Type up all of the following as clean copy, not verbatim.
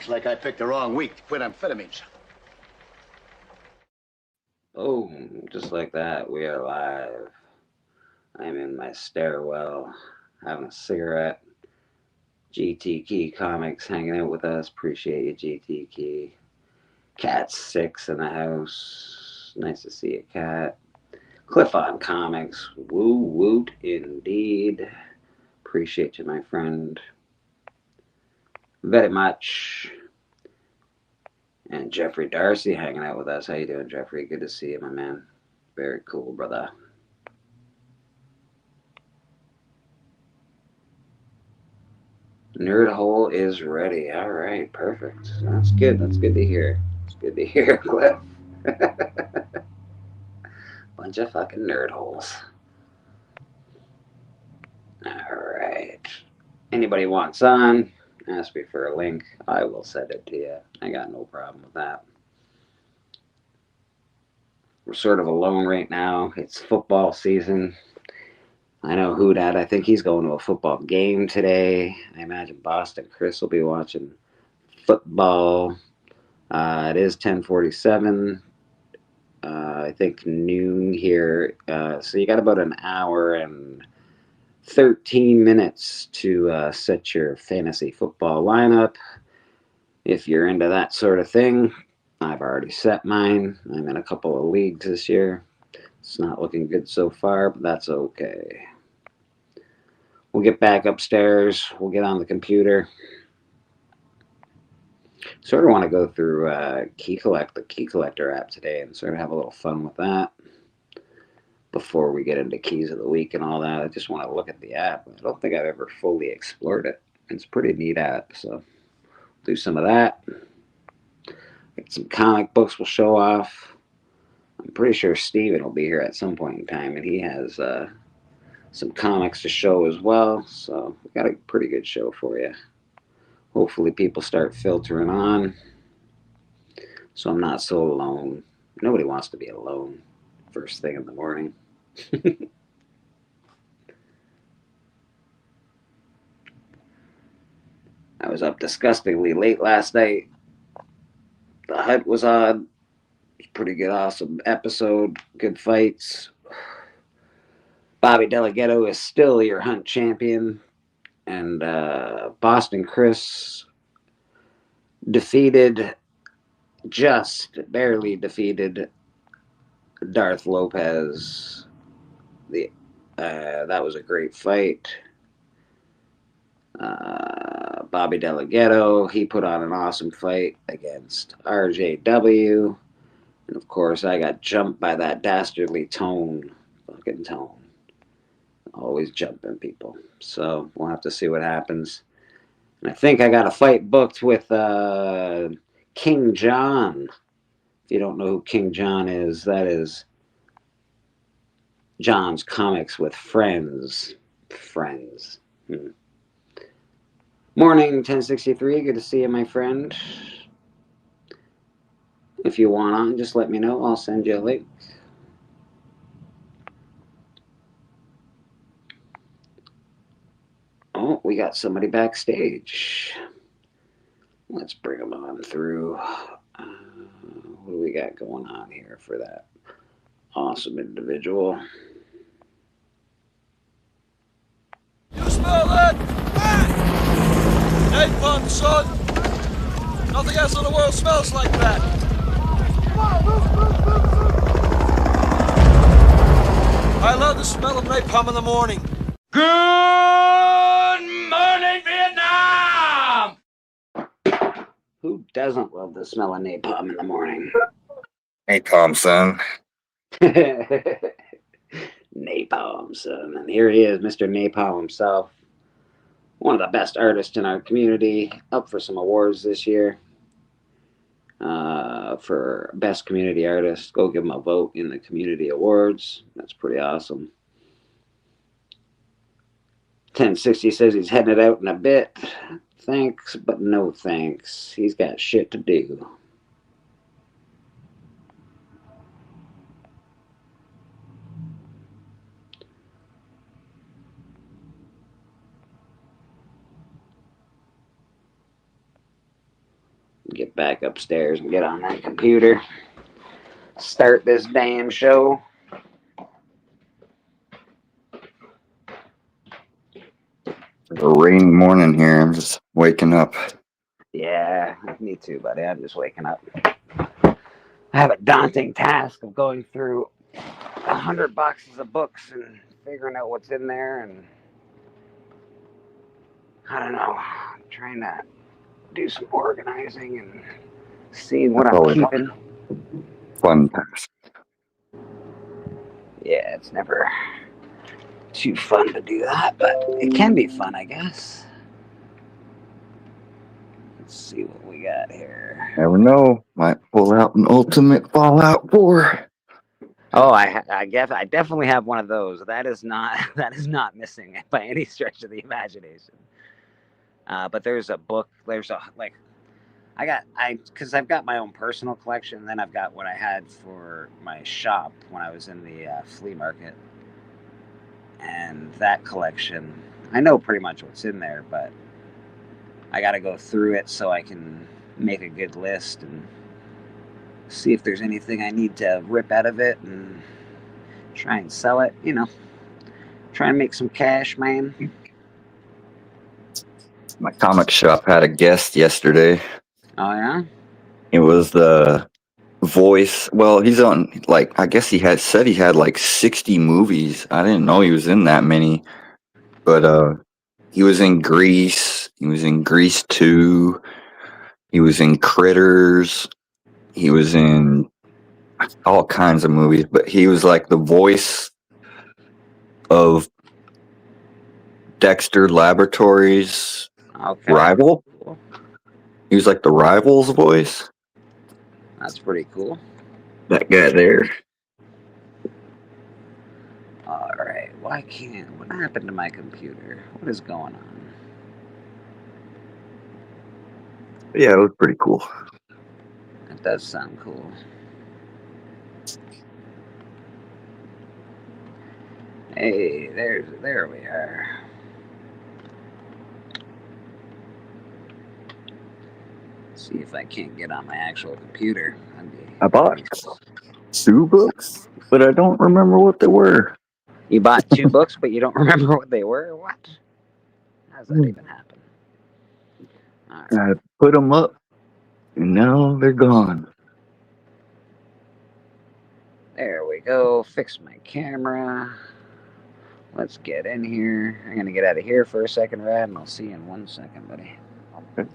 Looks like I picked the wrong week to quit amphetamines. Oh, just like that, we are live. I'm in my stairwell, having a cigarette. GT Key Comics hanging out with us. Appreciate you, GT Key. Cat 6 in the house. Nice to see you, Cat. Cliff on Comics. Woo woot indeed. Appreciate you, my friend. Very much. And Jeffrey Darcy hanging out with us. How you doing, Jeffrey? Good to see you, my man. Very cool, brother. Nerd Hole is ready. All right, perfect. That's good. That's good to hear. It's good to hear, Cliff. Bunch of fucking nerd holes. All right. Anybody wants on? Ask me for a link. I will send it to you. I got no problem with that. We're sort of alone right now. It's football season. I know Houdat. I think he's going to a football game today. I imagine Boston Chris will be watching football. It is 10:47. I think noon here. So you got about an hour and 13 minutes to set your fantasy football lineup. If you're into that sort of thing, I've already set mine. I'm in a couple of leagues this year. It's not looking good so far, but that's okay. We'll get back upstairs. We'll get on the computer. Sort of want to go through the Key Collector app today and sort of have a little fun with that before we get into keys of the week and all that. I just want to look at the app. I don't think I've ever fully explored it. It's a pretty neat app, so do some of that. Get some comic books we'll show off. I'm pretty sure Steven will be here at some point in time, and he has some comics to show as well, so we got a pretty good show for you. Hopefully people start filtering on so I'm not so alone. Nobody wants to be alone first thing in the morning. I was up disgustingly late last night. The Hut was on. It was a pretty good, awesome episode. Good fights. Bobby Delgado is still your Hunt champion. And Boston Chris barely defeated Darth Lopez. That was a great fight. Bobby Delgado, he put on an awesome fight against RJW. And of course, I got jumped by that dastardly Tone. Fucking Tone. Always jumping people. So we'll have to see what happens. And I think I got a fight booked with King John. If you don't know who King John is, that is John's Comics with Friends. Friends. Morning, 1063. Good to see you, my friend. If you want on, just let me know. I'll send you a link. Oh, we got somebody backstage. Let's bring them on through. What do we got going on here for that awesome individual? You smell that? Napalm, son! Nothing else in the world smells like that! I love the smell of napalm in the morning. Good morning, Vietnam! Who doesn't love the smell of napalm in the morning? Napalm, son. Napalm, son. And here he is, Mr. Napalm himself. One of the best artists in our community. Up for some awards this year. For Best Community Artist. Go give him a vote in the Community Awards. That's pretty awesome. 1060 says he's heading it out in a bit. Thanks, but no thanks. He's got shit to do. get back upstairs and get on that computer. Start this damn show. It's a rainy morning here. I'm just waking up. Yeah, me too, buddy. I'm just waking up. I have a daunting task of going through 100 boxes of books and figuring out what's in there, and I don't know, I'm trying to do some organizing and seeing what I'm Always keeping. Fun task. Yeah, it's never too fun to do that, but it can be fun, I guess. Let's see what we got here. Never know. Might pull out an ultimate Fallout 4. Oh, I guess I definitely have one of those. That is not missing by any stretch of the imagination. But there's a book. There's a because I've got my own personal collection. And then I've got what I had for my shop when I was in the flea market, and that collection. I know pretty much what's in there, but I got to go through it so I can make a good list and see if there's anything I need to rip out of it and try and sell it, try and make some cash, man. My comic shop had a guest yesterday. Oh, yeah? It was the voice. Well, he's on, I guess he had 60 movies. I didn't know he was in that many. But he was in Grease. He was in Grease 2. He was in Critters. He was in all kinds of movies, but he was like the voice of Dexter Laboratories' rival. He was like the rival's voice. That's pretty cool. That guy there. All right. What happened to my computer? What is going on? Yeah, it was pretty cool. That does sound cool. Hey, there we are. See if I can't get on my actual computer. I bought 2 books, but I don't remember what they were. You bought 2 books, but you don't remember what they were? What? How does that even happen? All right. I put them up, and now they're gone. There we go. Fix my camera. Let's get in here. I'm going to get out of here for a second, Rad, and I'll see you in 1 second, buddy. Okay.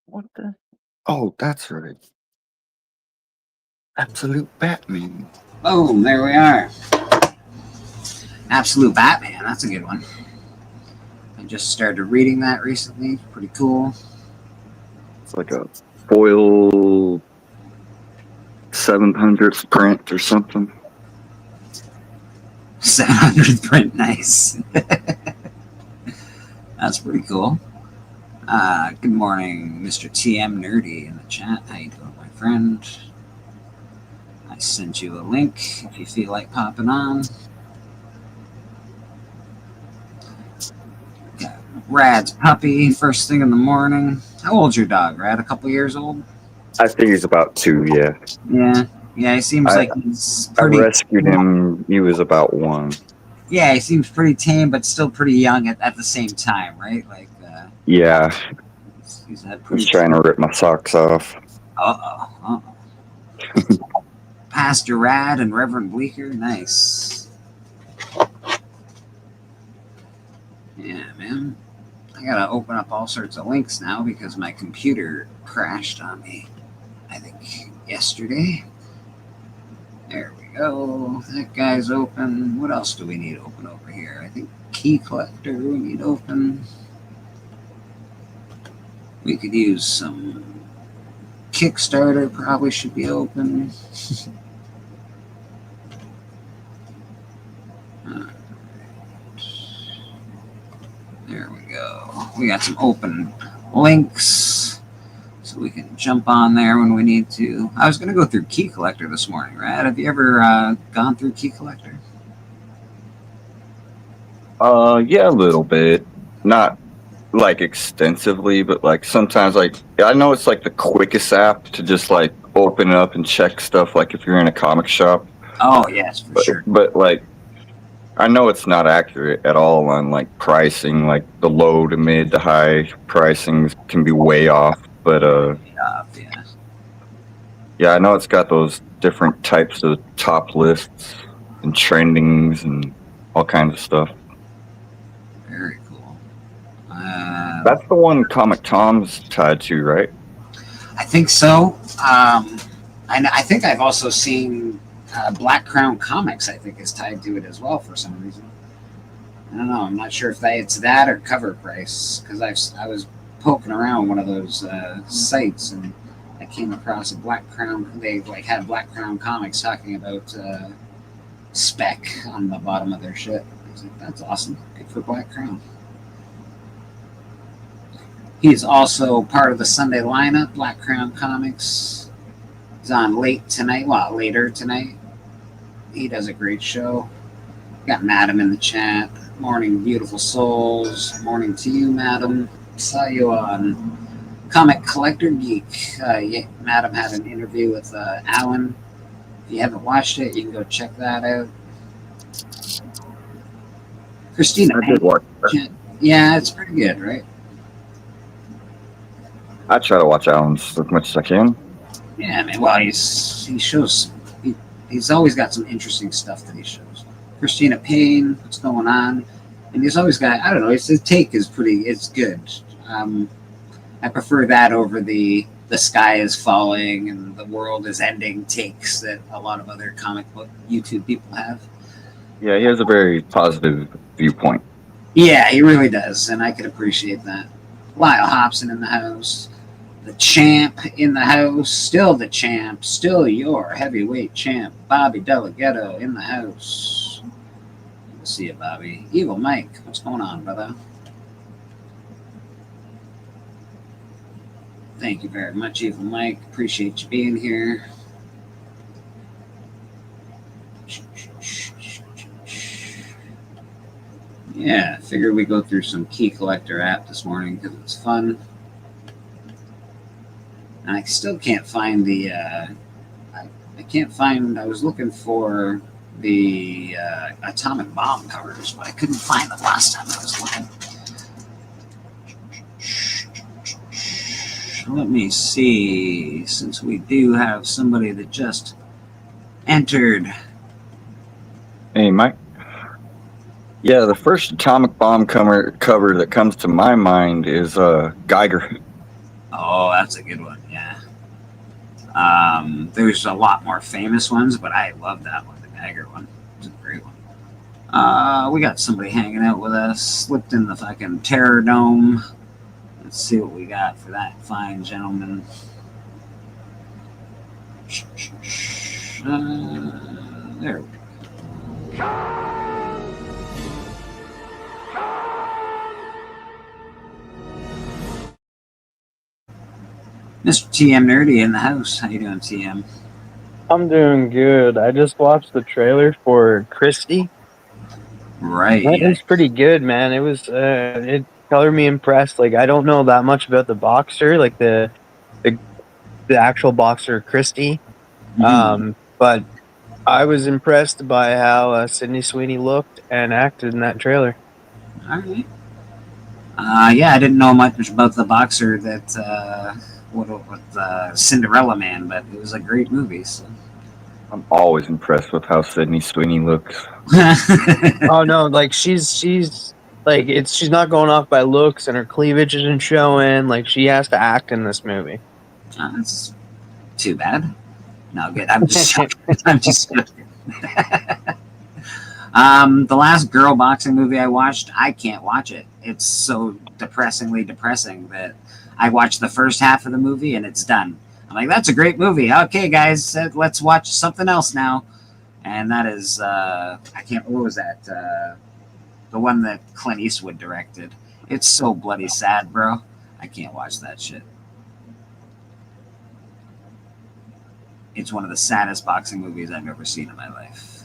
What the? Oh, that's right. Absolute Batman. Boom, there we are. Absolute Batman, that's a good one. I just started reading that recently. Pretty cool. It's like a foil 700th print or something. 700th print, nice. That's pretty cool. Good morning, Mr. TM Nerdy in the chat. How you doing, my friend? I sent you a link if you feel like popping on. Got Rad's puppy first thing in the morning. How old's your dog, Rad? A couple years old? I think he's about 2, yeah. Yeah, he seems like he's pretty... I rescued him. He was about 1. Yeah, he seems pretty tame, but still pretty young at the same time, right? Yeah. He's had pretty... He's trying to rip my socks off. Uh-oh. Pastor Rad and Reverend Bleeker, nice. Yeah, man. I gotta open up all sorts of links now because my computer crashed on me, I think, yesterday. There we go. That guy's open. What else do we need open over here? I think key collector we need open. We could use some Kickstarter, probably should be open. Alright. There we go. We got some open links, so we can jump on there when we need to. I was going to go through Key Collector this morning, Rad. Have you ever gone through Key Collector? Yeah, a little bit. Not like extensively, but like sometimes, like I know it's like the quickest app to just like open it up and check stuff. Like if you're in a comic shop, Oh yes, for but sure. like I know it's not accurate at all on like pricing. Like the low to mid to high pricings can be way off. But Yeah. yeah, I know it's got those different types of top lists and trendings and all kinds of stuff. Very cool. That's the one Comic Tom's tied to, right? I think so. I think I've also seen Black Crown Comics. I think is tied to it as well for some reason. I don't know. I'm not sure if it's that or cover price because I was poking around one of those sites and I came across a Black Crown. They like had Black Crown Comics talking about spec on the bottom of their shit. I was like, that's awesome. Good for Black Crown. He's also part of the Sunday lineup, Black Crown Comics. He's on later tonight. He does a great show. Got Madam in the chat. Morning, beautiful souls. Morning to you, Madam. Saw you on Comic Collector Geek. Madam had an interview with Alan. If you haven't watched it, you can go check that out. Christina. I did watch that. Yeah, it's pretty good, right? I try to watch Alan's as much as I can. Yeah, man. Well, he's always got some interesting stuff that he shows. Christina Payne, what's going on? And he's always got, I don't know, his take is it's good. I prefer that over the sky is falling and the world is ending takes that a lot of other comic book YouTube people have. Yeah, he has a very positive viewpoint. Yeah, he really does, and I can appreciate that. Lyle Hobson in the house. The champ in the house. Still the champ. Still your heavyweight champ. Bobby Delgado in the house. Good to see you, Bobby. Evil Mike, what's going on, brother? Thank you very much, Evil Mike. Appreciate you being here. Yeah, figured we go through some Key Collector app this morning because it's fun. And I still can't find the. I can't find. I was looking for the atomic bomb covers, but I couldn't find them last time I was looking. Let me see. Since we do have somebody that just entered. Hey, Mike. Yeah, the first atomic bomb cover that comes to my mind is Geiger. Oh, that's a good one. Yeah. There's a lot more famous ones, but I love that one. The Geiger one. It's a great one. We got somebody hanging out with us. Slipped in the fucking Terror Dome. Let's see what we got for that fine gentleman. There we go. Mr. TM Nerdy in the house. How you doing, TM? I'm doing good. I just watched the trailer for Christie. Right. That was pretty good, man. It was it colored me impressed. Like I don't know that much about the boxer, like the actual boxer Christie. But I was impressed by how Sydney Sweeney looked and acted in that trailer. All right. Yeah, I didn't know much about the boxer that with Cinderella Man, but it was a great movie. So. I'm always impressed with how Sydney Sweeney looks. Oh no, like she's like she's not going off by looks and her cleavage isn't showing. Like she has to act in this movie. That's too bad. No, good. I'm just joking. I'm just joking. The last girl boxing movie I watched, I can't watch it. It's so depressingly depressing that I watched the first half of the movie and it's done. I'm like, that's a great movie. Okay, guys, let's watch something else now. And that is, I can't, what was that? The one that Clint Eastwood directed. It's so bloody sad, bro. I can't watch that shit. It's one of the saddest boxing movies I've ever seen in my life.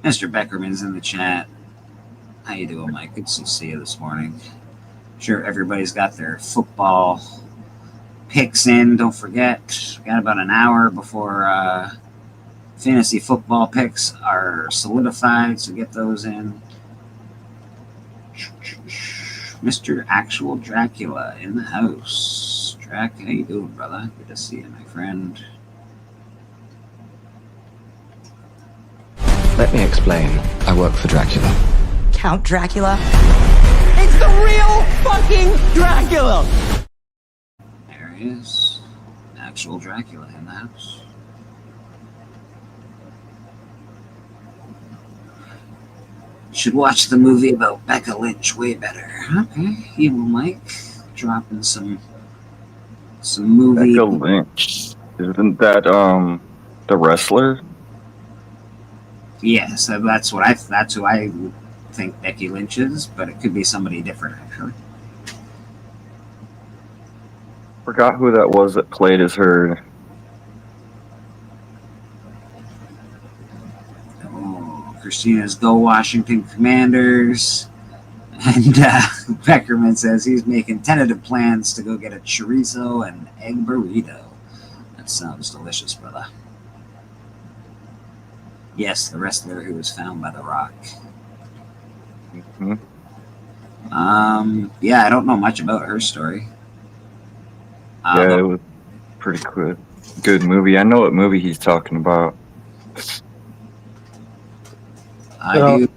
Mr. Beckerman's in the chat. How you doing, Mike? Good to see you this morning. Sure, everybody's got their football picks in. Don't forget, we got about an hour before fantasy football picks are solidified, so get those in. Mr. Actual Dracula in the house. Drac, how you doing, brother? Good to see you, my friend. Let me explain. I work for Dracula. Count Dracula? It's the real fucking Dracula! There he is. Actual Dracula in the house. Should watch the movie about Becca Lynch way better. Okay, Evil Mike dropping some movie. Becca Lynch. Isn't that the wrestler? Yes, that's who I think Becky Lynch is, but it could be somebody different actually. Forgot who that was that played as her. Oh, Christina's Go Washington Commanders. And Beckerman says he's making tentative plans to go get a chorizo and egg burrito. That sounds delicious, brother. Yes, the wrestler who was found by The Rock. Mm-hmm. Yeah, I don't know much about her story. Yeah, it was pretty good movie. I know what movie he's talking about. The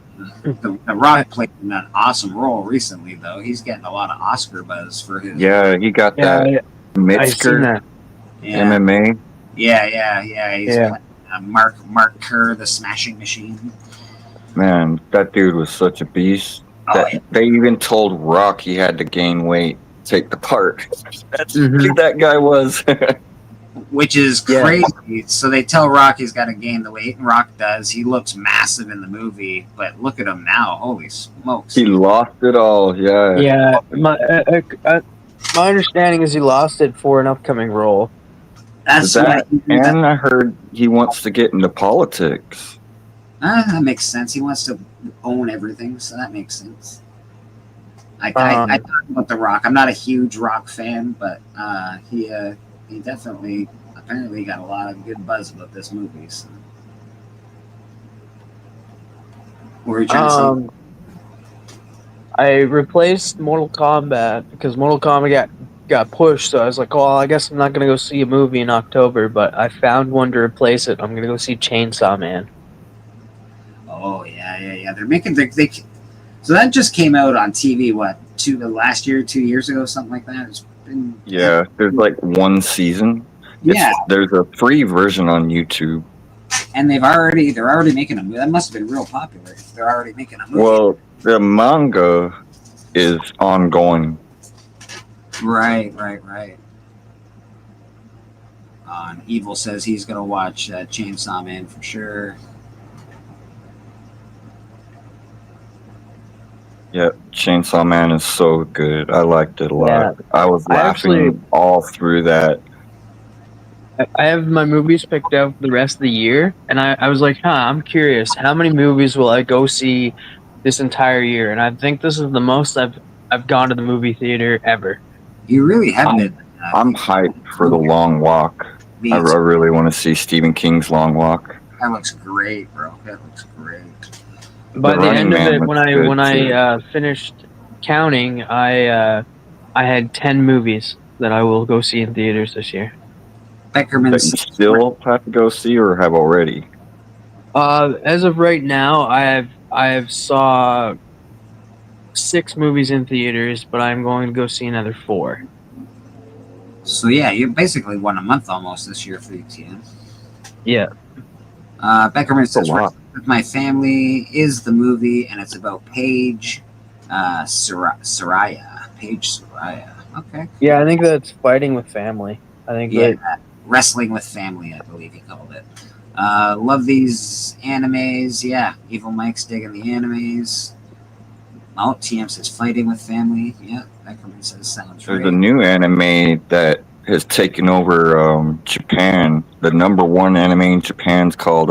Rock played an awesome role recently, though. He's getting a lot of Oscar buzz for his. Yeah, he got that Metzger MMA. Yeah. He's playing, Mark Kerr, the Smashing Machine. Man, that dude was such a beast. They even told Rock he had to gain weight, take the part. That's who that guy was. Which is crazy. Yeah. So they tell Rock he's got to gain the weight, and Rock does. He looks massive in the movie, but look at him now. Holy smokes. He lost it all, yeah. Yeah, my understanding is he lost it for an upcoming role. That's that, and I heard he wants to get into politics. That makes sense. He wants to own everything, so that makes sense. I talk about The Rock. I'm not a huge Rock fan, but he definitely apparently got a lot of good buzz about this movie. So. What were you trying to say? I replaced Mortal Kombat because Mortal Kombat got pushed, so I was like, oh, I guess I'm not going to go see a movie in October, but I found one to replace it. I'm going to go see Chainsaw Man. Oh, yeah. They're making... So that just came out on TV, last year, 2 years ago, something like that? It's been... Yeah, there's like one season. There's a free version on YouTube. And they're already making a movie. That must have been real popular if they're already making a movie. Well, the manga is ongoing. Right. Evil says he's going to watch Chainsaw Man for sure. Yeah, Chainsaw Man is so good. I liked it a lot. Yeah. I was laughing all through that. I have my movies picked out for the rest of the year, and I was like, I'm curious, how many movies will I go see this entire year? And I think this is the most I've gone to the movie theater ever. You really haven't been. I'm hyped for The Long Walk. I really want to see Stephen King's Long Walk. That looks great, bro. That looks great. By the end of it, when I finished counting, I had 10 movies that I will go see in theaters this year. Beckerman that you still have to go see or have already? As of right now, I have saw 6 movies in theaters, but I'm going to go see another 4. So yeah, you basically won a month almost this year for UTM. Yeah. Beckerman says, "With My Family" is the movie, and it's about Paige Saraya. Paige Saraya. Okay. Yeah, I think that's Fighting with Family. I think Wrestling with Family, I believe he called it. Love these animes. Yeah, Evil Mike's digging the animes. Oh, TM says Fighting with Family. Yeah, Beckerman says sounds right. There's a new anime that has taken over Japan. The #1 anime in Japan's called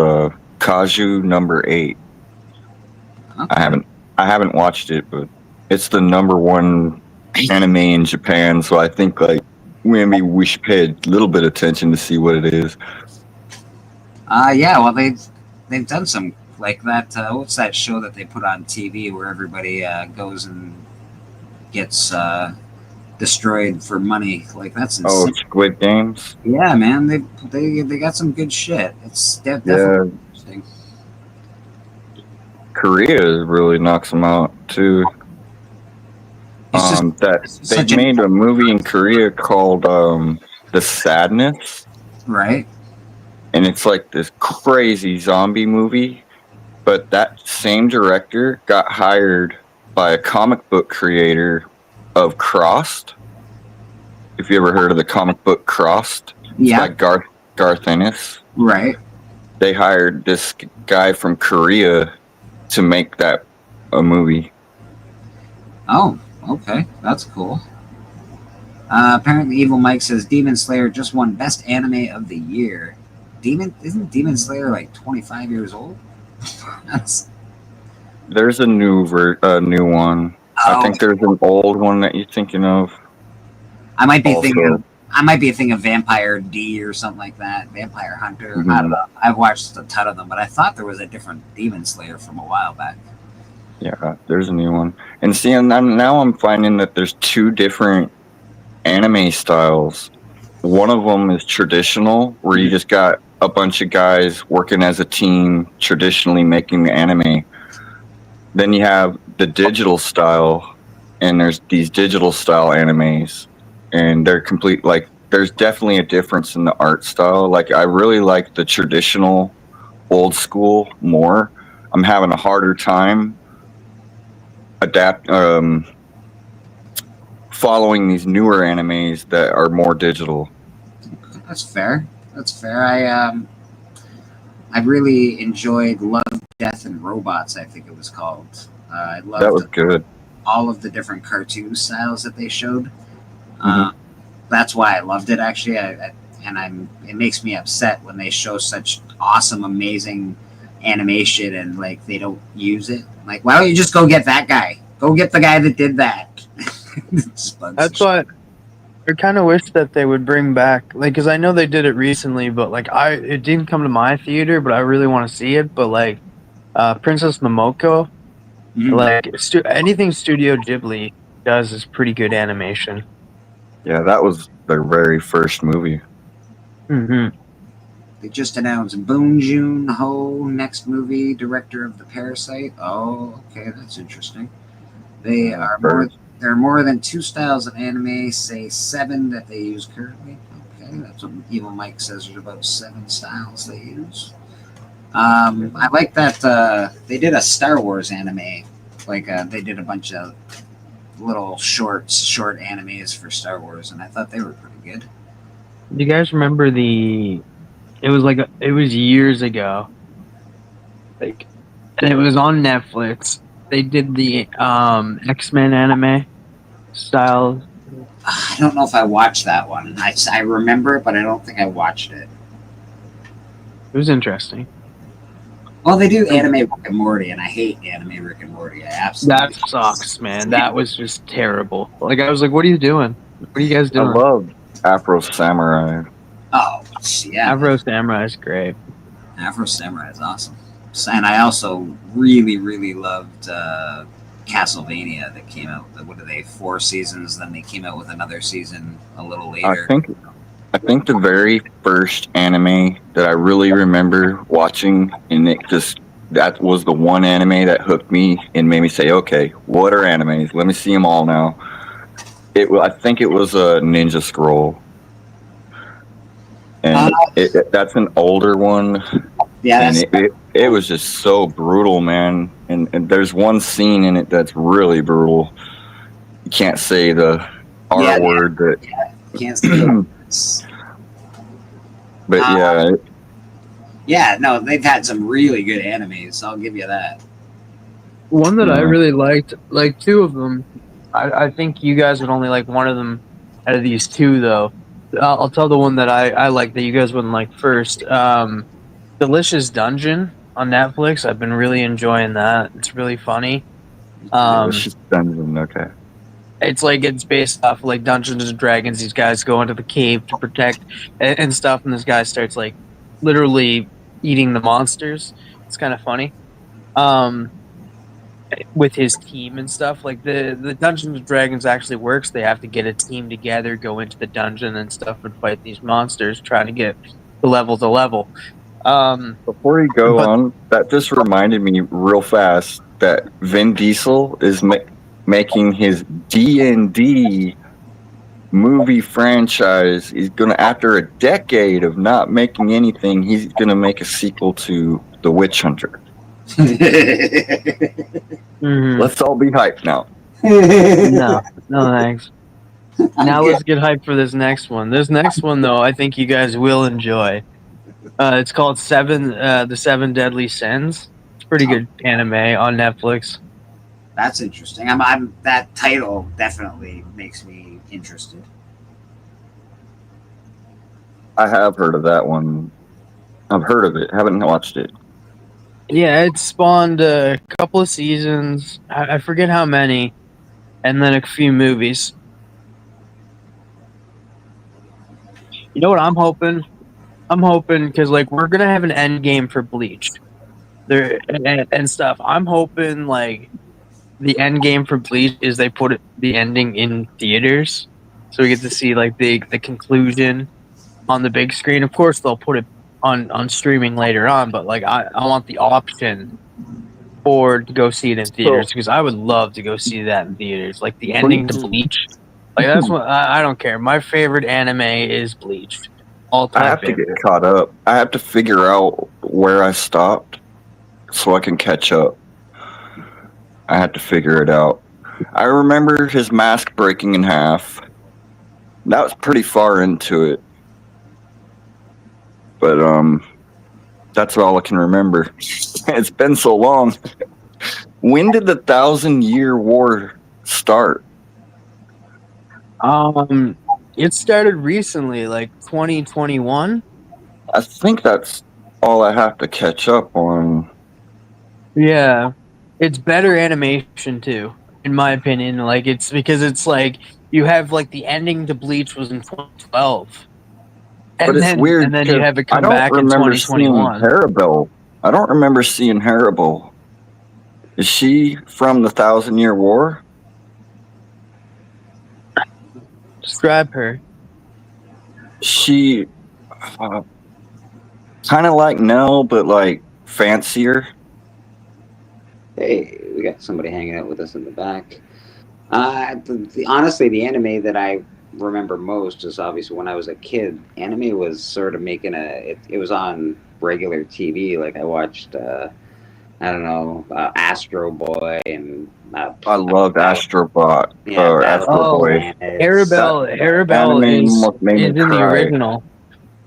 Kaju No. 8. Okay. I haven't watched it, but it's the #1 anime in Japan, so I think like maybe we should pay a little bit of attention to see what it is. Yeah, well they've done some like that. What's that show that they put on TV where everybody goes and gets destroyed for money? Like that's Oh, insane. Squid Games. Yeah, man, they got some good shit. It's definitely interesting. Korea really knocks them out too. It's just That they such a- made a movie in Korea called The Sadness, right. and it's like this crazy zombie movie. But that same director got hired by a comic book creator of Crossed. If you ever heard of the comic book Crossed, Yeah, by Garth Ennis. right. They hired this guy from Korea to make that a movie. Oh, okay, that's cool. Apparently, Evil Mike says Demon Slayer just won Best Anime of the Year. Isn't Demon Slayer like 25 years old? That's, There's a new one. I think there's an old one that you're thinking of. I might be Also- thinking of Vampire D or something like that. Vampire Hunter. Mhm. I don't know. I've watched a ton of them, but I thought there was a different Demon Slayer from a while back. Yeah, there's a new one. And see, and now I'm finding that there's two different anime styles. One of them is traditional, where you just got a bunch of guys working as a team, traditionally making the anime. Then you have the digital style, and there's these digital style animes, and they're complete. Like, there's definitely a difference in the art style. Like, I really like the traditional, old school more. I'm having a harder time following these newer animes that are more digital. That's fair. That's fair. I really enjoyed Love, Death, and Robots. I think it was called. I loved That was good. all of the different cartoon styles that they showed. Mhm. That's why I loved it. Actually, it makes me upset when they show such awesome, amazing animation and like they don't use it. Like, why don't you just go get that guy? Go get the guy that did that. That's what I kind of wish that they would bring back, like, because I know they did it recently, but like it didn't come to my theater, but I really want to see it. But like, Princess Momoko, Mhm. like anything Studio Ghibli does is pretty good animation. Yeah, that was their very first movie. Mm-hmm. They just announced Boon Joon-ho, next movie, director of The Parasite. Oh, okay, that's interesting. There are more than 2 styles of anime, say 7 that they use currently. Okay, that's what Evil Mike says. There's about 7 styles they use. I like that they did a Star Wars anime. Like they did a bunch of little short animes for Star Wars, and I thought they were pretty good. Do you guys remember it was years ago, like, and it was on Netflix. They did the X-Men anime style. I don't know if I watched that one. I remember it, but I don't think I watched it. It was interesting. Well, they do anime Rick and Morty, and I hate anime Rick and Morty. I absolutely That sucks, man. That was just terrible. Like, I was like, what are you doing? What are you guys I doing? love Afro Samurai. Oh, yeah. Afro Samurai is great. Afro Samurai is awesome. And I also really, really loved Castlevania that came out. What are they? 4 seasons. Then they came out with another season a little later. I think the very first anime that I really remember watching, and that was the one anime that hooked me and made me say, okay, what are animes? Let me see them all now. I think it was a Ninja Scroll. And that's an older one. Yeah, And it was just so brutal, man. And there's one scene in it that's really brutal. You can't say the R word, but can't say but yeah. Yeah, no, they've had some really good animes. I'll give you that. One that I Yeah. really liked, like 2 of them. I think you guys would only like one of them out of these 2, though. I'll tell the one that I like that you guys wouldn't like first. Delicious Dungeon on Netflix. I've been really enjoying that. It's really funny. It's just Dungeon. Okay. It's based off like Dungeons and Dragons. These guys go into the cave to protect and stuff, and this guy starts like literally eating the monsters. It's kind of funny. With his team and stuff, like the Dungeons and Dragons actually works. They have to get a team together, go into the dungeon and stuff, and fight these monsters, trying to get the level to level. Before you go on, that just reminded me real fast that Vin Diesel is making his D&D movie franchise. He's gonna, after a decade of not making anything, he's gonna make a sequel to The Witch Hunter. Mhm. Let's all be hyped now. No thanks. Now let's get hyped for this next one. This next one, though, I think you guys will enjoy. It's called The Seven Deadly Sins. It's a pretty good anime on Netflix. That's interesting. I'm that title definitely makes me interested. I have heard of that one. I've heard of it. Haven't watched it. Yeah, it spawned a couple of seasons. I forget how many, and then a few movies. You know what I'm hoping? I'm hoping because like we're gonna have an end game for Bleach, there and stuff. I'm hoping like the end game for Bleach is they put the ending in theaters, so we get to see like the conclusion on the big screen. Of course, they'll put it on streaming later on, but like I want the option to go see it in theaters because I would love to go see that in theaters. Like the ending to Bleach, like that's what I don't care. My favorite anime is Bleach. All time I have favorite. to get caught up. I have to figure out where I stopped so I can catch up. I had to figure it out. I remember his mask breaking in half. That was pretty far into it. But that's all I can remember. It's been so long. When did the 1,000-Year War start? It started recently, like 2021. I think that's all I have to catch up on. Yeah, it's better animation too, in my opinion. Like it's because it's like you have like the ending to Bleach was in 2012. But it's weird. And then you have it I come don't back in remember seeing 2021. Haribel. I don't remember seeing Haribel. Is she from the 1,000-Year War? Describe her. She kind of like Nell, but like fancier. Hey, we got somebody hanging out with us in the back. Honestly, the anime that I remember most is obviously when I was a kid. Anime was sort of making it was on regular TV. Like I watched, Astro Boy and I loved Astro Bot or Astro Boy. Arabelle is in the original.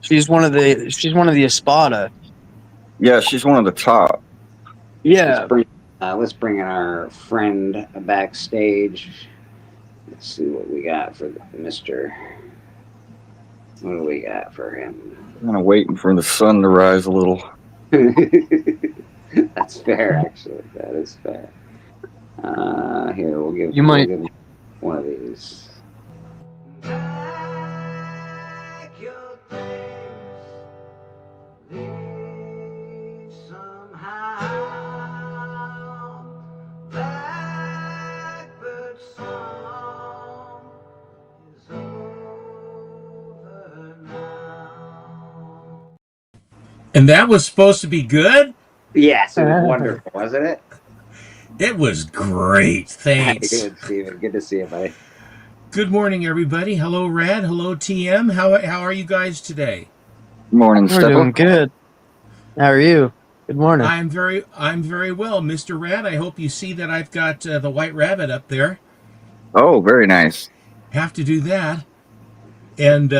She's one of the Espada. Yeah, she's one of the top. Yeah. Let's bring in our friend backstage. Let's see what we got for Mr. What do we got for him? Kind of waiting for the sun to rise a little. That's fair, actually. That is fair. Here, we'll give him one of these. And that was supposed to be good? Yes, it was wonderful, wasn't it? It was great. Thanks. Good, Steven. Good to see you, buddy. Good morning, everybody. Hello, Rad. Hello, TM. How are you guys today? Morning, We're doing good. How are you? Good morning. I'm very well, Mr. Rad. I hope you see that I've got the white rabbit up there. Oh, very nice. Have to do that, and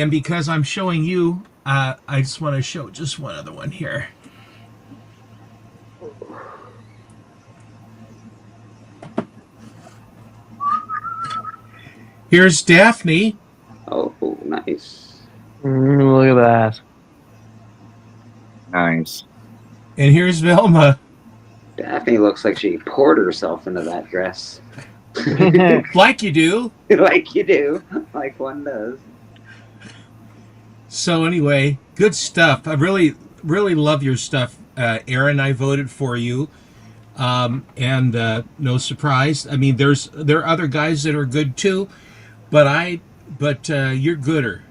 because I'm showing you, I just want to show just one other one here. Here's Daphne. Oh, nice. Look at that. Nice. And here's Velma. Daphne looks like she poured herself into that dress. Like you do. Like you do. Like one does. So anyway, good stuff. I really, really love your stuff. Aaron, I voted for you. And no surprise. I mean, there are other guys that are good too, but you're gooder.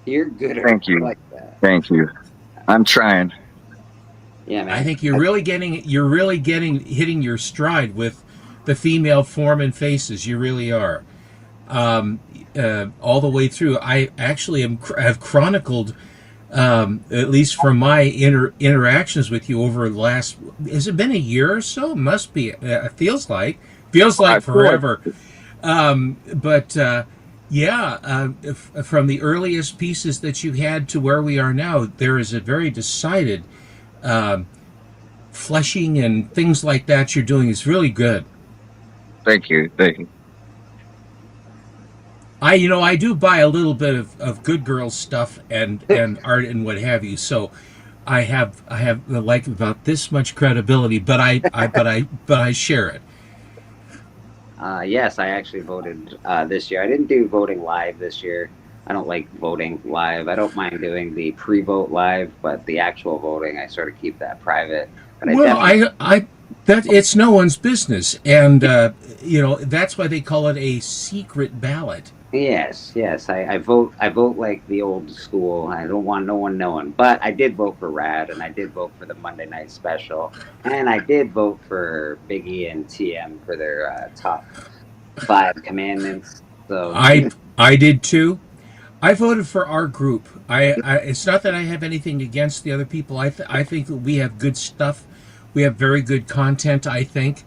You're gooder. Thank you. I like that. Thank you. I'm trying. Yeah, man. I think you're really hitting your stride with the female form and faces. You really are. All the way through. I actually have chronicled, at least from my interactions with you over the last. Has it been a year or so? Must be. It feels like forever. From the earliest pieces that you had to where we are now, there is a very decided fleshing and things like that you're doing is really good. Thank you. Thank you. I do buy a little bit of Good Girls stuff and art and what have you. So I have like about this much credibility, but I share it. Yes, I actually voted this year. I didn't do voting live this year. I don't like voting live. I don't mind doing the pre-vote live, but the actual voting, I sort of keep that private. But that it's no one's business, and that's why they call it a secret ballot. Yes. I vote like the old school. I don't want no one knowing. But I did vote for Rad, and I did vote for the Monday Night Special, and I did vote for Biggie and TM for their top 5 commandments. So I did too. I voted for our group. It's not that I have anything against the other people. I think that we have good stuff. We have very good content, I think,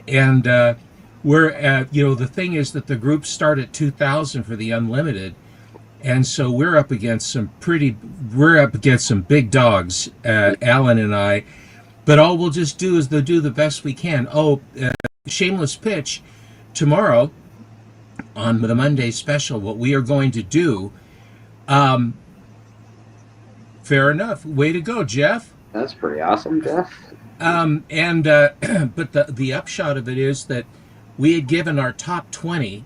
and we're at, the thing is that the groups start at 2,000 for the unlimited, and so we're up against some big dogs, Alan and I. But all we'll just do is do the best we can. Shameless pitch, tomorrow on the Monday special, what we are going to do. Fair enough. Way to go, Jeff. That's pretty awesome, Jeff. But the upshot of it is that we had given our top 20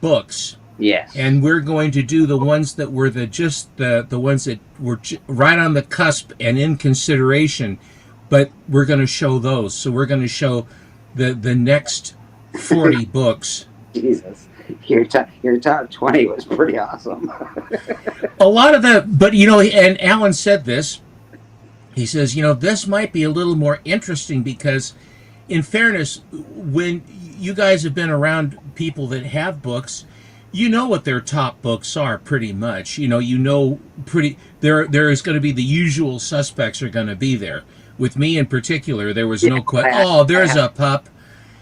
books. Yes. And we're going to do the ones that were the ones that were right on the cusp and in consideration, but we're going to show those. So we're going to show the next 40 books. Jesus. Your top 20 was pretty awesome. A lot of but and Alan said this. He says, this might be a little more interesting because, in fairness, when you guys have been around people that have books, you know what their top books are pretty much. There is going to be the usual suspects are going to be there. With me in particular, there was no question. Oh, there's a pup.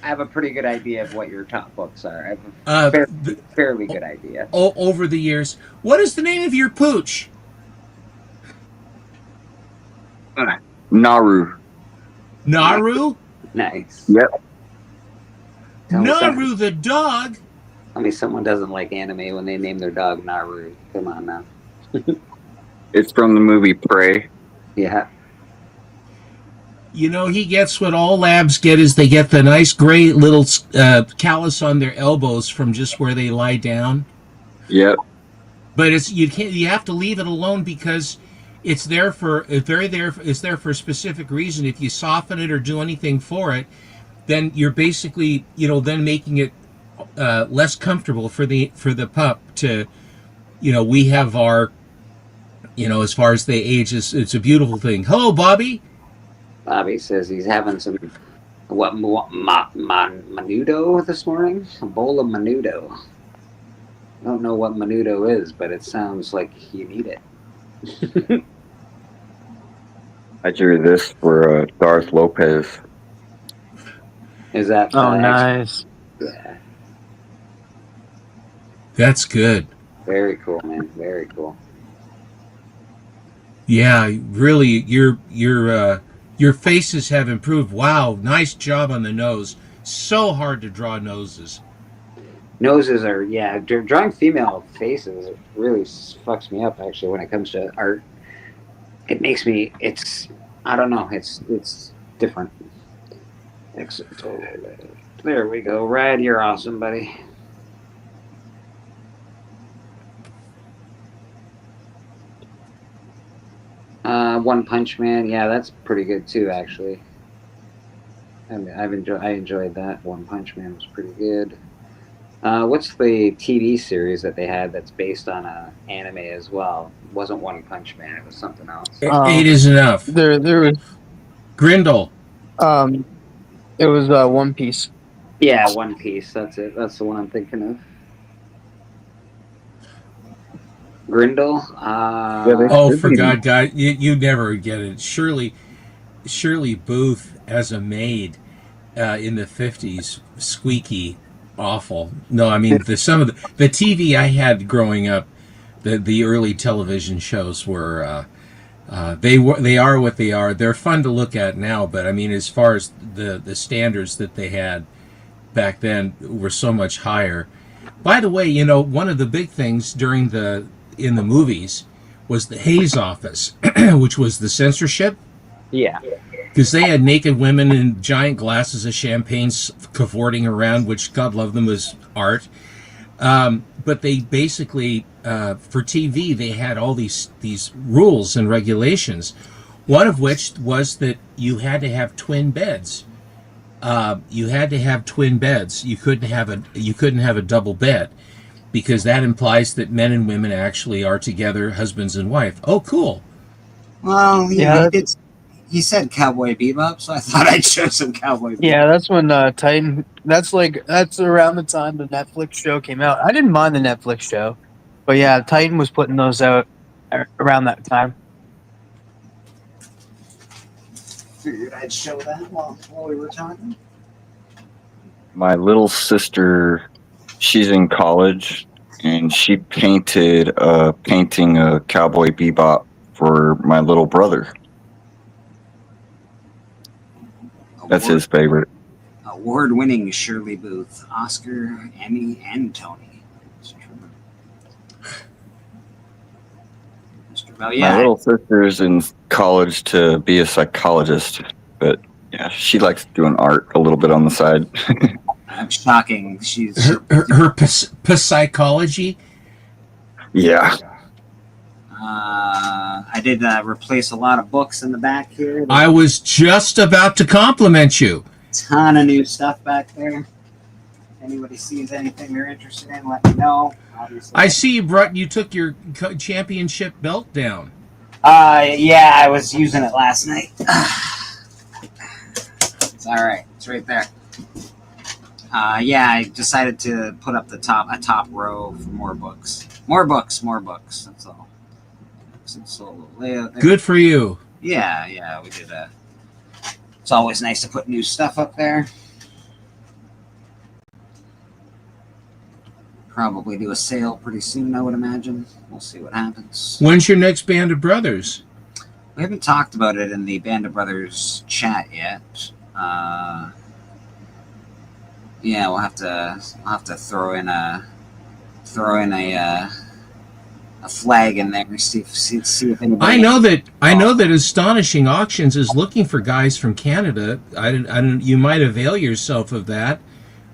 I have a pretty good idea of what your top books are. I have a fairly good idea. Over the years. What is the name of your pooch? Naru. Naru? Nice. Yep. Naru the dog? I mean, someone doesn't like anime when they name their dog Naru. Come on now. It's from the movie Prey. Yeah. He gets what all labs get is they get the nice gray little callus on their elbows from just where they lie down. Yep. But you have to leave it alone because it's there for a specific reason. If you soften it or do anything for it, then you're basically then making it less comfortable for the pup to we have our as far as they age, it's a beautiful thing. Hello, Bobby. Bobby says he's having some menudo this morning. A bowl of menudo. I don't know what menudo is, but it sounds like you need it. I drew this for Darth Lopez. Is that? Nice. Yeah. That's good. Very cool, man. Very cool. Yeah, really, your faces have improved. Wow, nice job on the nose. So hard to draw noses. Noses are, drawing female faces really fucks me up, actually, when it comes to art. It makes me, I don't know. It's different. There we go. Rad, you're awesome, buddy. One Punch Man. Yeah, that's pretty good too, actually. I enjoyed that. One Punch Man was pretty good. What's the TV series that they had that's based on a anime as well? It wasn't One Punch Man. It was something else. Eight is enough. There was Grindel. it was One Piece. Yeah, One Piece. That's it. That's the one I'm thinking of. Grindel. Oh, for God, you never get it. Shirley Booth as a maid in the 50s, squeaky, awful. No, I mean some of the TV I had growing up, the early television shows were they are what they are. They're fun to look at now, but I mean, as far as the standards that they had back then were so much higher. By the way, one of the big things in the movies was the Hays Office, which was the censorship. Yeah. Because they had naked women in giant glasses of champagne cavorting around, which, God love them, was art. But they basically, for TV, they had all these rules and regulations. One of which was that you had to have twin beds. You had to have twin beds. You couldn't have a double bed, because that implies that men and women actually are together, husbands and wife. Oh, cool. Well, yeah, he said Cowboy Bebop, so I thought I'd show some Cowboy Bebop. Yeah, that's when Titan. That's around the time the Netflix show came out. I didn't mind the Netflix show, but yeah, Titan was putting those out around that time. Figured I'd show that while we were talking. My little sister, she's in college, and she painted a painting of Cowboy Bebop for my little brother. That's his favorite. Award-winning Shirley Booth, Oscar, Emmy, and Tony. That's true. Mr. Bell, yeah. My little sister's in college to be a psychologist, but yeah, she likes doing art a little bit on the side. Shocking. She's her psychology. Yeah. I did replace a lot of books in the back here. I was just about to compliment you. Ton of new stuff back there. Anybody sees anything they're interested in, let me know. Obviously. I see you took your championship belt down. Yeah, I was using it last night. It's all right. It's right there. Yeah, I decided to put up a top row for more books. More books. That's all. So layout there. Good for you. Yeah, we did that. It's always nice to put new stuff up there. Probably do a sale pretty soon, I would imagine. We'll see what happens. When's your next Band of Brothers? We haven't talked about it in the Band of Brothers chat yet. Yeah, we'll have to throw in a flag in there. See if anybody. I know that Astonishing Auctions is looking for guys from Canada. I don't. You might avail yourself of that.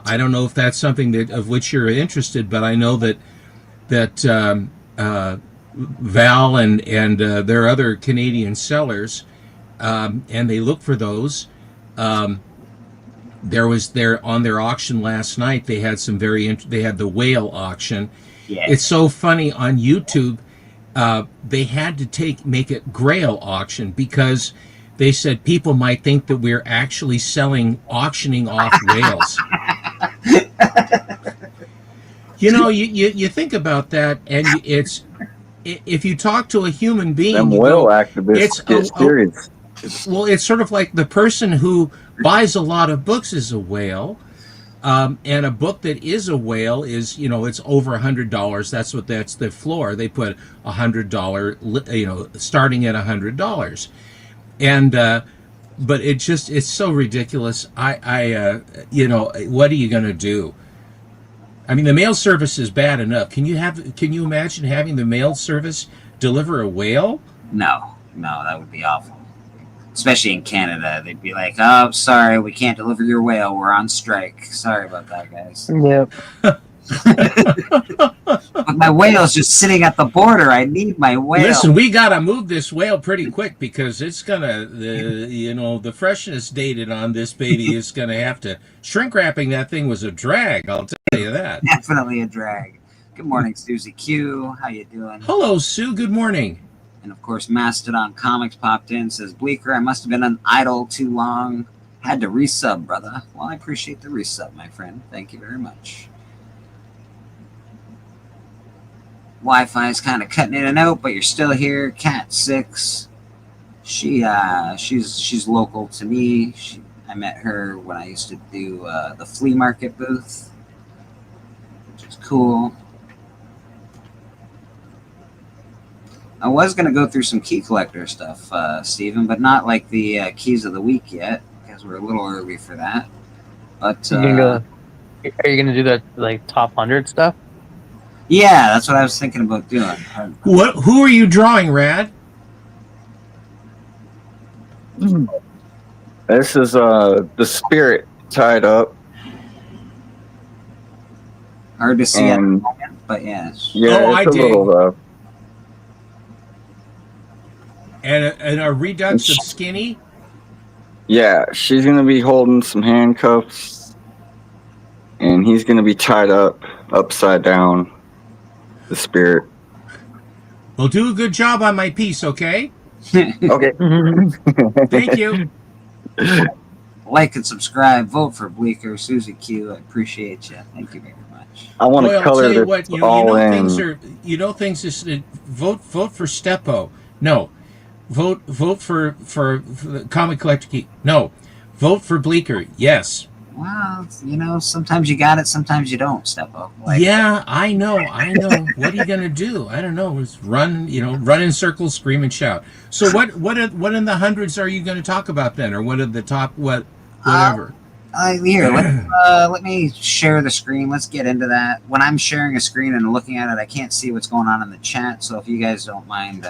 I don't know if that's something of which you're interested, but I know that Val and their other Canadian sellers, and they look for those. There was on their auction last night. They had some they had the whale auction. Yeah. It's so funny on YouTube. They had to make it Grail auction because they said people might think that we're actually auctioning off whales. You think about that, and if you talk to a human being, Them whale activists get serious. Well, it's sort of like the person who buys a lot of books is a whale. And a book that is a whale is, it's over $100. That's the floor. They put $100, starting at $100. And, but it's so ridiculous. What are you going to do? I mean, the mail service is bad enough. Can you imagine having the mail service deliver a whale? No, that would be awful. especially in Canada, they'd be like, "Oh, sorry, we can't deliver your whale. We're on strike. Sorry about that, guys." Yep. But my whale's just sitting at the border. I need my whale. Listen, we gotta move this whale pretty quick because it's gonna, the freshness dated on this baby is gonna have to. Shrink wrapping that thing was a drag. I'll tell you that. Definitely a drag. Good morning, Susie Q. How you doing? Hello, Sue. Good morning. And of course, Mastodon Comics popped in. Says Bleeker, I must have been an idle too long. Had to resub, brother. Well, I appreciate the resub, my friend. Thank you very much. Wi-Fi is kind of cutting in and out, but you're still here. Cat 6. She's local to me. I met her when I used to do the flea market booth, which is cool. I was going to go through some key collector stuff, Steven, but not like the keys of the week yet, because we're a little early for that. But Are you gonna do the like top 100 stuff? yeah, that's what I was thinking about doing. Who are you drawing, Rad? This is the spirit tied up. Hard to see at the And moment, but yes. yeah, Oh, I it's a dig. little And a redux of Skinny? yeah, she's gonna be holding some handcuffs, and he's gonna be tied up upside down. The spirit. Well, do a good job on my piece, okay? Okay. Thank you. Like and subscribe. Vote for Bleeker, Susie Q. I appreciate you. Thank you very much. I want Boy, to I'll color tell you this what, all in. things is vote for Steppo. No. Vote for the Comic Collector Key. No. Vote for Bleeker. Yes. Well, sometimes you got it, sometimes you don't, Steppo. Yeah, I know. What are you gonna do? I don't know. Just run in circles, scream and shout. So what in the hundreds are you gonna talk about then, or what are the top whatever? Here, let me share the screen. Let's get into that. When I'm sharing a screen and looking at it, I can't see what's going on in the chat. So if you guys don't mind,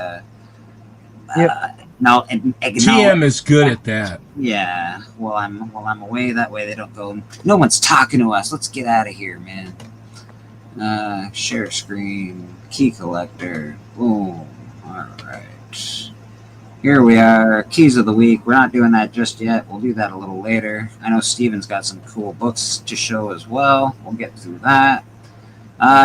no, TM is good at that. Yeah. While I'm away, that way they don't go. No one's talking to us. Let's get out of here, man. Share screen. Key collector. Boom. All right. Here we are. Keys of the week. We're not doing that just yet. We'll do that a little later. I know Steven's got some cool books to show as well. We'll get through that.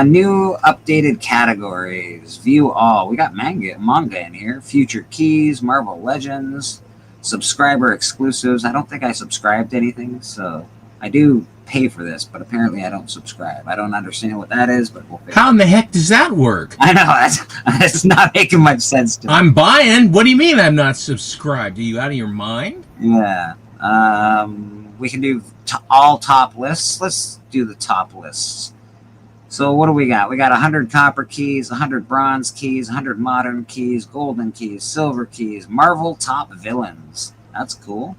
New updated categories. View all. We got manga in here. Future keys, Marvel Legends, subscriber exclusives. I don't think I subscribe to anything, so I do pay for this, but apparently I don't subscribe. I don't understand what that is, but we'll figure How in the heck does that work? I know that's not making much sense to me. I'm buying. What do you mean I'm not subscribed? Are you out of your mind? Yeah. We can do all top lists. Let's do the top lists. So what do we got? We got 100 copper keys, 100 bronze keys, 100 modern keys, golden keys, silver keys, Marvel top villains. That's cool.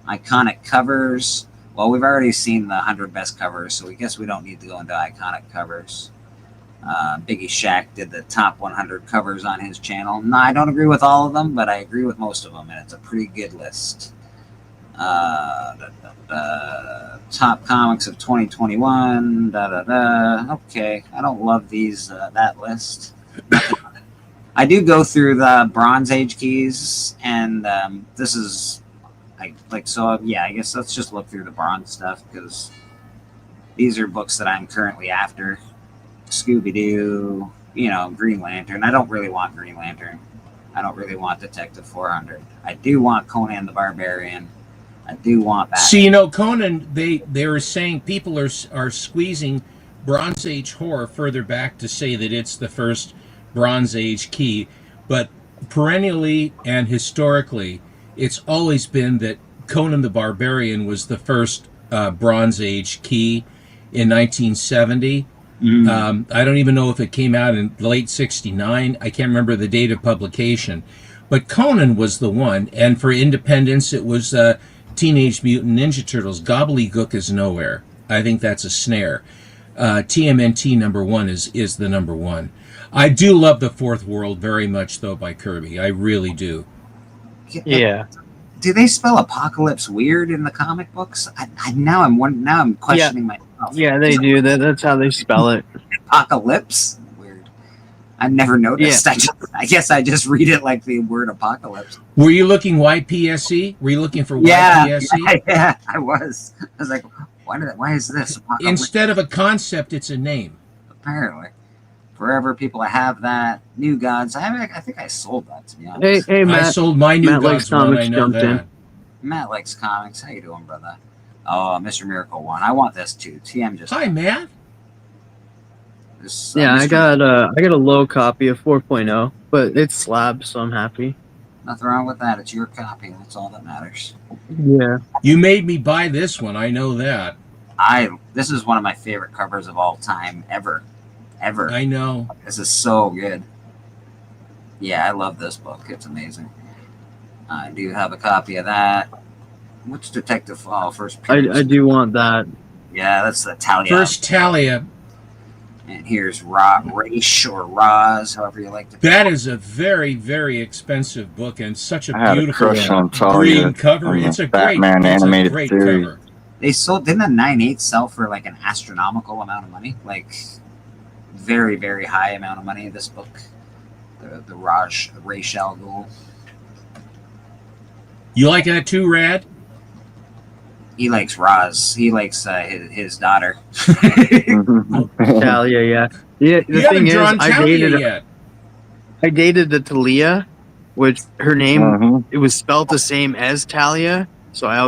Iconic covers. Well, we've already seen the 100 best covers, so we guess we don't need to go into iconic covers. Biggie Shaq did the top 100 covers on his channel. No, I don't agree with all of them, but I agree with most of them, and it's a pretty good list. Top comics of 2021. Okay, I don't love that list. I do go through the Bronze Age keys, and this is yeah, I guess let's just look through the bronze stuff, because these are books that I'm currently after. Scooby-Doo, Green Lantern. I don't really want Green Lantern. I don't really want Detective 400. I do want Conan the Barbarian. I do want that. See, Conan, they were saying people are squeezing Bronze Age horror further back to say that it's the first Bronze Age key, but perennially and historically, it's always been that Conan the Barbarian was the first Bronze Age key in 1970. Mm-hmm. I don't even know if it came out in late 69. I can't remember the date of publication. But Conan was the one, and for Independence, it was Teenage Mutant Ninja Turtles. Gobbledygook is nowhere. I think that's a snare. TMNT #1 is the #1. I do love The Fourth World very much, though, by Kirby. I really do. Yeah. Do they spell apocalypse weird in the comic books? Now I'm questioning myself. Yeah, they do. That's how they spell it. Apocalypse? Weird. I've never noticed. I guess I just read it like the word apocalypse. Were you looking YPSC? Were you looking for Yeah, YPSC? yeah, I was. I was like, why is this apocalypse? Instead of a concept, it's a name. Apparently. Forever people have that. New Gods. I think I sold that, to be honest. Hey, I Matt. sold my New Matt likes Gods one. I comics, know jumped that. in. Matt likes comics. How you doing, brother? Oh, Mr. Miracle 1. I want this too. TM just... Hi, Matt. This, Yeah, I Mr. got a low copy of 4.0, but it's slab, so I'm happy. Nothing wrong with that. It's your copy. That's all that matters. Yeah. You made me buy this one. I know that. This is one of my favorite covers of all time, ever. I know. This is so good. Yeah, I love this book. It's amazing. I do have a copy of that. What's Detective Fall? First I do want that. Yeah, that's the Talia. First Talia. And here's Raish or Roz, however you like to. That is a very, very expensive book and such a I had a beautiful crush on Talia green cover. on the It's a Batman animated great series. cover. They sold, didn't a 9/8 sell for like an astronomical amount of money? Like very, very high amount of money. This book, the Raish Al Ghul. You like that too, Rad? He likes Roz. He likes his daughter. Talia, yeah. Yeah, You the haven't thing is, drawn Talia yet. I dated the Talia, which her name, Mhm. it was spelled the same as Talia, so I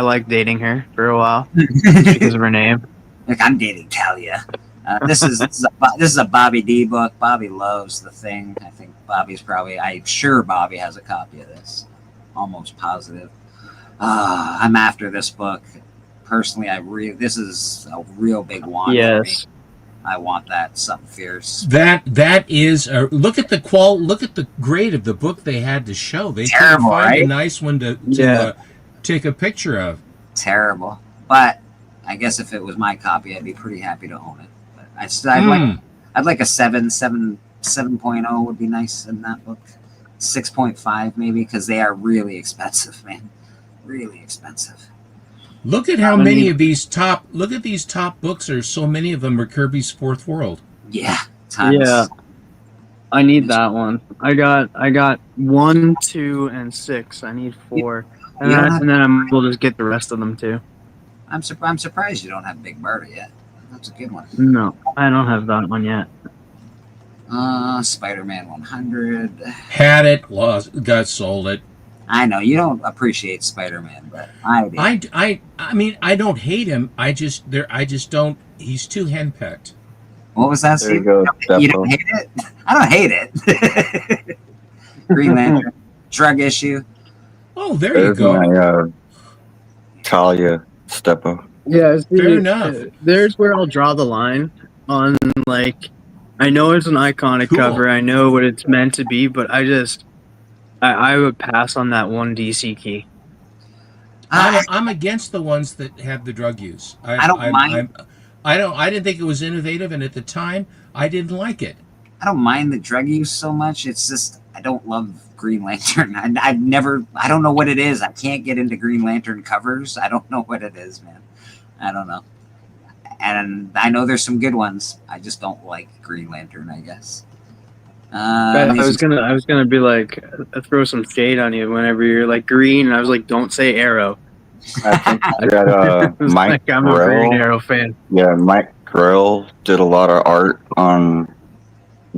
like dating her for a while because of her name. Like, I'm dating Talia. This is a Bobby D book. Bobby loves The Thing. I think I'm sure Bobby has a copy of this. Almost positive. I'm after this book. Personally, this is a real big want for me. Yes. I want that something fierce. That is look at the grade of the book they had to show. They couldn't Terrible, find right? a nice one to take a picture of. Terrible. But I guess if it was my copy, I'd be pretty happy to own it. But I'd like a 7.0 would be nice in that book. 6.5 maybe, because they are really expensive, man. Really expensive. Look at how many of these top books are. So many of them are Kirby's Fourth World. Yeah. Tons. Yeah. I need that one. I got 1, 2, and 6. I need 4. And then we'll just get the rest of them too. I'm surprised you don't have Big Murder yet. That's a good one. No, I don't have that one yet. Spider-Man 100. Had it, got sold it. I know you don't appreciate Spider-Man, but I do. I mean, I don't hate him. I just don't. He's too henpecked. What was that, There you Steve? go, You Steppo. don't hate it? I don't hate it. Green Lantern. Drug issue. Oh, there you There's go. my Talia Steppo. Yeah, Fair enough. There's where I'll draw the line on, like, I know it's an iconic Cool. cover. I know what it's meant to be, but I would pass on that one DC key. I'm against the ones that have the drug use. I don't mind. I didn't think it was innovative, and at the time, I didn't like it. I don't mind the drug use so much. It's just I don't love Green Lantern. I don't know what it is. I can't get into Green Lantern covers. I don't know what it is, man. I don't know. And I know there's some good ones. I just don't like Green Lantern, I guess. I was gonna be like, throw some shade on you whenever you're like green, and I was like, don't say Arrow. I think that It was Mike like, I'm a Green Grell. Arrow fan. Yeah, Mike Grell did a lot of art on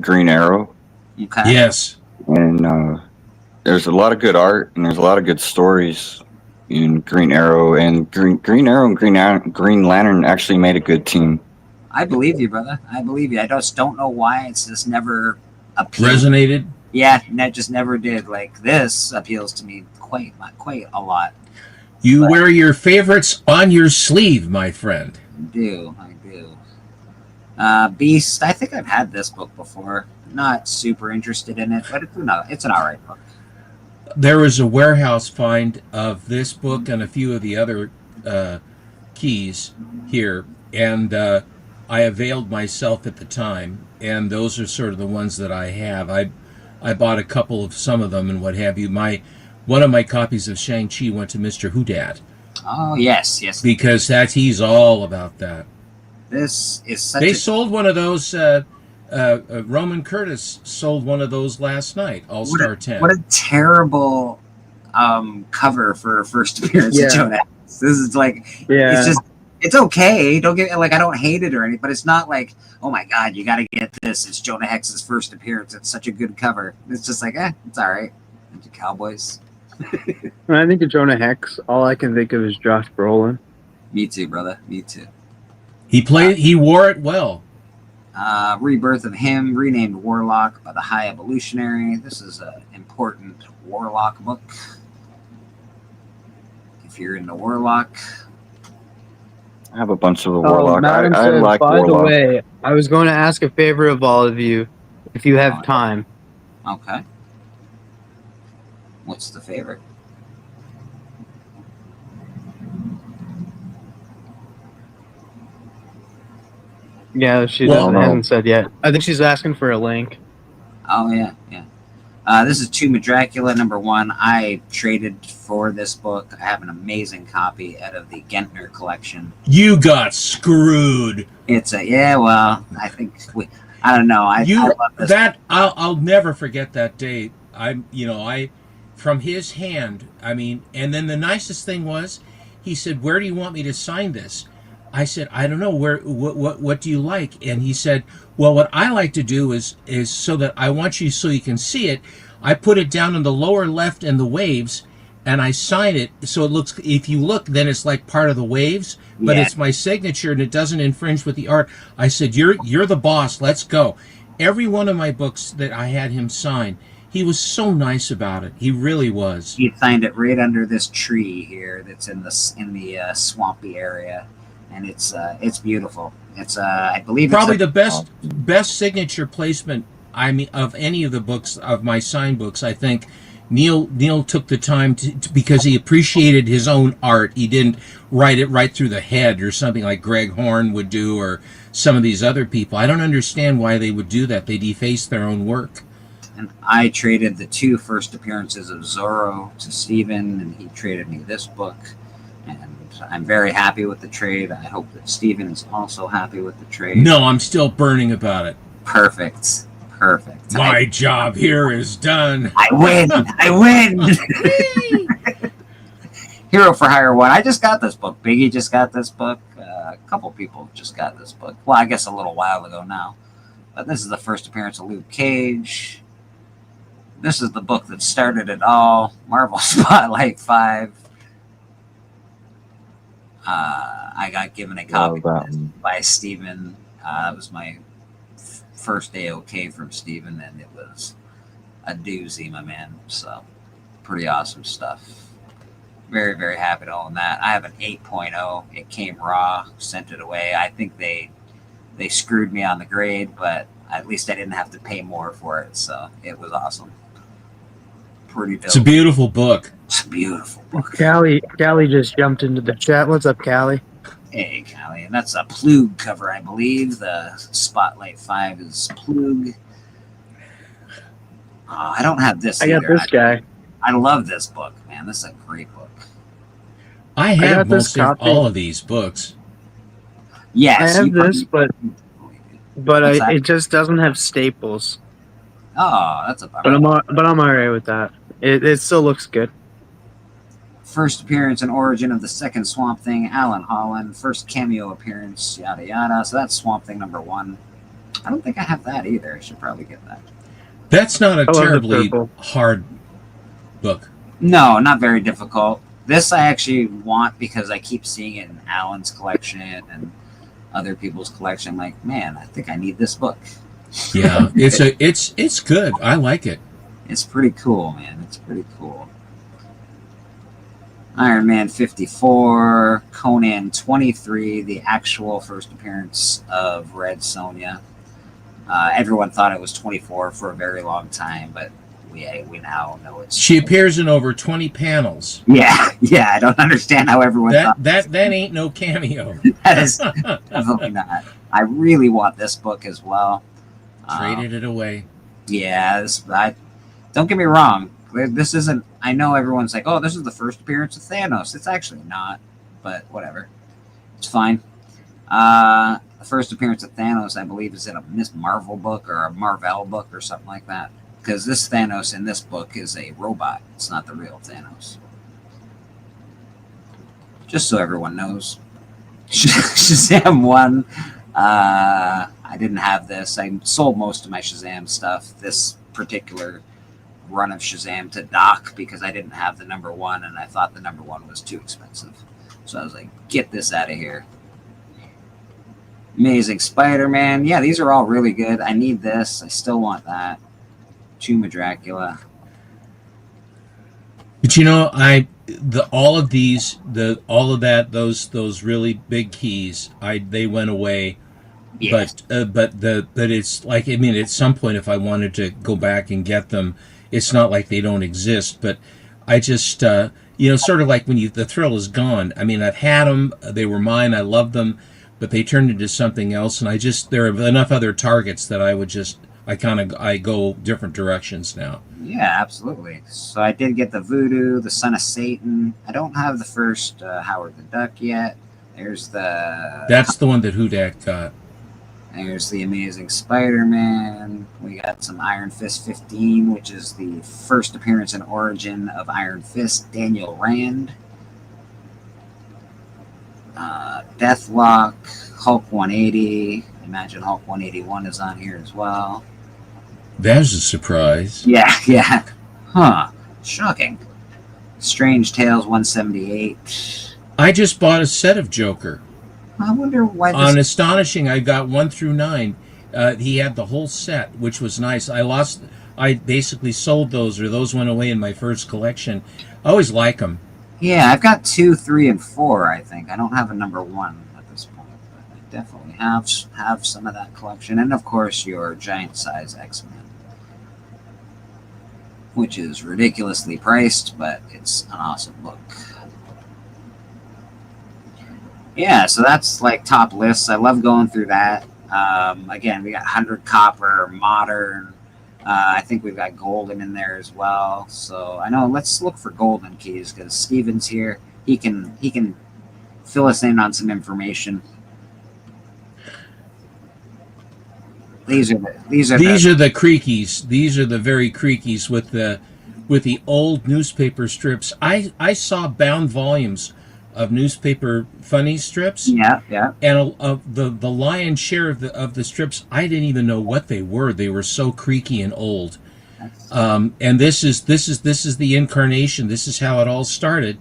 Green Arrow, Okay. Yes. and there's a lot of good art and there's a lot of good stories in Green Arrow, and Green Arrow and Green Lantern actually made a good team. I believe you, brother. I believe you. I just don't know why it's just never appealed. Resonated. Yeah, that just never did. Like this appeals to me quite a lot. You But- wear your favorites on your sleeve, my friend. I do. Beast. I think I've had this book before. Not super interested in it, but it's an alright book. There was a warehouse find of this book and a few of the other keys here, and I availed myself at the time, and those are sort of the ones that I have. I bought a couple of some of them and what have you. My One of my copies of Shang-Chi went to Mr. Houdat Oh yes, yes. because he's all about that. This is such They a sold one of those. Roman Curtis sold one of those last night. All Star 10. what a terrible cover for a first appearance Yeah. of Jonah Hex. This is like Yeah. it's just it's okay. Don't get like I don't hate it or anything, but it's not like, oh my god, you got to get this. It's Jonah Hex's first appearance. It's such a good cover. It's just like, it's all right. Bunch of cowboys. When I think of Jonah Hex, all I can think of is Josh Brolin. Me too, brother. Me too. He wore it well. Rebirth of him, renamed Warlock by the High Evolutionary. This is an important Warlock book. If you're into Warlock, I have a bunch of the Warlock. Madam I said, like by Warlock. the way, I was going to ask a favor of all of you, if you Oh, have time. okay. What's the favorite? Yeah, she Well, hasn't said yet. I think she's asking for a link. Oh yeah, yeah. This is Tomb of Dracula #1. I traded for this book. I have an amazing copy out of the Gentner collection. You got screwed. It's well, I think I don't know. I love this. I'll never forget that day. I from his hand. I mean, and then the nicest thing was, he said, "Where do you want me to sign this?" I said, "I don't know. What do you like?" And he said, "Well, what I like to do is so that I want you so you can see it. I put it down in the lower left in the waves, and I sign it so it looks. If you look, then it's like part of the waves, but Yeah. it's my signature and it doesn't infringe with the art." I said, "You're the boss. Let's go." Every one of my books that I had him sign, he was so nice about it. He really was. He signed it right under this tree here that's in the swampy area, and it's beautiful. It's I believe Probably it's the best signature placement. I mean, of any of the books of my signed books, I think Neil took the time to because he appreciated his own art. He didn't write it right through the head or something like Greg Horn would do or some of these other people. I don't understand why they would do that. They deface their own work. And I traded the 2 first appearances of Zorro to Steven, and he traded me this book. And I'm very happy with the trade. I hope that Steven is also happy with the trade. No, I'm still burning about it. Perfect. Perfect. My job here is done. I win. I win. Hero for Hire 1. I just got this book. Biggie just got this book. A couple people just got this book. Well, I guess a little while ago now. But this is the first appearance of Luke Cage. This is the book that started it all. Marvel Spotlight 5. I got given a copy of this by Steven. That was my first AOK from Steven, and it was a doozy, my man. So, pretty awesome stuff. Very, very happy to own that. I have an 8.0. It came raw, sent it away. I think they screwed me on the grade, but at least I didn't have to pay more for it, so it was awesome. Pretty dope. It's a beautiful book. It's a beautiful book. Callie just jumped into the chat. What's up, Callie? Hey, Callie. And that's a Plug cover, I believe. The Spotlight 5 is Plug. I don't have this I either. got this guy. I love this book, man. This is a great book. I got have this most of copy. all of these books. Yes. I have you this, but What's that? it just doesn't have staples. Oh, that's a bummer. But I'm alright with that. It still looks good. First appearance and origin of the second Swamp Thing, Alan Holland. First cameo appearance, yada yada. So that's Swamp Thing #1. I don't think I have that either. I should probably get that. That's not a I love the terribly purple. hard book. No, not very difficult. This I actually want because I keep seeing it in Alan's collection and other people's collection. Like, man, I think I need this book. Yeah, it's good. I like it. It's pretty cool, man. It's pretty cool. Iron Man 54, Conan 23, the actual first appearance of Red Sonja. Everyone thought it was 24 for a very long time, but we now know it's. She appears in over 20 panels. Yeah. I don't understand how everyone thought That ain't no cameo. that is definitely not. I really want this book as well. Traded it away. Yeah, don't get me wrong. This isn't. I know everyone's like, "Oh, this is the first appearance of Thanos." It's actually not, but whatever. It's fine. The first appearance of Thanos, I believe, is in a Miss Marvel book or a Marvel book or something like that. Because this Thanos in this book is a robot. It's not the real Thanos. Just so everyone knows. Shazam 1. I didn't have this. I sold most of my Shazam stuff. This particular run of Shazam to Doc because I didn't have the number 1 and I thought the number 1 was too expensive. So I was like, get this out of here. Amazing Spider-Man. Yeah, these are all really good. I need this. I still want that. Tomb of Dracula. But all of those really big keys, they went away. Yeah. But it's like, I mean, at some point, if I wanted to go back and get them, it's not like they don't exist. But I just, sort of like when the thrill is gone. I mean, I've had them; they were mine. I loved them, but they turned into something else. And there are enough other targets that I go different directions now. Yeah, absolutely. So I did get the Voodoo, the Son of Satan. I don't have the first Howard the Duck yet. That's the one that Hudak got. There's the Amazing Spider-Man. We got some Iron Fist 15, which is the first appearance and origin of Iron Fist, Daniel Rand. Deathlock, Hulk 180. Imagine Hulk 181 is on here as well. That's a surprise. Yeah. Huh. Shocking. Strange Tales 178. I just bought a set of Joker. I wonder why this... On Astonishing, I got 1 through 9. He had the whole set, which was nice. I basically sold those, or those went away in my first collection. I always like them. Yeah, I've got 2, 3, and 4, I think. I don't have a number 1 at this point, but I definitely have some of that collection. And, of course, your giant-size X-Men, which is ridiculously priced, but it's an awesome book. Yeah, so that's like top lists. I love going through that. Again, we got 100 Copper, Modern. I think we've got Golden in there as well. So I know, let's look for Golden keys because Steven's here. He can fill us in on some information. These are the creakies. These are the very creakies with the old newspaper strips. I saw bound volumes of newspaper funny strips. Yeah. And the lion's share of the strips, I didn't even know what they were. They were so creaky and old. And this is the incarnation. This is how it all started.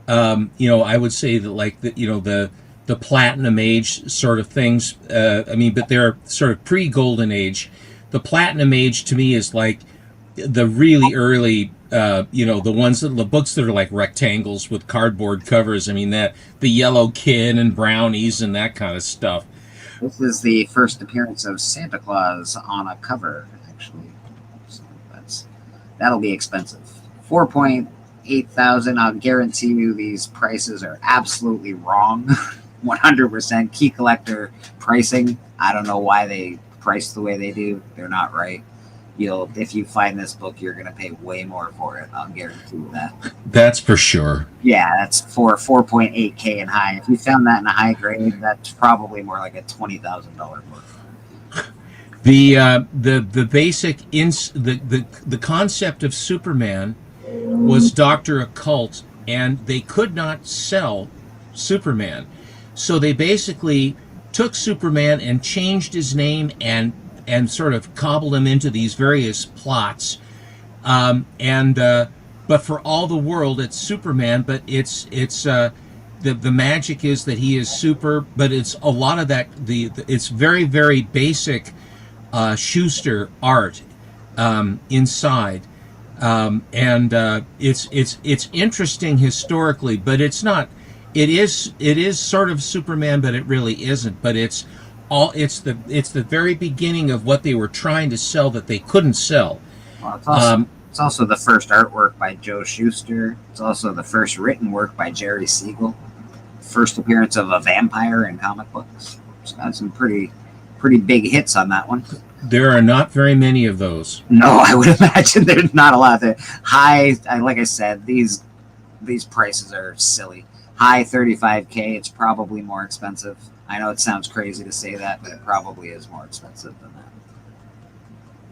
I would say that the platinum age sort of things. But they're sort of pre-golden age. The platinum age to me is like the really early. The books that are like rectangles with cardboard covers. I mean, the Yellow Kid and Brownies and that kind of stuff. This is the first appearance of Santa Claus on a cover, actually. So that'll be expensive. 4.8 thousand. I'll guarantee you these prices are absolutely wrong. 100% key collector pricing. I don't know why they price the way they do. They're not right. If you find this book, you're going to pay way more for it. I'll guarantee you that. That's for sure. Yeah, that's for 4.8K and high. If you found that in a high grade, that's probably more like a $20,000 book. The basic the concept of Superman was Dr. Occult, and they could not sell Superman, so they basically took Superman and changed his name and sort of cobbled him into these various plots, but for all the world, it's Superman. But it's the magic is that he is super. But it's a lot of that. It's very, very basic Schuster art inside, it's interesting historically, but it's not. It is sort of Superman, but it really isn't. But it's the very beginning of what they were trying to sell that they couldn't sell. Well, it's also the first artwork by Joe Shuster. It's also the first written work by Jerry Siegel. First appearance of a vampire in comic books. It's got some pretty pretty big hits on that one. There are not very many of those. No, I would imagine there's not a lot there. Like I said, these prices are silly. High 35K, it's probably more expensive. I know it sounds crazy to say that, but it probably is more expensive than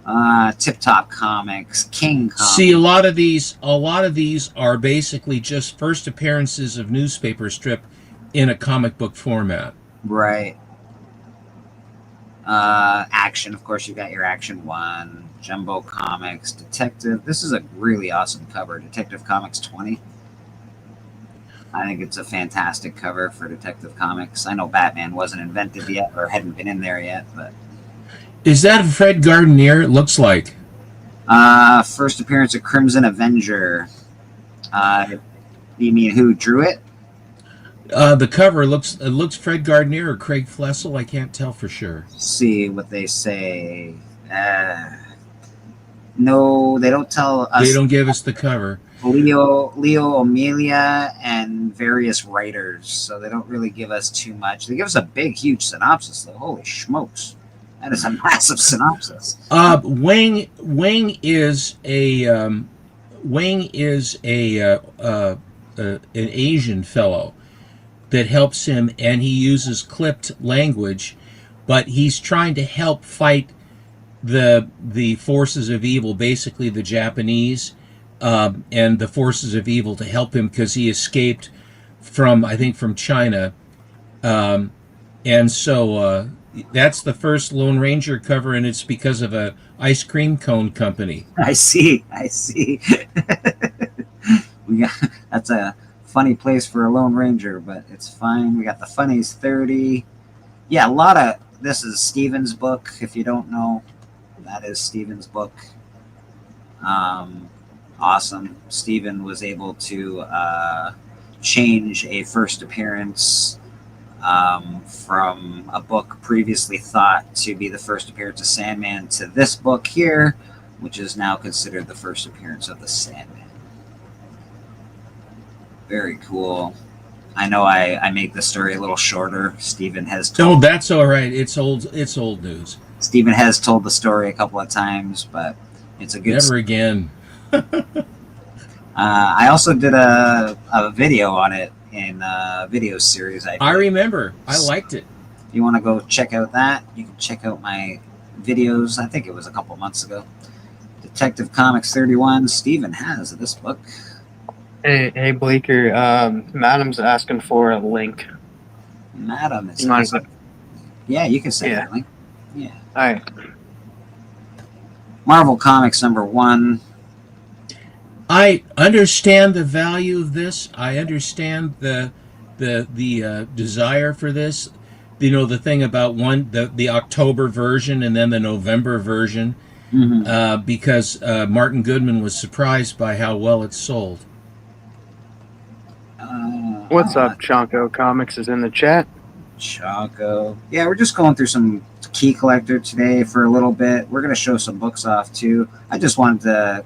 that. Tip Top Comics, King Comics. See, a lot of these are basically just first appearances of newspaper strip in a comic book format. Right. Action, of course, you got your Action 1, Jumbo Comics, Detective. This is a really awesome cover, Detective Comics 20. I think it's a fantastic cover for Detective Comics. I know Batman wasn't invented yet, or hadn't been in there yet, but... Is that Fred Gardner? It looks like. First appearance of Crimson Avenger. You mean who drew it? The cover looks Fred Gardner or Craig Flessel. I can't tell for sure. See what they say. No, they don't tell us. They don't give us the cover. Leo Amelia and various writers, so they don't really give us too much. They give us a big, huge synopsis, though. Holy smokes, that is a massive synopsis. Wang is an Asian fellow that helps him, and he uses clipped language, but he's trying to help fight the forces of evil, basically the Japanese. And the forces of evil to help him because he escaped from China. And so that's the first Lone Ranger cover, and it's because of a ice cream cone company. I see. That's a funny place for a Lone Ranger, but it's fine. We got the Funnies 30. Yeah, this is Steven's book. If you don't know, that is Steven's book. Awesome. Steven was able to change a first appearance from a book previously thought to be the first appearance of Sandman to this book here, which is now considered the first appearance of the Sandman. Very cool. I know I make the story a little shorter. Steven has told... Oh, that's all right. It's old news. Steven has told the story a couple of times, but it's a good... Never again. I also did a video on it in a video series. I remember. I liked it. If you want to go check out that, you can check out my videos. I think it was a couple months ago. Detective Comics 31. Steven has this book. Hey, Bleeker. Madam's asking for a link. Madam is... Yeah, you can say that link. Yeah. All right. Marvel Comics #1. I understand the value of this. I understand the desire for this. You know, the thing about the October version and then the November version, because Martin Goodman was surprised by how well it sold. What's up, Chonko Comics is in the chat. Chonko. Yeah, we're just going through some Key Collector today for a little bit. We're going to show some books off, too. I just wanted to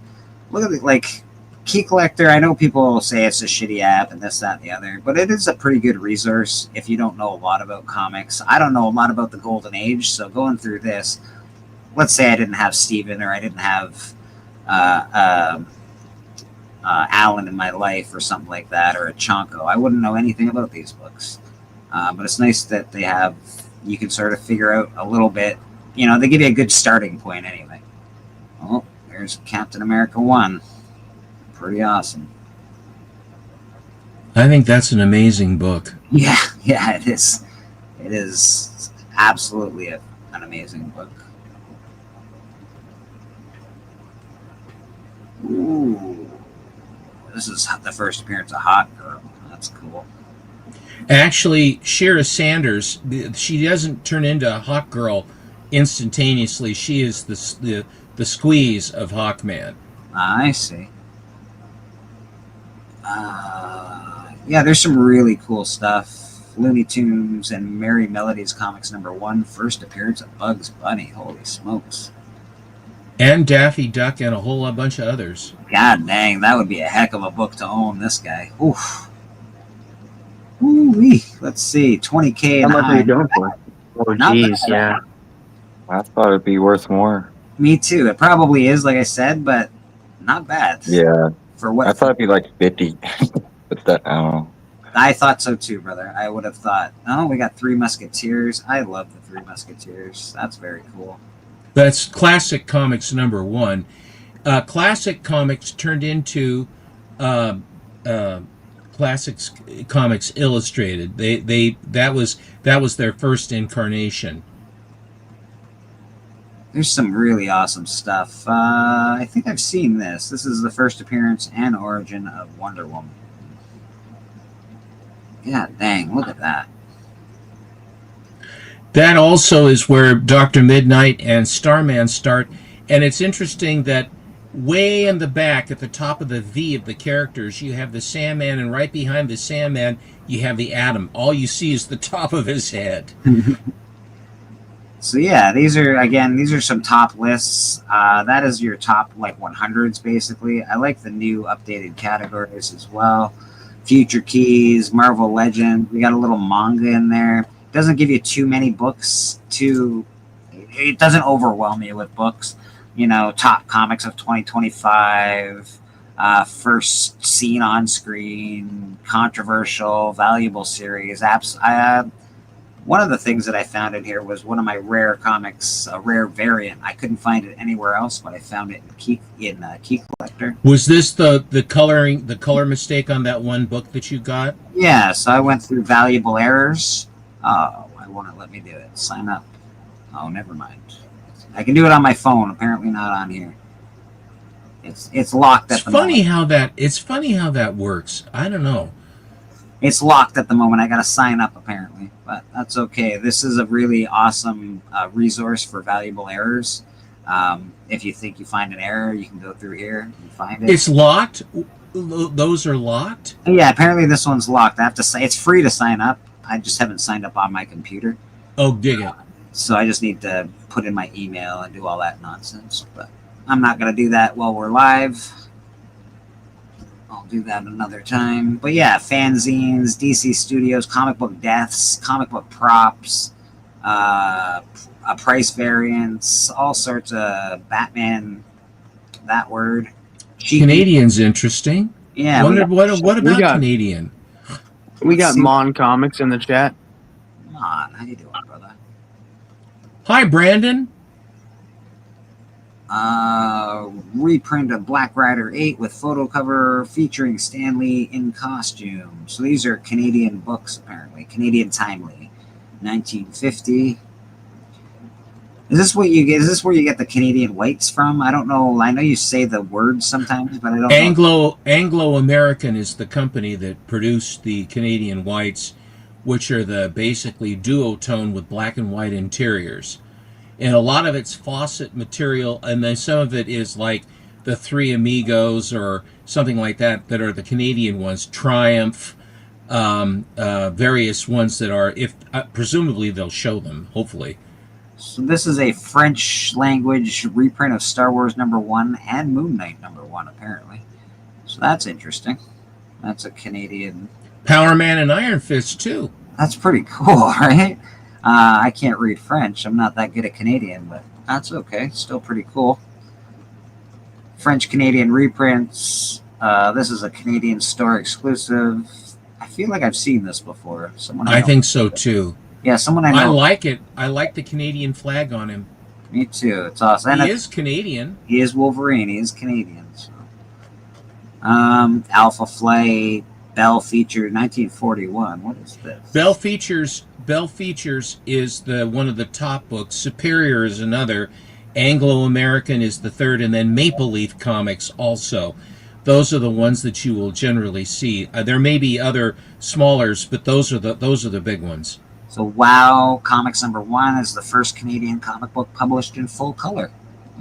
look at it, like... Key Collector, I know people say it's a shitty app and this, that, and the other, but it is a pretty good resource if you don't know a lot about comics. I don't know a lot about the Golden Age, so going through this, let's say I didn't have Steven or I didn't have Alan in my life or something like that, or a Chonko. I wouldn't know anything about these books. But it's nice that you can sort of figure out a little bit. You know, they give you a good starting point anyway. Oh, there's Captain America 1. Pretty awesome. I think that's an amazing book. Yeah, it is. It is absolutely an amazing book. Ooh. This is the first appearance of Hot Girl. That's cool. Actually, Shira Sanders, she doesn't turn into a Hawk Girl instantaneously. She is the squeeze of Hawkman. I see. Yeah, there's some really cool stuff. Looney Tunes and Merry Melodies Comics #1, first appearance of Bugs Bunny. Holy smokes. And Daffy Duck and a whole bunch of others. God dang, that would be a heck of a book to own, this guy. Oof. Ooh-wee. Let's see, 20K. How much are you going for? Oh, Not geez, bad. yeah. I thought it'd be worth more. Me too. It probably is, like I said, but not bad. Yeah, For what I thought it'd be like 50, but that I don't know. I thought so too, brother. I would have thought, oh, we got Three Musketeers. I love the Three Musketeers. That's very cool. That's Classic Comics #1. Classic Comics turned into Classics Comics Illustrated. That was their first incarnation. There's some really awesome stuff. I think I've seen this. This is the first appearance and origin of Wonder Woman. God dang, look at that. That also is where Dr. Midnight and Starman start. And it's interesting that way in the back at the top of the V of the characters, you have the Sandman, and right behind the Sandman, you have the Atom. All you see is the top of his head. So yeah, these are some top lists. That is your top like 100s basically. I like the new updated categories as well. Future Keys, Marvel Legend. We got a little manga in there. Doesn't give you too many books it doesn't overwhelm you with books. You know, top comics of 2025, first seen on screen, controversial, valuable series. One of the things that I found in here was one of my rare comics, a rare variant. I couldn't find it anywhere else, but I found it in Key Collector. Was this the color mistake on that one book that you got? Yeah, so I went through valuable errors. Oh, why won't it let me do it? Sign up. Oh, never mind. I can do it on my phone. Apparently not on here. It's locked at the moment. It's funny how that works. I don't know. It's locked at the moment. I got to sign up apparently, but that's okay. This is a really awesome resource for valuable errors. If you think you find an error, you can go through here and find it. It's locked. Those are locked. Yeah, apparently this one's locked. I have to say it's free to sign up. I just haven't signed up on my computer. Oh, dig it. So I just need to put in my email and do all that nonsense. But I'm not going to do that while we're live. I'll do that another time. But yeah, fanzines, DC Studios, comic book deaths, comic book props, price variants, all sorts of Batman, that word. Canadian's interesting. Yeah. What about Canadian? We got Mon Comics in the chat. Mon, how you doing, brother? Hi, Brandon. Reprint of Black Rider 8 with photo cover featuring Stan Lee in costume. So these are Canadian books, apparently. Canadian Timely, 1950. Is this where you get the Canadian whites from? I don't know. I know you say the words sometimes, but I don't know. Anglo-American is the company that produced the Canadian whites, which are the basically duotone with black and white interiors. And a lot of it's faucet material, and then some of it is like the Three Amigos or something like that are the Canadian ones. Triumph, various ones that are, if presumably they'll show them, hopefully. So this is a French language reprint of Star Wars #1 and Moon Knight #1, apparently. So that's interesting. That's a Canadian. Power Man and Iron Fist too. That's pretty cool, right? I can't read French. I'm not that good at Canadian, but that's okay. Still pretty cool. French-Canadian reprints. This is a Canadian store exclusive. I feel like I've seen this before. I think so too. Yeah, someone I know. I like it. I like the Canadian flag on him. Me too. It's awesome. He is Canadian. He is Wolverine. He is Canadian. So. Alpha Flight, Bell Feature, 1941. What is this? Bell Features is one of the top books. Superior is another. Anglo-American is the third, and then Maple Leaf Comics also. Those are the ones that you will generally see. There may be other smallers, but those are the big ones. So WOW Comics #1 is the first Canadian comic book published in full color.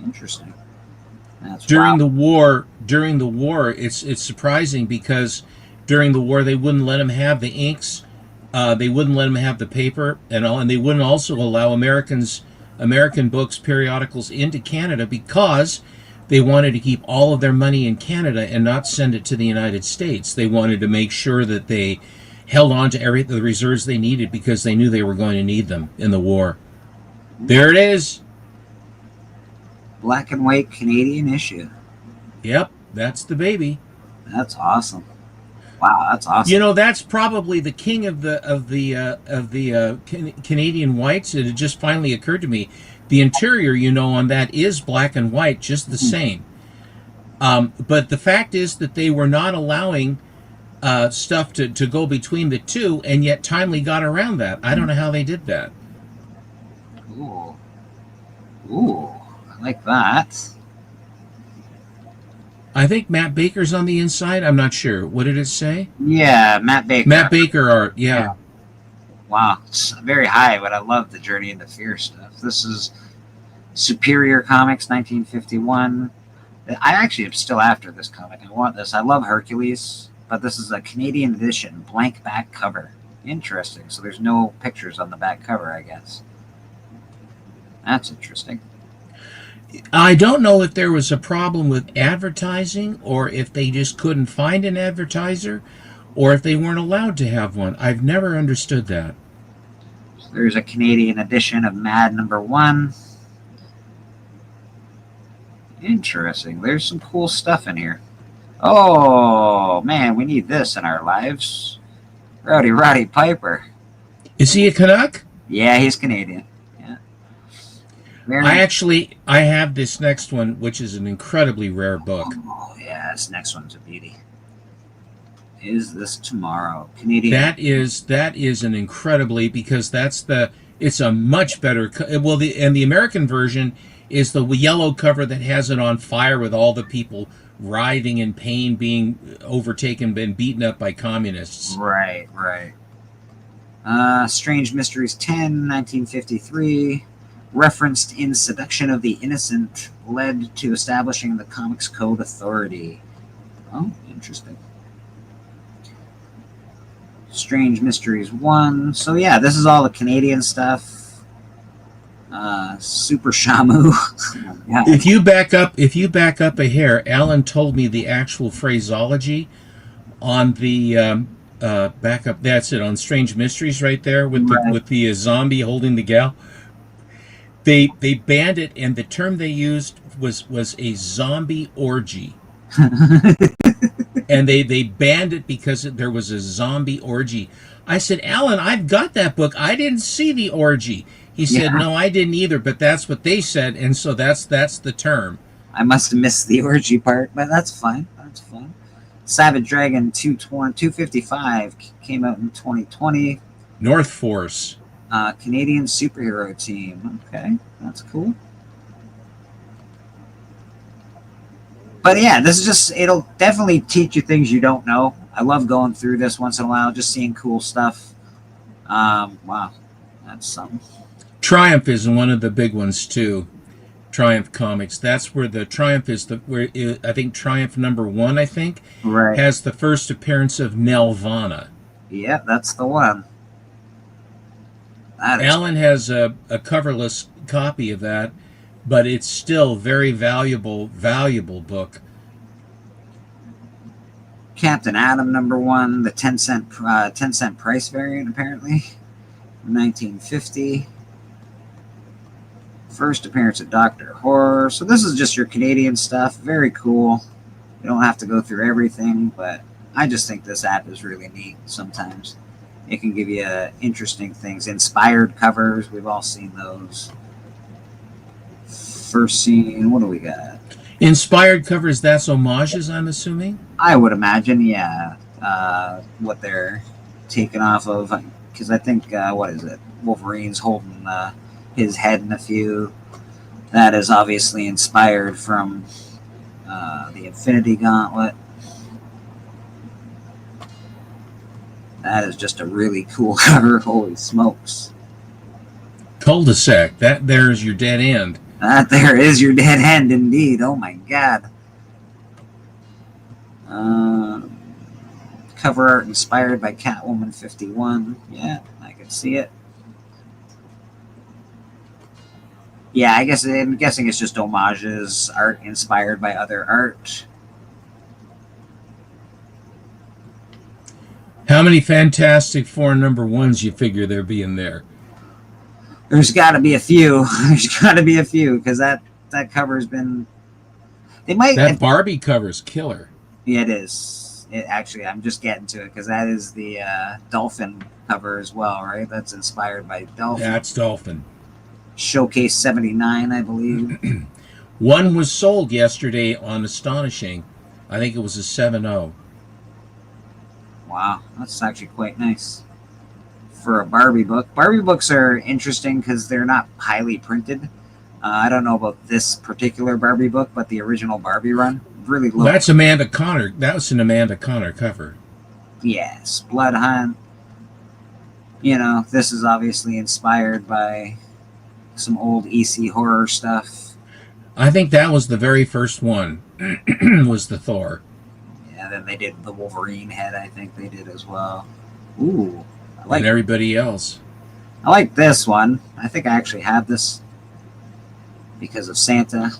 Interesting. That's during the war, it's surprising because during the war they wouldn't let them have the inks, they wouldn't let them have the paper and all, and they wouldn't also allow American books, periodicals into Canada because they wanted to keep all of their money in Canada and not send it to the United States. They wanted to make sure that they held on to the reserves they needed because they knew they were going to need them in the war. There it is. Black and white Canadian issue. Yep, that's the baby. That's awesome. Wow, that's awesome. You know, that's probably the king of the Canadian whites. It had just finally occurred to me. The interior, you know, on that is black and white, just the same. But the fact is that they were not allowing stuff to go between the two, and yet Timely got around that. I don't know how they did that. Ooh. Ooh, I like that. I think Matt Baker's on the inside. I'm not sure. What did it say? Yeah, Matt Baker. Matt Baker art, yeah. Wow, it's very high, but I love the Journey into Fear stuff. This is Superior Comics, 1951. I actually am still after this comic. I want this. I love Hercules, but this is a Canadian edition, blank back cover. Interesting. So there's no pictures on the back cover, I guess. That's interesting. I don't know if there was a problem with advertising, or if they just couldn't find an advertiser, or if they weren't allowed to have one. I've never understood that. So there's a Canadian edition of Mad #1. Interesting. There's some cool stuff in here. Oh, man, we need this in our lives. Rowdy Roddy Piper. Is he a Canuck? Yeah, he's Canadian. Yeah. I have this next one, which is an incredibly rare book. Oh, yeah, this next one's a beauty. Is This Tomorrow? Canadian. That is an incredibly, because it's a much better, the American version is the yellow cover that has it on fire with all the people writhing in pain, being overtaken and beaten up by communists. Right. Strange Mysteries 10, 1953. Referenced in Seduction of the Innocent, led to establishing the Comics Code Authority. Oh, interesting. Strange Mysteries 1. So yeah, this is all the Canadian stuff. Super Shamu. Yeah. If you back up a hair, Alan told me the actual phraseology on the back up. That's it, on Strange Mysteries right there with the zombie holding the gal. They banned it, and the term they used was a zombie orgy. And they banned it because there was a zombie orgy. I said, Alan, I've got that book. I didn't see the orgy. He said, no, I didn't either, but that's what they said, and so that's the term. I must have missed the orgy part, but that's fine. That's fine. Savage Dragon 255 came out in 2020. North Force. Canadian superhero team. Okay, that's cool. But yeah, this is just, it'll definitely teach you things you don't know. I love going through this once in a while, just seeing cool stuff. Wow, that's something. Triumph is one of the big ones too. Triumph Comics. That's where the Triumph is. I think Triumph #1. I think has the first appearance of Nelvana. Yeah, that's the one. Alan has a coverless copy of that, but it's still very valuable book. Captain Atom #1, the 10-cent price variant, apparently, 1950. First appearance of Dr. Horror. So this is just your Canadian stuff. Very cool. You don't have to go through everything, but I just think this app is really neat sometimes. It can give you interesting things. Inspired covers. We've all seen those. First scene. What do we got? Inspired covers, that's homages, I'm assuming? I would imagine, yeah. What they're taking off of. Because I think, what is it? Wolverine's holding his head in a few. That is obviously inspired from the Infinity Gauntlet. That is just a really cool cover. Holy smokes. Cul-de-sac. That there's your dead end. That there is your dead end indeed. Oh my god. Cover art inspired by Catwoman 51. Yeah, I can see it. Yeah, I'm guessing it's just homages, art inspired by other art. How many Fantastic Four #1s you figure there be in there? There's got to be a few. There's got to be a few, because that that cover's been. They might. That Barbie cover's killer. Yeah, it is. It actually, I'm just getting to it because that is the Dolphin cover as well, right? That's inspired by Dolphin. That's Dolphin. Showcase 79, I believe. One was sold yesterday on Astonishing. I think it was a 7.0. Wow, that's actually quite nice for a Barbie book. Barbie books are interesting because they're not highly printed. I don't know about this particular Barbie book, but the original Barbie run really low. That's Amanda Connor. That was an Amanda Connor cover. Yes, Blood Hunt. You know, this is obviously inspired by some old EC horror stuff. I think that was the very first one. Was the Thor. Yeah, then they did the Wolverine head. I think they did as well. Ooh, And everybody else. I like this one. I think I actually have this because of Santa.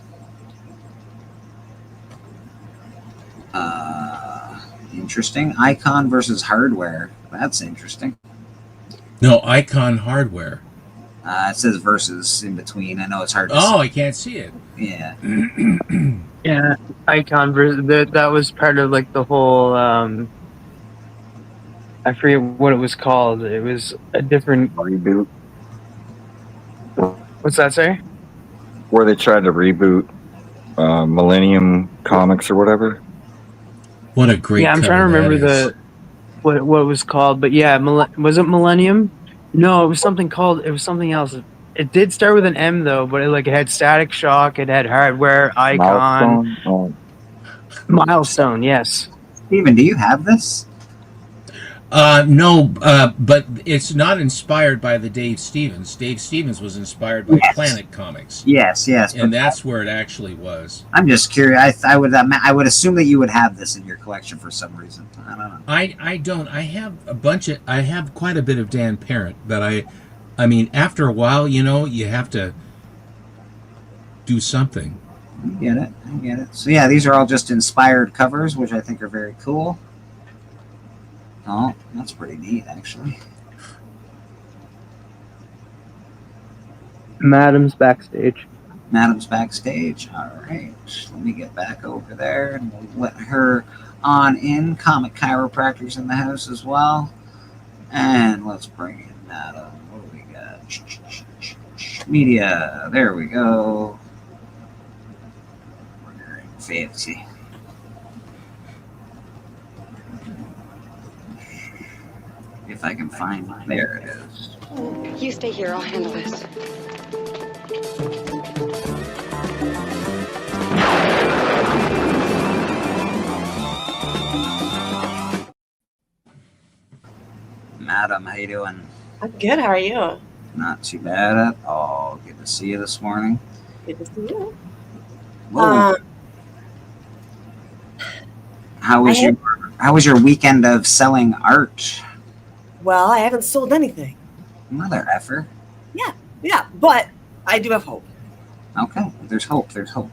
Interesting. Icon versus Hardware. That's interesting. No, Icon Hardware. It says versus in between. I know it's hard to Oh, see. I can't see it. Yeah. Yeah, Icon versus that was part of like the whole. I forget what it was called. It was a different Reboot. What's that say? Where they tried to reboot Millennium Comics or whatever. What a great Yeah, I'm trying to cover remember that is. what it was called, but yeah, was it Millennium? No, it was something called. It was something else. It did start with an M though, but it had Static Shock. It had Hardware, Icon, Milestone. Yes. Steven, do you have this? No, but it's not inspired by the Dave Stevens. Dave Stevens was inspired by Yes. Planet Comics. Yes. And that's where it actually was. I'm just curious. I would assume that you would have this in your collection for some reason. I don't know. I don't. I have quite a bit of Dan Parent, but I mean, after a while, you have to do something. I get it. So yeah, these are all just inspired covers, which I think are very cool. Oh, that's pretty neat, actually. Madam's backstage. Madam's backstage. All right. Let me get back over there and we'll let her on in. Comic Chiropractor's in the house as well. And let's bring in Madam. What do we got? Media. There we go. We're in fancy. If I can find mine. There it is. You stay here, I'll handle this. Madam, how you doing? I'm good, how are you? Not too bad at all. Good to see you this morning. Good to see you. Whoa. How was your weekend of selling art? Well, I haven't sold anything. Mother effer. Yeah, but I do have hope. Okay, there's hope. There's hope.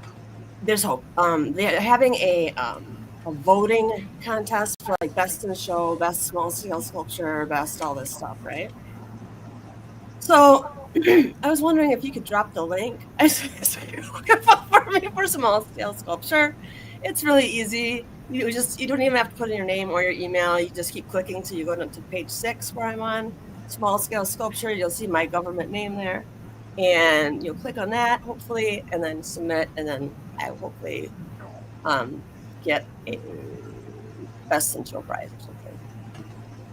There's hope. They're having a voting contest for like best in show, best small scale sculpture, best all this stuff, right? So I was wondering if you could drop the link. I for me for small scale sculpture. It's really easy. You don't even have to put in your name or your email. You just keep clicking till you go to page 6 where I'm on small scale sculpture. You'll see my government name there, and you'll click on that hopefully, and then submit, and then I will hopefully get a best in show prize or something.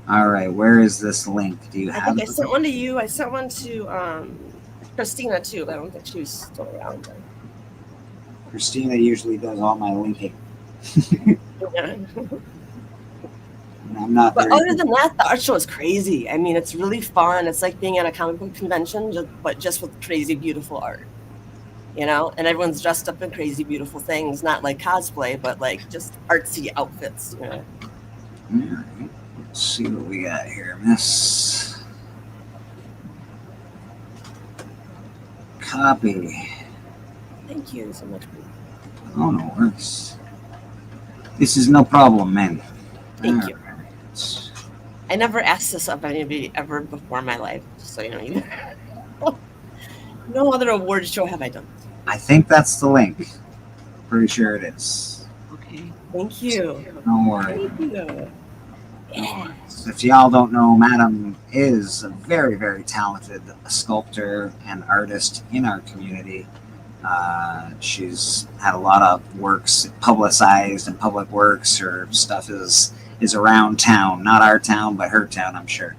All right, where is this link? Do you I have think I it? sent one to you. I sent one to Christina too, but I don't think she was still around. Christina usually does all my linking. Yeah. I'm not But very other than that, the art show is crazy. I mean, it's really fun. It's like being at a comic book convention, but just with crazy, beautiful art. And everyone's dressed up in crazy, beautiful things. Not like cosplay, but like just artsy outfits. All right. Let's see what we got here, miss. Copy. Thank you so much. Oh, no worries. This is no problem, man. Thank you. Right. I never asked this of anybody ever before in my life, just so you know. Either. No other award show have I done. I think that's the link. Pretty sure it is. Okay. Thank you. Don't worry. Thank you. Yeah. If y'all don't know, Madam is a very, very talented sculptor and artist in our community. She's had a lot of works publicized in public works. Her stuff is around town, not our town, but her town, I'm sure.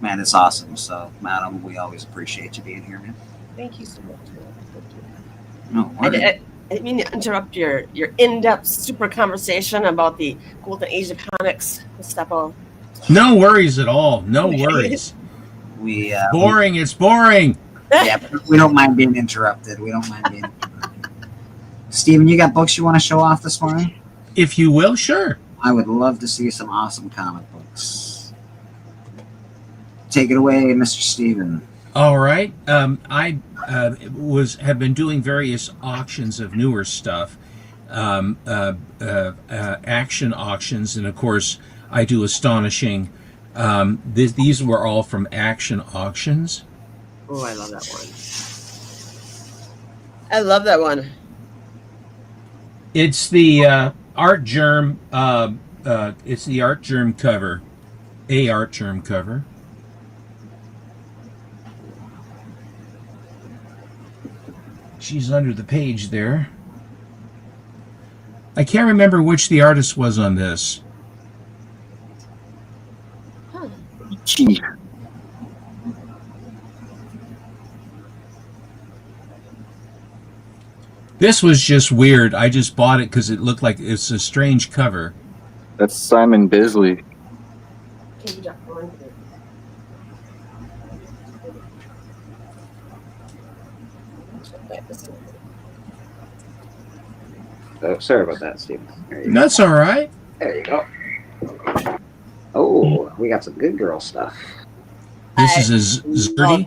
Man, it's awesome. So, Madam, we always appreciate you being here, man. Thank you so much. No I worries. didn't mean to interrupt your in-depth super conversation about the Golden Age of Comics. Step on. No worries at all. No worries. We Boring. It's boring. yeah, but we don't mind being interrupted. We don't mind being interrupted. Steven, you got books you want to show off this morning? If you will, sure. I would love to see some awesome comic books. Take it away, Mr. Steven. All right. I have been doing various auctions of newer stuff, action auctions, and of course I do astonishing. These were all from Action Auctions. Oh, I love that one. I love that one. It's the Art Germ. It's the Art Germ cover, a Art Germ cover. She's under the page there. I can't remember which the artist was on this. Gee. This was just weird. I just bought it because it looked like it's a strange cover. That's Simon Bisley. Oh, sorry about that, Steven. That's all right. There you go. Oh, we got some good girl stuff. This is a Zerdy.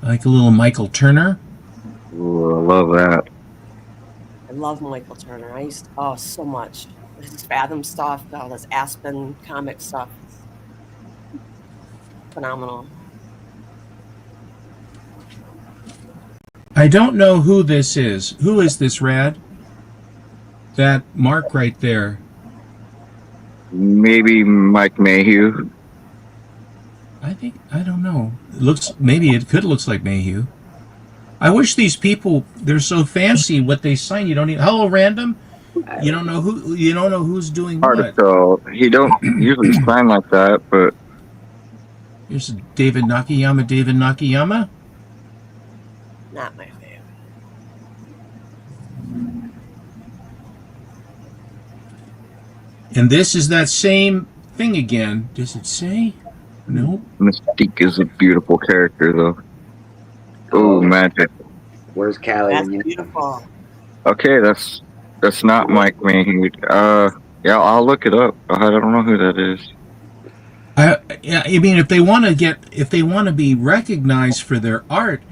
I like a little Michael Turner. Ooh, I love that. I love Michael Turner. I used so much. His Fathom stuff, all this Aspen comic stuff. Phenomenal. I don't know who this is. Who is this, Rad? That mark right there. Maybe Mike Mayhew. I don't know. It looks like Mayhew. I wish these people, they're so fancy what they sign. You don't even, hello random. You don't know who's doing Hard to what. tell. He don't usually sign like that, but Here's David Nakayama. Not my favorite. And this is that same thing again. Does it say? No. Mystique is a beautiful character, though. Oh, magic. Where's Callie? That's beautiful. Okay, that's not Mike Mayhew. Yeah, I'll look it up. I don't know who that is. I mean, if they want to be recognized for their art,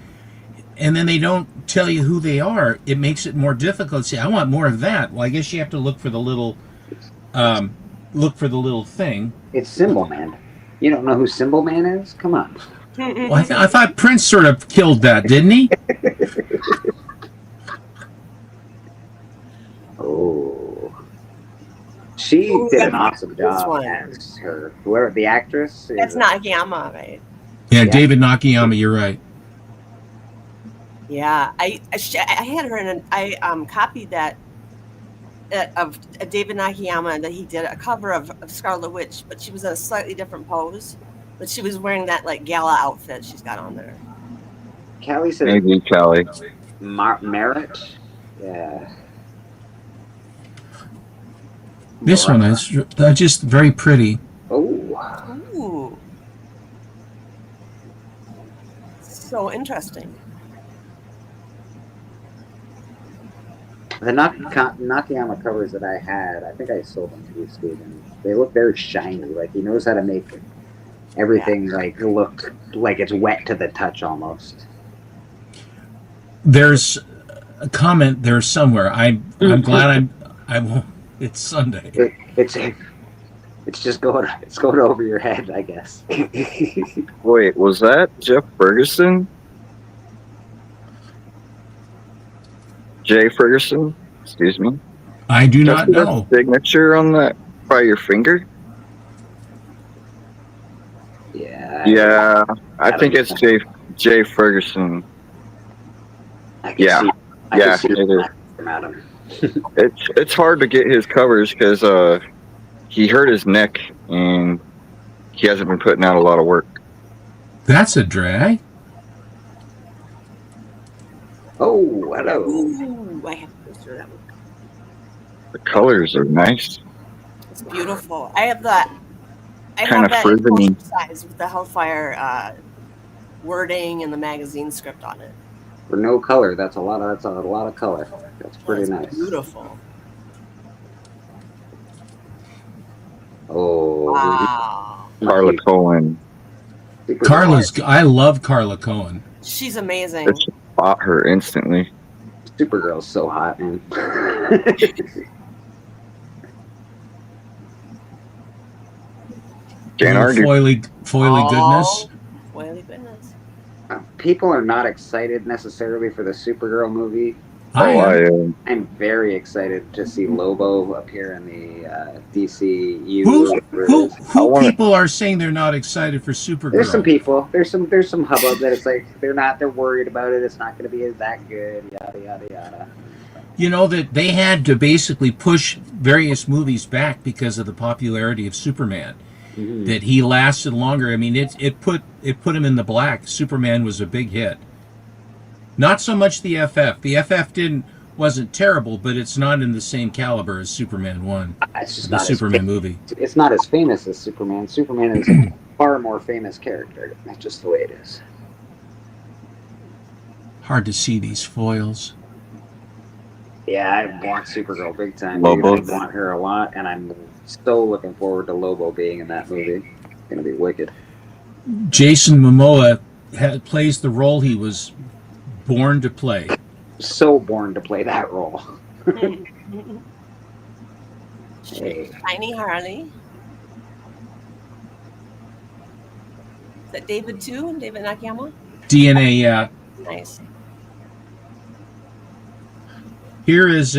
and then they don't tell you who they are, it makes it more difficult. Say, I want more of that. Well, I guess you have to look for the little thing. It's Symbol Man. You don't know who Symbol Man is? Come on. Well, I thought Prince sort of killed that, didn't he? Oh. She did an awesome job as her. Whoever the actress is. That's Nakayama, right? Yeah, David Nakayama, you're right. Yeah, I had her in I copied that of David Nakayama that he did a cover of Scarlet Witch, but she was in a slightly different pose. But she was wearing that like gala outfit she's got on there. Callie said Maybe Callie. Merritt. Yeah. This one is just very pretty. Oh. Ooh. So interesting. The Nakayama covers that I had, I think I sold them to you, Steven. They look very shiny. Like he knows how to make everything like look like it's wet to the touch almost. There's a comment there somewhere. I'm glad I won't. It's Sunday. It's just going over your head, I guess. Wait, was that Jeff Ferguson? Jay Ferguson? Excuse me. I do not That's know. the signature on that by your finger? Yeah. Yeah, I think it's Jay Ferguson. I can Yeah. see, I Yeah, can see it is. from Adam. It's hard to get his covers because he hurt his neck and he hasn't been putting out a lot of work. That's a drag. Oh, hello. Ooh, I have to go through that one. The colors are nice. It's beautiful. I have that. I Kinda have that frizzy. in size with the Hellfire wording and the magazine script on it. For no color, that's a lot of color. That's pretty It's nice. beautiful. Oh, Wow. Carla Cohen. I love Carla Cohen. She's amazing. I just bought her instantly. Supergirl's so hot, man. Can't argue. Foily goodness. Foily goodness. People are not excited necessarily for the Supergirl movie. I'm very excited to see Lobo appear in the DCU. Who people are saying they're not excited for Supergirl? There's some people. There's some hubbub that it's like they're worried about it. It's not going to be that good. Yada yada yada. You know that they had to basically push various movies back because of the popularity of Superman. Mm-hmm. That he lasted longer. I mean, it put him in the black. Superman was a big hit. Not so much the FF. The FF wasn't terrible, but it's not in the same caliber as Superman 1. It's just the not Superman movie. It's not as famous as Superman. Superman is a far more famous character. That's just the way it is. Hard to see these foils. Yeah, I want Supergirl big time. Lobo. Dude. I want her a lot, and I'm so looking forward to Lobo being in that movie. It's gonna be wicked. Jason Momoa plays the role he was born to play. So born to play that role. Hey. Tiny Harley. Is that David too? David Nakayama? DNA, yeah. Nice. Here is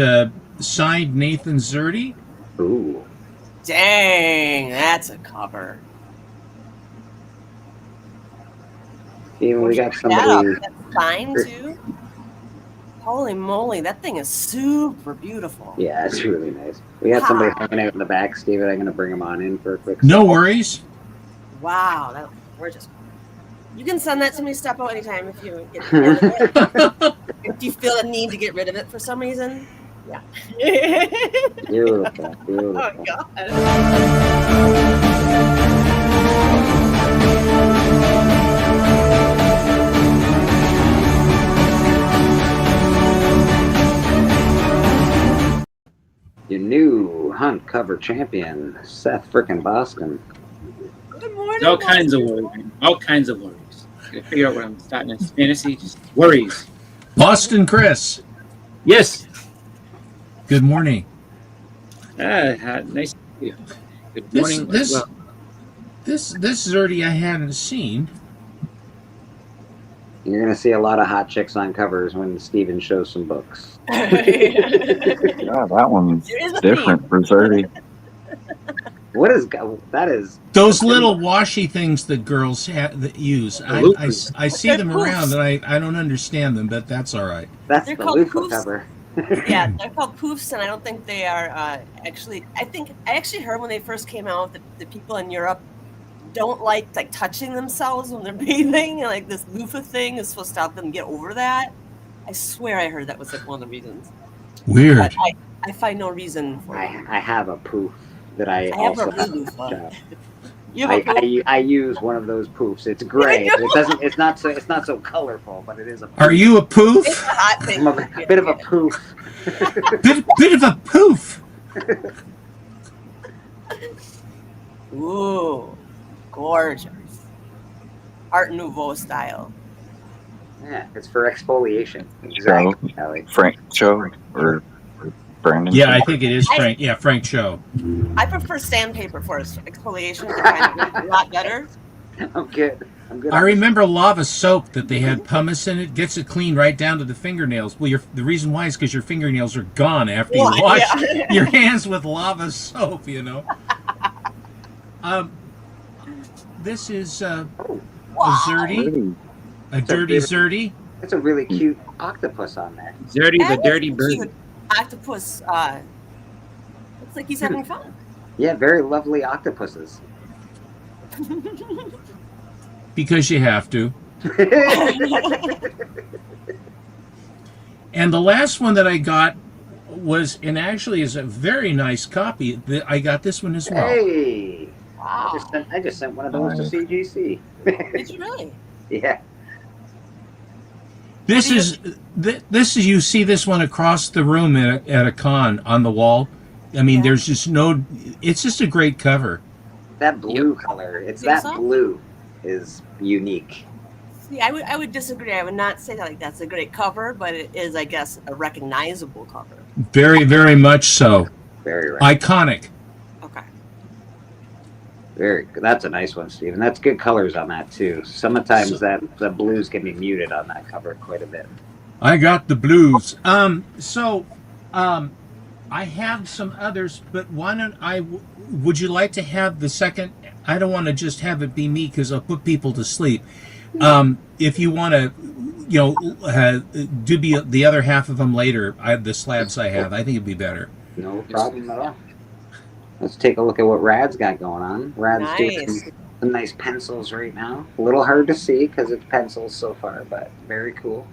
signed Nathan Zerdy. Ooh. Dang, that's a cover. Even we got That somebody. That's fine too. Holy moly, that thing is super beautiful. Yeah, it's really nice. We got somebody hanging out in the back, Steven. I'm gonna bring him on in for a quick. No worries. Wow, that's gorgeous. You can send that to me, Steppo, anytime if you get rid of it. If you feel a need to get rid of it for some reason. Yeah. Beautiful, beautiful. Oh God. Your new Hunt cover champion, Seth frickin' Boston. Good morning. All kinds of worries, man. All kinds of worries. Gotta figure out what I'm starting in fantasy. Just worries. Boston Chris. Yes. Good morning. Nice to see you. Good morning. This Well, Zerdy I hadn't seen. You're gonna see a lot of hot chicks on covers when Steven shows some books. Yeah, that one's There is a different for 30. What is that? Is Those little washy things that girls that use. I see them around and I don't understand them, but that's all right. That's They're the called loofah poofs. cover. Yeah, they're called poofs, and I don't think they are actually. I actually heard when they first came out that the people in Europe don't like touching themselves when they're bathing. Like this loofah thing is supposed to help them get over that. I swear I heard that was one of the reasons. Weird. But I find no reason for it. I have a poof that I have also a have. loofah. You have a I use one of those poofs. It's gray. It doesn't. It's not so colorful, but it is a. Poof. Are you a poof? It's a hot thing. I'm a bit of a poof. bit of a poof. Ooh, gorgeous. Art Nouveau style. Yeah, it's for exfoliation. Exactly. Allie. Frank show or Brandon. Yeah, I think it is Frank. Yeah, Frank Cho. I prefer sandpaper for exfoliation. I find it a lot better. I'm good. I'm good. I remember lava soap that they had pumice in it. Gets it clean right down to the fingernails. Well, the reason why is because your fingernails are gone after you wash your hands with lava soap. You know. This is a Zerty, a dirty Zerty. It's a really cute octopus on there. Zerty the That dirty is bird. cute. Octopus. Looks like he's having fun. Yeah, very lovely octopuses. Because you have to. And the last one that I got was, and actually is a very nice copy. I got this one as well. Hey, Wow. I just sent one of those to CGC. Did you really? Yeah. This is you see this one across the room at a con on the wall. I mean, there's just no. It's just a great cover. That blue color, it's Think that so? blue is unique. See, I would disagree. I would not say that like that's a great cover, but it is, I guess, a recognizable cover. Very, very much so. Very right. Iconic. Okay. Very good. That's a nice one, Steven. That's good colors on that too. Sometimes that the blues can be muted on that cover quite a bit. I got the blues. I have some others, but why don't would you like to have the second? I don't want to just have it be me because I'll put people to sleep. If you want to, do the other half of them later, the slabs I have, I think it'd be better. No problem at all. Let's take a look at what Rad's got going on. Rad's doing some nice pencils right now. A little hard to see because it's pencils so far, but very cool.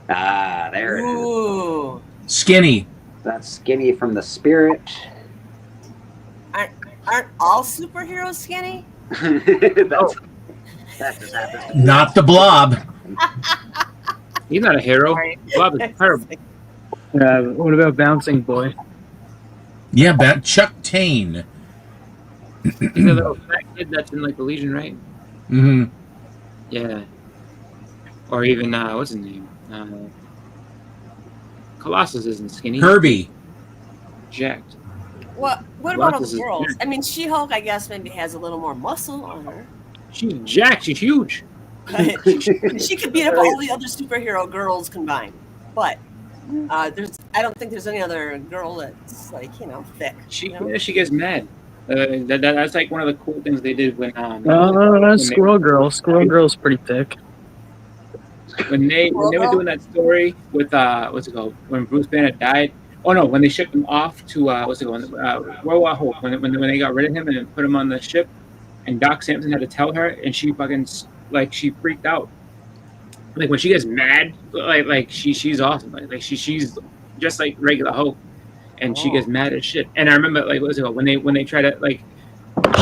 Ah, there it is. Ooh. Skinny. That's Skinny from the Spirit. Aren't all superheroes skinny? That just happens. Not the Blob. He's not a hero. Blob is terrible. What about Bouncing Boy? Yeah, Chuck Tane. He's a little fat kid that's in like the Legion, right? Mm-hmm. Yeah. Or even what's his name? Colossus isn't skinny. Kirby. Jacked. What about all Colossus the is girls? jacked. I mean, She-Hulk, I guess, maybe has a little more muscle on her. She's jacked. She's huge. But she could beat up all the other superhero girls combined. But I don't think there's any other girl that's like thick. She gets mad. That's like one of the cool things they did when Squirrel Girl. Squirrel Girl's pretty thick. when they were doing that story with what's it called, when Bruce Banner died. Oh no, when they shipped him off to what's it called, World War Hulk, when they got rid of him and then put him on the ship, and Doc Samson had to tell her, and she fucking she freaked out. Like when she gets mad, like she's awesome. Like she's just like regular Hulk, and she gets mad as shit. And I remember what's it called, when they try to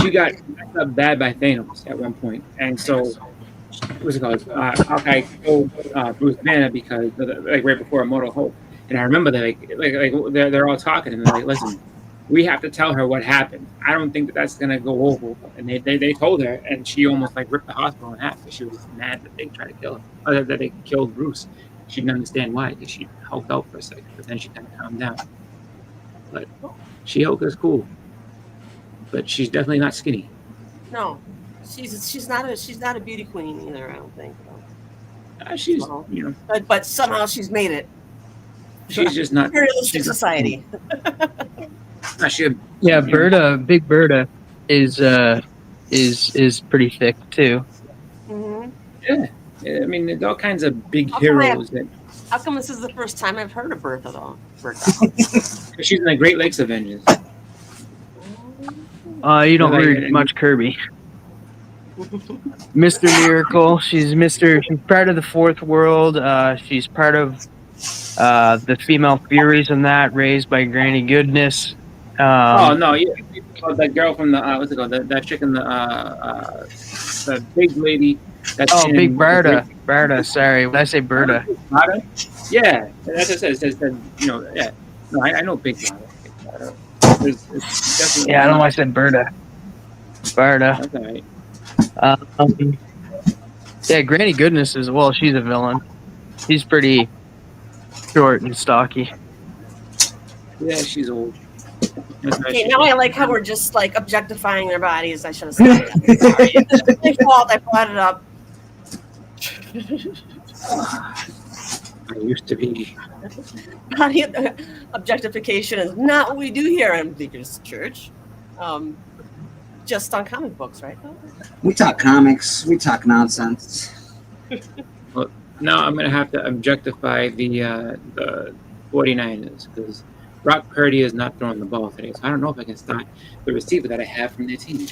she got messed up bad by Thanos at one point, and so what's it called? Hawkeye killed Bruce Banner because right before Immortal Hulk. And I remember that they're all talking and they're like, listen, we have to tell her what happened. I don't think that's gonna go over. And they told her, and she almost ripped the hospital in half because she was mad that they tried to kill him, or that they killed Bruce. She didn't understand why, because she hulked out for a second, but then she kind of calmed down. But She-Hulk is cool, but she's definitely not skinny. No, she's not a beauty queen either. I don't think. She's but somehow she's made it. She's just not Materialistic society. Yeah, Big Berta is pretty thick too. Mm-hmm. Yeah, I mean, there's all kinds of big heroes that. How come this is the first time I've heard of Bertha though? She's in the Great Lakes Avengers. You don't read much Kirby. Mr. Miracle. She's part of the Fourth World. She's part of the female Furies in that, raised by Granny Goodness. Oh no, yeah, that girl from the what's it called? That chick in the big lady. Big Berta. Berta, sorry. When I say Berta? Berta? Yeah, that's what it says. It says yeah. No, I know Big Berta. Yeah, I don't know why I said Berta. Berta. That's all right. Yeah, Granny Goodness as well. She's a villain. She's pretty short and stocky. Yeah, she's old. That's why Okay, she- now I like how we're just like objectifying their bodies. I should have said that. Sorry. It's my fault. I brought it up. I used to be. Body objectification is not what we do here in Bleeker's Church. Just on comic books, right? We talk comics. We talk nonsense. Well, now I'm gonna have to objectify the 49ers because Brock Purdy is not throwing the ball today. So I don't know if I can start the receiver that I have from their team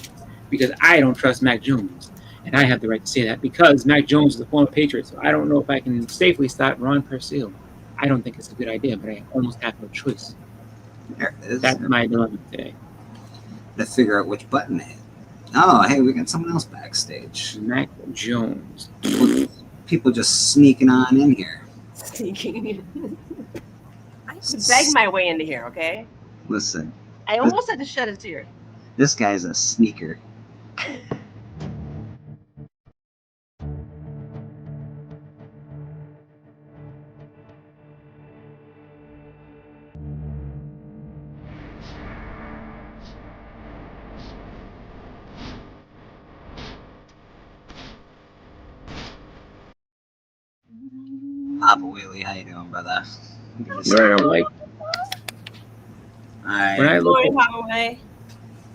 because I don't trust Mac Jones. And I have the right to say that because Mac Jones is a former Patriot. So I don't know if I can safely start Ron Persil. I don't think it's a good idea, but I almost have no choice. There it is. That's my dilemma today. Let's figure out which button to hit. Oh, hey, we got someone else backstage. Mac Jones. People just sneaking on in here. Sneaking. I have to beg my way into here, okay? Listen, I almost had to shed a tear. this guy's a sneaker. Papa Wheelie, how you doing, brother? Like when I look Going at, Papa Way.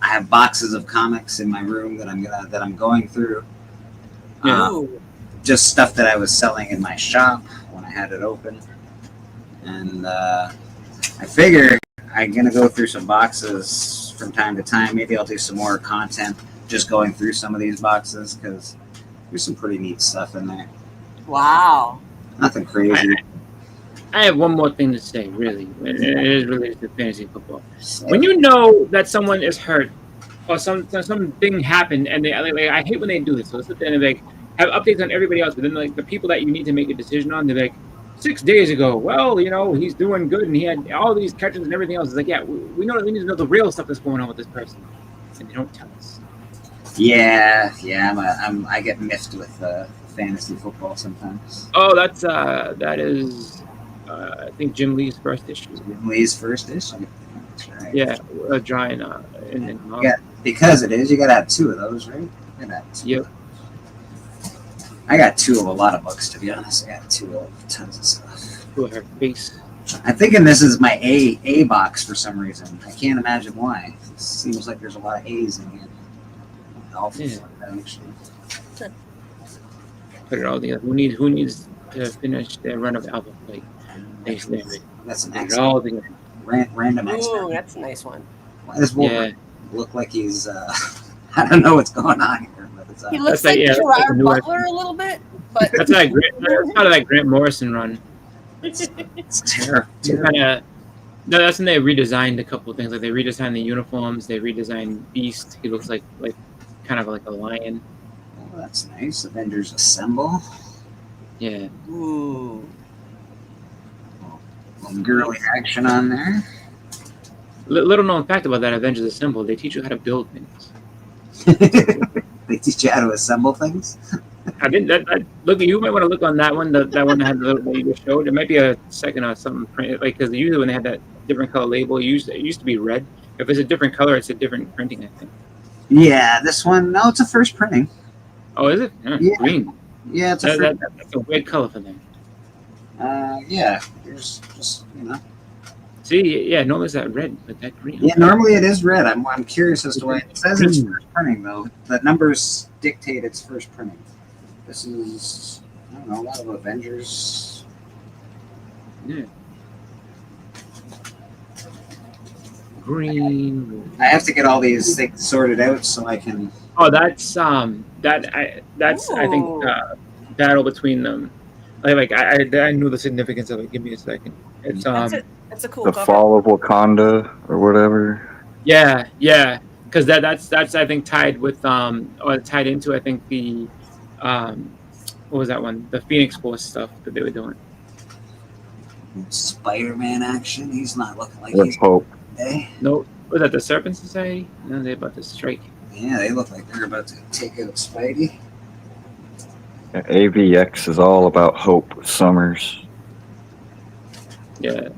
I have boxes of comics in my room that I'm going through. Ooh. Just stuff that I was selling in my shop when I had it open, and I figure I'm gonna go through some boxes from time to time. Maybe I'll do some more content just going through some of these boxes because there's some pretty neat stuff in there. Wow. Nothing crazy. I have one more thing to say, really. And it is related to fantasy football. When you know that someone is hurt or something happened, and they like, I hate when they do this. So it's at the end of like have updates on everybody else, but then like the people that you need to make a decision on, they're like 6 days ago. Well, you know he's doing good and he had all these catches and everything else. It's like yeah, we know we need to know the real stuff that's going on with this person, and they don't tell us. Yeah. I get miffed with fantasy football sometimes. Oh, that is I think Jim Lee's first issue. Jim Lee's first issue. That's right. Yeah, drawing in Yeah, because it is. You gotta have two of those, right? You gotta have two. Yep. I got two of a lot of books, to be honest. I got two of tons of stuff. To her face. I'm thinking this is my A box for some reason. I can't imagine why. It seems like there's a lot of A's in here. Alphas, actually. Put it all together. Who needs to finish their run of Alpha Flight? Next day. That's an Put it excellent all together. random Ooh, expert. that's a nice one. Why does Wolverine look like he's I don't know what's going on here, but it's He looks That's like like- yeah, that's like a Gerard new Butler a little bit, but That's part of that Grant Morrison run. it's terrible. That's when they redesigned a couple of things. Like they redesigned the uniforms. They redesigned Beast. He looks like kind of like a lion. Oh, that's nice. Avengers Assemble. Yeah. ooh. Some girly action on there. Little known fact about that Avengers Assemble: they teach you how to build things. They teach you how to assemble things. I didn't. Look, you might want to look on that one. That one that had the little that you just showed. It might be a second or something print. Like because usually when they had that different color label, it used to be red. If it's a different color, it's a different printing. I think. Yeah, this one. No, it's a first printing. Oh, is it? Yeah. Green. Yeah, it's a first. That's a weird color for them. Yeah. There's just See, yeah, normally it's that red, but that green. Yeah, normally it is red. I'm curious as to why it says it's first printing though. The numbers dictate it's first printing. This is I don't know a lot of Avengers. Yeah. Green. I have to get all these things sorted out so I can. Oh, that's I think battle between them. I knew the significance of it. Give me a second. It's That's a cool The cover. Fall of Wakanda or whatever. yeah, because that's I think tied with or tied into I think the what was that one? The Phoenix Force stuff that they were doing. Spider-Man action. He's not looking like With he's Hope. eh? No, was that the Serpent Society? No, they're about to strike. Yeah, they look like they're about to take out Spidey. Yeah, AVX is all about Hope Summers. Yeah.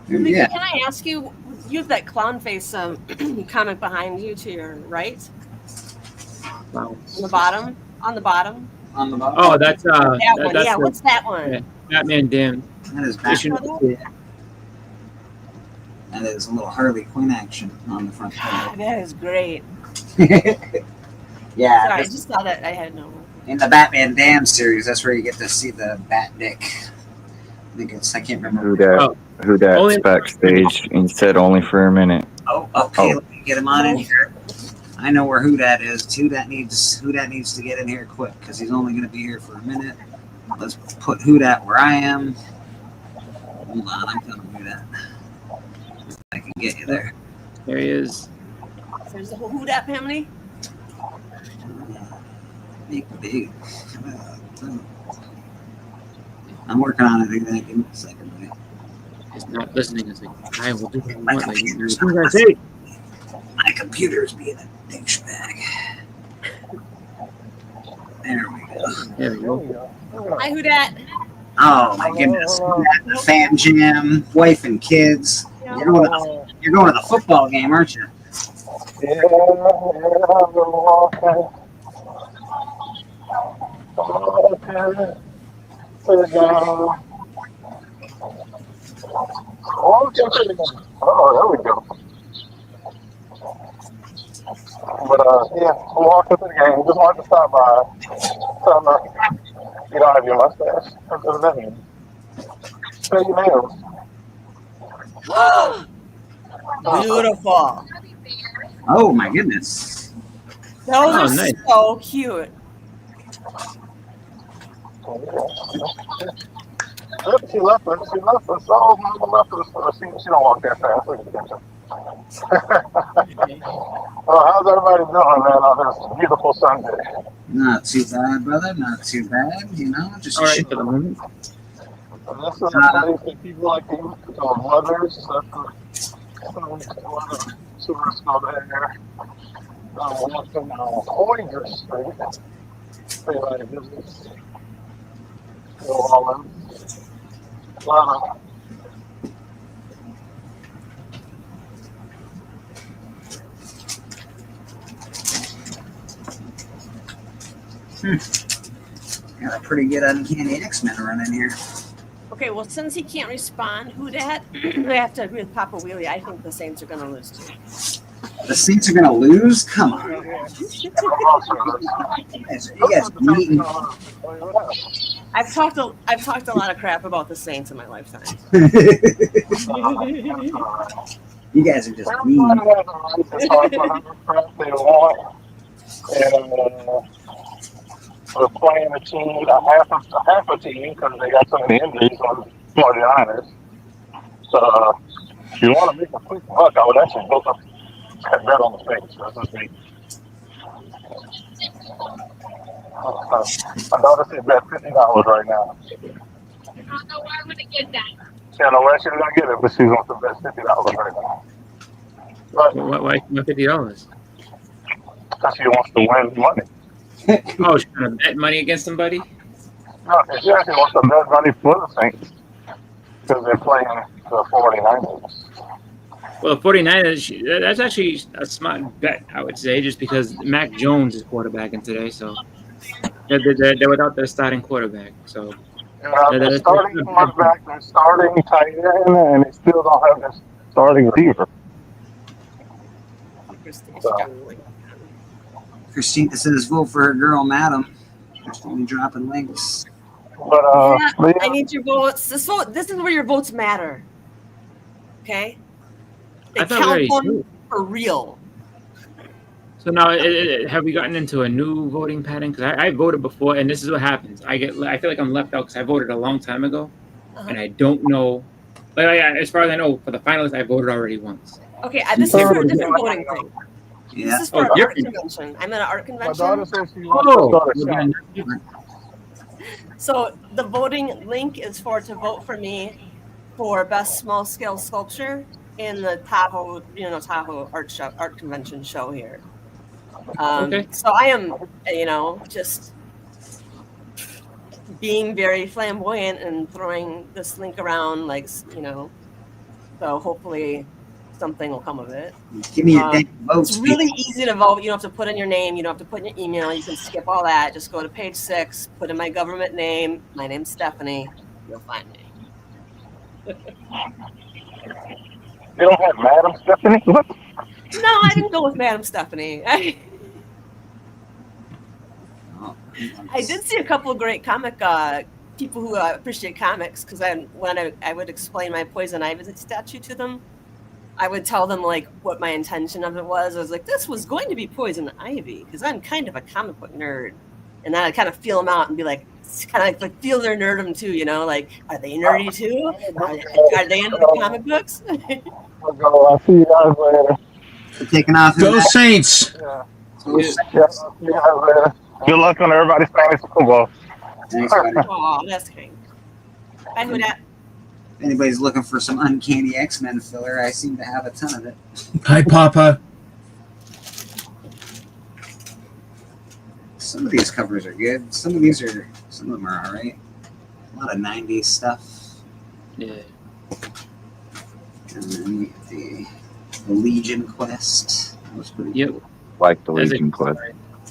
Lisa, Yeah. can I ask you? You have that clown face comic behind you to your right, Wow. on the bottom. On the bottom. On the bottom. Oh, that's That one. that's Yeah. the, What's that one? yeah, Batman Damned. That is Issue Batman. number 2. That is a little Harley Quinn action on the front cover. That is great. Yeah. Sorry, I this- just saw that. I had no. in the Batman Damned series, that's where you get to see the Bat Dick. I can't remember. Who dat Only- backstage and said only for a minute. Oh, okay. Oh. Let me get him on in here. I know where Who Dat is. Who Dat needs to get in here quick because he's only going to be here for a minute. Let's put Who Dat where I am. Hold on, I'm coming Who Dat. I can get you there. There he is. There's the whole Who Dat family. Big. I'm working on it. Give me a second. Wait. He's not listening. It's like, I will do what you My want. Like, computer's what not I say? My computer's being a douchebag. There we go. There we go. Hi, Who Dat. Oh my goodness. The Fan Jam, wife and kids. You're going to the football game, aren't you? Oh, there we go. But yeah, we'll walk up to the game. Just wanted to stop by. You don't have your mustache. That's what that means. Pay your nails. Beautiful. Oh my goodness. Those Oh, are nice. so cute. Yep, she left us. Oh, Mama left us. She don't walk that fast. Look at that. How's everybody doing, man, on this beautiful Sunday? Not too bad, brother. Not too bad. You know, just All right for the moment. And this is a place that people like you, mothers, tourists go there. Walking on Pointer Street. Say like business. Go all in. A lot of got a pretty good uncanny X-Men running here. Okay, well, since he can't respond, Who Dat, I have to agree with Papa Wheelie. I think the Saints are going to lose too. The Saints are gonna lose? Come on. You guys meeting. I've talked a lot of crap about the Saints in my lifetime. You guys are just mean. they want, and we're playing a team, a half a team, because they got so many injuries on 49ers. So, if you want to make a quick buck, I would actually book up a bet on the Saints. That's just me. My daughter said bet $50 right now. I don't know why I would get that. She don't know where she's going to get it, but she wants to bet $50 right now. But Why $50? because she wants to win money. Oh, she's gonna bet money against somebody? No, she actually wants to bet money for the Saints because they're playing the 49ers. Well, the 49ers, that's actually a smart bet, I would say, just because Mac Jones is quarterbacking today, so they're without their starting quarterback. So They're starting quarterback, they're starting tight end, and they still don't have their starting receiver. Christina says vote for her girl, Madam. Christina dropping links. But I need your votes. This is where your votes matter. Okay? They I thought we count already them knew. for real. So now, have we gotten into a new voting pattern? Because I voted before, and this is what happens. I feel like I'm left out because I voted a long time ago, and I don't know. Like, as far as I know, for the finalists, I voted already once. Okay, this is for a different voting thing. Yeah. This is for an Oh, art different. convention. I'm at an art my convention. daughter says she wants to start a shop. So the voting link is to vote for me for best small scale sculpture in the Tahoe art convention show here. Okay. So I am, just being very flamboyant and throwing this link around, like, So hopefully something will come of it. Give me a dang vote. It's really easy to vote. You don't have to put in your name. You don't have to put in your email. You can skip all that. Just go to page 6, put in my government name. My name's Stephanie. You'll find me. You don't have Madam Stephanie? What? No, I didn't go with Madam Stephanie. I did see a couple of great comic people who appreciate comics, because when I would explain my poison ivy statue to them, I would tell them like what my intention of it was. I was like, this was going to be poison ivy because I'm kind of a comic book nerd, and then I'd kind of feel them out and be like, kind of like feel their nerdom too, you know, like are they nerdy too? Are they into the comic books? I'll see you guys later. Taking off. Go Saints! Yeah. See you guys later. Good luck on everybody's fantasy football. Thanks, buddy. Oh, that's kind. Bye, who dat? If anybody's looking for some uncanny X-Men filler, I seem to have a ton of it. Hi, Papa. Some of these covers are good. Some of them are alright. A lot of 90s stuff. Yeah. And then the Legion Quest. That was pretty Yep. cool. Like the That's Legion it. Quest.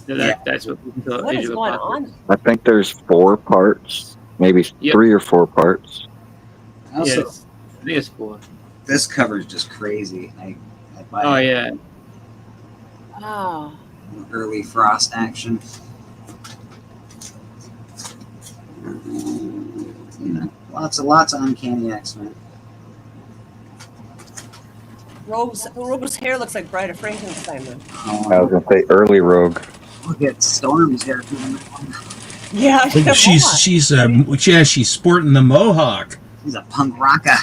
That's what we can tell. What is going on? I think there's 4 parts, maybe Yep. 3 or 4 parts. Also, Yes. I think it's 4. this cover is just crazy. I buy Oh yeah. Oh, early Frost action. You know, lots of uncanny X-Men. Rogue's hair looks like Bride of Frankenstein. Then. I was gonna say early Rogue. Look at Storm's hair. Yeah, She's sporting the mohawk. He's a punk rocker.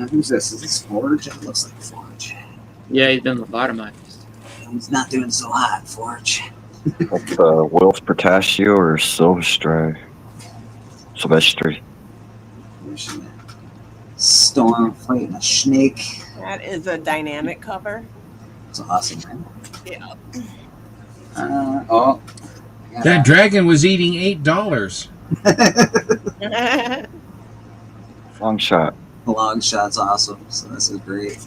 Who's this? Is this Forge? It looks like Forge. Yeah, he's been lobotomized. He's not doing so hot, Forge. That's Wilf Portatio or Silvestri. Storm fighting a snake. That is a dynamic cover. It's awesome, man. Yeah. That dragon was eating $8. Long shot. The long shot's awesome, so this is great.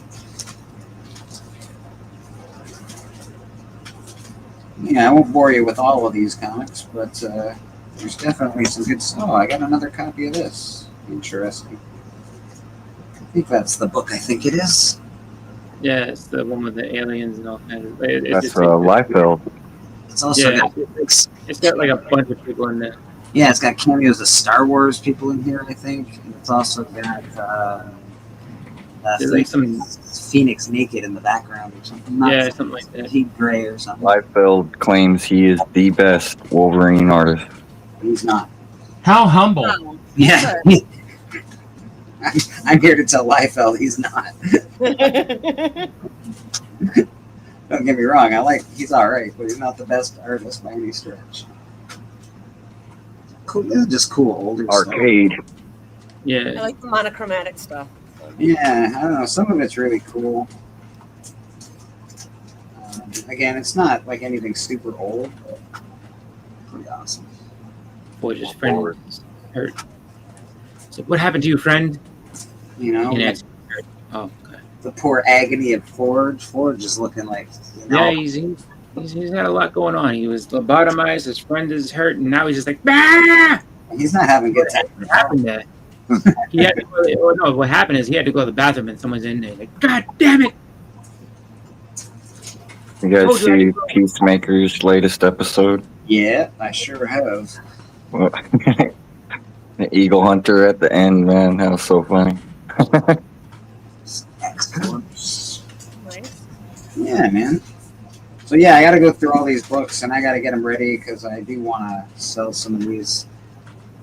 Yeah, I won't bore you with all of these comics, but there's definitely some good stuff. Oh, I got another copy of this. Interesting. I think that's the book I think it is. Yeah, it's the one with the aliens and all kinds of. That's Liefeld. It's also Yeah, got, it's got like a bunch of people in there. yeah, it's got cameos of Star Wars people in here, I think. And it's also got There's like some. Phoenix naked in the background or something. Yeah, something like that. Pete Gray or something. Liefeld claims he is the best Wolverine artist. He's not. How humble. Oh, Yeah. I'm here to tell Liefeld he's not. Don't get me wrong, he's alright, but he's not the best artist by any stretch. Cool, this is just cool older Arcade. stuff. I Yeah. like the monochromatic stuff. Yeah, I don't know, some of it's really cool. Again, it's not like anything super old, but pretty awesome. Forge's friend is hurt. So what happened to you, friend? You know, You know, like oh, okay. the poor agony of Forge. Forge is looking like, you know, Yeah, he's had a lot going on. He was lobotomized. His friend is hurt, and now he's just like, bah! he's not having a good time. What happened there? He had to go, no, what happened is he had to go to the bathroom, and someone's in there. Like, God damn it! You guys see Peacemaker's latest episode? Yeah, I sure have. Well, the Eagle Hunter at the end, man, that was so funny. Excellent. Nice. Yeah, man. So yeah, I got to go through all these books, and I got to get them ready because I do want to sell some of these.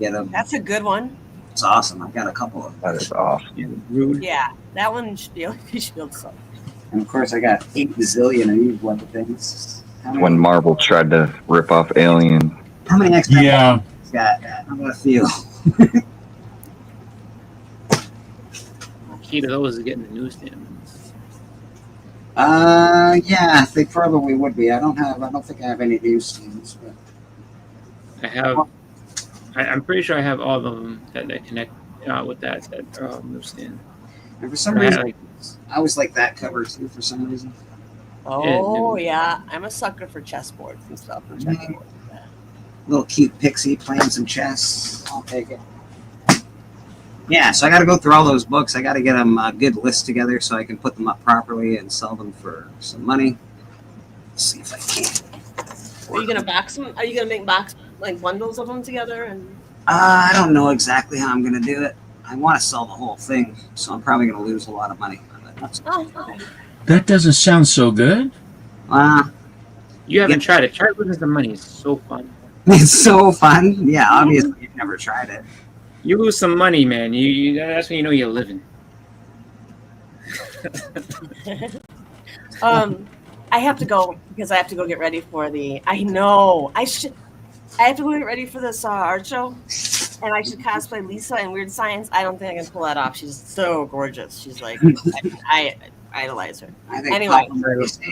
Get them. That's a good one. It's awesome. I've got a couple of them. That is awesome. Rude. Yeah, that one should be able to sell. And of course, I got 8 bazillion of these one things. When Marvel tried to rip off Alien. How many extra? Yeah. Got? How about a few? Key to those is getting the newsstand. Yeah, they probably would be. I don't think I have any newsstands, but I'm pretty sure I have all of them that connect with that newsstand. And for some I reason, like- I always like that cover too. For some reason. Oh yeah, I'm a sucker for chessboards and stuff. And chessboards. Little cute pixie playing some chess. I'll take it. Yeah, so I got to go through all those books. I got to get them a good list together so I can put them up properly and sell them for some money. Let's see if I can. Are you gonna box them? Are you gonna make box like bundles of them together? And I don't know exactly how I'm going to do it. I want to sell the whole thing, so I'm probably going to lose a lot of money. okay. That doesn't sound so good. You haven't tried it. Try it with the money. It's so fun. It's so fun. Yeah, obviously you've never tried it. You lose some money, man. You that's when you know you're living. I have to go because I have to go get ready for the. I know I should. I have to go get ready for this art show, and I should cosplay Lisa in Weird Science. I don't think I can pull that off. She's so gorgeous. She's like, I idolize her. I think Anyway.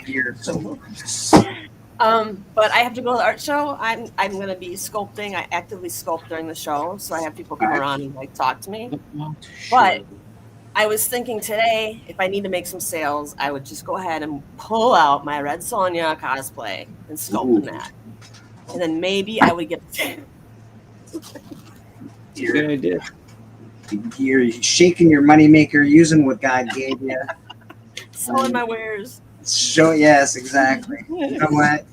here. But I have to go to the art show. I'm gonna be sculpting. I actively sculpt during the show, so I have people come around and like talk to me. But I was thinking today, if I need to make some sales, I would just go ahead and pull out my Red Sonja cosplay and sculpt in that, and then maybe I would get. Good idea. You're shaking your moneymaker, using what God gave you. Selling my wares. Show, yes, exactly. You know what?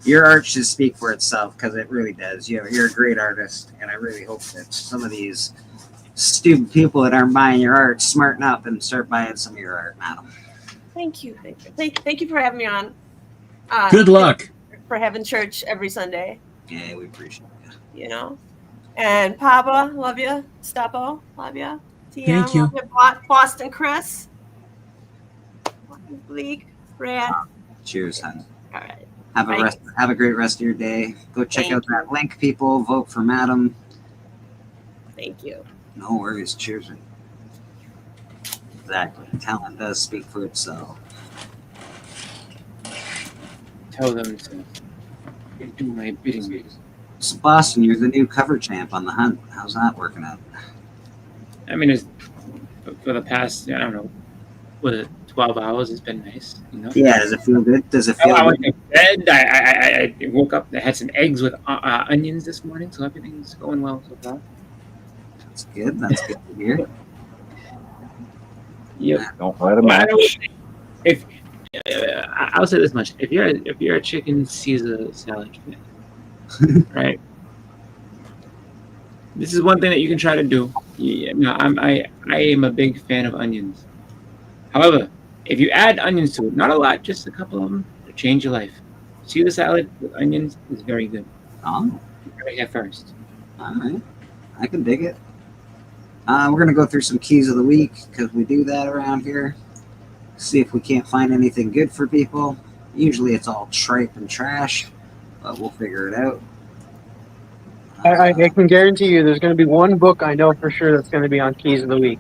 Your art should speak for itself because it really does. You're a great artist, and I really hope that some of these stupid people that aren't buying your art smarten up and start buying some of your art, madam. Thank you. Thank you for having me on. Good luck. For having church every Sunday. Yeah, we appreciate it. You know, and Papa, love you. Stapo, love you. TM, Thank you. Love you. Boston Chris. League, Brad. Cheers, honey. All right. Have a great rest of your day. Go check out that link, people. Vote for Madam. Thank you. No worries. Cheers. Exactly. Talent does speak for itself. Tell them to do my bidding. So, Boston, you're the new cover champ on The Hunt. How's that working out? I mean, it's for the past, I don't know, what is it, 12 hours? It's been nice, you know? Yeah, does it feel good? Does it feel I good? went to bed. I woke up. I had some eggs with onions this morning, so everything's going well so far. That's good. That's good to hear. Yep. Don't let him match. If I'll say this much: if you're a chicken Caesar salad fan, right? This is one thing that you can try to do. I am a big fan of onions. However, if you add onions to it, not a lot, just a couple of them, to change your life. Caesar salad with onions is very good. Oh. Right here first. All right. I can dig it. We're going to go through some keys of the week because we do that around here. See if we can't find anything good for people. Usually it's all tripe and trash, but we'll figure it out. I can guarantee you there's going to be one book I know for sure that's going to be on Keys of the Week.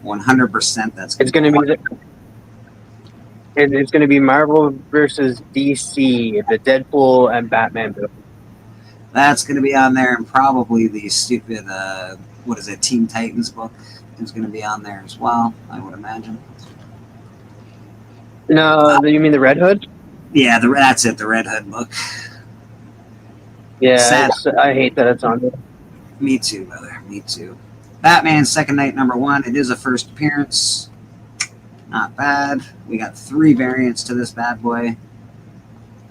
100% that's It's going to be it's going to be Marvel versus DC, the Deadpool and Batman book. That's going to be on there, and probably the stupid, what is it, Teen Titans book is going to be on there as well, I would imagine. No, you mean the Red Hood? Yeah, that's it, the Red Hood book. Yeah, I hate that it's on there. Me too, brother. Me too. Batman Second Night #1. It is a first appearance. Not bad. We got 3 variants to this bad boy.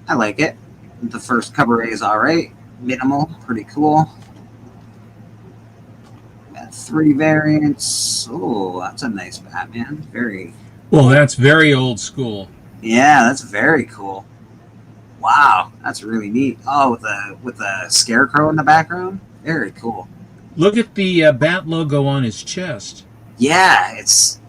I like it. The first cover is alright. Minimal. Pretty cool. Got 3 variants. Oh, that's a nice Batman. Very. Well, that's very old school. Yeah, that's very cool. Wow, that's really neat. Oh, with the scarecrow in the background. Very cool. Look at the bat logo on his chest. Yeah, it's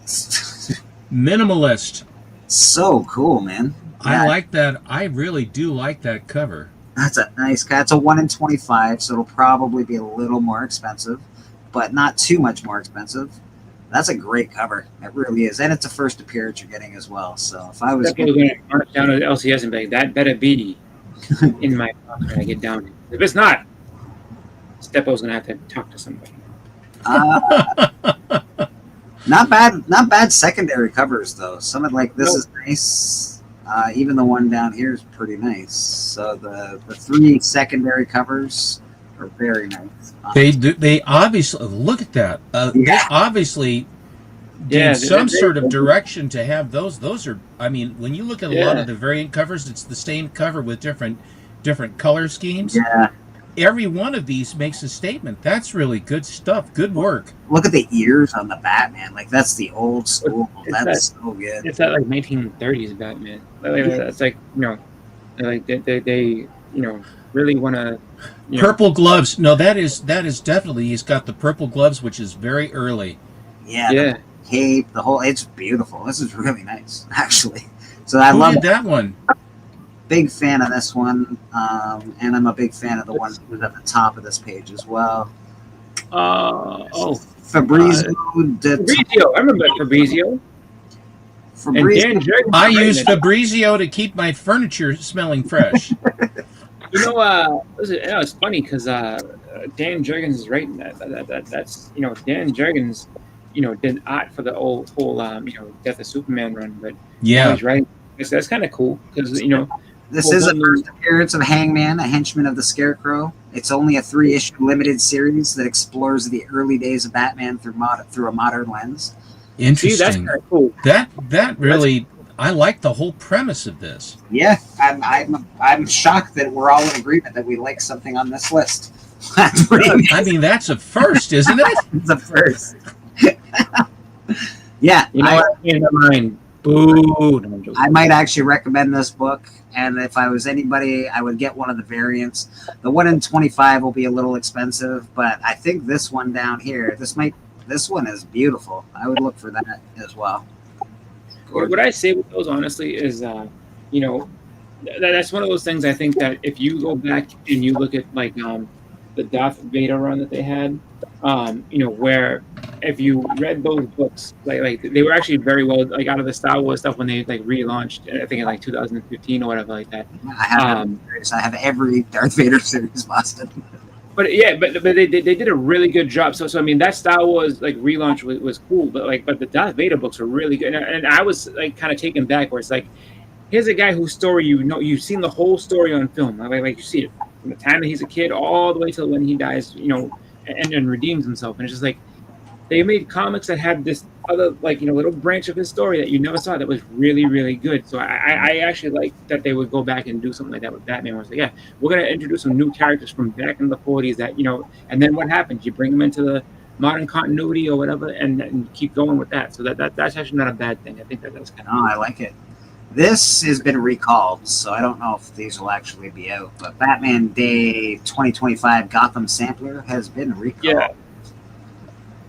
minimalist. So cool, man. Yeah. I like that. I really do like that cover. That's a nice guy. It's a 1 in 25, so it'll probably be a little more expensive, but not too much more expensive. That's a great cover. It really is, and it's a first appearance you're getting as well. So if I was Definitely going to march down to the LCS and be like, that better be in my box when I get down there. If it's not, Steppo's going to have to talk to somebody. Not bad secondary covers though. Some of like this is nice. Even the one down here is pretty nice. So the 3 secondary covers are very nice. They obviously look at that. They obviously did some sort of direction to have those. Those are, I mean, when you look at a lot of the variant covers, it's the same cover with different color schemes. Yeah. Every one of these makes a statement. That's really good stuff. Good work. Look at the ears on the Batman. Like that's the old school. That's so good. It's that like 1930s Batman. That's like, you know, like they you know, really want to. Purple gloves. No, that is definitely. He's got the purple gloves, which is very early. Yeah. The cape, the whole. It's beautiful. This is really nice, actually. So I love that one. Big fan of this one, and I'm a big fan of the one that was at the top of this page as well. Fabrizio. Fabrizio. I remember Fabrizio. I use Fabrizio to keep my furniture smelling fresh. You know, it's funny because Dan Jurgens is writing that. That's, you know, Dan Jurgens, you know, did art for the whole you know, Death of Superman run, but he's writing. That's kind of cool because, you know. This is the first appearance of Hangman, a henchman of the Scarecrow. It's only a 3-issue limited series that explores the early days of Batman through a modern lens. Interesting. See, that's kind of cool. That really, I like the whole premise of this. Yeah, I'm shocked that we're all in agreement that we like something on this list. That's pretty amazing. I mean, that's a first, isn't it? It's a first. Yeah, you know what? In my mind. Boo. I might actually recommend this book, and if I was anybody, I would get one of the variants. The 1 in 25 will be a little expensive, but I think this one down here, this one is beautiful. I would look for that as well. What I say with those, honestly, is, you know, that's one of those things I think that if you go back and you look at, like, the Darth Vader run that they had, you know, where if you read those books, like they were actually very well, like, out of the Star Wars stuff when they like relaunched, I think in like 2015 or whatever like that. I have every Darth Vader series, Boston. But they did a really good job. So I mean, that Star Wars like relaunch was cool, but the Darth Vader books were really good, and I was like kind of taken back where it's like, here's a guy whose story you've seen the whole story on film, like you see it from the time that he's a kid all the way till when he dies, you know, and redeems himself, and it's just like they made comics that had this other, like, you know, little branch of his story that you never saw that was really, really good. So I actually like that they would go back and do something like that with Batman. Where it's like, yeah, we're gonna introduce some new characters from back in the 40s that, you know, and then what happens? You bring them into the modern continuity or whatever, and keep going with that. So that's actually not a bad thing. I think that's kind of. Oh, I like it. This has been recalled, so I don't know if these will actually be out. But Batman Day 2025 Gotham Sampler has been recalled.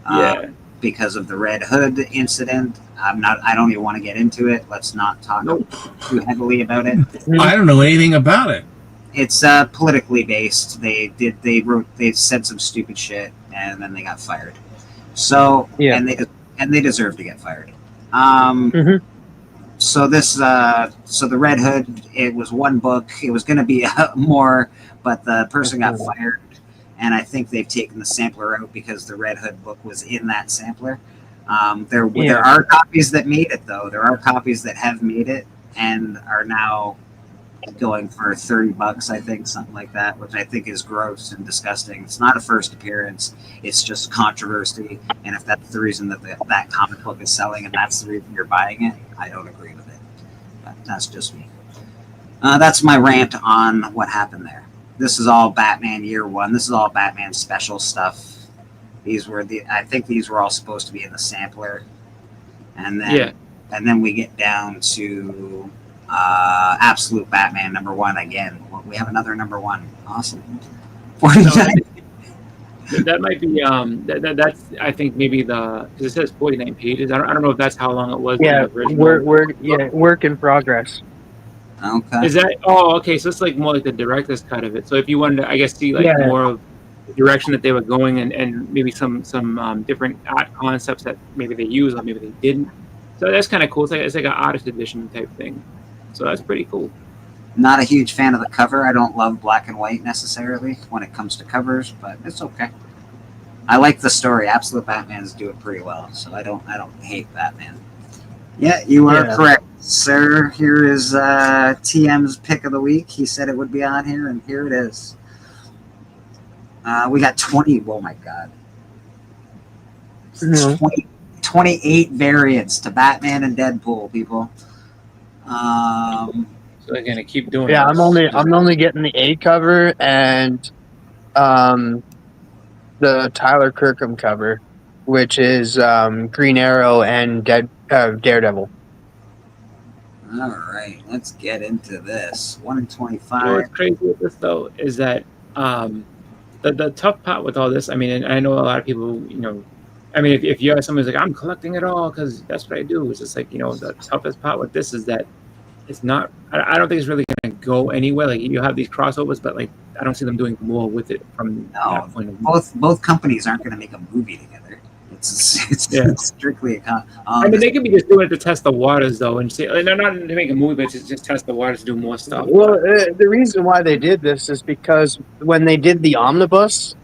Yeah. Because of the Red Hood incident. I don't even want to get into it. Let's not talk too heavily about it. I don't know anything about it. It's politically based. They said some stupid shit and then they got fired. So and they deserve to get fired. So this so the Red Hood, it was one book. It was going to be more, but the person got fired. And I think they've taken the sampler out because the Red Hood book was in that sampler. There are copies that made it, though. There are copies that have made it and are now going for $30, I think, something like that, which I think is gross and disgusting. It's not a first appearance. It's just controversy. And if that's the reason that that comic book is selling and that's the reason you're buying it, I don't agree with it. But that's just me. That's my rant on what happened there. This is all Batman Year One. This is all Batman special stuff. I think these were all supposed to be in the sampler, and then we get down to Absolute Batman #1 again. We have another #1. Awesome. 49. That might be that's I think maybe because it says 49 pages. I don't know if that's how long it was. Yeah, work in progress. Okay. Is that okay? So it's like more like the director's cut of it. So if you wanted to, I guess, see like more of the direction that they were going and maybe some different art concepts that maybe they used or maybe they didn't. So that's kind of cool. It's like an artist edition type thing. So that's pretty cool. Not a huge fan of the cover. I don't love black and white necessarily when it comes to covers, but it's okay. I like the story. Absolute Batman's doing pretty well, so I don't hate Batman. Yeah, you are correct, sir. Here is TM's pick of the week. He said it would be on here, and here it is. We got 20. Oh my god. 28 variants to Batman and Deadpool, people. So they're gonna keep doing. Yeah, this. I'm only getting the A cover and the Tyler Kirkham cover, which is Green Arrow and Daredevil. All right, let's get into this. 1 in You know 25. what's crazy with this though is that the tough part with all this. I mean, and I know a lot of people. You know, I mean, if you have someone who's like, I'm collecting it all because that's what I do. It's just like, you know, the toughest part with this is that it's not. I don't think it's really going to go anywhere. Like you have these crossovers, but like I don't see them doing more with it from that point of view. Both companies aren't going to make a movie together. It's strictly a I mean, they could be just doing it to test the waters, though, and see. Like, they're not to make a movie, but just test the waters to do more stuff. Well, the reason why they did this is because when they did the omnibuses,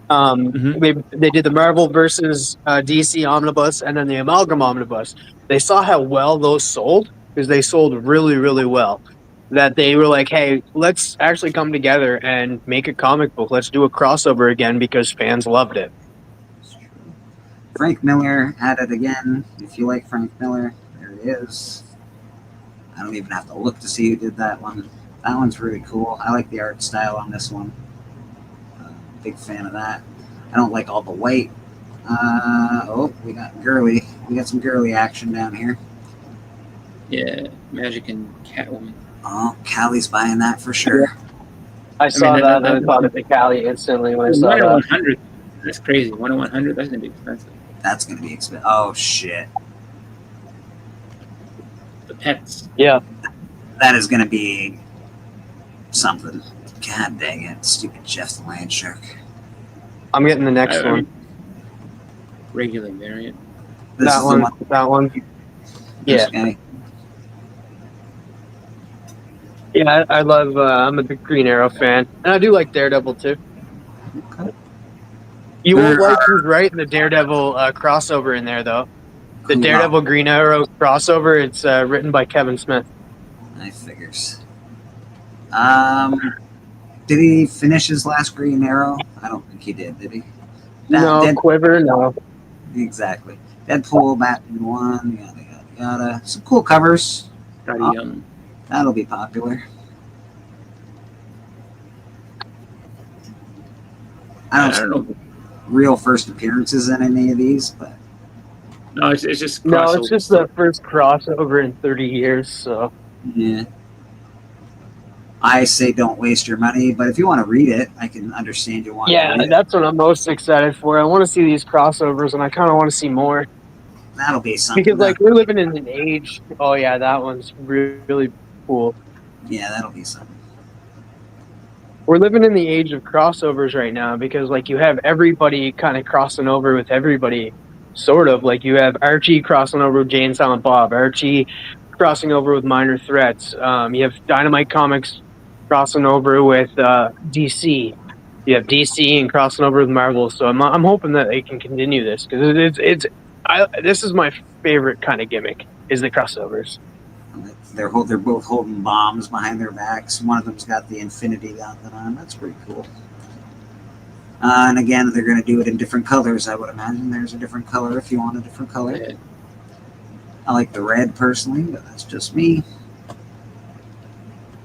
they did the Marvel versus DC omnibus and then the Amalgam omnibus. They saw how well those sold because they sold really, really well. That they were like, hey, let's actually come together and make a comic book. Let's do a crossover again because fans loved it. Frank Miller at it again. If you like Frank Miller, there he is. I don't even have to look to see who did that one. That one's really cool. I like the art style on this one. Big fan of that. I don't like all the white. We got girly. We got some girly action down here. Yeah, Magic and Catwoman. Oh, Callie's buying that for sure. I saw that and I thought of the Cali instantly when I saw 1 in that. 100. That's crazy. 1 in 100. That's gonna be expensive. That's gonna be expensive. Oh shit. The pets. Yeah. That is gonna be something. God dang it, stupid Jeff the Land Shark. I'm getting the next one. Regular variant. This That is the one. That one. This Yeah. guy. Yeah, I love. I'm a big Green Arrow fan, and I do like Daredevil too. Okay. You won't like who's right in the Daredevil crossover in there, though. The Daredevil Green Arrow crossover. It's written by Kevin Smith. I figures. Did he finish his last Green Arrow? I don't think he did he? No, Quiver, no. Exactly. Deadpool, Batman 1, yada, yada, yada. Some cool covers. That'll be popular. I don't know real first appearances in any of these, but No, it's just No, it's just the first crossover in 30 years. So yeah. I say don't waste your money, but if you want to read it, I can understand you want to read it. that's what I'm most excited for. I want to see these crossovers, and I kind of want to see more. That'll be something. Because like we're living in an age. Oh yeah, that one's really cool. Yeah, that'll be something. We're living in the age of crossovers right now because like you have everybody kind of crossing over with everybody, sort of. Like you have Archie crossing over with Jay and Silent Bob, Archie crossing over with Minor Threats. You have Dynamite Comics crossing over with DC. You have DC and crossing over with Marvel. So I'm hoping that they can continue this because this is my favorite kind of gimmick is the crossovers. They're both holding bombs behind their backs. One of them's got the Infinity Gauntlet on. That's pretty cool. And again, they're going to do it in different colors, I would imagine. There's a different color if you want a different color. Yeah. I like the red personally, but that's just me.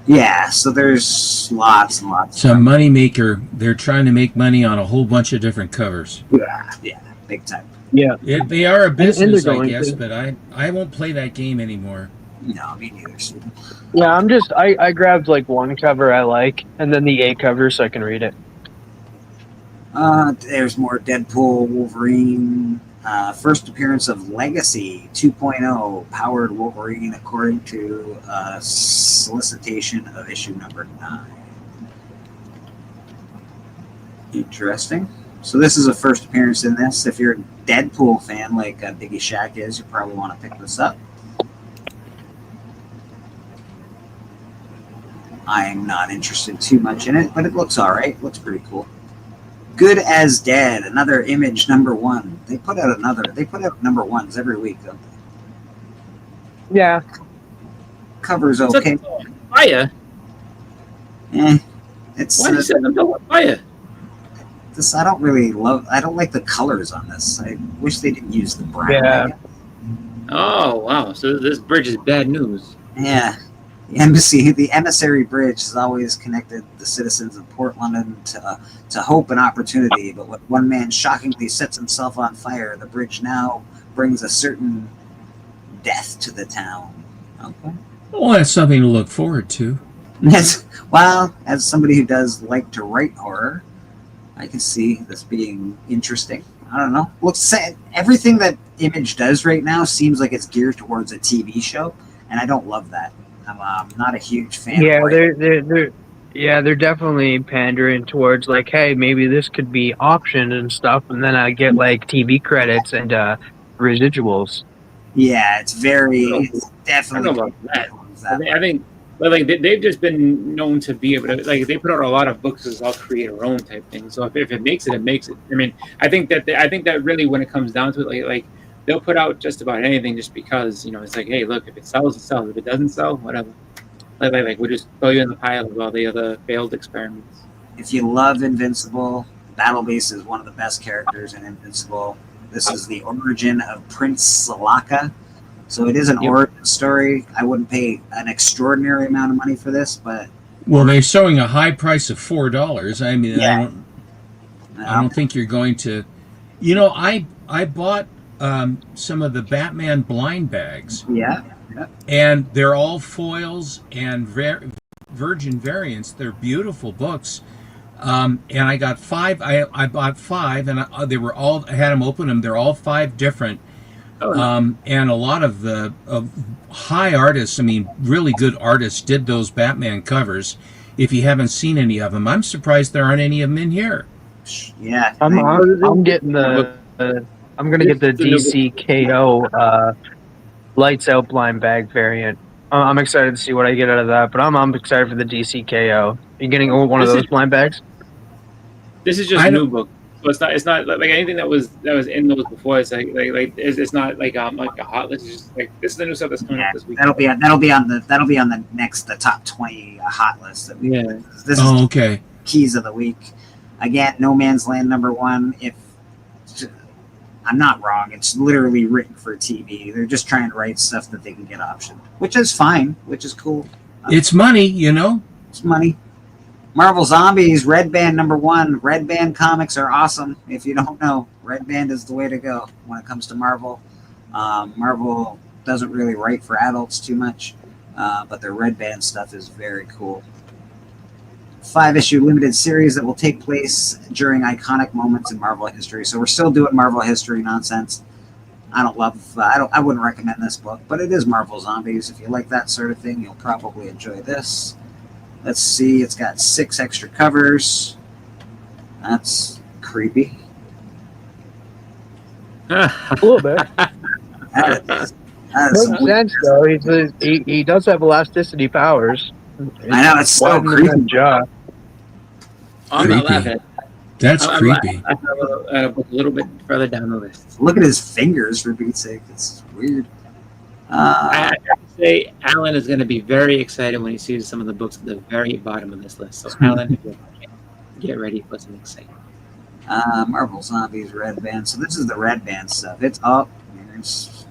Yeah, so there's lots and lots. It's a money maker. They're trying to make money on a whole bunch of different covers. Yeah, big time. Yeah. They are a business, they're I going guess, to. but I won't play that game anymore. No, me neither. Stephen. Yeah, I grabbed like one cover I like and then the A cover so I can read it. There's more Deadpool, Wolverine. First appearance of Legacy 2.0, powered Wolverine according to solicitation of issue number 9. Interesting. So this is a first appearance in this. If you're a Deadpool fan like Biggie Shack is, you probably want to pick this up. I am not interested too much in it, but it looks alright. Looks pretty cool. Good as Dead, another Image #1. They put out #1s every week, don't they? Yeah. Cover's It's okay. Fire. It's Why did you set them on fire? this. I don't like the colors on this. I wish they didn't use the brown. Yeah. Oh wow! So this bridge is bad news. Yeah. The Emissary Bridge has always connected the citizens of Port London to hope and opportunity, but when one man shockingly sets himself on fire, the bridge now brings a certain death to the town. Okay. Well, that's something to look forward to. Yes. Well, as somebody who does like to write horror, I can see this being interesting. I don't know. Everything that Image does right now seems like it's geared towards a TV show, and I don't love that. I'm not a huge fan. Yeah, of they're definitely pandering towards like, hey, maybe this could be optioned and stuff, and then I get like TV credits and residuals. Yeah, it's definitely. I don't know about that. I think like they've just been known to be able to like they put out a lot of books as all create our own type thing. So if it makes it, it makes it. I mean, I think that really when it comes down to it, like they'll put out just about anything just because it's like, hey, look, if it sells, it sells. If it doesn't sell, whatever. Like we just throw you in the pile of all the other failed experiments. If you love Invincible, Battle Beast is one of the best characters in Invincible. This is the origin of Prince Salaka. So it is an origin story. I wouldn't pay an extraordinary amount of money for this, but Well, they're showing a high price of $4. I mean, Yeah. I don't think you're going to. I bought some of the Batman blind bags. Yeah. And they're all foils and virgin variants. They're beautiful books. And I got 5. I bought 5, and they were all. I had them open them. They're all 5 different. And a lot of the high artists, I mean, really good artists, did those Batman covers. If you haven't seen any of them, I'm surprised there aren't any of them in here. Yeah, I'm getting I'm gonna get the DCKO lights out blind bag variant. I'm excited to see what I get out of that, but I'm excited for the DCKO. Are you getting one of those blind bags? This is just new book, so it's not like anything that was in those before. It's it's not like a hot list. It's just like this is the new stuff that's coming up this week. That'll be on the next top 20 hot list that we. This is okay. Keys of the week. Again, No Man's Land #1. If I'm not wrong, it's literally written for TV. They're just trying to write stuff that they can get optioned, which is fine, which is cool. It's money, It's money. Marvel Zombies, Red Band #1. Red Band comics are awesome. If you don't know, Red Band is the way to go when it comes to Marvel. Marvel doesn't really write for adults too much, but their Red Band stuff is very cool. 5-issue limited series that will take place during iconic moments in Marvel history. So we're still doing Marvel history nonsense. I wouldn't recommend this book, but it is Marvel Zombies. If you like that sort of thing, you'll probably enjoy this. Let's see, it's got 6 extra covers. That's creepy. A little bit. That Makes sense though. He does have elasticity powers. I know, it's so creepy. I'm not Creepy. laughing. That's I'm creepy. a little bit further down the list. Look at his fingers, for Pete's sake. It's weird. I have to say, Alan is going to be very excited when he sees some of the books at the very bottom of this list. So, Alan, get ready for some excitement. Marvel Zombies, Red Band. So this is the Red Band stuff. It's up. It's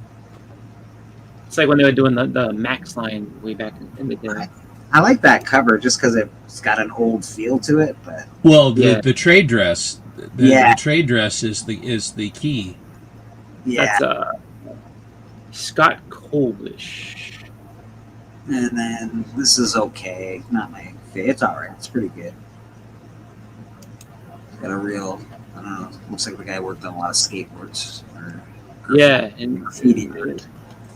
like when they were doing the Max line way back in the day. I like that cover just because it's got an old feel to it. But Well, the trade dress, the Yeah. trade dress is the key. yeah, That's Scott Kolbish. and then this is okay. Not my favorite. It's all right. It's pretty good. Got a real. I don't know. Looks like the guy worked on a lot of skateboards. Or Yeah, and graffiti.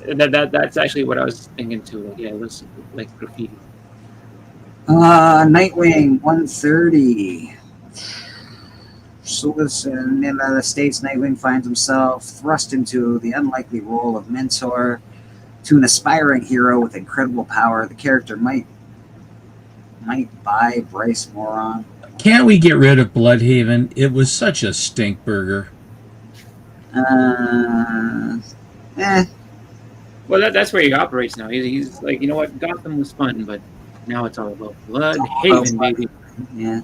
that's actually what I was thinking too. Like, yeah, it looks like graffiti. Nightwing 130. So this in the United States, Nightwing finds himself thrust into the unlikely role of mentor to an aspiring hero with incredible power. The character might might buy Bryce Moron. Can't we get rid of Bloodhaven? It was such a stink burger. Well, that's where he operates now. He's like, you know what? Gotham was fun, but now it's all about Bloodhaven, baby. Yeah.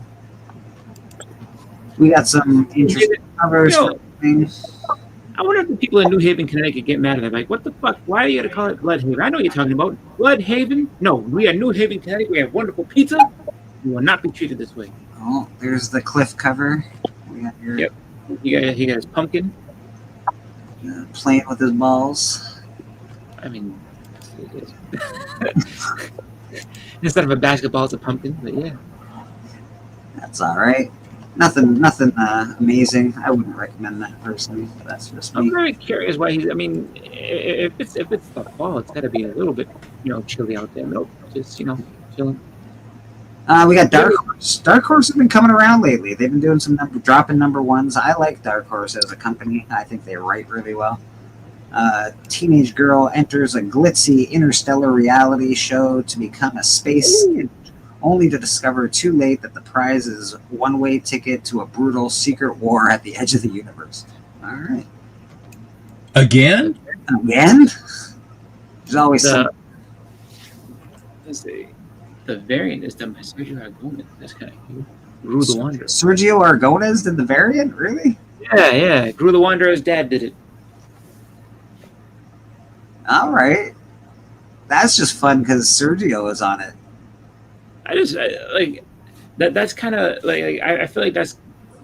We got some interesting covers. I wonder if the people in New Haven, Connecticut get mad at it. Like, what the fuck? Why are you going to call it Bloodhaven? I know what you're talking about. Bloodhaven? No, we are New Haven, Connecticut. We have wonderful pizza. We will not be treated this way. Oh, there's the Cliff cover. We got your, Yep. He got his pumpkin. Playing with his balls. I mean, instead of a basketball, it's a pumpkin. But yeah, that's all right. Nothing amazing. I wouldn't recommend that personally. But that's just me. I'm very curious why he's. I mean, if it's the fall, it's got to be a little bit, chilly out there. Nope, just chilling. We got Dark Horse. Dark Horse have been coming around lately. They've been doing some dropping number ones. I like Dark Horse as a company. I think they write really well. Teenage girl enters a glitzy interstellar reality show to become a space kid, only to discover too late that the prize is one-way ticket to a brutal secret war at the edge of the universe. All right. Again? There's always some. Let's see. The variant is done by Sergio Aragonés. That's kind of cute. Gru the Wanderer. Sergio Aragonés did the variant? Really? Yeah. Gru the Wanderer's dad did it. All right. That's just fun because Sergio is on it. Like that's kind of like I feel like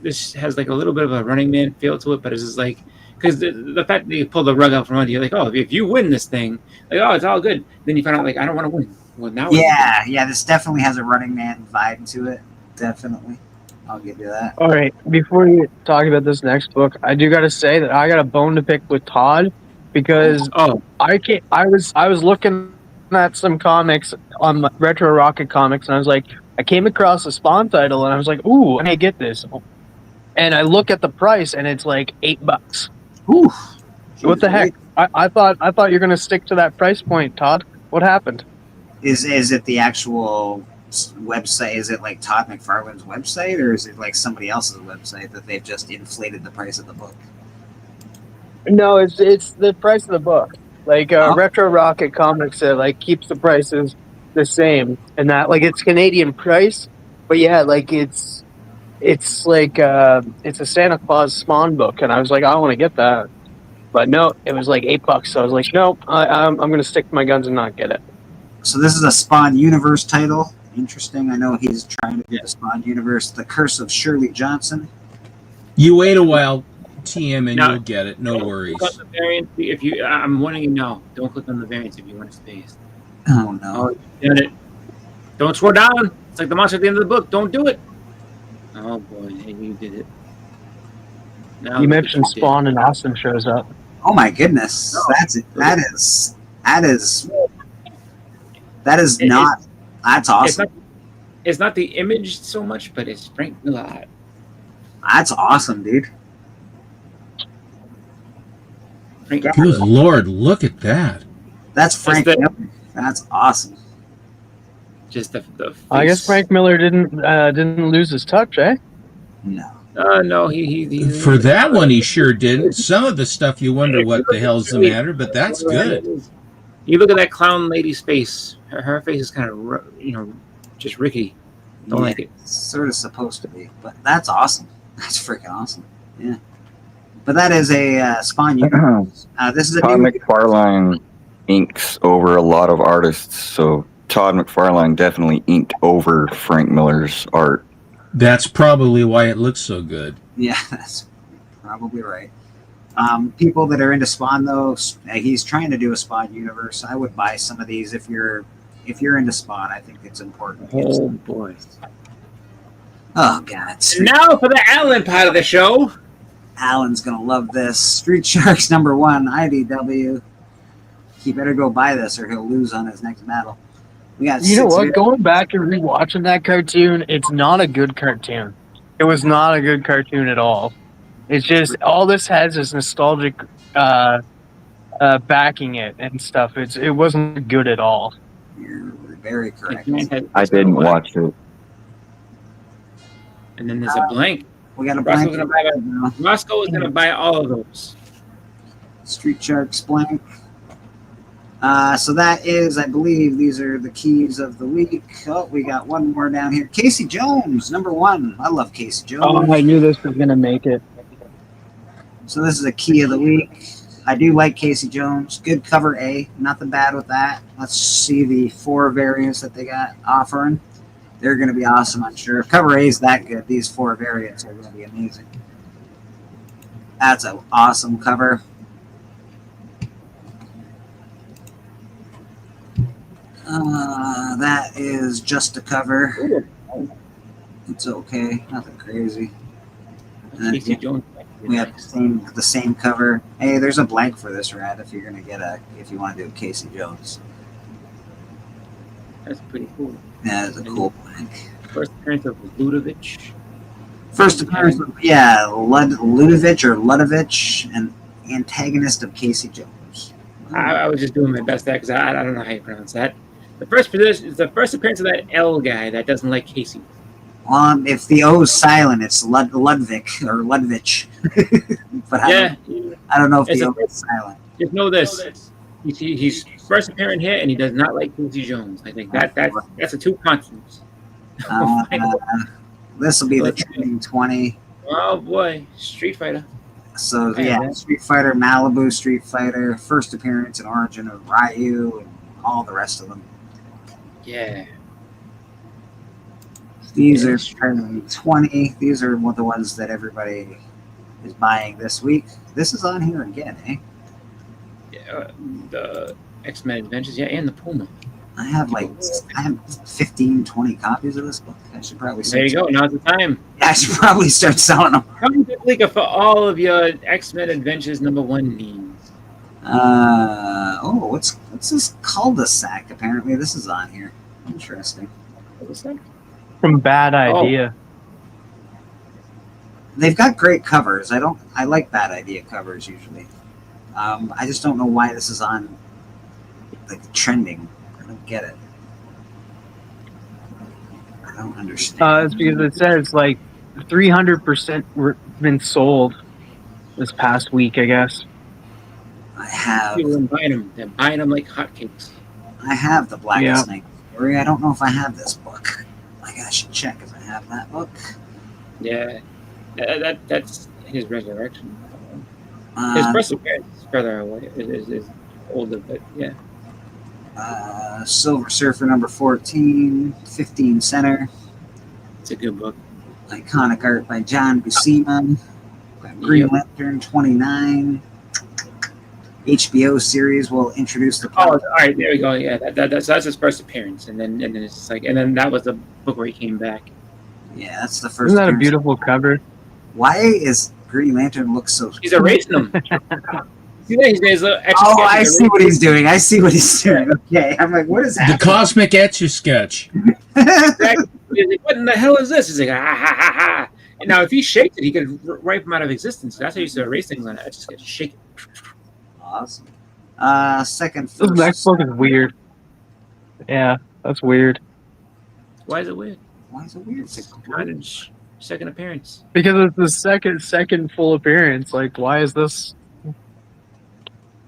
this has like a little bit of a Running Man feel to it, but it's just like because the fact that you pull the rug out from under you, like, oh, if you win this thing, like, oh, it's all good. Then you find out like I don't want to win. Well, now yeah, this definitely has a Running Man vibe to it. Definitely, I'll give you that. All right, before you talk about this next book, I do got to say that I got a bone to pick with Todd because I was looking at some comics on Retro Rocket Comics, and I was like, I came across a Spawn title, and I was like, ooh, I may get this. And I look at the price, and it's like $8. Ooh, what the heck? I thought you're gonna stick to that price point, Todd. What happened? Is it the actual website? Is it like Todd McFarlane's website, or is it like somebody else's website that they've just inflated the price of the book? No, it's the price of the book. Like Retro Rocket Comics like keeps the prices the same, and that like it's Canadian price, but yeah, like it's like it's a Santa Claus Spawn book, and I was like, I want to get that, but no, it was like $8, so I was like, nope, I'm gonna stick to my guns and not get it. So this is a Spawn Universe title. Interesting. I know he's trying to do the Spawn Universe. The Curse of Shirley Johnson. You wait a while, TM, and you'll get it. No worries. Click on the variant if you. I'm warning you now. Don't click on the variants if you want to space. Oh no! Did it. Don't scroll down. It's like the monster at the end of the book. Don't do it. Oh boy, and you did it. Now you mentioned Spawn and Austin shows up. Oh my goodness, that's it. That is not. That's awesome. It's not the image so much, but it's Frank Miller. That's awesome, dude. Good Lord, look at that. That's Frank Miller. That's awesome. Just the I guess Frank Miller didn't lose his touch, eh? No. No, he for that one he sure didn't. Some of the stuff you wonder what the hell's the matter, but that's good. You look at that clown lady's face. Her face is kind of, just rickety. Don't like it. It's sort of supposed to be, but that's awesome. That's freaking awesome. Yeah. But that is a Spawn Universe. This is a Todd McFarlane inks over a lot of artists, so Todd McFarlane definitely inked over Frank Miller's art. That's probably why it looks so good. Yeah, that's probably right. People that are into Spawn, though, he's trying to do a Spawn universe. I would buy some of these if you're into Spawn. I think it's important. Oh boy! Oh god! Now for the Alan part of the show. Alan's gonna love this. Street Sharks #1 IDW. He better go buy this, or he'll lose on his next battle. We got. You know what? Going back and rewatching that cartoon, it's not a good cartoon. It was not a good cartoon at all. It's just all this has is nostalgic backing it and stuff. It wasn't good at all. Here we Very correct. I didn't watch it. And then there's a blank. We got a Roscoe's blank. gonna buy. Roscoe is gonna buy all of those. Street Sharks blank. So that is, I believe, these are the keys of the week. Oh, we got one more down here. Casey Jones, number 1. I love Casey Jones. Oh, I knew this was gonna make it. So this is a key of the week. I do like Casey Jones. Good cover A. Nothing bad with that. Let's see the 4 variants that they got offering. They're going to be awesome, I'm sure. If cover A is that good, these 4 variants are going to be amazing. That's an awesome cover. That is just a cover. It's okay. Nothing crazy. Casey Jones. We have the same cover. Hey, there's a blank for this, Rad. If you're gonna if you want to do Casey Jones. That's pretty cool. Yeah, it's a cool blank. First appearance of Ludovic. First appearance of Ludovic or Ludovich, an antagonist of Casey Jones. I was just doing my best there because I don't know how you pronounce that. The first position is the first appearance of that L guy that doesn't like Casey. If the O is silent, it's Ludwig or Ludwig. But I don't know if the O is silent. Just know this: he's first appearing here, and he does not like Casey Jones. I think that's a 2 constants. This will be the trending 20. Oh boy, Street Fighter. So yeah, Street Fighter, Malibu Street Fighter, first appearance and origin of Ryu, and all the rest of them. Yeah. These are trending 20. These are the ones that everybody is buying this week. This is on here again, eh? Yeah, the X-Men Adventures, yeah, and the Puma. I have 15, 20 copies of this book. I should probably There you go. Now's the time. I should probably start selling them. Come to Lika for all of your X-Men Adventures #1 needs. What's this cul-de-sac? Apparently, this is on here. Interesting. Cul-de-sac? From Bad Idea. They've got great covers. I like Bad Idea covers usually. I just don't know why this is on trending. I don't get it. I don't understand. It's because it says 300% been sold this past week, I guess. I have. People are buying them. They're buying them like hotcakes. I have the Black Snake story. I don't know if I have this book. I should check if I have that book. Yeah, that's his resurrection. His first appearance is further away. Is older, but yeah. Silver Surfer number 14, 15 center. It's a good book. Iconic art by John Buscema. Green Lantern 29. HBO series will introduce the plot. Oh, all right, there we go. Yeah, that's his first appearance, and then it's just and then that was the book where he came back. Yeah, that's the first. Isn't that a beautiful cover? Why is Green Lantern look so? He's erasing them. See that he's I see what he's doing. I see what he's doing. Okay, I'm like, what is happening? The Cosmic Etch-a-Sketch. What in the hell is this? He's like, ha ha ha ha. And now, if he shakes it, he could wipe him out of existence. That's how you used to erase things on it. Just shake it. Awesome. Second. This next book is weird. Yeah, that's weird. Why is it weird? Why is it weird? It's a cottage second appearance. Because it's the second full appearance. Why is this?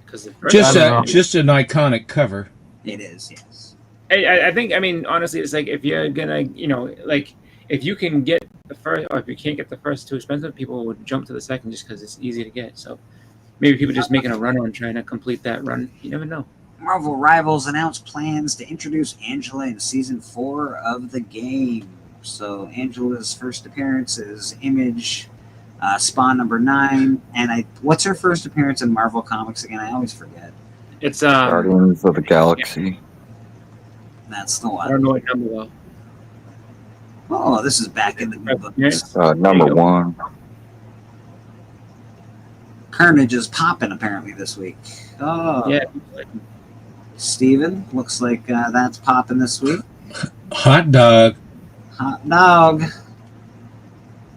Because just an iconic cover. It is, yes. I think. I mean, honestly, it's if you're gonna, if you can get the first, or if you can't get the first too expensive, people would jump to the second just because it's easy to get. So maybe people just making a run on trying to complete that run. You never know. Marvel Rivals announced plans to introduce Angela in season 4 of the game. So Angela's first appearance is Image, Spawn number 9, and what's her first appearance in Marvel Comics again? I always forget. It's Guardians of the Galaxy. That's the one. I don't know what number though. Oh, this is back in the new books. Number 1. Carnage is popping apparently this week. Oh, yeah. Steven, looks like that's popping this week. Hot dog. Hot dog.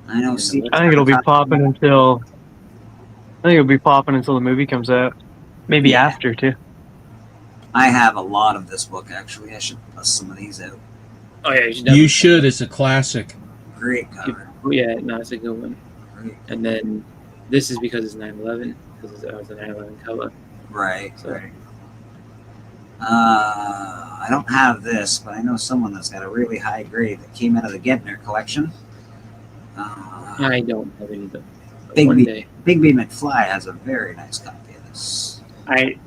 I know. Steven, I think it'll be popping until. I think it'll be popping until the movie comes out. Maybe after too. I have a lot of this book, actually. I should bust some of these out. Oh yeah, you should. You should. It's a classic. Great cover. Oh, yeah, no, it's a good one. And then this is because it's 9/11, because it was a 9/11 cover. Right, right. I don't have this, but I know someone that's got a really high grade that came out of the Gebner collection. I don't have any of them. Bigby McFly has a very nice copy of this. I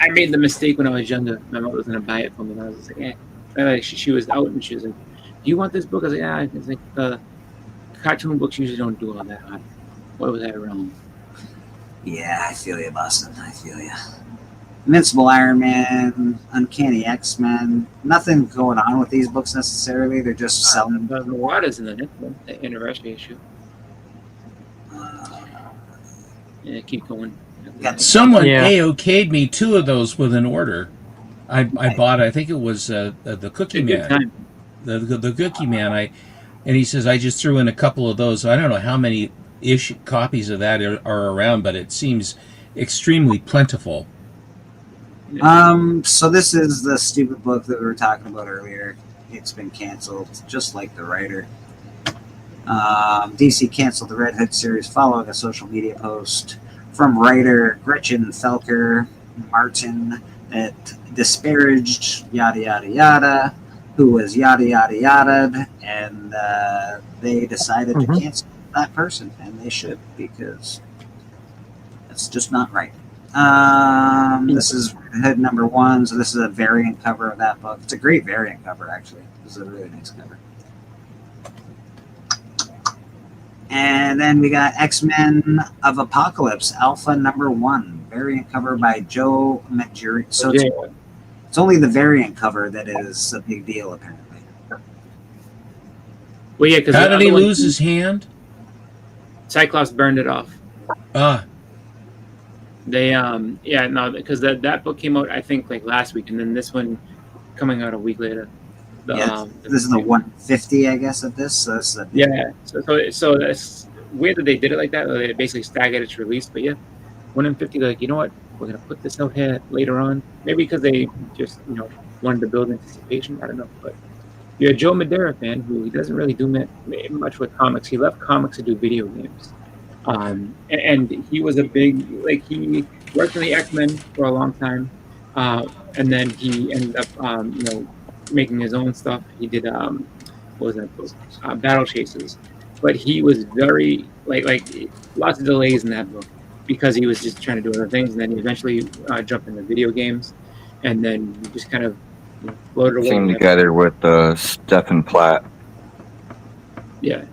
made the mistake when I was younger. My mother was going to buy it for me, and I was just like, eh. She was out, and she was like, do you want this book? I was like, yeah. It's like, cartoon books usually don't do all that hard. What was I wrong? Yeah, I feel you, Boston. I feel you. Invincible Iron Man, Uncanny X-Men. Nothing going on with these books necessarily. They're just selling. The Marauders in the next one, the anniversary issue. Yeah, keep going. Someone AOK'd me 2 of those with an order. I bought. I think it was the Cookie Man. The Cookie Man. And he says I just threw in a couple of those. I don't know how many copies of that are around, but it seems extremely plentiful. So this is the stupid book that we were talking about earlier. It's been canceled, just like the writer. DC canceled the Red Hood series following a social media post from writer Gretchen Felker Martin that disparaged yada yada yada, who was yada yada yada, and they decided to cancel that person, and they should, because that's just not right. This is Hood #1, so this is a variant cover of that book. It's a great variant cover, actually. This is a really nice cover. And then we got X-Men of Apocalypse, Alpha #1, variant cover by Joe Mangieri. So it's only the variant cover that is a big deal, apparently. Well, yeah, because how did he lose his hand? Cyclops burned it off. They because that book came out, I think, like last week, and then this one coming out a week later. This is the 150, I guess, of this. So this is so that's weird that they did it like that. They basically staggered its release, but yeah, 150. Like, you know what, we're gonna put this out here later on. Maybe because they just wanted to build anticipation. I don't know, but you're a Joe Madeira fan who doesn't really do much with comics. He left comics to do video games. And he was a big, he worked in the X-Men for a long time, and then he ended up, making his own stuff. He did, what was that book? Battle Chasers. But he was very, lots of delays in that book because he was just trying to do other things, and then he eventually jumped into video games, and then he just kind of floated away. Came together with Stephen Platt. Yeah,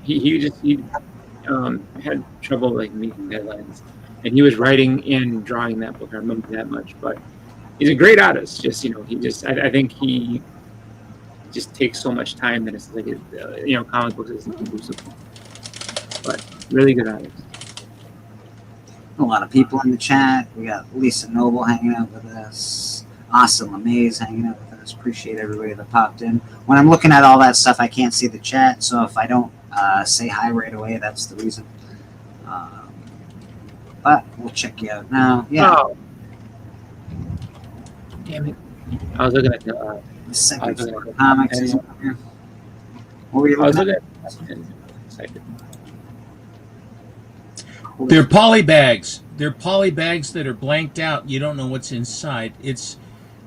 he had trouble meeting deadlines, and he was writing and drawing that book. I remember that much. But he's a great artist. I think he just takes so much time that it's comic books isn't conducive. But really good artist. A lot of people in the chat. We got Lisa Noble hanging out with us. Asa LeMays hanging out with us. Appreciate everybody that popped in. When I'm looking at all that stuff, I can't see the chat, so if I don't say hi right away, that's the reason. But we'll check you out now. Yeah. Oh. Damn it! I was looking at the comics. What were you looking at? They're poly bags. They're poly bags that are blanked out. You don't know what's inside. It's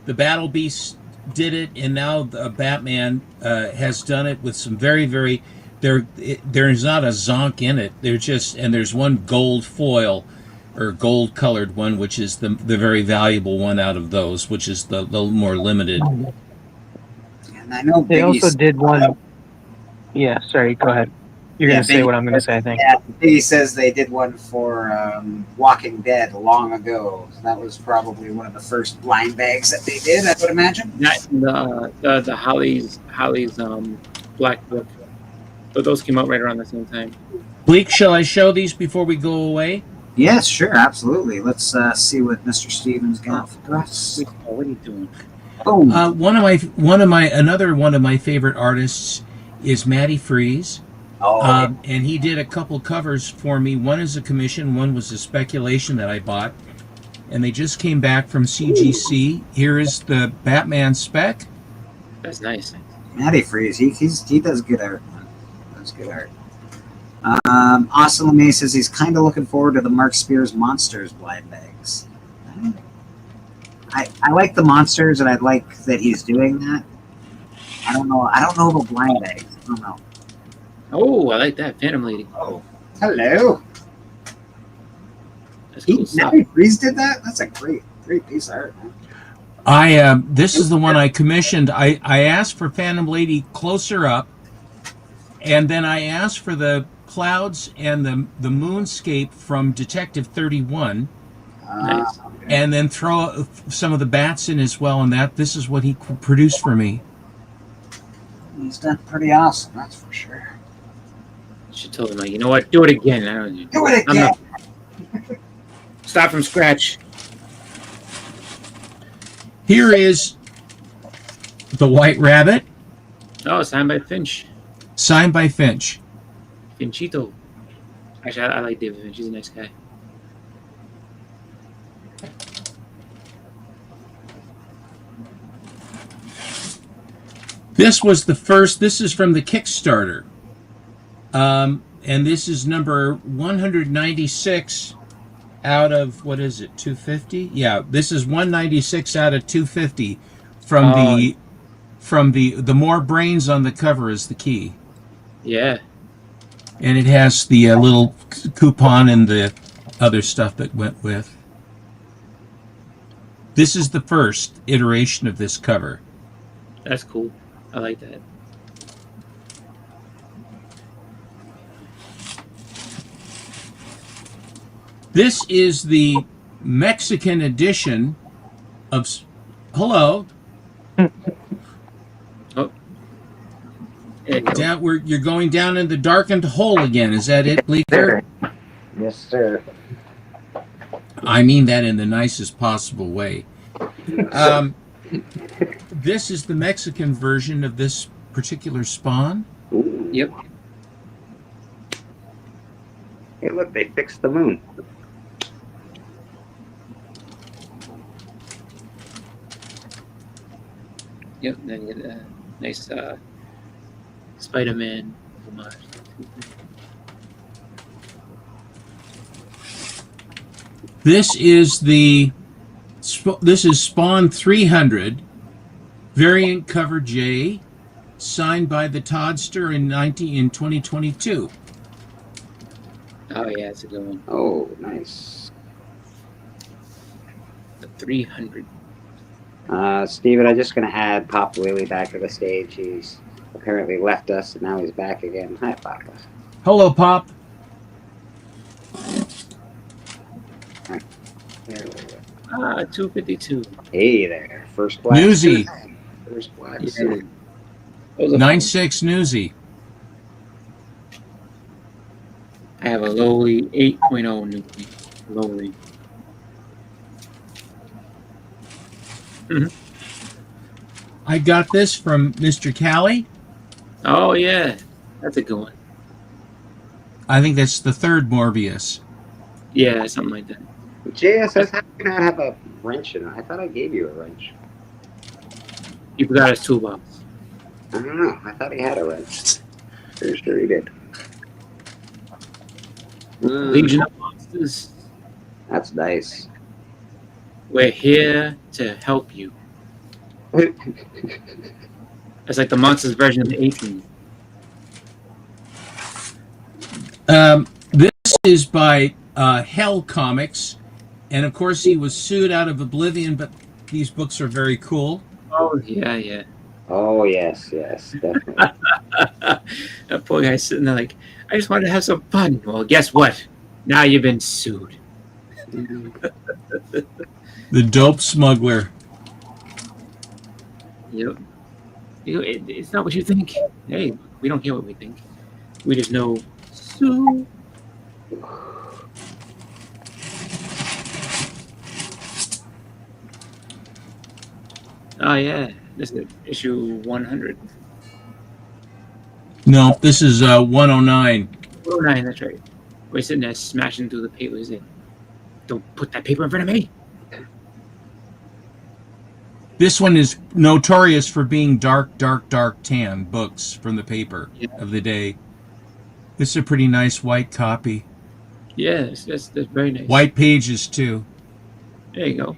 the Battle Beast did it, and now the Batman has done it with some very, very. There's not a zonk in it. There's one gold foil or gold colored one, which is the very valuable one out of those, which is the more limited. And I know they also did one. Yeah, sorry, go ahead. You're going to say what I'm going to say, I think. Yeah, Biggie says they did one for Walking Dead long ago. That was probably one of the first blind bags that they did, I would imagine. The Holly's Black Book. So those came out right around the same time. Bleak, shall I show these before we go away? Yes, sure, absolutely. Let's see what Mr. Stevens got for us. What are you doing? Boom. Another one of my favorite artists is Matty Freeze. And he did a couple covers for me. One is a commission, one was a speculation that I bought. and they just came back from CGC. Here is the Batman spec. That's nice. Matty Freeze, he does good art, man. Does good art. Austin LeMay says he's kind of looking forward to the Mark Spears Monsters blind bags. I like the monsters, and I like that he's doing that. I don't know about blind bags. I don't know. Oh, I like that Phantom Lady. Oh, hello. That's cool stuff. Matty Freeze did that. That's a great piece of art, man. This is the one I commissioned. I asked for Phantom Lady closer up, and then I asked for the clouds and the moonscape from Detective 31. Nice. And then throw some of the bats in as well, and this is what he produced for me. He's done pretty awesome, that's for sure. She told him, like, you know what? Do it again. Do it again. Start from scratch. Here is the White Rabbit. Oh, signed by Finch. Signed by Finch. Finchito. Actually, I like David Finch. He's a nice guy. This was the first. This is from the Kickstarter. And this is number 196 out of, what is it, 250? Yeah, this is 196 out of 250 from the more brains on the cover is the key. Yeah. And it has the little coupon and the other stuff that went with. This is the first iteration of this cover. That's cool. I like that. This is the Mexican edition of... Hello. Oh. Down, you're going down in the darkened hole again. Is that it, Bleeker? Yes, sir. I mean that in the nicest possible way. This is the Mexican version of this particular Spawn. Ooh. Yep. Hey, look, they fixed the moon. Yep. Then you get a nice Spider-Man homage. This is Spawn 300 variant cover J, signed by the Toddster in 2022. Oh yeah, it's a good one. Oh, nice. The 300. Steven, I'm just going to add Pop Willie back to the stage. He's apparently left us, and now he's back again. Hi, Papa. Hello, Pop. There we go. 252. Hey there. First black. Newsy. First black. Yeah. 9.6 Newsy. I have a lowly 8.0 nucleus. Lowly. I got this from Mr. Callie. Oh yeah, that's a good one. I think that's the third Morbius. Yeah, something like that. JSS, how do you not have a wrench in it? I thought I gave you a wrench. You forgot his toolbox. I don't know. I thought he had a wrench. Pretty sure he did. Legion of Monsters. That's nice. We're here to help you. It's like the Monsters version of the 18. This is by Hell Comics, and of course he was sued out of oblivion, but these books are very cool. Oh yeah, yeah. Oh yes, yes, definitely. That poor guy's sitting there like, I just wanted to have some fun. Well, guess what? Now you've been sued. The Dope Smuggler. Yep. It's not what you think. Hey, we don't care what we think. We just know. Sue. Oh yeah, this is issue 100. No, this is 109. 109, that's right. We're sitting there smashing through the paper. He's like, don't put that paper in front of me. This one is notorious for being dark tan books from the paper of the day. This is a pretty nice white copy. Yeah, that's very nice. White pages too. There you go.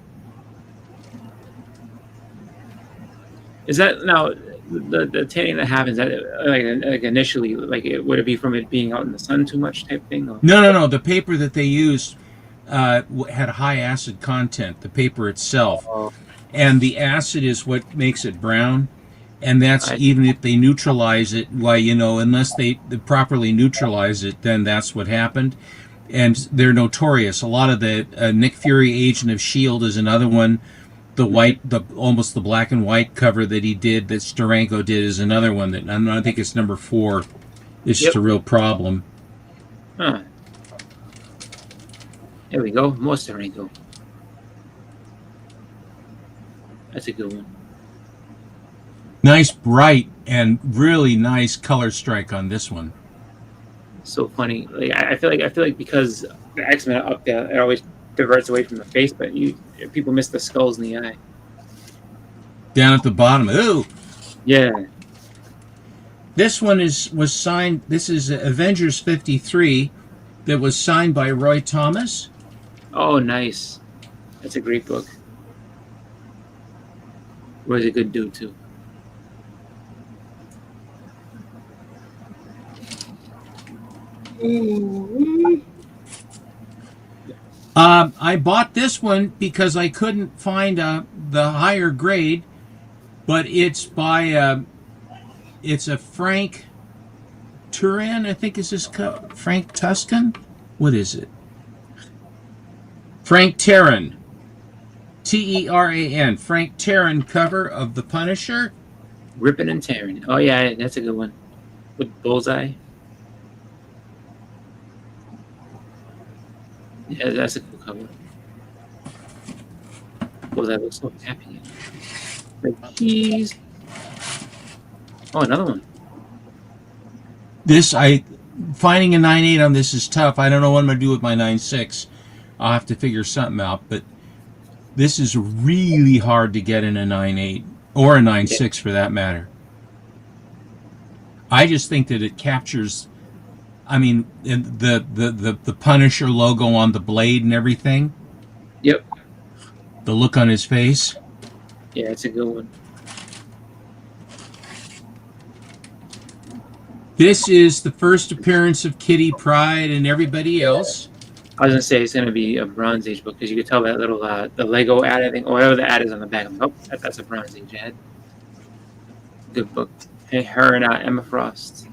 Is that now the tanning that happens? That like initially, like would it be from it being out in the sun too much type thing? Or? No. The paper that they used had high acid content. The paper itself, and the acid is what makes it brown. And that's even if they neutralize it. Why, unless they properly neutralize it, then that's what happened. And they're notorious. A lot of the Nick Fury Agent of S.H.I.E.L.D. is another one. Almost the black and white cover that he did, that Steranko did, is another one that I think it's number 4. It's just a real problem. Huh. There we go. More Steranko. That's a good one. Nice, bright, and really nice color strike on this one. So funny. Like I feel like because the X-Men are up there, it always diverts away from the face, but people miss the skulls in the eye. Down at the bottom. Ooh. Yeah. This one was signed. This is Avengers 53 that was signed by Roy Thomas. Oh, nice. That's a great book. Roy's a good dude too. I bought this one because I couldn't find the higher grade, but it's by it's a Frank Turan, I think is this Frank Tuscan? What is it? Frank Terran. T-E-R-A-N. Frank Terran cover of The Punisher. Rippin' and Tearing. Oh yeah, that's a good one. With Bullseye. Yeah, that's a cool cover. Bullseye looks so happy. Like keys. Oh, another one. Finding a 9.8 on this is tough. I don't know what I'm going to do with my 9.6. I'll have to figure something out, but this is really hard to get in a 9.8 or a 9.6 for that matter. I just think that it captures, the Punisher logo on the blade and everything. Yep. The look on his face. Yeah, it's a good one. This is the first appearance of Kitty Pryde and everybody else. I was gonna say it's gonna be a Bronze Age book because you could tell that little the Lego ad, I think, or whatever the ad is on the back. Oh, that's a Bronze Age ad. Good book. Hey, her and Emma Frost.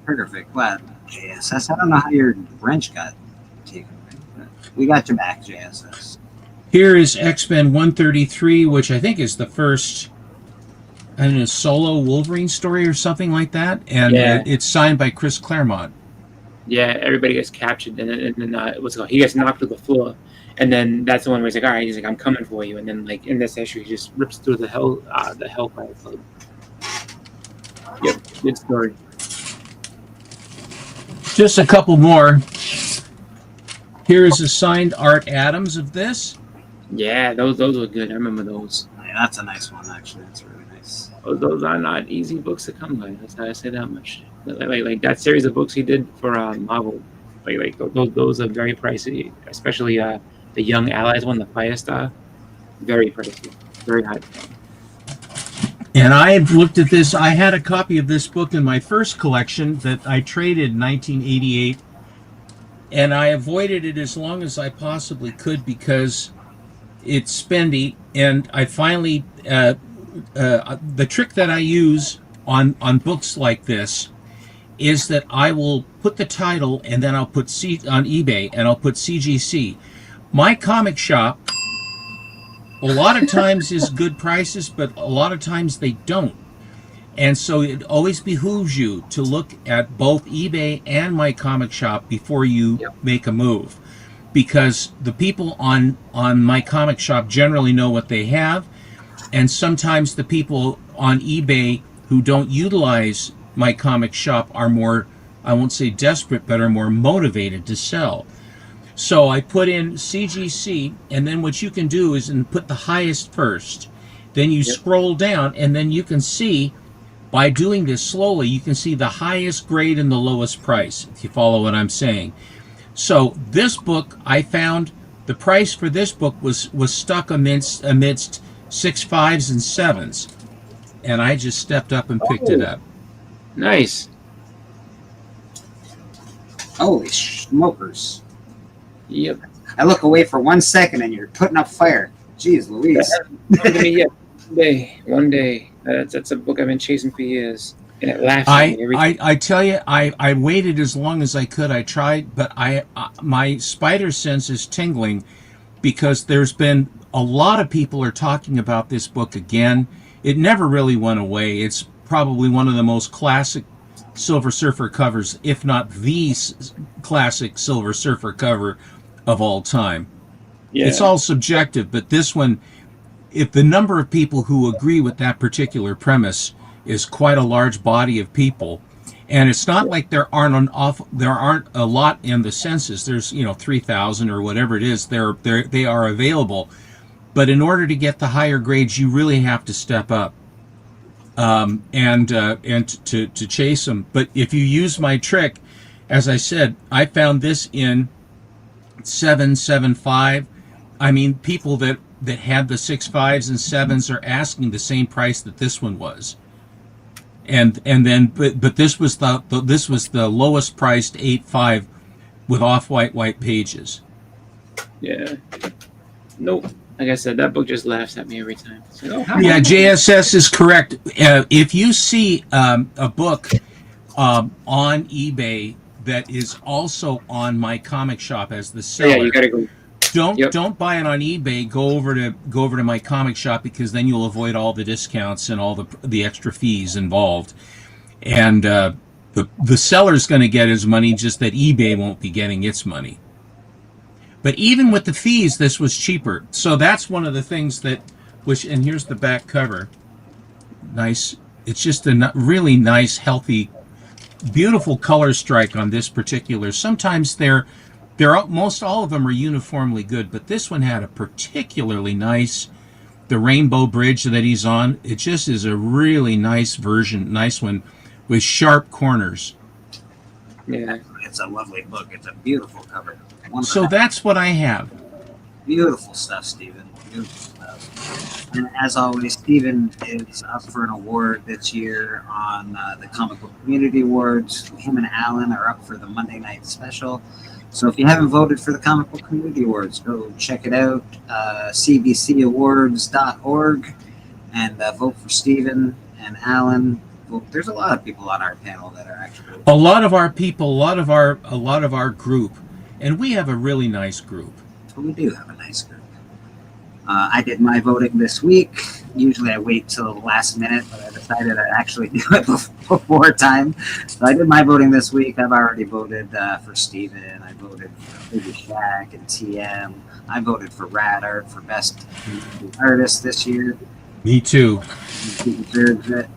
Perfect. Well, JSS, I don't know how your wrench got taken away, but we got your back, JSS. Here is X-Men 133, which I think is the first, solo Wolverine story or something like that, and it's signed by Chris Claremont. Yeah, everybody gets captured, and then what's it called? He gets knocked to the floor, and then that's the one where he's like, "All right," he's like, "I'm coming for you," and then like in this issue, he just rips through the Hellfire Club. Yep, good story. Just a couple more. Here is a signed Art Adams of this. Yeah, those were good. I remember those. Yeah, that's a nice one, actually. That's really nice. Those are not easy books to come by. That's how I say that much. Like that series of books he did for Marvel, like those are very pricey. Especially the Young Allies one, the Firestar, very pricey, very high. And I had looked at this. I had a copy of this book in my first collection that I traded in 1988, and I avoided it as long as I possibly could because it's spendy. And I finally, the trick that I use on books like this is that I will put the title and then I'll put on eBay and I'll put CGC. My comic shop, a lot of times is good prices, but a lot of times they don't. And so it always behooves you to look at both eBay and my comic shop before you make a move. Because the people on my comic shop generally know what they have, and sometimes the people on eBay who don't utilize my comic shop are more, I won't say desperate, but are more motivated to sell. So I put in CGC, and then what you can do is put the highest first. Then you scroll down, and then you can see, by doing this slowly, you can see the highest grade and the lowest price, if you follow what I'm saying. So this book, I found the price for this book was stuck amidst 6 5s and 7s. And I just stepped up and picked it up. Nice. Holy smokers. Yep. I look away for 1 second and you're putting up fire. Jeez Louise. One day. That's a book I've been chasing for years. And it laughs at me every time. I tell you, I waited as long as I could. I tried, but my spider sense is tingling because there's been a lot of people are talking about this book again. It never really went away. It's probably one of the most classic Silver Surfer covers, if not the classic Silver Surfer cover of all time. Yeah. It's all subjective, but this one, if the number of people who agree with that particular premise is quite a large body of people, and it's not like there aren't a lot in the census. There's 3,000 or whatever it is. They are available, but in order to get the higher grades, you really have to step up and to chase them. But if you use my trick, as I said, I found this in 7.75. I mean, people that had the 6 5s and 7s are asking the same price that this one was. And then but this was the lowest priced 8.5 with off-white pages. Yeah. Nope. Like I said, that book just laughs at me every time. It's like, Yeah, JSS is correct. If you see a book on eBay that is also on my comic shop as the seller, yeah, you gotta go. Don't buy it on eBay. Go over to my comic shop, because then you'll avoid all the discounts and all the extra fees involved. And the seller's going to get his money, just that eBay won't be getting its money. But even with the fees, this was cheaper. So that's one of the things that, and here's the back cover. Nice. It's just a really nice, healthy, beautiful color strike on this particular. Sometimes most all of them are uniformly good, but this one had a particularly nice, the Rainbow Bridge that he's on. It just is a really nice one with sharp corners. Yeah. It's a lovely book. It's a beautiful cover. So that's what I have. Beautiful stuff, Stephen. Beautiful stuff. And as always, Stephen is up for an award this year on the Comic Book Community Awards. Him and Alan are up for the Monday night special. So if you haven't voted for the Comic Book Community Awards, go check it out, cbcawards.org, and vote for Stephen and Alan. Well, there's a lot of people on our panel that are actually a lot of our people, a lot of our group, and we have a really nice group. We do have a nice group. I did my voting this week. Usually I wait till the last minute, but I decided I'd actually do it before time. So I did my voting this week. I've already voted for Steven. I voted for Baby Shaq and TM. I voted for Rad Art for Best Artist this year. Me too. He deserves it.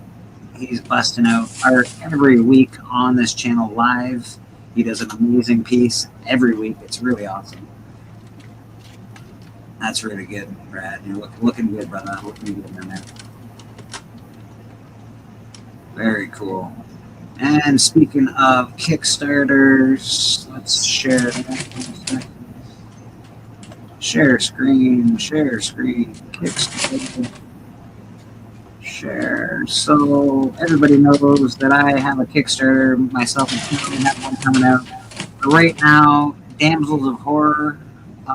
He's busting out art every week on this channel live. He does an amazing piece every week. It's really awesome. That's really good, Brad. You're looking good, brother. Looking good, man. Very cool. And speaking of Kickstarters, let's share. Share screen. Kickstarter. Share. So everybody knows that I have a Kickstarter. Myself and Keith have one coming out. But right now, Damsels of Horror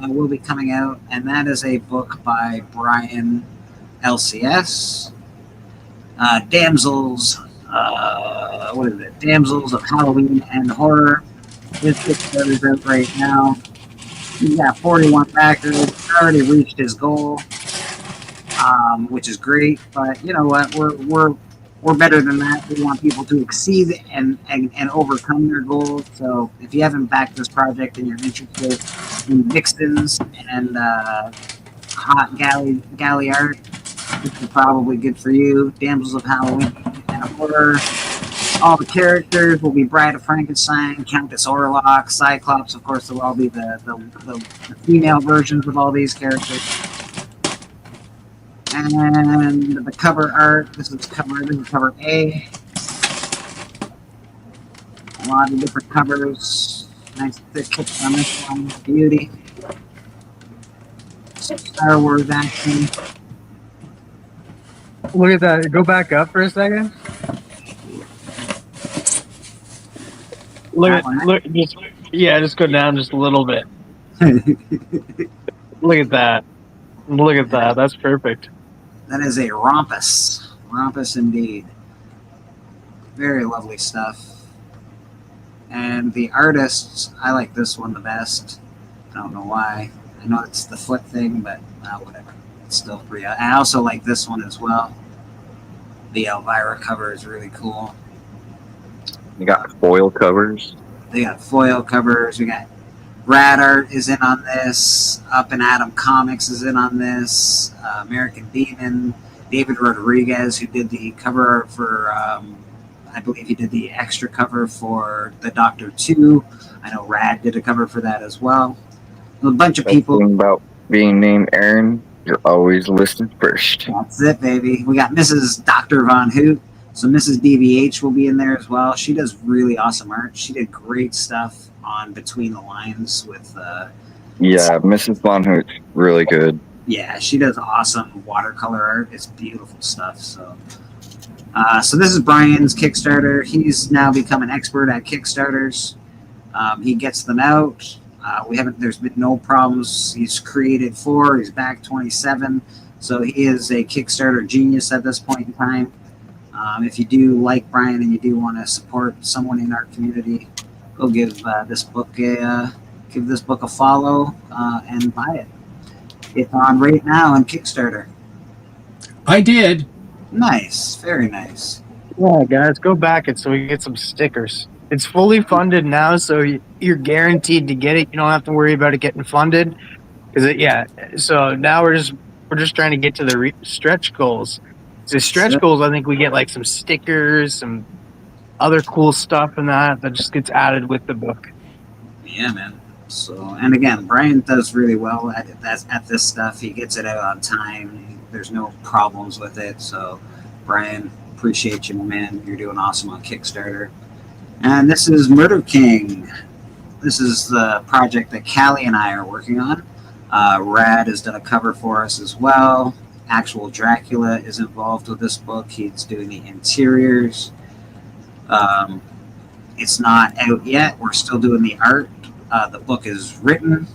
will be coming out, and that is a book by Brian LCS. Damsels of Halloween and Horror. His Kickstarter is out right now. He's got 41 backers. He's already reached his goal, which is great. But you know what? We're better than that. We want people to exceed and overcome their goals. So if you haven't backed this project and you're interested in Vixens and hot galley art, this is probably good for you. Damsels of Halloween and Horror. All the characters will be Bride of Frankenstein, Countess Orlok, Cyclops. Of course, they'll all be the female versions of all these characters. And the cover art. This is cover A. A lot of different covers. Nice thick hits on this one. Beauty. Star Wars action. Look at that. Go back up for a second. Just go down just a little bit. Look at that. Look at that. That's perfect. That is a Rompus. Rompus indeed. Very lovely stuff. And the artists, I like this one the best. I don't know why. I know it's the foot thing, but whatever. It's still pretty. I also like this one as well. The Elvira cover is really cool. You got foil covers. They got foil covers. We got Rad Art is in on this. Up and Atom Comics is in on this. American Demon. David Rodriguez, who did the cover art for, I believe he did the extra cover for the Doctor 2. I know Rad did a cover for that as well. A bunch of people. Thing about being named Aaron, you're always listed first. That's it, baby. We got Mrs. Dr. Von Hoot. So Mrs. DVH will be in there as well. She does really awesome art. She did great stuff on Between the Lines with... Yeah, Mrs. Von Hoot's really good. Yeah, she does awesome watercolor art. It's beautiful stuff. So this is Brian's Kickstarter. He's now become an expert at Kickstarters. He gets them out. There's been no problems. He's created 4. He's back 27. So he is a Kickstarter genius at this point in time. If you do like Brian and you do want to support someone in our community, go give this book a follow and buy it. It's on right now on Kickstarter. I did. Nice, very nice. Yeah, guys, go back it so we can get some stickers. It's fully funded now, so you're guaranteed to get it. You don't have to worry about it getting funded. So now we're just trying to get to the stretch goals. The stretch goals, I think we get like some stickers, some other cool stuff and that just gets added with the book. Yeah, man. So, and again, Brian does really well at this stuff. He gets it out on time. There's no problems with it. So, Brian, appreciate you, my man. You're doing awesome on Kickstarter. And this is Murder King. This is the project that Callie and I are working on. Rad has done a cover for us as well. Actual Dracula is involved with this book. He's doing the interiors. It's not out yet. We're still doing the art. The book is written.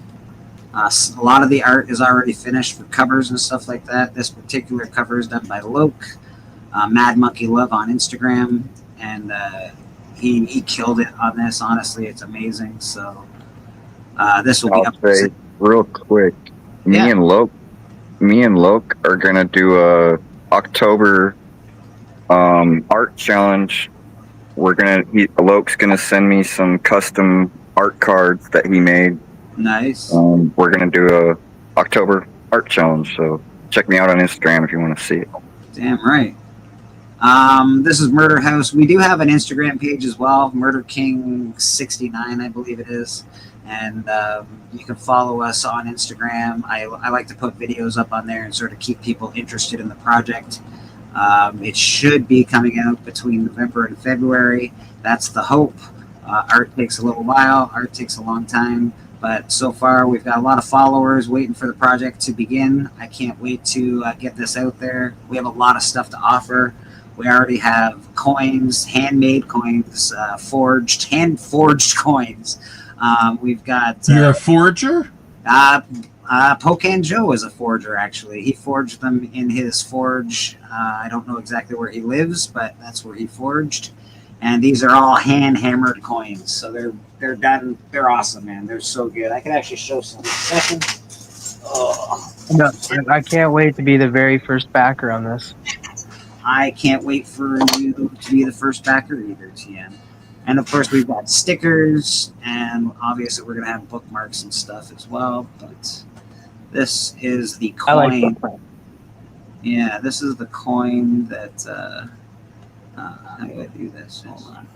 A lot of the art is already finished for covers and stuff like that. This particular cover is done by Loke, Mad Monkey Love on Instagram, and he killed it on this. Honestly, it's amazing. So this will be up real quick. Me and Loke are gonna do a October art challenge. Loke's gonna send me some custom art cards that he made. Nice. We're gonna do a October art challenge, so check me out on Instagram if you want to see it. Damn right. This is Murder House. We do have an Instagram page as well, Murder King 69, I believe it is. And you can follow us on Instagram. I like to put videos up on there and sort of keep people interested in the project. It should be coming out between November and February. That's the hope. Art takes a little while. Art takes a long time. But so far, we've got a lot of followers waiting for the project to begin. I can't wait to get this out there. We have a lot of stuff to offer. We already have coins, handmade coins, hand-forged coins. We've got... You're a forger? Pocan Joe is a forger, actually. He forged them in his forge. I don't know exactly where he lives, but that's where he forged. And these are all hand-hammered coins. So they're done. They're awesome, man. They're so good. I can actually show some in a second. Oh. No, I can't wait to be the very first backer on this. I can't wait for you to be the first backer either, TN. And of course, we've got stickers, and obviously, we're going to have bookmarks and stuff as well. But this is the coin. Yeah, this is the coin that How do I do this? Hold on.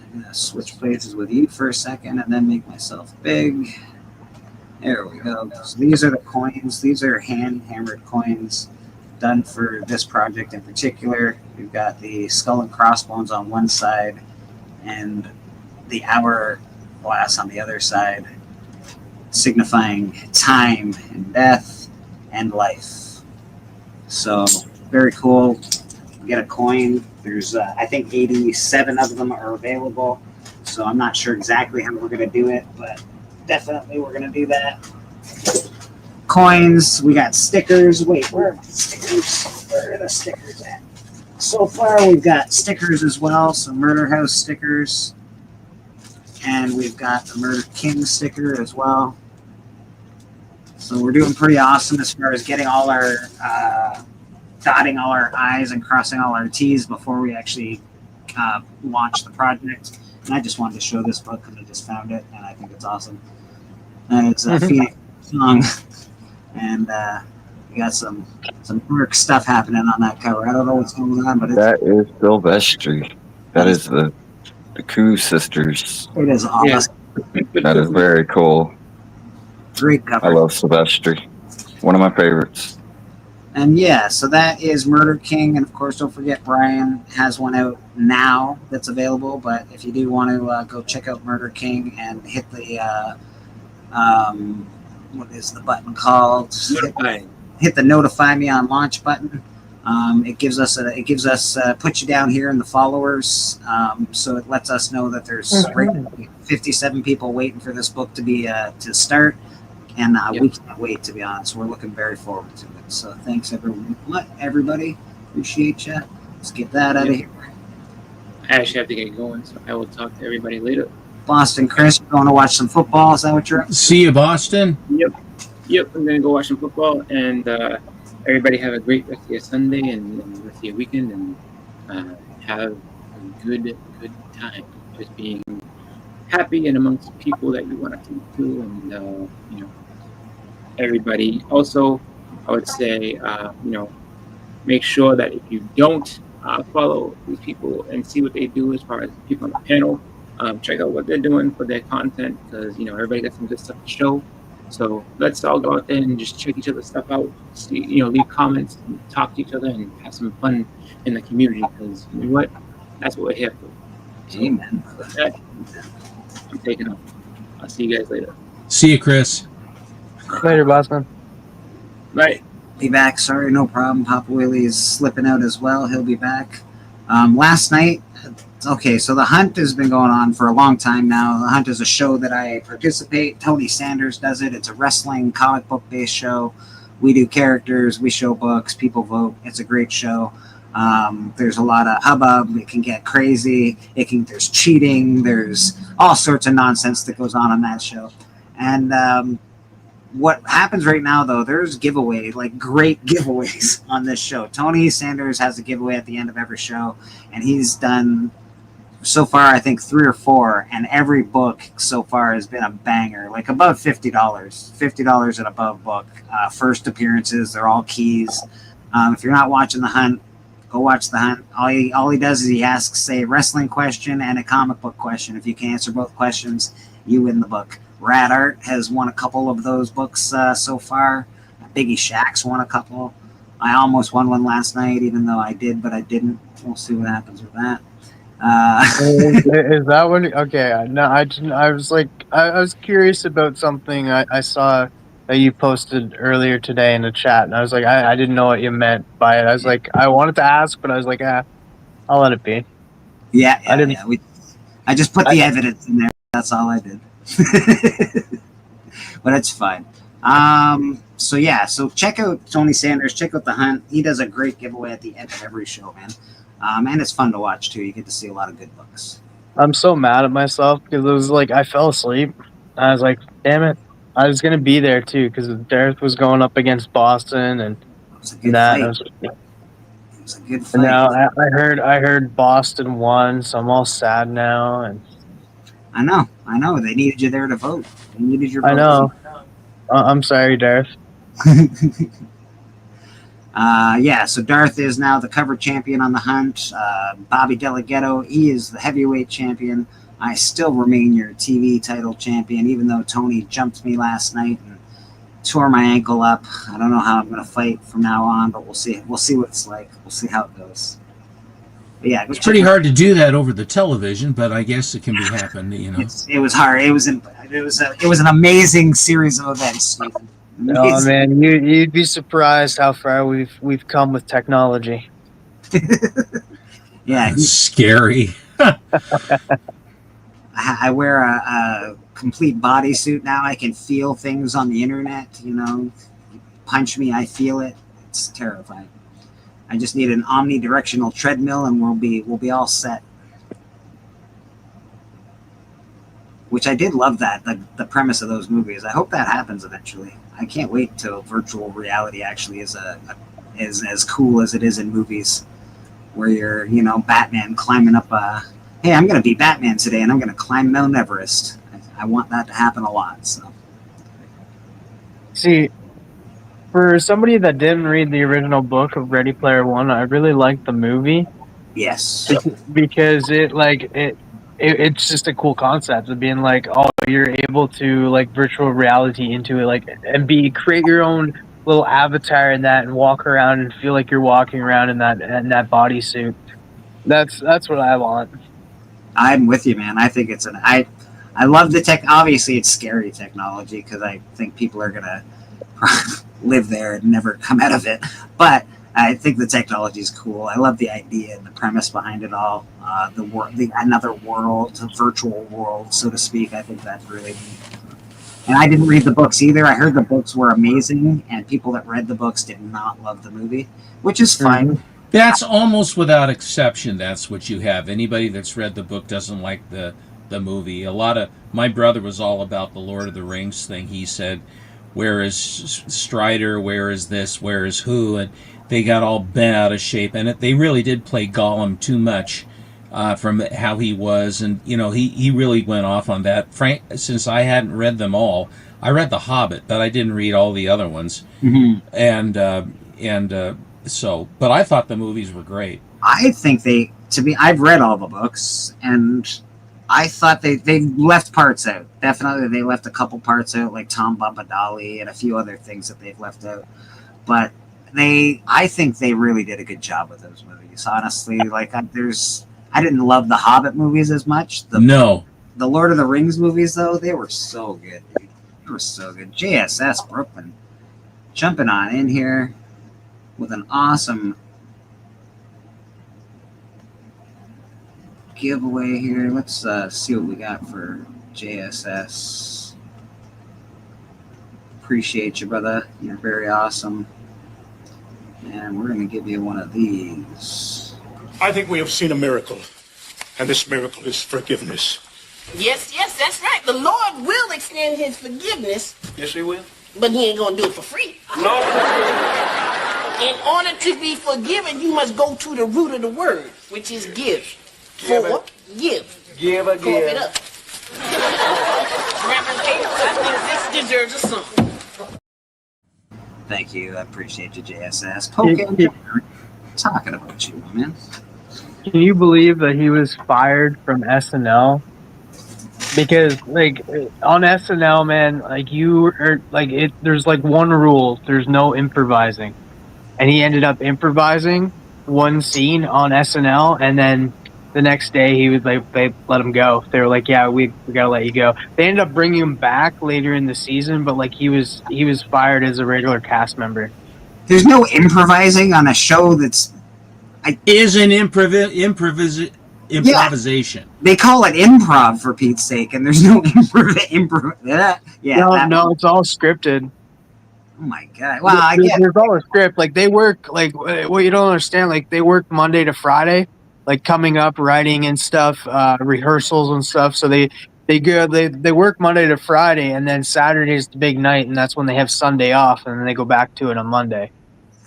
I'm gonna switch places with you for a second and then make myself big. There we go. So these are the coins. These are hand-hammered coins done for this project in particular. We've got the skull and crossbones on one side and the hourglass on the other side, signifying time and death and life. So very cool. You get a coin. There's I think 87 of them are available. So I'm not sure exactly how we're gonna do it, but definitely we're gonna do that. Coins. We got stickers. Wait, where are the stickers? Where are the stickers at? So far, we've got stickers as well. Some Murder House stickers, and we've got the Murder King sticker as well. So we're doing pretty awesome as far as getting all our dotting all our I's and crossing all our T's before we actually launch the project. And I just wanted to show this book because I just found it, and I think it's awesome. And it's a Phoenix song, and we got some dark stuff happening on that cover. I don't know what's going on, but that is Silvestri. That is the Koo sisters. It is awesome. That is very cool. Great cover. I love Silvestri. One of my favorites. And yeah, so that is Murder King, and of course, don't forget Brian has one out now that's available. But if you do want to go check out Murder King and hit the what is the button called? Hit the notify me on launch button. It gives us puts you down here in the followers, so it lets us know that there's 57 people waiting for this book to be to start. And we can't wait, to be honest. We're looking very forward to it. So thanks, everybody. Appreciate you. Let's get that out of here. I actually have to get going, so I will talk to everybody later. Boston, Chris, you going to watch some football? Is that what you're up to? See you, Boston. Yep. I'm going to go watch some football, and everybody have a great rest of your Sunday and rest of your weekend, and have a good time. Just being happy and amongst people that you want to talk to, and everybody. Also, I would say, make sure that if you don't follow these people and see what they do as far as people on the panel, check out what they're doing for their content, because everybody got some good stuff to show. So let's all go out there and just check each other's stuff out. See, leave comments, and talk to each other, and have some fun in the community. Because you know what, that's what we're here for. Amen. With that, I'm taking off. I'll see you guys later. See you, Chris. Later, Bossman. Bye. Be back. Sorry, no problem. Papa Willie is slipping out as well. He'll be back. Last night, okay, so The Hunt has been going on for a long time now. The Hunt is a show that I participate. Tony Sanders does it. It's a wrestling comic book based show. We do characters, we show books, people vote. It's a great show. There's a lot of hubbub. It can get crazy. There's cheating. There's all sorts of nonsense that goes on that show. And what happens right now, though, there's giveaways, like great giveaways on this show. Tony Sanders has a giveaway at the end of every show, and he's done so far, I think 3 or 4, and every book so far has been a banger, like above $50 and above book. First appearances, they're all keys. If you're not watching The Hunt, go watch The Hunt. All he does is he asks a wrestling question and a comic book question. If you can answer both questions, you win the book. Rad Art has won a couple of those books so far. Biggie Shack's won a couple. I almost won one last night, even though I did, but I didn't. We'll see what happens with that. Is that what? Okay, no, I was curious about something I saw that you posted earlier today in the chat, and I was like, I didn't know what you meant by it. I was like, I wanted to ask, but I was like, I'll let it be. Yeah, I just put the evidence in there. That's all I did. But it's fine. So check out Tony Sanders, check out The Hunt. He does a great giveaway at the end of every show, man. And it's fun to watch too. You get to see a lot of good books. I'm so mad at myself because it was like I fell asleep. I was like, damn it. I was gonna be there too because Darth was going up against Boston and that. It was a good fight. Now I heard Boston won, so I'm all sad now. And I know. They needed you there to vote. They needed your vote. I know. I'm sorry, Darth. Yeah, so Darth is now the cover champion on the hunt. Bobby Delgado, he is the heavyweight champion. I still remain your TV title champion, even though Tony jumped me last night and tore my ankle up. I don't know how I'm going to fight from now on, but we'll see. We'll see what it's like. We'll see how it goes. But yeah, It's pretty hard to do that over the television, but I guess it can be happened. You know, It was hard. It was an amazing series of events, Stephen. Oh Amazing. man, you'd be surprised how far we've come with technology. Yeah, It's scary. I wear a complete bodysuit now. I can feel things on the internet. You know, you punch me, I feel it. It's terrifying. I just need an omnidirectional treadmill, and we'll be all set. Which I did love that the premise of those movies. I hope that happens eventually. I can't wait till virtual reality actually is as cool as it is in movies, where you're Batman climbing up hey, I'm going to be Batman today, and I'm going to climb Mount Everest. I want that to happen a lot. So, See, for somebody that didn't read the original book of Ready Player One, I really liked the movie. Yes. Because it's just a cool concept of being like, oh, you're able to like virtual reality into it, like, and create your own little avatar in that and walk around and feel like you're walking around in that bodysuit. That's what I want. I'm with you, man. I think I love the tech. Obviously, it's scary technology because I think people are going to live there and never come out of it. But I think the technology is cool. I love the idea and the premise behind it all. Another world, a virtual world, so to speak. I think that's really neat. And I didn't read the books either. I heard the books were amazing, and people that read the books did not love the movie, which is fine. That's almost without exception. That's what you have. Anybody that's read the book doesn't like the movie. My brother was all about the Lord of the Rings thing. He said, "Where is Strider? Where is this? Where is who?" And they got all bent out of shape. And they really did play Gollum too much from how he was. And he really went off on that. Frank, since I hadn't read them all, I read The Hobbit, but I didn't read all the other ones. Mm-hmm. But I thought the movies were great. I think I've read all the books, and I thought they left parts out. Definitely, they left a couple parts out, like Tom Bombadil and a few other things that they've left out. But I think they really did a good job with those movies. Honestly, like I didn't love the Hobbit movies as much. The Lord of the Rings movies, though, they were so good. Dude. They were so good. JSS Brooklyn jumping on in here with an awesome giveaway here. Let's see what we got for JSS. Appreciate you, brother. You're very awesome. And we're going to give you one of these. I think we have seen a miracle, and this miracle is forgiveness. Yes, that's right. The Lord will extend his forgiveness. Yes, he will. But he ain't going to do it for free. No. In order to be forgiven, you must go to the root of the word, which is give. Give. Give a Cough give. it up. Reverend Gates, I think this deserves a song. Thank you. I appreciate you, JSS. Poking. Talking about you, man. Can you believe that he was fired from SNL? Because on SNL, man, there's one rule: there's no improvising, and he ended up improvising one scene on SNL, and then the next day they let him go. They were like, "Yeah, we gotta let you go." They ended up bringing him back later in the season, but he was fired as a regular cast member. There's no improvising on a show that's is an improvisation. Yeah, they call it improv for Pete's sake, and there's no improv. Yeah, no, it's all scripted. Oh my god! Well, I get there's all a script. They work what you don't understand. They work Monday to Friday, coming up, writing and stuff, rehearsals and stuff. So they work Monday to Friday, and then Saturday is the big night, and that's when they have Sunday off, and then they go back to it on Monday.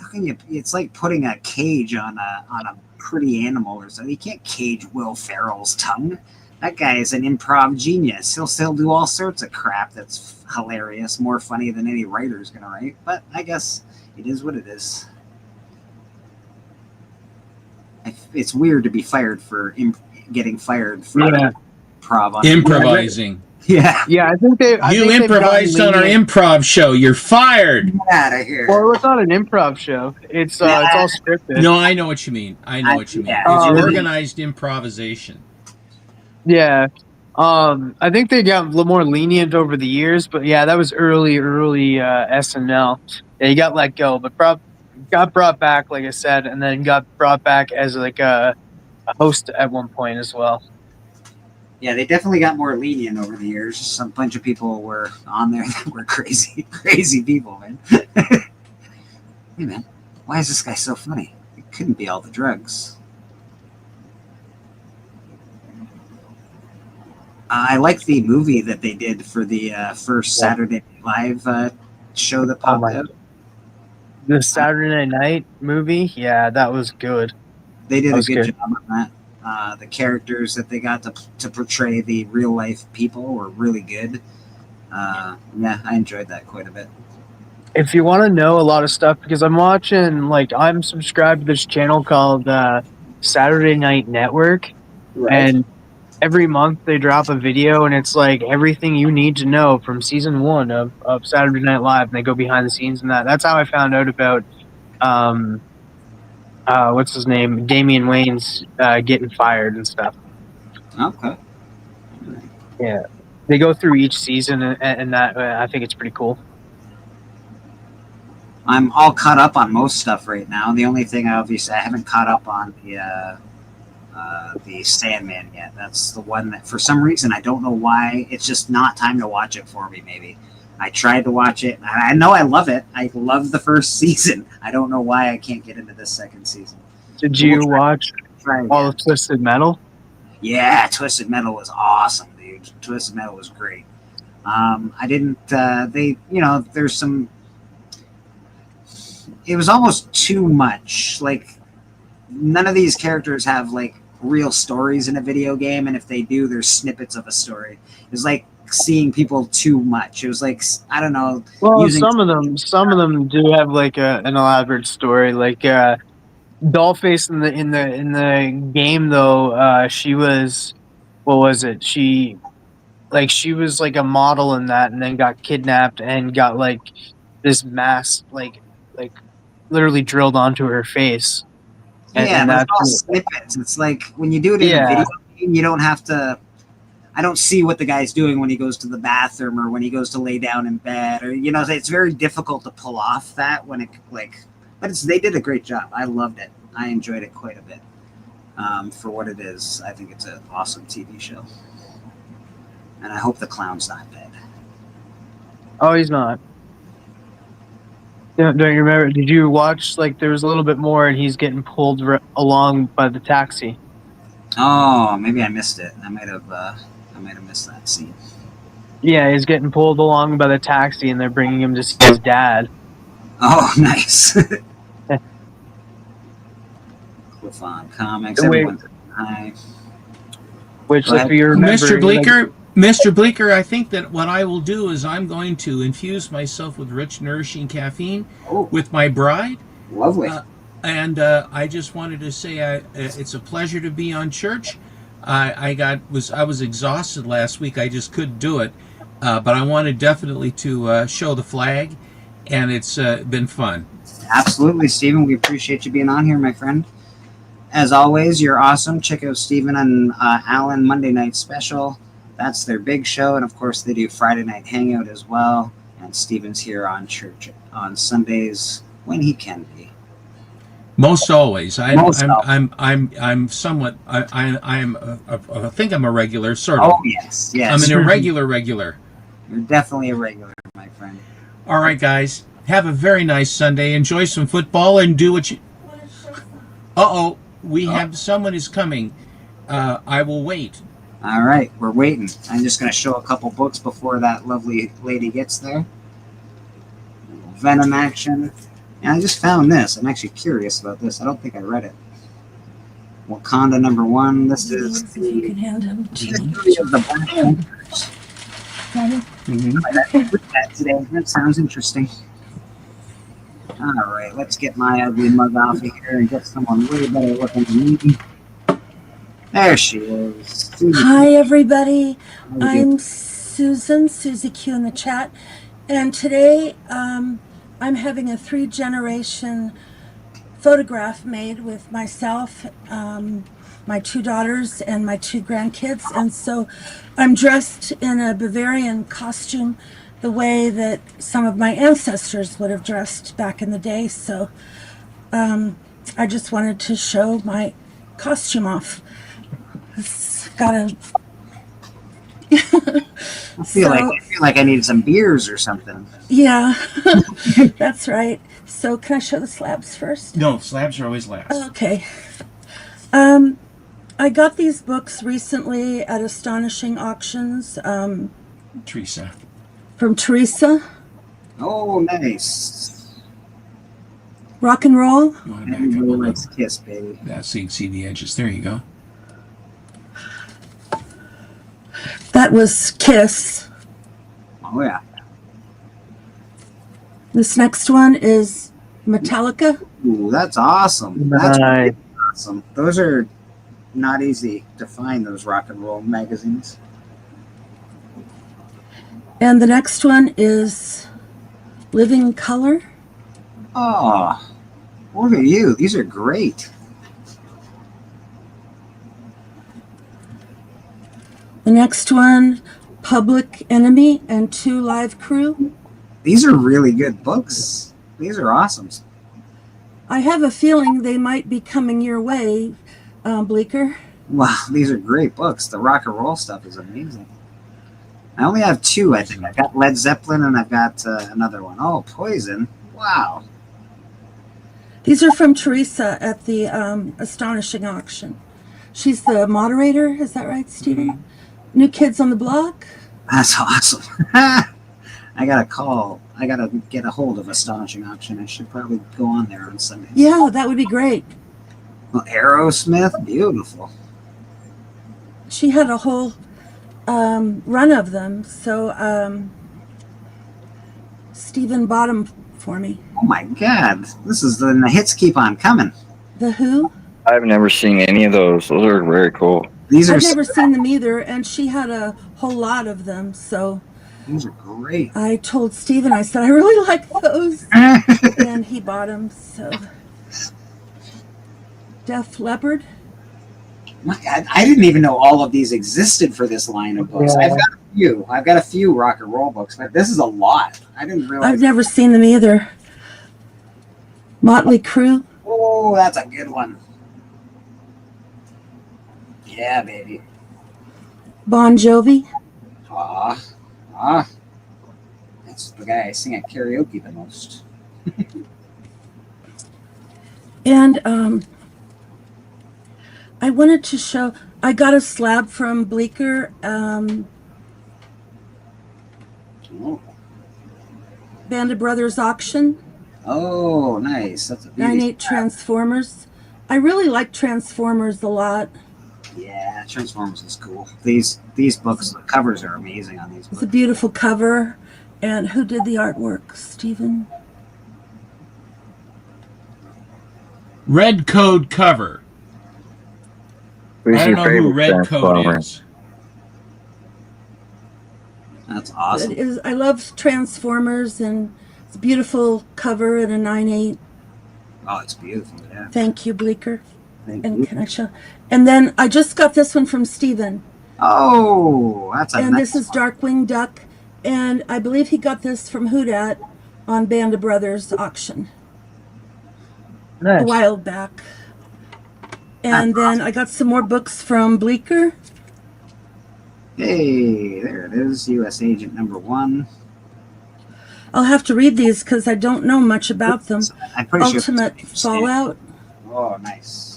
How can you? It's like putting a cage on a pretty animal or something. You can't cage Will Ferrell's tongue. That guy is an improv genius. He'll do all sorts of crap that's hilarious, more funny than any writer's gonna write. But I guess it is what it is. It's weird to be fired for getting fired for improv. Improvising. Yeah. Yeah, I think they. You improvised on our improv show. You're fired. Get out of here. Well, it's not an improv show. It's all scripted. No, I know what you mean. I know what you mean. It's organized improvisation. Yeah. I think they got a little more lenient over the years, but yeah, that was early SNL. Yeah, he got let go, but got brought back, like I said, and then got brought back as like a host at one point as well. Yeah, they definitely got more lenient over the years. Some bunch of people were on there that were crazy people, man. Hey, man, why is this guy so funny? It couldn't be all the drugs. I like the movie that they did for the first Saturday Night Live show that popped up. The Saturday Night movie? Yeah, that was good. They did a good job on that. The characters that they got to portray the real life people were really good. Yeah, I enjoyed that quite a bit. If you want to know a lot of stuff, because I'm subscribed to this channel called Saturday Night Network, and every month they drop a video, and it's like everything you need to know from season 1 of Saturday Night Live, and they go behind the scenes and that. That's how I found out about what's his name, Damian Wayne's getting fired and stuff. Okay. Yeah, they go through each season, and that I think it's pretty cool. I'm all caught up on most stuff right now. The only thing I haven't caught up on the Sandman yet. That's the one that for some reason I don't know why it's just not time to watch it for me. Maybe I tried to watch it. I know I love it. I love the first season. I don't know why I can't get into the second season. Did you watch all of Twisted Metal? Yeah, Twisted Metal was awesome, dude. Twisted Metal was great. I didn't. There's some. It was almost too much. Like, none of these characters have like real stories in a video game, and if they do, there's snippets of a story. It was like seeing people too much. It was like, I don't know. Well, some of them do have like an elaborate story. Like Dollface in the game though, she was, what was it? She was like a model in that, and then got kidnapped and got like this mask like literally drilled onto her face. And that's all snippets. It's like when you do it in a video game, you don't have to. I don't see what the guy's doing when he goes to the bathroom or when he goes to lay down in bed, or it's very difficult to pull off that when it But they did a great job. I loved it. I enjoyed it quite a bit. For what it is, I think it's an awesome TV show, and I hope the clown's not dead. Oh, he's not. Don't you remember? Did you watch, there was a little bit more and he's getting pulled along by the taxi? Oh, maybe I missed it. I might have missed that scene. Yeah, he's getting pulled along by the taxi and they're bringing him to see his dad. Oh, nice. Cliff-On Comics. Everyone's hi. Which, if you remember... Mr. Bleeker, I think that what I will do is I'm going to infuse myself with rich, nourishing caffeine with my bride. Lovely. And I just wanted to say it's a pleasure to be on church. I was exhausted last week. I just couldn't do it. But I wanted definitely to show the flag, and it's been fun. Absolutely, Stephen. We appreciate you being on here, my friend. As always, you're awesome. Check out Stephen and Alan Monday Night Special. That's their big show, and of course they do Friday Night Hangout as well. And Stephen's here on church on Sundays when he can be. Most always. I'm somewhat. I think I'm a regular, sort of. Oh yes. I'm an irregular regular. You're definitely a regular, my friend. All right, guys. Have a very nice Sunday. Enjoy some football and do what you. We have someone is coming. I will wait. All right, we're waiting. I'm just going to show a couple books before that lovely lady gets there. Venom action. And I just found this. I'm actually curious about this. I don't think I read it. Wakanda #1. This is the history of the Black Panthers. I read that today. That sounds interesting. All right, let's get my ugly mug off of here and get someone way better looking than me. There she is. Hi, everybody. I'm Susan, Susie Q in the chat. And today I'm having a 3-generation photograph made with myself, my 2 daughters, and my 2 grandkids. And so I'm dressed in a Bavarian costume the way that some of my ancestors would have dressed back in the day. So I just wanted to show my costume off. It's got a... I feel like I need some beers or something. Yeah, that's right. So can I show the slabs first? No, slabs are always last. Okay. I got these books recently at Astonishing Auctions. Teresa. From Teresa. Oh, nice. Rock and roll. You want to back up a little? Let's kiss, baby. Yeah, so you can see the edges. There you go. That was Kiss. Oh, yeah. This next one is Metallica. Ooh, that's awesome. That's really awesome. Those are not easy to find, those rock and roll magazines. And the next one is Living Color. Oh, look at you. These are great. The next one, Public Enemy and 2 Live Crew. These are really good books. These are awesome. I have a feeling they might be coming your way, Bleecker. Wow, these are great books. The rock and roll stuff is amazing. I only have 2, I think. I've got Led Zeppelin and I've got another one. Oh, Poison. Wow. These are from Teresa at the Astonishing Auction. She's the moderator. Is that right, Stephen? New Kids on the Block. That's awesome. I got to get a hold of Astonishing Auction. I should probably go on there on Sunday. Yeah, that would be great. Well, Aerosmith, beautiful. She had a whole run of them, so Stephen bought them for me. Oh my God, the hits keep on coming. The Who? I've never seen any of those. Those are very cool. I've never seen them either, and she had a whole lot of them, so these are great. I told Stephen, I said, I really like those, and he bought them, so. Def Leppard. My God, I didn't even know all of these existed for this line of books. Yeah. I've got a few rock and roll books, but this is a lot. I didn't realize. I've never seen them either. Motley Crue. Oh, that's a good one. Yeah, baby. Bon Jovi. That's the guy I sing at karaoke the most. And I wanted to show, I got a slab from Bleecker. Band of Brothers auction. Oh, nice. That's a 9/8 Transformers. I really like Transformers a lot. Yeah, Transformers is cool. These books, the covers are amazing on these It's books. a beautiful cover. And who did the artwork, Stephen? Red Code cover. Who's I don't your know who favorite Red Code Transformer? is. That's awesome. I love Transformers, and it's a beautiful cover and a 9/8. Oh, it's beautiful, yeah. Thank you, Bleecker. Thank and you. Can I show? And then I just got this one from Stephen. Oh, that's a And nice this is Darkwing Duck, and I believe he got this from Houdat on Band of Brothers auction Nice. a while back. And then I got some more books from Bleecker. Hey, there it is. U.S. Agent number 1. I'll have to read these because I don't know much about them. I'm pretty sure Ultimate Fallout. Oh, nice.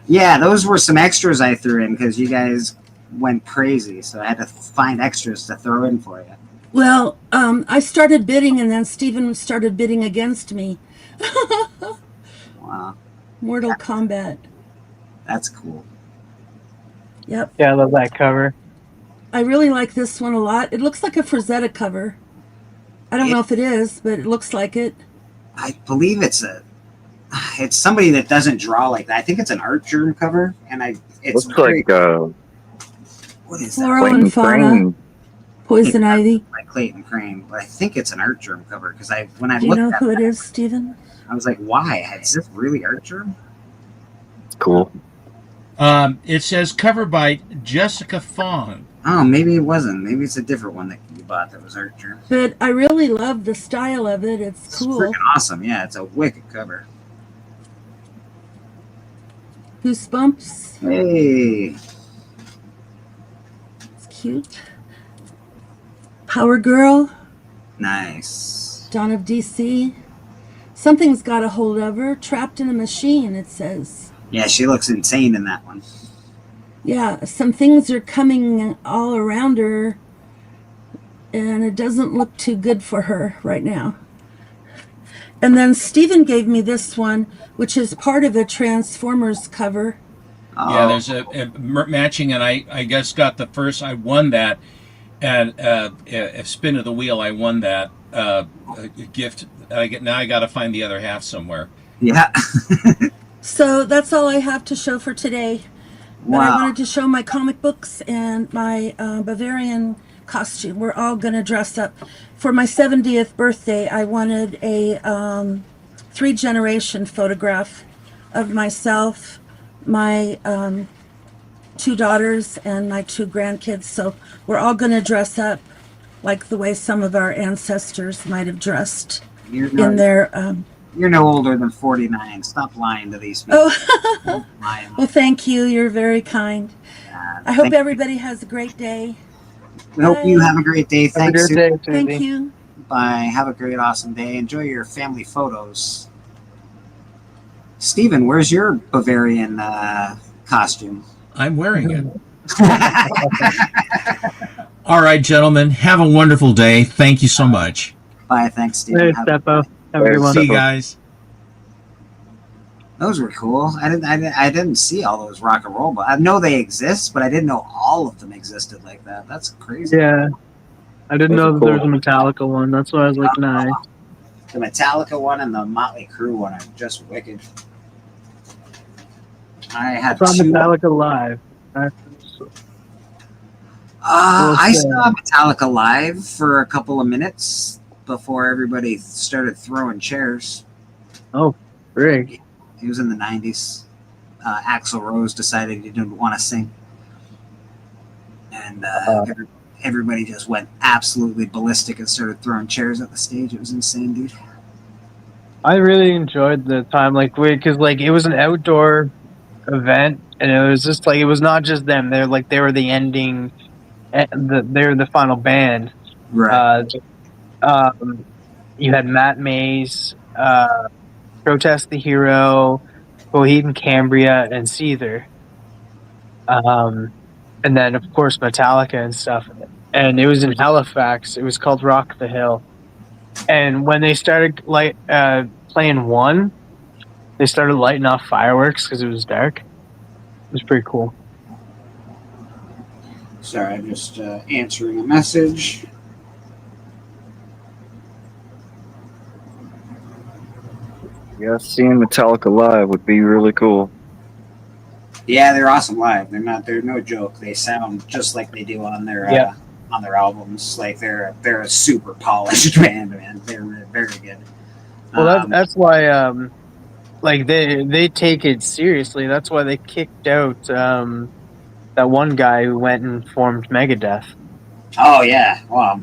Yeah, those were some extras I threw in because you guys went crazy, so I had to find extras to throw in for you. Well, I started bidding, and then Stephen started bidding against me. Wow, Mortal Kombat. that's cool. Yep. Yeah, I love that cover. I really like this one a lot. It looks like a Frazetta cover. I don't know if it is, but it looks like it. I believe it's somebody that doesn't draw like that. I think it's an art germ cover, and it's Looks like what is that? Floral and Fauna, Poison Ivy. By Clayton Crane, but I think it's an art germ cover because when I Do you looked know at who it that, is, Stephen? I was like, why? Is this really art germ? cool. It says cover by Jessica Fong. Oh, maybe it wasn't. Maybe it's a different one that you bought that was art germ. But I really love the style of it. It's cool. Freaking awesome! Yeah, it's a wicked cover. Goosebumps. Hey, It's cute. Power Girl. nice. Dawn of DC. Something's got a hold of her. Trapped in a machine, it says. Yeah, she looks insane in that one. Yeah, some things are coming all around her, and it doesn't look too good for her right now. And then Stephen gave me this one, which is part of a Transformers cover. Yeah, there's a matching, and I just got the first. I won that, and a spin of the wheel. I won that a gift. I got to find the other half somewhere. Yeah. So that's all I have to show for today. But I wanted to show my comic books and my Bavarian costume. We're all going to dress up. For my 70th birthday, I wanted a 3-generation photograph of myself, my 2 daughters, and my 2 grandkids. So we're all going to dress up like the way some of our ancestors might have dressed in their... You're no older than 49. Stop lying to these people. Oh, well, thank you. You're very kind. I hope everybody has a great day. We hope you have a great day. Thanks. Thank you. Bye. Have a great, awesome day. Enjoy your family photos. Steven, where's your Bavarian costume? I'm wearing it. All right, gentlemen. Have a wonderful day. Thank you so much. Bye. Thanks, Steven. Hey, Steppo. Have a good one. See you guys. Those were cool. I didn't see all those rock and roll, but I know they exist, but I didn't know all of them existed like that. That's crazy. Yeah. I didn't know that there was a Metallica one. That's why I was like, nice. The Metallica one and the Motley Crue one are just wicked. I had I saw 2. Metallica live. I saw Metallica live for a couple of minutes before everybody started throwing chairs. Oh, frig. It was in the 90s. Axl Rose decided he didn't want to sing. And everybody just went absolutely ballistic and started throwing chairs at the stage. It was insane, dude. I really enjoyed the time, because it was an outdoor event, and it was just it was not just them. They were the ending, they were the final band. Right. You had Matt Mays, Protest the Hero, Bohemian Cambria, and Seether. And then, of course, Metallica and stuff. And it was in Halifax. It was called Rock the Hill. And when they started playing one, they started lighting off fireworks because it was dark. It was pretty cool. Sorry, I'm just answering a message. Yeah, seeing Metallica live would be really cool. Yeah, they're awesome live. They're no joke. They sound just like they do on their albums. Like they're a super polished band, man. They're very good. Well, that's why they take it seriously. That's why they kicked out that one guy who went and formed Megadeth. Oh yeah, well,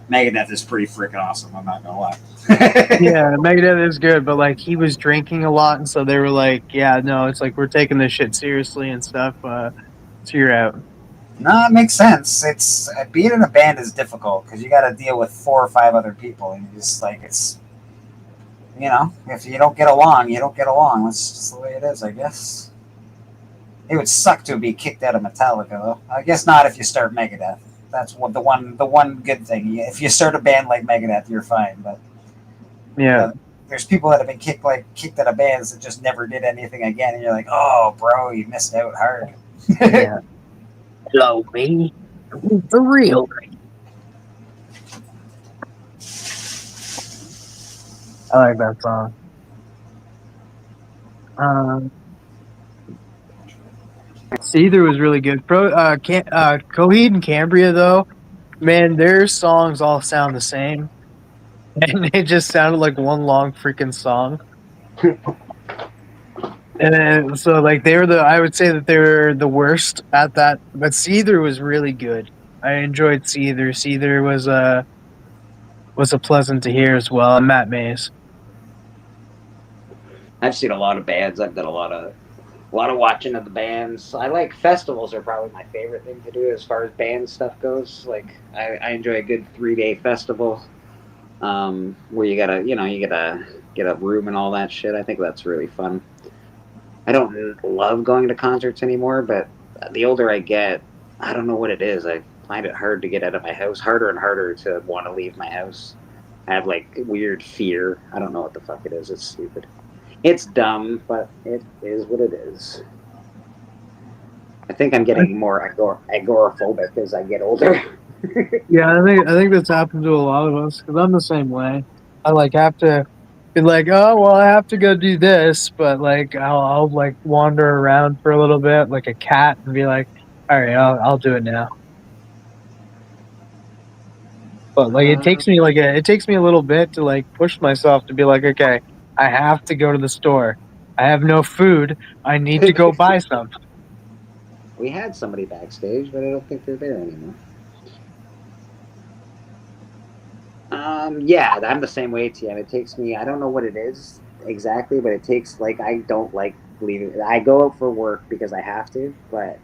Megadeth is pretty freaking awesome. I'm not gonna lie. Yeah, Megadeth is good, but he was drinking a lot, and so they were like, "Yeah, no, it's we're taking this shit seriously and stuff." So you're out. No, it makes sense. It's being in a band is difficult because you got to deal with 4 or 5 other people, and you just it's, if you don't get along, you don't get along. That's just the way it is, I guess. It would suck to be kicked out of Metallica, though. I guess not if you start Megadeth. That's the one good thing. If you start a band like Megadeth, you're fine. But yeah, there's people that have been kicked out of bands that just never did anything again, and you're like, oh, bro, you missed out hard. Yeah. Hello, me. For real. I like that song. Seether was really good. Coheed and Cambria, though, man, their songs all sound the same. And it just sounded like one long freaking song. And then, so, like, I would say that they were the worst at that. But Seether was really good. I enjoyed Seether. Seether was a pleasant to hear as well. And Matt Mays. I've seen a lot of bands. I've done a lot of watching of the bands. I like festivals are probably my favorite thing to do as far as band stuff goes. Like I enjoy a good 3-day festival where you gotta get a room and all that shit. I think that's really fun. I don't love going to concerts anymore, but the older I get, I don't know what it is. I find it hard to get out of my house, harder and harder to want to leave my house. I have like weird fear. I don't know what the fuck it is. It's stupid. It's dumb, but it is what it is. I think I'm getting more agoraphobic as I get older. Yeah, I think that's happened to a lot of us, because I'm the same way. I like have to be like, oh well, I have to go do this, but like I'll like wander around for a little bit like a cat and be like, all right, I'll do it now. But like it takes me a little bit to like push myself to be like, okay, I have to go to the store. I have no food. I need to go buy some. We had somebody backstage, but I don't think they're there anymore. Yeah, I'm the same way, TM. It takes me, I don't know what it is exactly, but it takes, like, I don't like leaving. I go out for work because I have to, but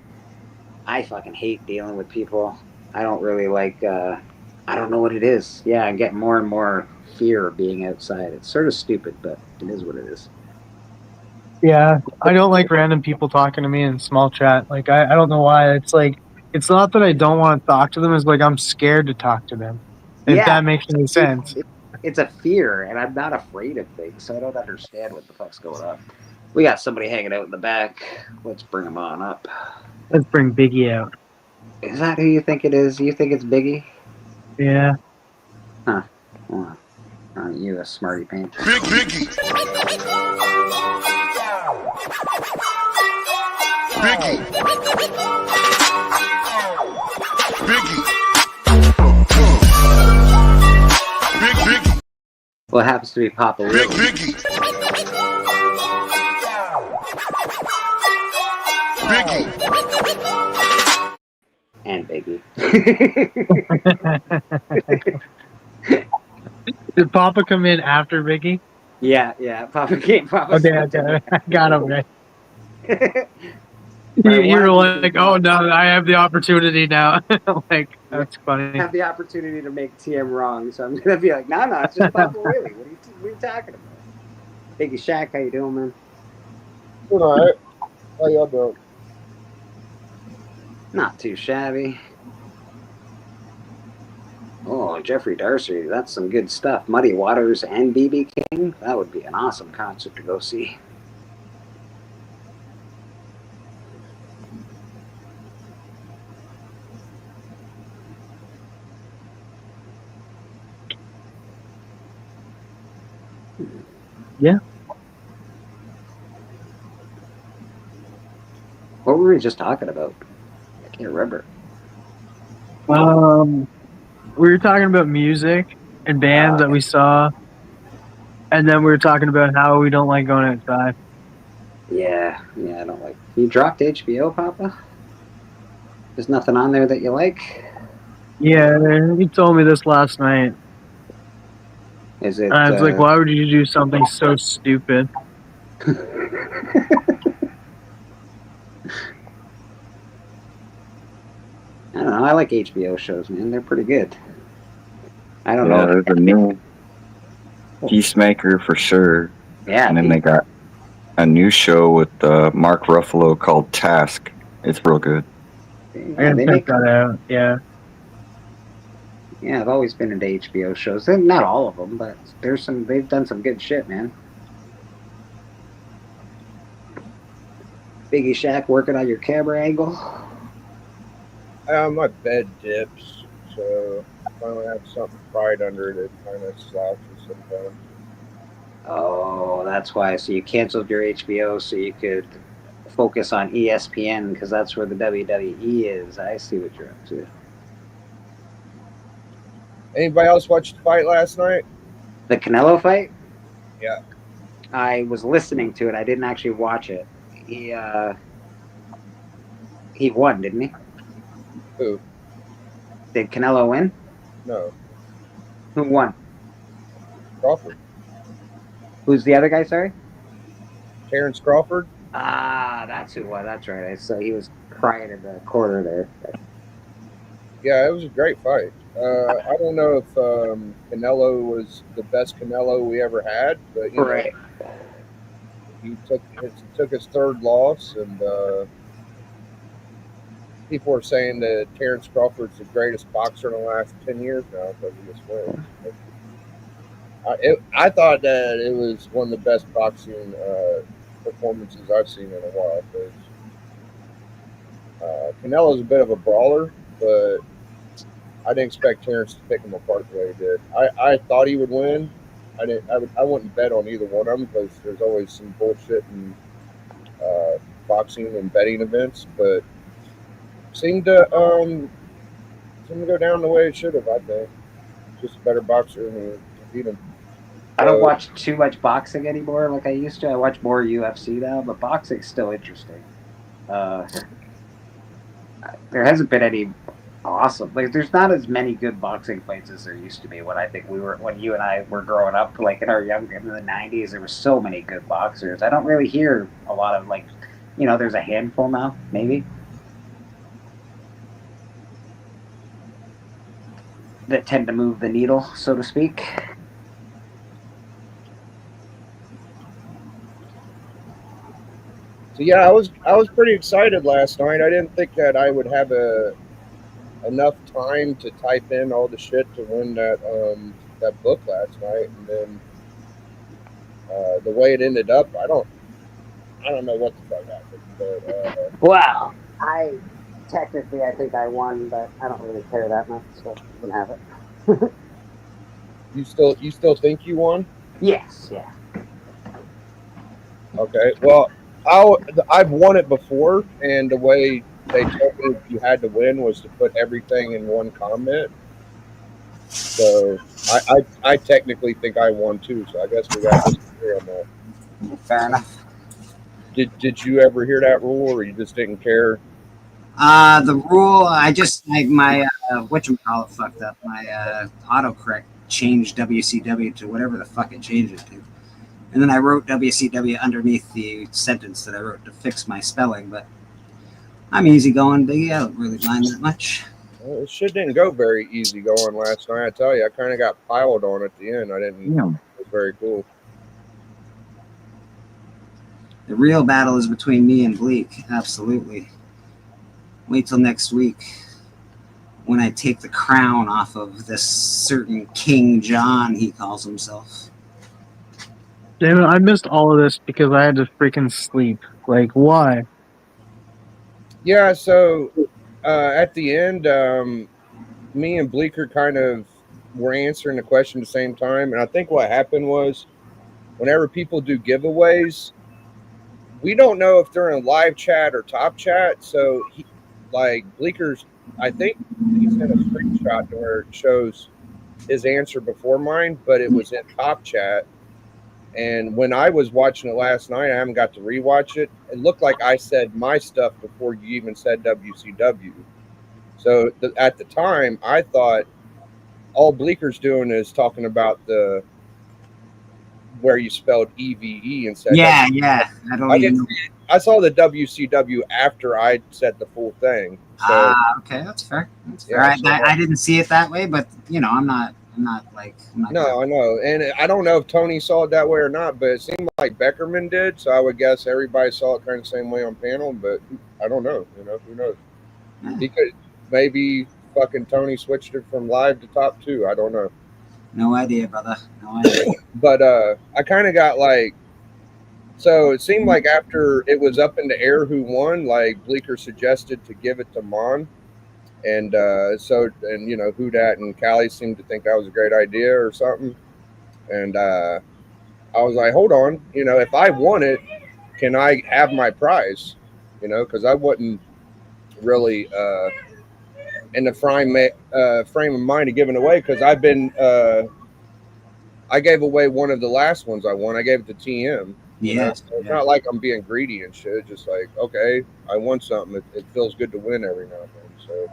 I fucking hate dealing with people. I don't really like, I don't know what it is. Yeah, I get more and more fear of being outside. It's sort of stupid, but it is what it is. Yeah, I don't like random people talking to me in small chat. Like, I don't know why. It's like, it's not that I don't want to talk to them. It's like I'm scared to talk to them. If that makes any sense. It's a fear, and I'm not afraid of things, so I don't understand what the fuck's going on. We got somebody hanging out in the back. Let's bring him on up. Let's bring Biggie out. Is that who you think it is? You think it's Biggie? Yeah. Huh. Well, aren't you a smarty pants? Big Biggie. Biggie. Biggie. Big Biggie. Well, it happens to be Papa Will. Big Biggie. Biggie. And Biggie. Did Papa come in after Biggie? Yeah. Papa came. Okay, I got him right. You were like, oh no, I have the opportunity now. Like, that's funny. I have the opportunity to make TM wrong, so I'm gonna be like, no, it's just Papa Willie. What are you talking about? Biggie Shaq, how you doing, man? Good, all right. How y'all doing? Not too shabby. Oh, Jeffrey Darcy, that's some good stuff. Muddy Waters and BB King. That would be an awesome concert to go see. Yeah. What were we just talking about? I can't remember. We were talking about music and bands that we saw, and then we were talking about how we don't like going outside. Yeah, I don't like. You dropped HBO, Papa? There's nothing on there that you like? Yeah, he told me this last night. Is it? I was like, why would you do something so stupid? I don't know. I like HBO shows, man. They're pretty good. I don't know. There's a new Peacemaker for sure. Yeah. And then they got a new show with Mark Ruffalo called Task. It's real good. I gotta check that out. Yeah. Yeah, I've always been into HBO shows. Not all of them, but there's some. They've done some good shit, man. Biggie Shaq working on your camera angle. My bed dips, so if I don't have something fried under it, it kind of slouches sometimes. Oh, that's why. So you canceled your HBO so you could focus on ESPN because that's where the WWE is. I see what you're up to. Anybody else watch the fight last night? The Canelo fight? Yeah. I was listening to it. I didn't actually watch it. He won, didn't he? Who? Did Canelo win? No. Who won? Crawford. Who's the other guy, sorry? Terrence Crawford. Ah, that's who won. That's right. I saw he was crying in the corner there. Yeah, it was a great fight. I don't know if Canelo was the best Canelo we ever had, but you know, he took his third loss, and people are saying that Terrence Crawford's the greatest boxer in the last 10 years now because of this win. I thought that it was one of the best boxing performances I've seen in a while. Because Canelo's a bit of a brawler, but I didn't expect Terrence to pick him apart the way he did. I thought he would win. I wouldn't bet on either one of them because there's always some bullshit in boxing and betting events, but seemed to go down the way it should have. I think just a better boxer and he beat him. I don't watch too much boxing anymore like I used to. I watch more UFC now, but boxing's still interesting. There hasn't been any awesome. Like, there's not as many good boxing fights as there used to be when you and I were growing up. Like in the '90s, there were so many good boxers. I don't really hear a lot of there's a handful now, maybe, that tend to move the needle, so to speak. So yeah, I was pretty excited last night. I didn't think that I would have enough time to type in all the shit to win that book last night, and then the way it ended up, I don't know what the fuck happened. But wow, I think I won, but I don't really care that much, so you can have it. You still think you won? Yes, yeah. Okay, well, I've won it before, and the way they told me you had to win was to put everything in one comment. So I technically think I won too. So I guess we got to disagree on that. Fair enough. Did you ever hear that rule, or you just didn't care? The rule, my whatchamacallit fucked up. My autocorrect changed WCW to whatever the fuck it changed it to. And then I wrote WCW underneath the sentence that I wrote to fix my spelling, but I'm easygoing, Biggie. I don't really mind that much. Well, it shit didn't go very easy going last night. I tell you, I kind of got piled on at the end. It was very cool. The real battle is between me and Bleak, absolutely. Wait till next week when I take the crown off of this certain King John, he calls himself. Damn it, I missed all of this because I had to freaking sleep. Like, why? Yeah, so at the end, me and Bleeker kind of were answering the question at the same time. And I think what happened was whenever people do giveaways, we don't know if they're in live chat or top chat. So, Bleeker's, I think he sent a screenshot where it shows his answer before mine, but it was in top chat. And when I was watching it last night, I haven't got to rewatch it. It looked like I said my stuff before you even said WCW. So at the time, I thought all Bleeker's doing is talking about where you spelled EVE instead. Yeah. I saw the WCW after I said the full thing. So, okay, that's fair. I didn't see it that way, but I'm not. No, I know, and I don't know if Tony saw it that way or not, but it seemed like Beckerman did. So I would guess everybody saw it kind of the same way on panel, but I don't know. Who knows? He could maybe fucking Tony switched it from live to top 2. I don't know. No idea, brother. No idea. But I kind of got so it seemed like after it was up in the air who won, Bleeker suggested to give it to Mon. And Who Dat and Callie seemed to think that was a great idea or something. And I was like, hold on, if I won it, can I have my prize? Because I wasn't really in the frame of mind of giving away, because I've been I gave away one of the last ones I won. I gave it to TM. So it's not like I'm being greedy and shit. Just like, okay, I won something. It feels good to win every now and then. So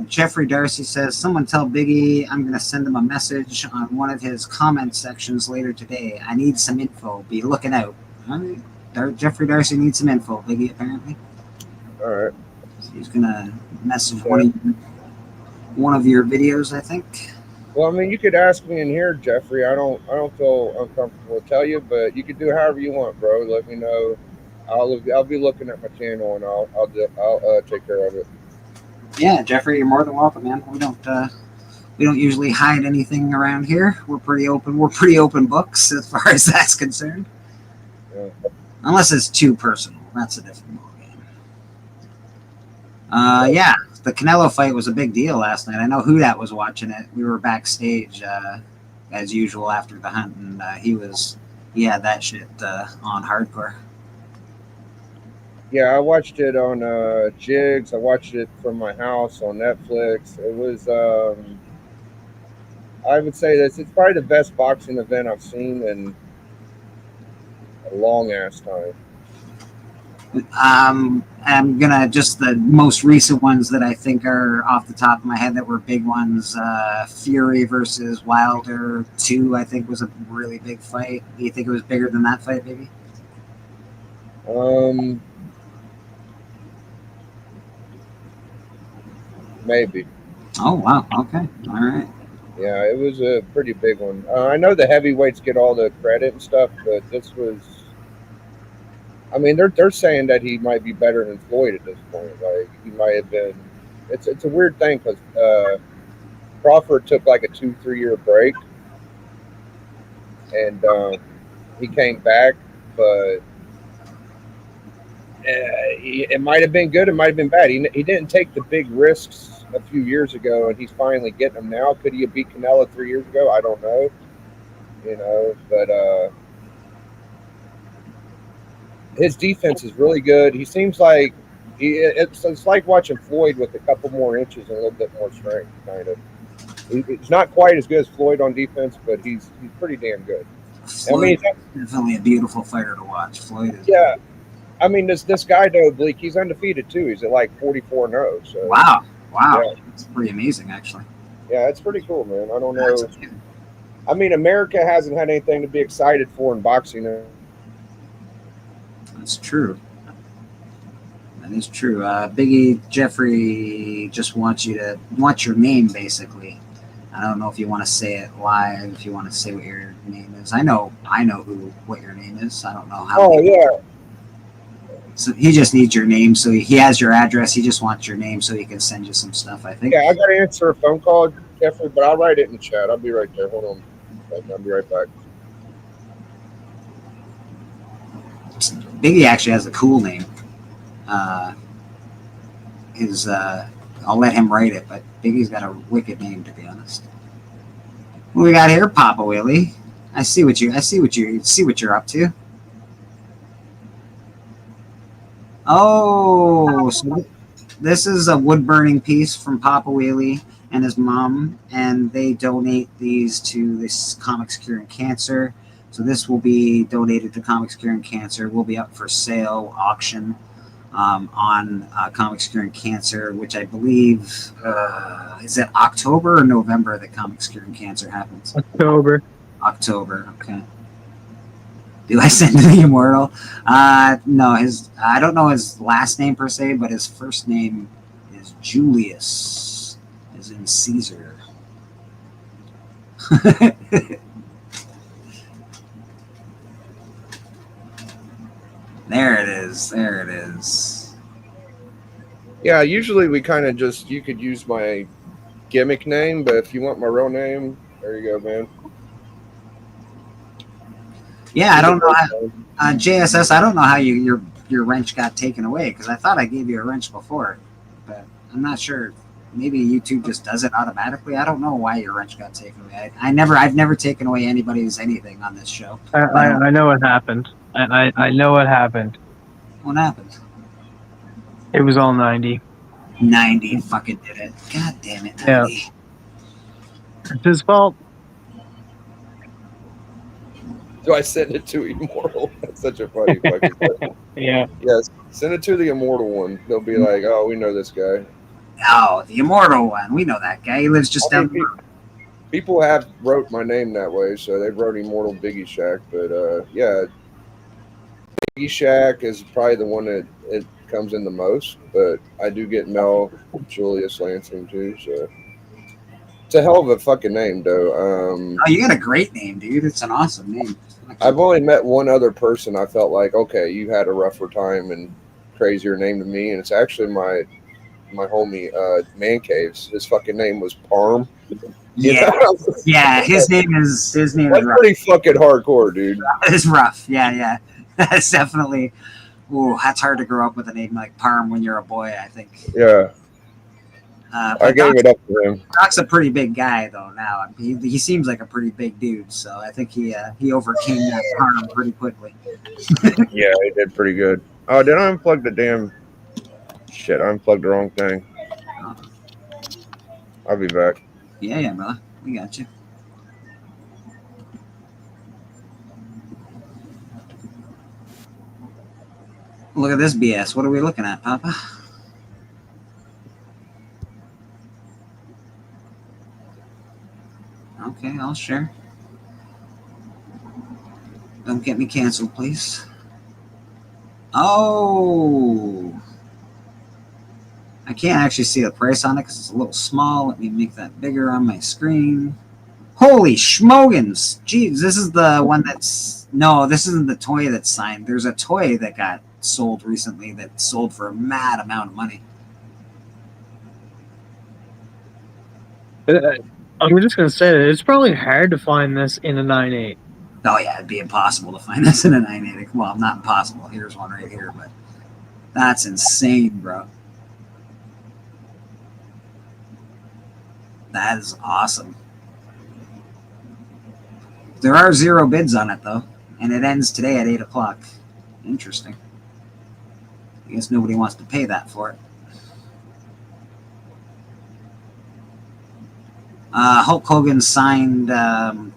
Jeffrey Darcy says, someone tell Biggie I'm going to send him a message on one of his comment sections later today. I need some info. Be looking out. All right. Jeffrey Darcy needs some info, Biggie, apparently. All right. So he's going to message one of your videos, I think. Well, I mean, you could ask me in here, Jeffrey. I don't feel uncomfortable to tell you, but you could do however you want, bro. Let me know. I'll be looking at my channel, and I'll take care of it. Yeah, Jeffrey, you're more than welcome, man. We don't usually hide anything around here. We're pretty open. We're pretty open books as far as that's concerned. Yeah. Unless it's too personal, that's a different ballgame. Yeah, the Canelo fight was a big deal last night. I know who that was watching it. We were backstage as usual after the hunt, and he had that shit on hardcore. Yeah, I watched it on Jigs. I watched it from my house on Netflix. It was, I would say this, it's probably the best boxing event I've seen in a long ass time. I'm gonna just the most recent ones that I think are off the top of my head that were big ones. Fury versus Wilder 2, I think, was a really big fight. Do you think it was bigger than that fight, maybe? Maybe. Oh wow. Okay. All right. Yeah, it was a pretty big one. I know the heavyweights get all the credit and stuff, but this was. I mean, they're saying that he might be better than Floyd at this point. Like he might have been. It's a weird thing because Crawford took like a 2-3 year break, and he came back, but it might have been good. It might have been bad. He didn't take the big risks a few years ago, and he's finally getting them now. Could he have beat Canelo 3 years ago? I don't know. But his defense is really good. He seems like it's like watching Floyd with a couple more inches and a little bit more strength, kind of. He's not quite as good as Floyd on defense, but he's pretty damn good. Floyd is definitely a beautiful fighter to watch. Floyd is. Yeah. I mean, this guy, though, Bleak, he's undefeated, too. He's at like 44-0. So. Wow. Yeah. That's pretty amazing, actually. Yeah, it's pretty cool, man. I don't know. I mean, America hasn't had anything to be excited for in boxing. That's true. That is true. Biggie Jeffrey just wants your name, basically. I don't know if you want to say it live, if you want to say what your name is. I know what your name is. I don't know how. Oh, yeah. So he just needs your name. So he has your address. He just wants your name so he can send you some stuff, I think. Yeah, I got to answer a phone call, Jeffrey, but I'll write it in the chat. I'll be right there. Hold on. I'll be right back. Biggie actually has a cool name. I'll let him write it, but Biggie's got a wicked name, to be honest. What we got here, Papa Willie? I see what you're up to. Oh, so this is a wood burning piece from Papa Wheelie and his mom, and they donate these to this Comics Curing Cancer. So this will be donated to Comics Curing Cancer. Will be up for sale, auction on Comics Curing Cancer, which I believe is it October or November that Comics Curing Cancer happens? October. Okay. Do I send to the Immortal? No, I don't know his last name per se, but his first name is Julius, as in Caesar. There it is. Yeah, usually we kind of you could use my gimmick name, but if you want my real name, there you go, man. Yeah, I don't know how, JSS, I don't know how your wrench got taken away, because I thought I gave you a wrench before, but I'm not sure maybe YouTube just does it automatically. I don't know why your wrench got taken away. I've never taken away anybody's anything on this show. I know what happened. I know what happened. What happened? It was all 90. 90 fucking did it. God damn it, 90. Yeah. It's his fault. Do I send it to Immortal? That's such a funny fucking question. Yeah. Yes, send it to the Immortal one. They'll be like, oh, we know this guy. Oh, the Immortal one. We know that guy. He lives just down the road. People have wrote my name that way, so they wrote Immortal Biggie Shack. But yeah, Biggie Shack is probably the one that it comes in the most. But I do get Mel Julius Lansing too. So it's a hell of a fucking name, though. Oh, you got a great name, dude. It's an awesome name. I've only met one other person I felt like, okay, you had a rougher time and crazier name than me, and it's actually my homie Man Caves. His fucking name was Parm. Yeah, yeah. His name is That's rough. pretty fucking hardcore, dude. It's rough. Yeah. That's definitely. Ooh, that's hard to grow up with a name like Parm when you're a boy. I think. Yeah. I gave it up to him. Doc's a pretty big guy though. Now he seems like a pretty big dude, so I think he overcame that Parm pretty quickly. Yeah, he did pretty good. Oh, did I unplug the damn shit? I unplugged the wrong thing. I'll be back. Yeah, brother. We got you. Look at this BS. What are we looking at, Papa? Okay, I'll share. Don't get me canceled, please. Oh! I can't actually see the price on it because it's a little small. Let me make that bigger on my screen. Holy schmogans! Jeez, this is the one that's... No, this isn't the toy that's signed. There's a toy that got sold recently that sold for a mad amount of money. I'm just going to say that it's probably hard to find this in a 9.8. Oh, yeah, it'd be impossible to find this in a 9.8. Well, not impossible. Here's one right here, but that's insane, bro. That is awesome. There are 0 bids on it, though, and it ends today at 8 o'clock. Interesting. I guess nobody wants to pay that for it. Hulk Hogan signed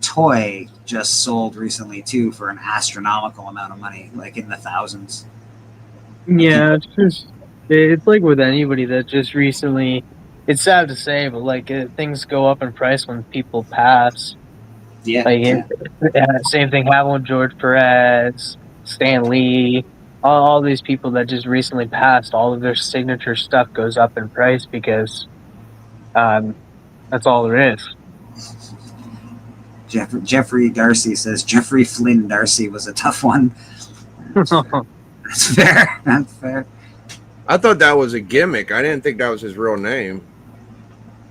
toy just sold recently, too, for an astronomical amount of money, like in the thousands. Yeah, it's like with anybody that just recently... It's sad to say, but like things go up in price when people pass. Yeah. Like same thing happened with George Perez, Stan Lee, all these people that just recently passed. All of their signature stuff goes up in price because that's all there is. Jeffrey Darcy says Jeffrey Flynn Darcy was a tough one. That's fair. That's fair. I thought that was a gimmick. I didn't think that was his real name.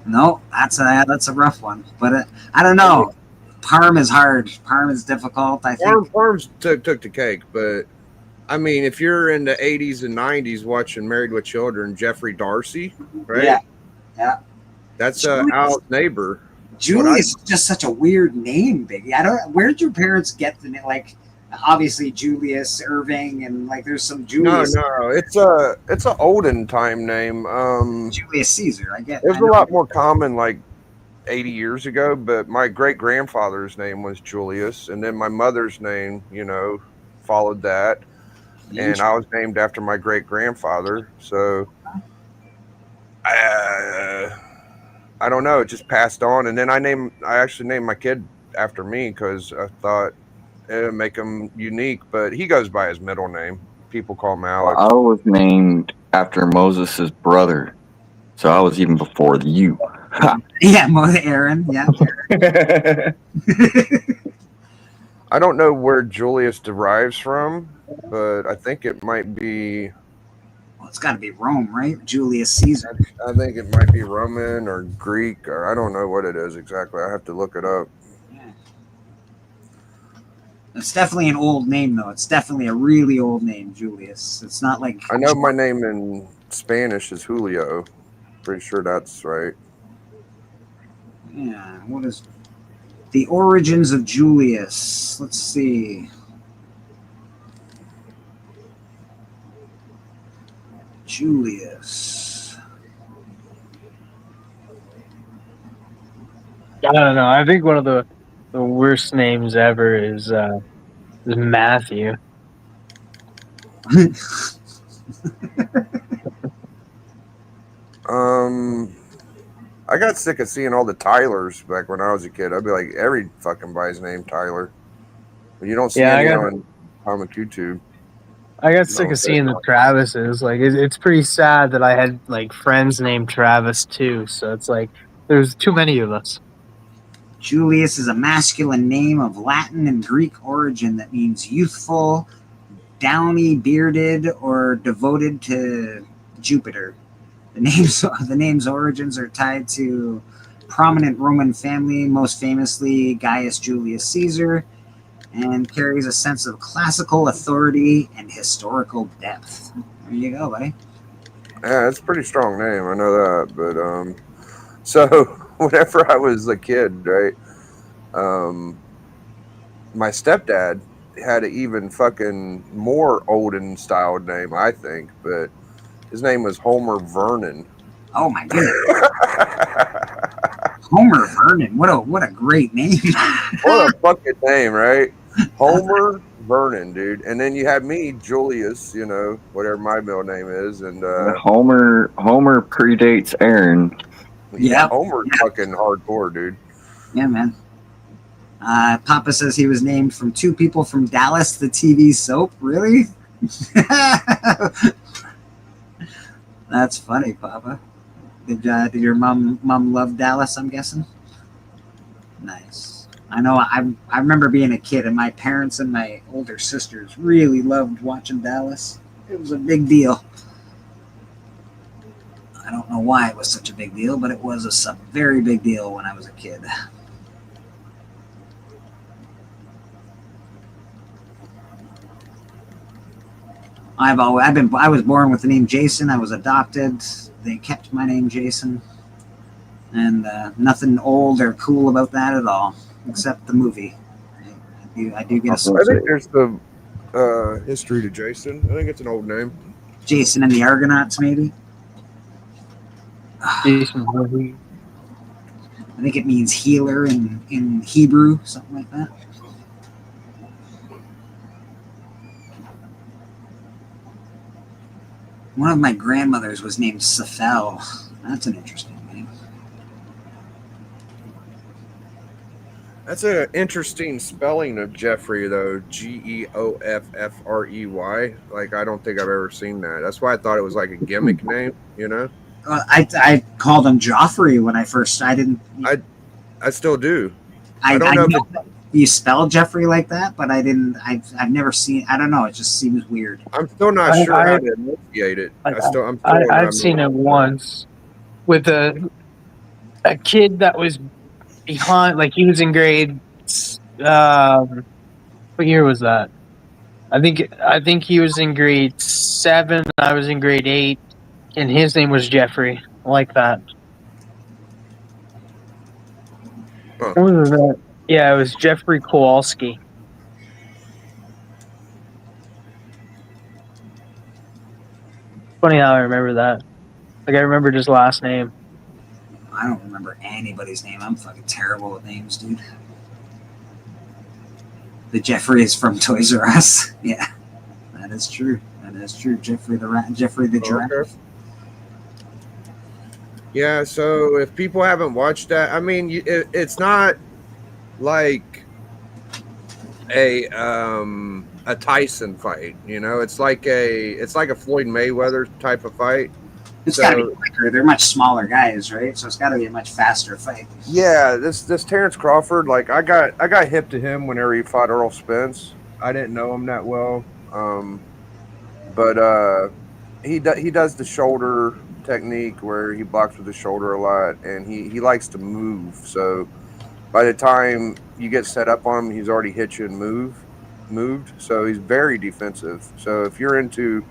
No, that's a rough one. But I don't know. Parm is hard. Parm is difficult. I think. Parm took the cake, but I mean, if you're in the 80s and 90s watching Married with Children, Jeffrey Darcy, right? Yeah. That's Al's neighbor. Julius is just such a weird name, Biggie. Where did your parents get the name? Like, obviously Julius Irving, and like there's some Julius. No, it's an olden time name. Julius Caesar. I get. It was a lot more common like 80 years ago, but my great grandfather's name was Julius, and then my mother's name, followed that, and I was named after my great grandfather. So, I don't know. It just passed on, and then I actually named my kid after me because I thought it would make him unique. But he goes by his middle name. People call him Alex. I was named after Moses' brother, so I was even before you. Yeah, Aaron. Yeah. I don't know where Julius derives from, but I think it might be. Well, it's got to be Rome, right? Julius Caesar. I think it might be Roman or Greek, or I don't know what it is exactly. I have to look it up. Yeah. It's definitely an old name, though. It's definitely a really old name, Julius. It's not like... I know my name in Spanish is Julio. Pretty sure that's right. Yeah, what is the origins of Julius? Let's see. Julius. I don't know. I think one of the worst names ever is Matthew. I got sick of seeing all the Tylers back when I was a kid. I'd be like, every fucking boy's named Tyler. But you don't see any on comic YouTube. I got sick of seeing the Travises. Like, it's pretty sad that I had like friends named Travis too. So it's like there's too many of us. Julius is a masculine name of Latin and Greek origin that means youthful, downy, bearded, or devoted to Jupiter. The name's origins are tied to prominent Roman family, most famously Gaius Julius Caesar, and carries a sense of classical authority and historical depth. There you go, buddy. Yeah, it's a pretty strong name. I know that. But so whenever I was a kid, right, my stepdad had an even fucking more olden styled name, I think, but his name was Homer Vernon. Oh my goodness. Homer Vernon. What a great name. What a fucking name, right? Homer Vernon, dude. And then you have me, Julius, you know, whatever my middle name is, and Homer predates Aaron. Yeah. Homer's fucking hardcore, dude. Yeah, man. Papa says he was named from two people from Dallas, the TV soap. Really? That's funny, Papa. Did your mom love Dallas, I'm guessing? Nice. I know I remember being a kid and my parents and my older sisters really loved watching Dallas. It was a big deal. I don't know why it was such a big deal, but it was a very big deal when I was a kid. I was born with the name Jason. I was adopted. They kept my name Jason, and nothing old or cool about that at all, except the movie. I do get a. I think there's the history to Jason. I think it's an old name. Jason and the Argonauts, maybe. Jason. I think it means healer in Hebrew, something like that. One of my grandmothers was named Safel. That's an interesting name. That's an interesting spelling of Jeffrey, though. Geoffrey. Like, I don't think I've ever seen that. That's why I thought it was like a gimmick name, you know? I called him Joffrey when I first. I still do. I don't know if you spell Jeffrey like that, but I didn't. I've never seen. I don't know. It just seems weird. I'm still not sure how to enunciate it. I've seen it once with a kid that was behind. Like he was in grade. What year was that? I think he was in grade 7. I was in grade 8, and his name was Jeffrey. I like that. Huh. What was that? Yeah, it was Jeffrey Kowalski. Funny how I remember that. Like, I remembered his last name. I don't remember anybody's name. I'm fucking terrible with names, dude. The Jeffrey is from Toys R Us. Yeah, that is true. That is true. Jeffrey the giraffe. Okay. Yeah, so if people haven't watched that, I mean, it's not like a Tyson fight, you know. It's like a Floyd Mayweather type of fight. It's got to be quicker. They're much smaller guys, right? So it's got to be a much faster fight. Yeah, this Terrence Crawford, like I got hip to him whenever he fought Earl Spence. I didn't know him that well, but he does the shoulder technique where he blocks with the shoulder a lot, and he likes to move. So by the time you get set up on him, he's already hit you and moved. So he's very defensive. So if you're into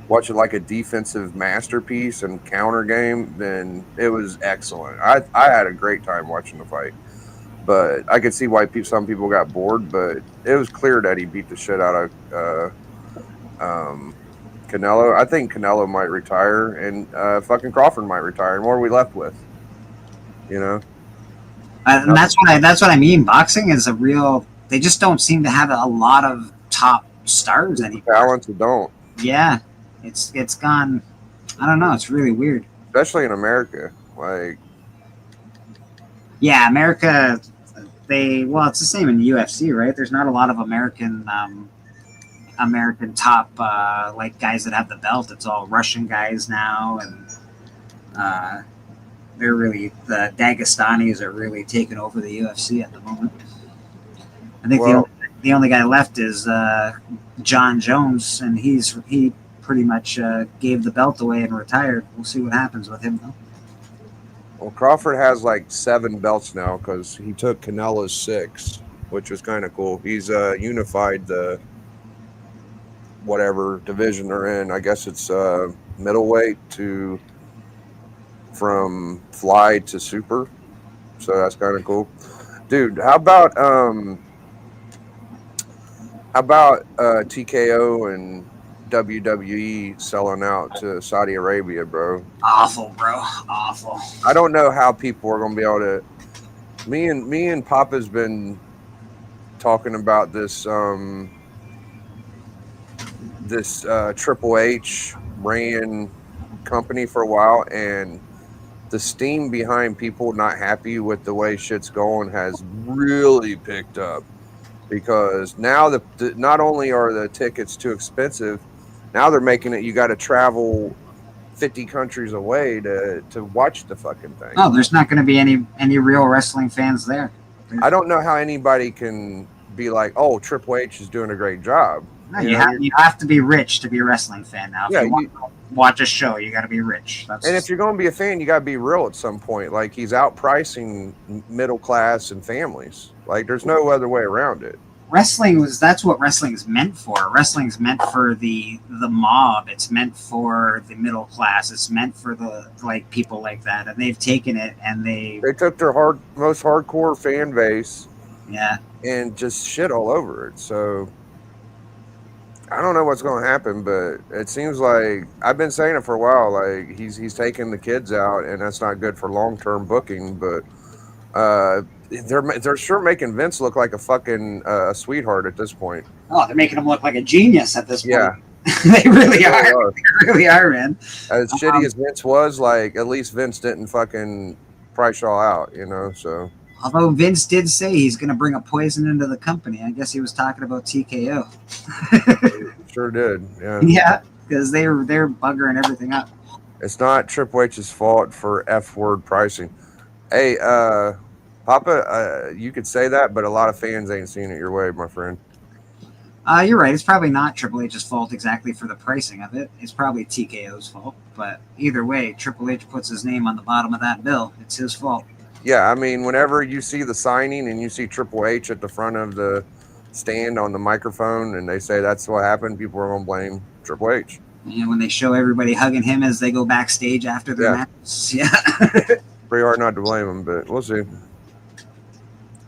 watch it like a defensive masterpiece and counter game, then it was excellent. I had a great time watching the fight, but I could see why some people got bored. But it was clear that he beat the shit out of Canelo. I think Canelo might retire, and fucking Crawford might retire. And what are we left with? You know. And that's what I mean. Boxing is a real. They just don't seem to have a lot of top stars anymore. Balance, don't. Yeah, it's gone. I don't know. It's really weird, especially in America. Like, yeah, America. It's the same in the UFC, right? There's not a lot of American top like guys that have the belt. It's all Russian guys now, and they're really the Dagestanis are really taking over the UFC at the moment. I think the only guy left is John Jones, and he pretty much gave the belt away and retired. We'll see what happens with him though. Well, Crawford has like 7 belts now because he took Canelo's 6, which was kind of cool. He's unified the whatever division they're in. I guess it's middleweight from fly to super. So that's kind of cool. Dude, how about TKO and WWE selling out to Saudi Arabia, bro? Awful, bro. Awful. I don't know how people are going to be able to. Me and Papa's been talking about this Triple H ran company for a while, and the steam behind people not happy with the way shit's going has really picked up, because now not only are the tickets too expensive, now they're making it you got to travel 50 countries away to watch the fucking thing. Oh, there's not going to be any real wrestling fans there. I don't know how anybody can be like, oh, Triple H is doing a great job. No, you have to be rich to be a wrestling fan now. If you want to watch a show, you got to be rich. And if you're going to be a fan, you got to be real at some point. Like, he's outpricing middle class and families. Like, there's no other way around it. That's what wrestling is meant for. Wrestling's meant for the mob. It's meant for the middle class. It's meant for the people like that. And they've taken it and they took their most hardcore fan base, yeah, and just shit all over it. So I don't know what's going to happen, but it seems like I've been saying it for a while. Like, he's taking the kids out, and that's not good for long-term booking. But they're sure making Vince look like a fucking sweetheart at this point. Oh, they're making him look like a genius at this point. Yeah, they really are. They really are, man. As shitty as Vince was, like, at least Vince didn't fucking price y'all out, you know. So. Although Vince did say he's going to bring a poison into the company. I guess he was talking about TKO. Sure did, yeah. Yeah, because they're buggering everything up. It's not Triple H's fault for F-word pricing. Hey, Papa, you could say that, but a lot of fans ain't seen it your way, my friend. You're right. It's probably not Triple H's fault exactly for the pricing of it. It's probably TKO's fault. But either way, Triple H puts his name on the bottom of that bill. It's his fault. Yeah, I mean, whenever you see the signing and you see Triple H at the front of the stand on the microphone and they say that's what happened, people are going to blame Triple H. And when they show everybody hugging him as they go backstage after their matches. Yeah. Pretty hard not to blame him, but we'll see.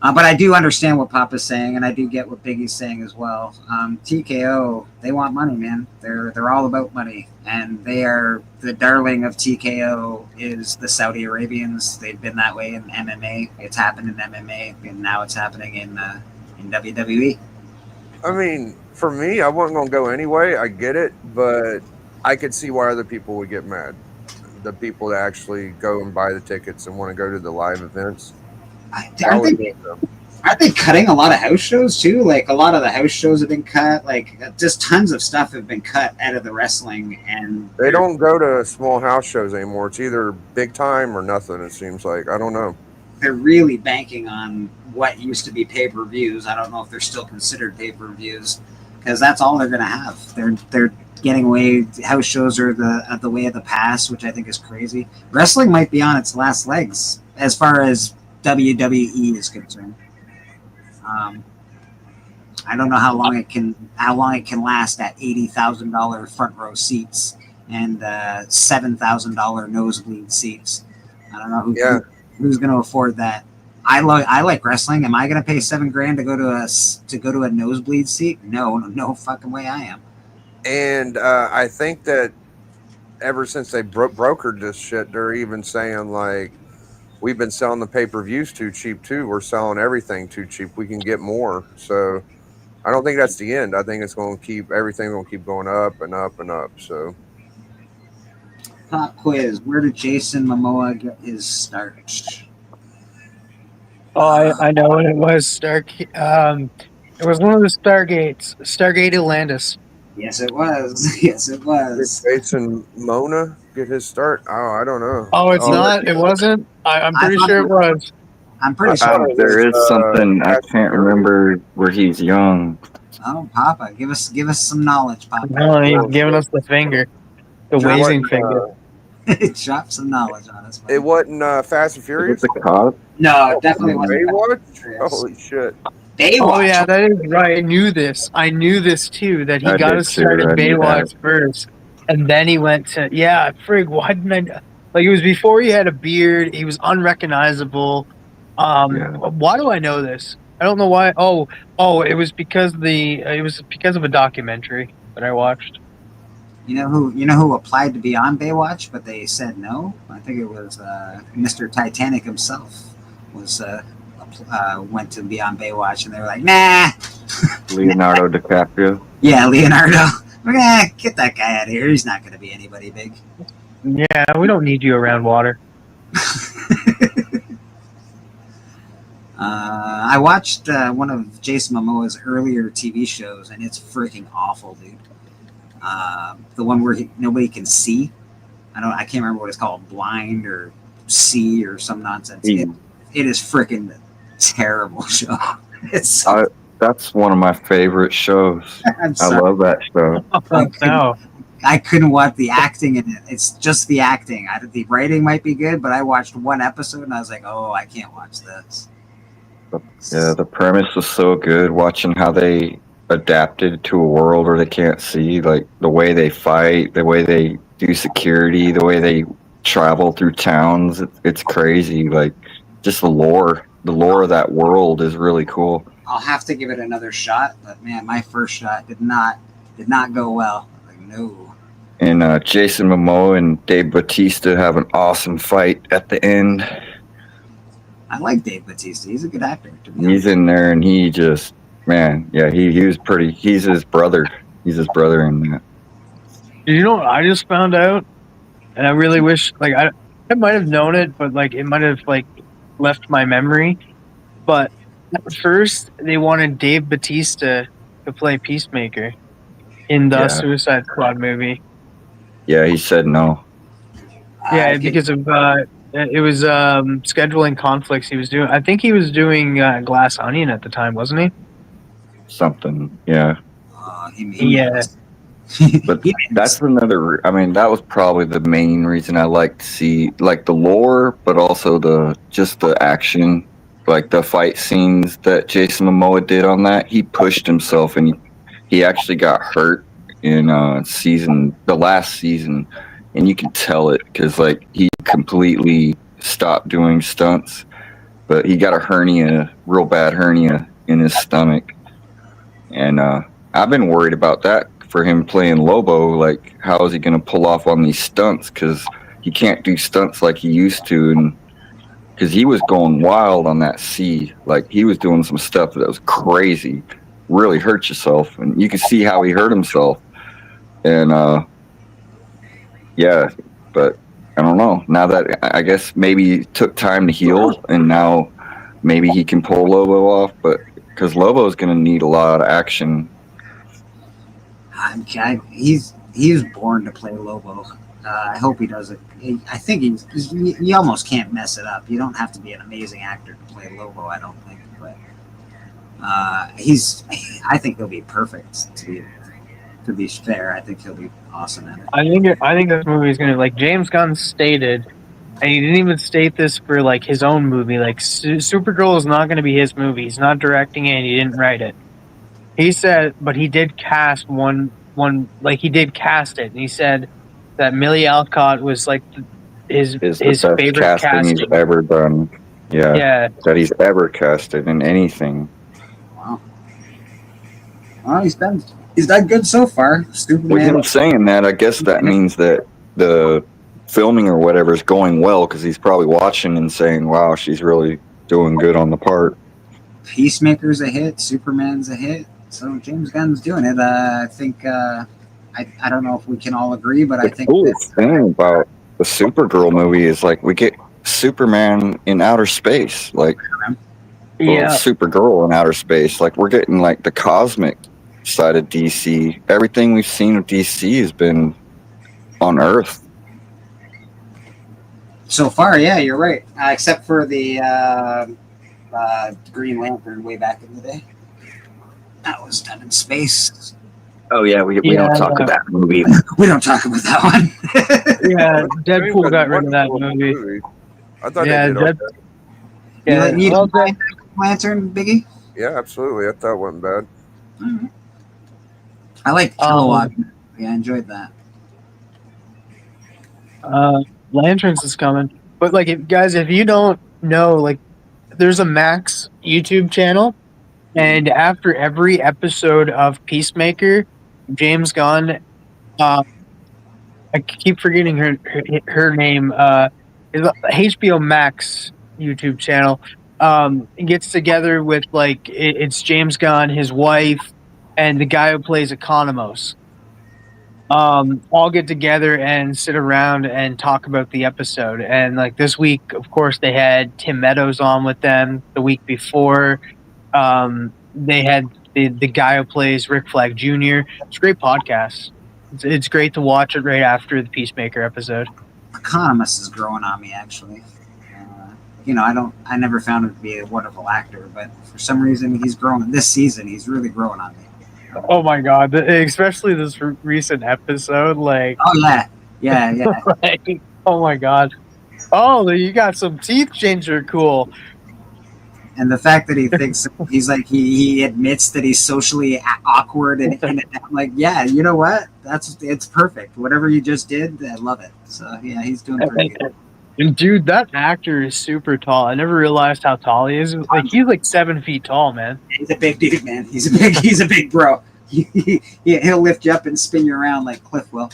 But I do understand what Papa's saying, and I do get what Biggie's saying as well. TKO, they want money, man. They're all about money, and they are the darling of TKO is the Saudi Arabians. They've been that way in MMA. It's happened in MMA, and now it's happening in WWE. I mean, for me, I wasn't going to go anyway. I get it, but I could see why other people would get mad. The people that actually go and buy the tickets and want to go to the live events. Aren't they cutting a lot of house shows too? Like, a lot of the house shows have been cut. Like, just tons of stuff have been cut out of the wrestling, and they don't go to small house shows anymore. It's either big time or nothing. It seems like, I don't know. They're really banking on what used to be pay-per-views. I don't know if they're still considered pay-per-views, because that's all they're going to have. They're getting away. House shows are the way of the past, which I think is crazy. Wrestling might be on its last legs as far as WWE is concerned. I don't know how long it can last at $80,000 front row seats and $7,000 nosebleed seats. I don't know who's going to afford that. I like wrestling. Am I going to pay $7,000 to go to a nosebleed seat? No fucking way I am. And I think that ever since they brokered this shit, they're even saying like, we've been selling the pay-per-views too cheap too. We're selling everything too cheap. We can get more. So I don't think that's the end. I think it's going to keep going up and up and up. So Pop quiz: where did Jason Momoa get his start? Oh, I know what it was. It was one of the Stargates. Stargate Atlantis. Yes, it was. Yes, it was. Did Jason Mona get his start? Oh, I don't know. Oh, it's not. It wasn't. I'm pretty sure it was. I'm pretty sure there is something I can't remember where he's young. Oh, Papa, give us some knowledge, Papa. No, he's giving us the finger, the waving finger. Drop some knowledge on us. It wasn't Fast and Furious. The cop? No, it definitely wasn't. Baywatch? Holy shit! Baywatch. Oh yeah, that is right. I knew this too. That he I got did his start too, in I knew Baywatch that. first, and then he went to frig. Why didn't I? Like it was before he had a beard. He was unrecognizable. Why do I know this? I don't know why. Oh, it was because of a documentary that I watched. You know who applied to be on Baywatch, but they said no. I think it was Mr. Titanic himself went to be on Baywatch, and they were like, nah. Leonardo DiCaprio. Yeah, Leonardo. We're gonna get that guy out of here. He's not gonna be anybody big. Yeah, we don't need you around water. I watched one of Jason Momoa's earlier TV shows, and it's freaking awful, dude. The one where nobody can see. I can't remember what it's called, Blind or See or some nonsense. It is freaking terrible show. That's one of my favorite shows. I love that show. I couldn't watch the acting in it. It's just the acting. The writing might be good, but I watched one episode and I was like, oh, I can't watch this. Yeah, the premise was so good. Watching how they adapted to a world where they can't see, like the way they fight, the way they do security, the way they travel through towns. It's crazy. Like just the lore of that world is really cool. I'll have to give it another shot, but man, my first shot did not go well. Like no. And Jason Momoa and Dave Bautista have an awesome fight at the end. I like Dave Bautista. He's a good actor. He's in there, and he just, man, yeah, he was pretty. He's his brother. He's his brother in that. You know what I just found out, and I really wish, like, I might have known it, but like it might have like left my memory. But at first, they wanted Dave Bautista to play Peacemaker in the Suicide Squad movie. Yeah, he said no. Yeah, because of it was scheduling conflicts. He was doing. I think he was doing Glass Onion at the time, wasn't he? Something, yeah. Yeah. But that's another. I mean, that was probably the main reason I like to see, like the lore, but also the action, like the fight scenes that Jason Momoa did on that. He pushed himself, and he actually got hurt in the last season, and you can tell it because like he completely stopped doing stunts, but he got a real bad hernia in his stomach, and I've been worried about that for him playing Lobo. Like, how is he going to pull off on these stunts? Because he can't do stunts like he used to, and because he was going wild on that sea. Like, he was doing some stuff that was crazy, really hurt yourself, and you can see how he hurt himself. And yeah, but I don't know. Now that I guess maybe it took time to heal, and now maybe he can pull Lobo off, but because Lobo's going to need a lot of action. He was born to play Lobo. I hope he does it. I think you almost can't mess it up. You don't have to be an amazing actor to play Lobo, I don't think. But I think he'll be perfect. To be fair, I think he'll be awesome at it. I think this movie is gonna, like James Gunn stated, and he didn't even state this for like his own movie. Like Supergirl is not gonna be his movie. He's not directing it. And he didn't write it. He said, but he did cast one like he did cast it, and he said that Millie Alcott was like his Is the best favorite casting he's ever done. Yeah. Yeah. That he's ever casted in anything. Wow. Well, he's done good so far. With Superman. him saying that, I guess that means that the filming or whatever is going well, because he's probably watching and saying, wow, she's really doing good on the part. Peacemaker's a hit. Superman's a hit. So James Gunn's doing it. I think I don't know if we can all agree, but I The think coolest thing about the Supergirl movie is like we get Superman in outer space, like Supergirl in outer space. Like we're getting like the cosmic side of DC. Everything we've seen of DC has been on Earth. so far, yeah, you're right. Except for the Green Lantern way back in the day. That was done in space. Oh yeah, we don't talk about that movie. We don't talk about that one. Yeah, Deadpool got rid of that movie. I thought Yeah, they did okay. You like Lantern, Biggie? Yeah, absolutely. I thought it wasn't bad. I like Kilowog. Yeah, I enjoyed that. Lanterns is coming, but like, if you don't know, like, there's a Max YouTube channel, and after every episode of Peacemaker, James Gunn, I keep forgetting her name. Is HBO Max YouTube channel. Gets together with like it's James Gunn, his wife, and the guy who plays Economos. All get together and sit around and talk about the episode. And like this week, of course, they had Tim Meadows on with them. The week before, they had the guy who plays Rick Flag Jr. It's a great podcast. It's great to watch it right after the Peacemaker episode. Economist is growing on me, actually. I never found him to be a wonderful actor, but for some reason he's growing. This season, he's really growing on me. Oh my god! Especially this recent episode, like. Oh yeah. Like, oh my god! Oh, you got some teeth changer, cool. And the fact that he thinks he's like he admits that he's socially awkward and I'm like, yeah, you know what? It's perfect. Whatever you just did, I love it. So yeah, he's doing pretty good. And dude, that actor is super tall. I never realized how tall he is. Like he's like 7 feet tall, man. He's a big dude, man. He's a big bro. He'll lift you up and spin you around like Cliff will.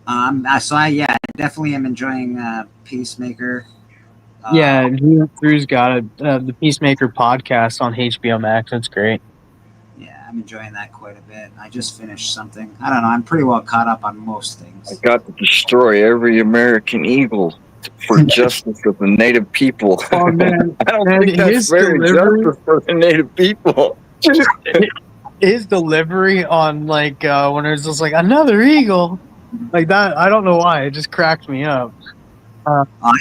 I definitely am enjoying Peacemaker. Yeah, Drew's got the Peacemaker podcast on HBO Max. That's great. Yeah, I'm enjoying that quite a bit. I just finished something. I don't know. I'm pretty well caught up on most things. I got to destroy every American eagle for justice of the native people. Oh man, I don't think that's very justice for the native people. His delivery on like when it was just like another eagle, like that. I don't know why. It just cracked me up.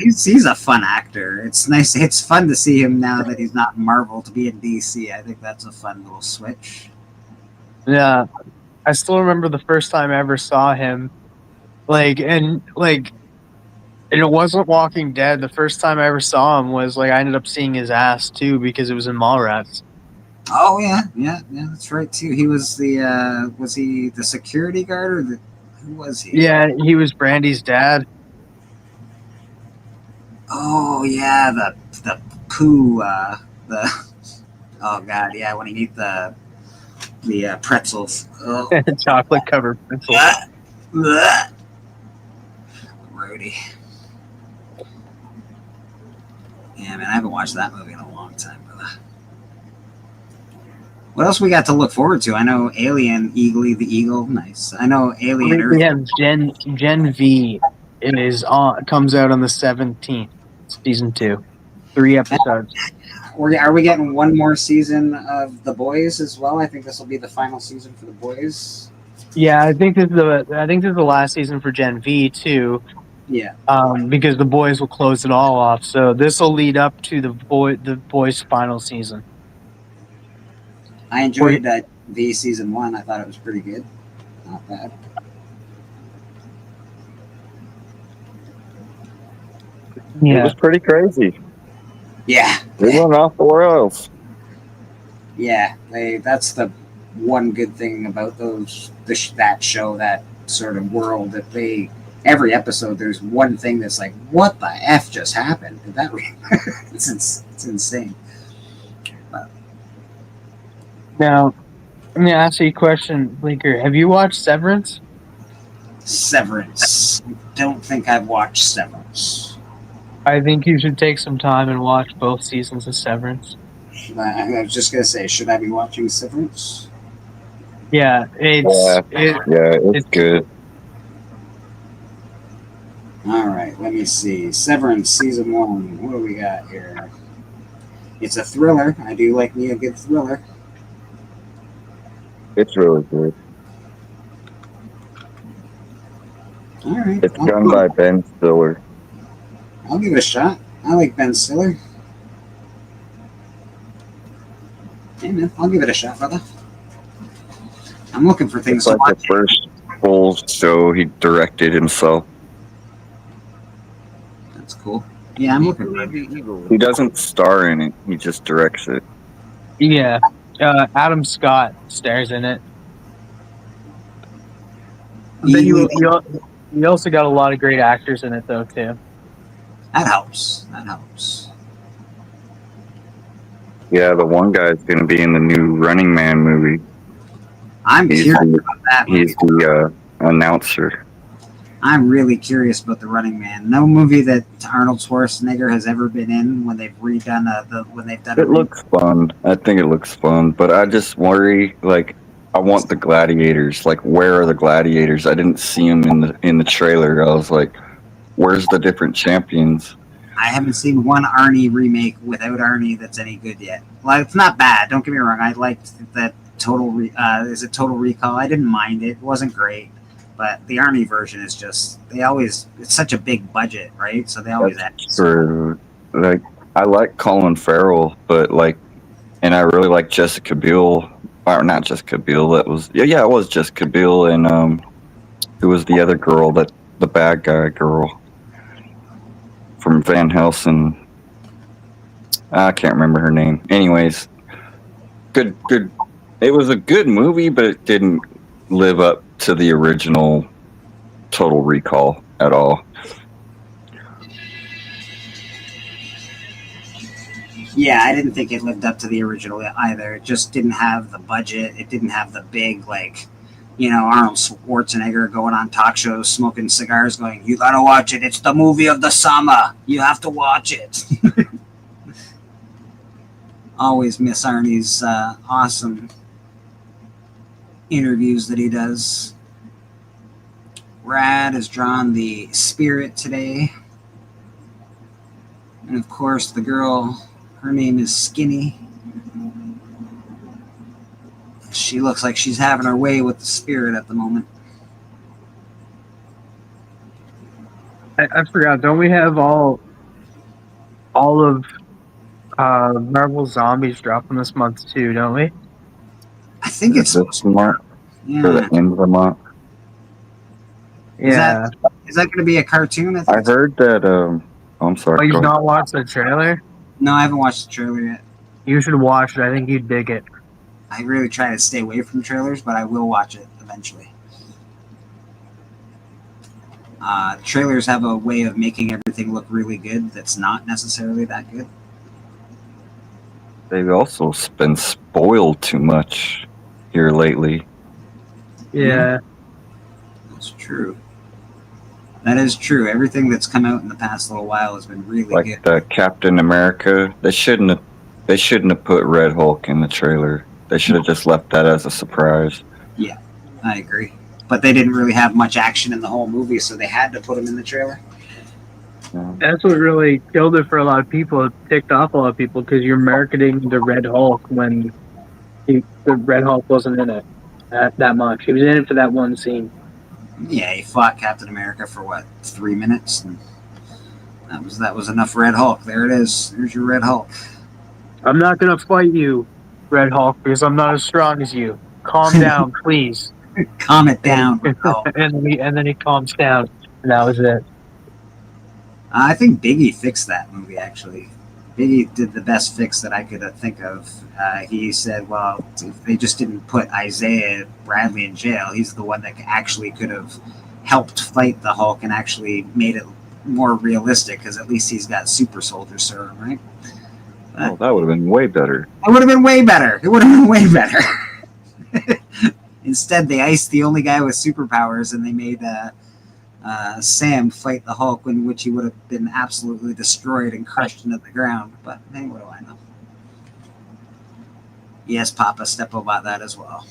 He's a fun actor. It's nice. It's fun to see him now that he's not Marvel to be in DC. I think that's a fun little switch. Yeah, I still remember the first time I ever saw him. And it wasn't Walking Dead. The first time I ever saw him was like I ended up seeing his ass too because it was in Mallrats. Oh yeah, that's right too. He was was he the security guard or who was he? Yeah, he was Brandy's dad. Oh yeah, the poo, oh god, yeah, when he ate the pretzels. Oh. Chocolate covered pretzels. Rudy. Yeah, man, I haven't watched that movie in a long time, brother. What else we got to look forward to? I know Alien, Eagly the Eagle, nice. I know Alien Earth. We have Gen V. It is comes out on the 17th. Season 2, 3 episodes. Are we getting one more season of The Boys as well? I think this will be the final season for The Boys. Yeah, I think this is the last season for Gen V too. Yeah. Because The Boys will close it all off. So this will lead up to the Boys' final season. I enjoyed that V season 1. I thought it was pretty good. Not bad. It was pretty crazy. Yeah. They went off the rails. Yeah, that's the one good thing about that show, that sort of world, that every episode there's one thing that's like, what the F just happened? Did that it's insane. But, Now, let me ask you a question, Blinker. Have you watched Severance? Severance. I don't think I've watched Severance. I think you should take some time and watch both seasons of Severance. I was just gonna say, should I be watching Severance? Yeah, it's good. All right, let me see. Severance season 1. What do we got here? It's a thriller. I do like me a good thriller. It's really good. All right. It's done by Ben Stiller. I'll give it a shot. I like Ben Stiller. Hey man, I'll give it a shot, brother. I'm looking for things It's like to watch. the first full show he directed himself. That's cool. Yeah, I'm looking for it. He doesn't star in it. He just directs it. Yeah, Adam Scott stars in it. Then you also got a lot of great actors in it, though, too. That helps. That helps. Yeah, the one guy's going to be in the new Running Man movie. I'm curious about that movie. He's the announcer. I'm really curious about the Running Man. No movie that Arnold Schwarzenegger has ever been in when they've redone It looks fun. I think it looks fun, but I just worry. Like, I want the gladiators. Like, where are the gladiators? I didn't see them in the trailer. I was like, where's the different champions? I haven't seen one Arnie remake without Arnie that's any good yet. Well, it's not bad. Don't get me wrong. I liked that Total Recall. I didn't mind it. It wasn't great. But the Arnie version is just, it's such a big budget, right? So they always add. For, like, I like Colin Farrell, but and I really like Jessica Biel, or not Jessica Biel. That was it was Jessica Biel, and who was the other girl, the bad guy girl from Van Helsing? I can't remember her name. Anyways, good. It was a good movie, but it didn't live up to the original Total Recall at all. Yeah, I didn't think it lived up to the original either. It just didn't have the budget. It didn't have the big, Arnold Schwarzenegger going on talk shows, smoking cigars, going, "You gotta watch it. It's the movie of the summer. You have to watch it." Always miss Arnie's awesome interviews that he does. Rad has drawn the Spirit today. And of course, the girl, her name is Skinny. She looks like she's having her way with the Spirit at the moment. I forgot, don't we have all of Marvel Zombies dropping this month too, don't we? I think it's this month, for the end of the month. Yeah. Is that going to be a cartoon? I heard that. I'm sorry. Oh, you've go not ahead. watched the trailer? No, I haven't watched the trailer yet. You should watch it. I think you'd dig it. I really try to stay away from trailers, but I will watch it eventually. Trailers have a way of making everything look really good that's not necessarily that good. They've also been spoiled too much here lately. Yeah. That's true. That is true. Everything that's come out in the past little while has been really Like good. the Captain America, they shouldn't have put Red Hulk in the trailer. They should have just left that as a surprise. Yeah, I agree. But they didn't really have much action in the whole movie, so they had to put him in the trailer. That's what really killed it for a lot of people. It ticked off a lot of people because you're marketing the Red Hulk when the Red Hulk wasn't in it that much. He was in it for that one scene. Yeah, he fought Captain America for 3 minutes, and that was enough Red Hulk. There it is. There's your Red Hulk. I'm not gonna fight you, Red Hulk, because I'm not as strong as you. Calm down, please. Calm it down. and then he calms down, and that was it. I think Biggie fixed that movie, actually. Biggie did the best fix that I could think of. He said, well, if they just didn't put Isaiah Bradley in jail, he's the one that actually could have helped fight the Hulk and actually made it more realistic, because at least he's got super soldier serum, right? Oh, that would have been way better. It would have been way better. It would have been way better. Instead, they iced the only guy with superpowers, and they made Sam fight the Hulk, in which he would have been absolutely destroyed and crushed into the ground. But hey, what do I know? Yes, Papa, step about that as well.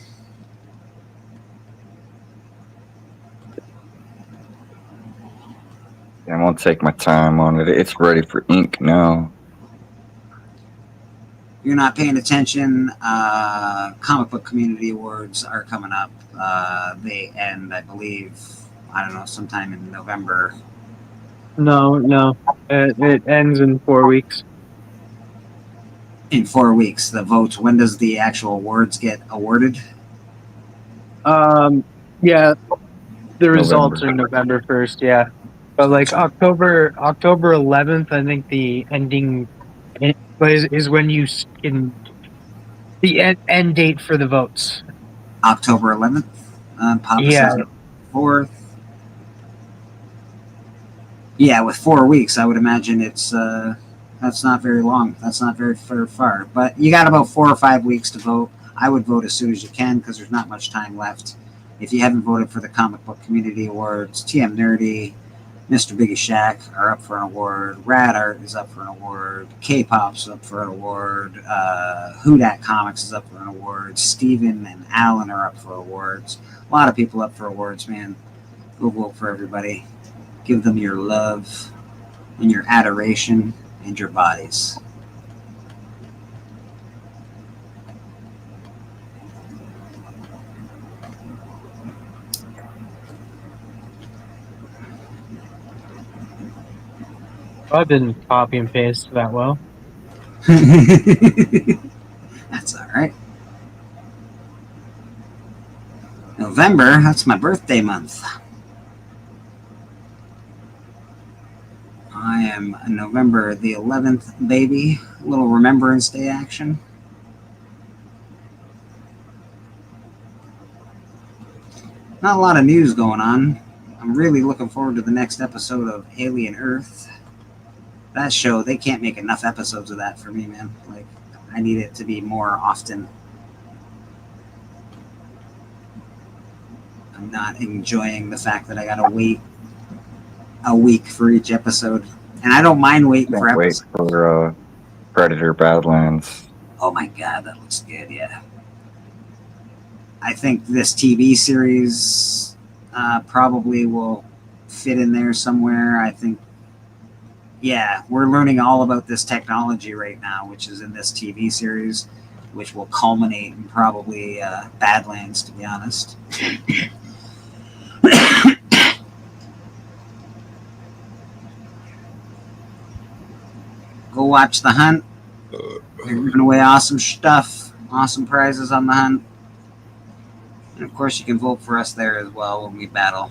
I'm gonna take my time on it. It's ready for ink now. You're not paying attention. Comic Book Community Awards are coming up. They end, I believe, I don't know, sometime in November. No. It ends in 4 weeks. In 4 weeks, the votes. When does the actual awards get awarded? Yeah, the results are November 1st. Yeah, but like October 11th, I think the ending is when you can the end date for the votes. October 11th. Papa says 4th. Yeah, with 4 weeks, I would imagine it's that's not very long. That's not very far. But you got about 4 or 5 weeks to vote. I would vote as soon as you can, because there's not much time left. If you haven't voted for the Comic Book Community Awards, TM Nerdy, Mr. Biggie Shack are up for an award. Rad Art is up for an award. K-Pop's up for an award. Who Dat Comics is up for an award. Steven and Alan are up for awards. A lot of people up for awards, man. Go vote for everybody. Give them your love and your adoration and your bodies. I didn't copy and paste that well. That's all right. November, that's my birthday month. I am November the 11th, baby. A little Remembrance Day action. Not a lot of news going on. I'm really looking forward to the next episode of Alien Earth. That show, they can't make enough episodes of that for me, man. Like, I need it to be more often. I'm not enjoying the fact that I gotta wait a week for each episode. And I don't mind waiting for episodes. Wait for Predator Badlands. Oh my god, that looks good, yeah. I think this TV series probably will fit in there somewhere. I think, yeah, we're learning all about this technology right now, which is in this TV series, which will culminate in probably Badlands, to be honest. Go watch The Hunt. They're giving away awesome stuff, awesome prizes on The Hunt. And of course, you can vote for us there as well when we battle.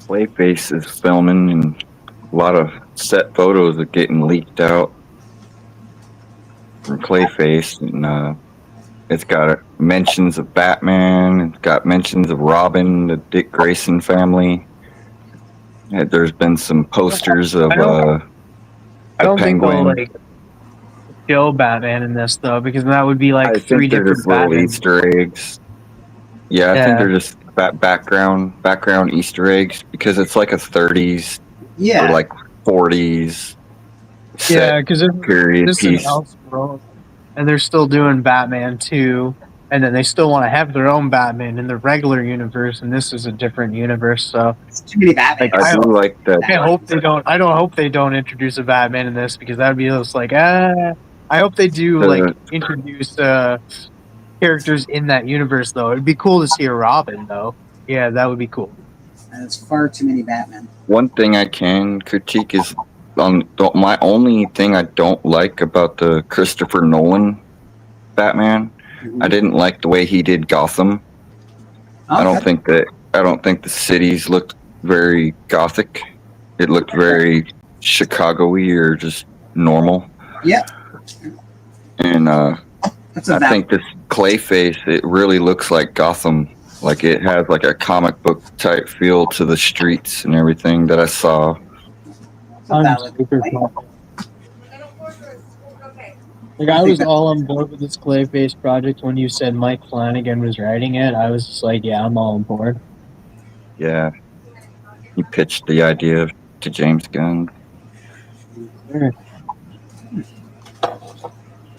Clayface is filming, and a lot of set photos are getting leaked out from Clayface, and it's got mentions of Batman. It's got mentions of Robin, the Dick Grayson family. There's been some posters of I don't think Penguin. we'll like kill Batman in this though, because that would be like I three think they're different just little Batmans. Easter eggs. Yeah, I think they're just background Easter eggs, because it's like a 30s Yeah. or like 40s. Yeah, because period this is piece. an Elseworld, and they're still doing Batman 2, and then they still want to have their own Batman in the regular universe, and this is a different universe. So it's too many Batman. I do like that. I hope they don't. I don't hope they don't introduce a Batman in this, because that would be just like I hope they do like introduce characters in that universe though. It'd be cool to see a Robin though. Yeah, that would be cool. There's far too many Batman. One thing I can critique is my only thing I don't like about the Christopher Nolan Batman. I didn't like the way he did Gotham. I don't think the cities looked very gothic. It looked very Chicago-y or just normal. Yeah. And That's a I think this Clayface, it really looks like Gotham. Like it has like a comic book type feel to the streets and everything that I saw. I'm super pumped. Like I was all on board with this Clayface project when you said Mike Flanagan was writing it. I was just like, yeah, I'm all on board. Yeah. He pitched the idea to James Gunn.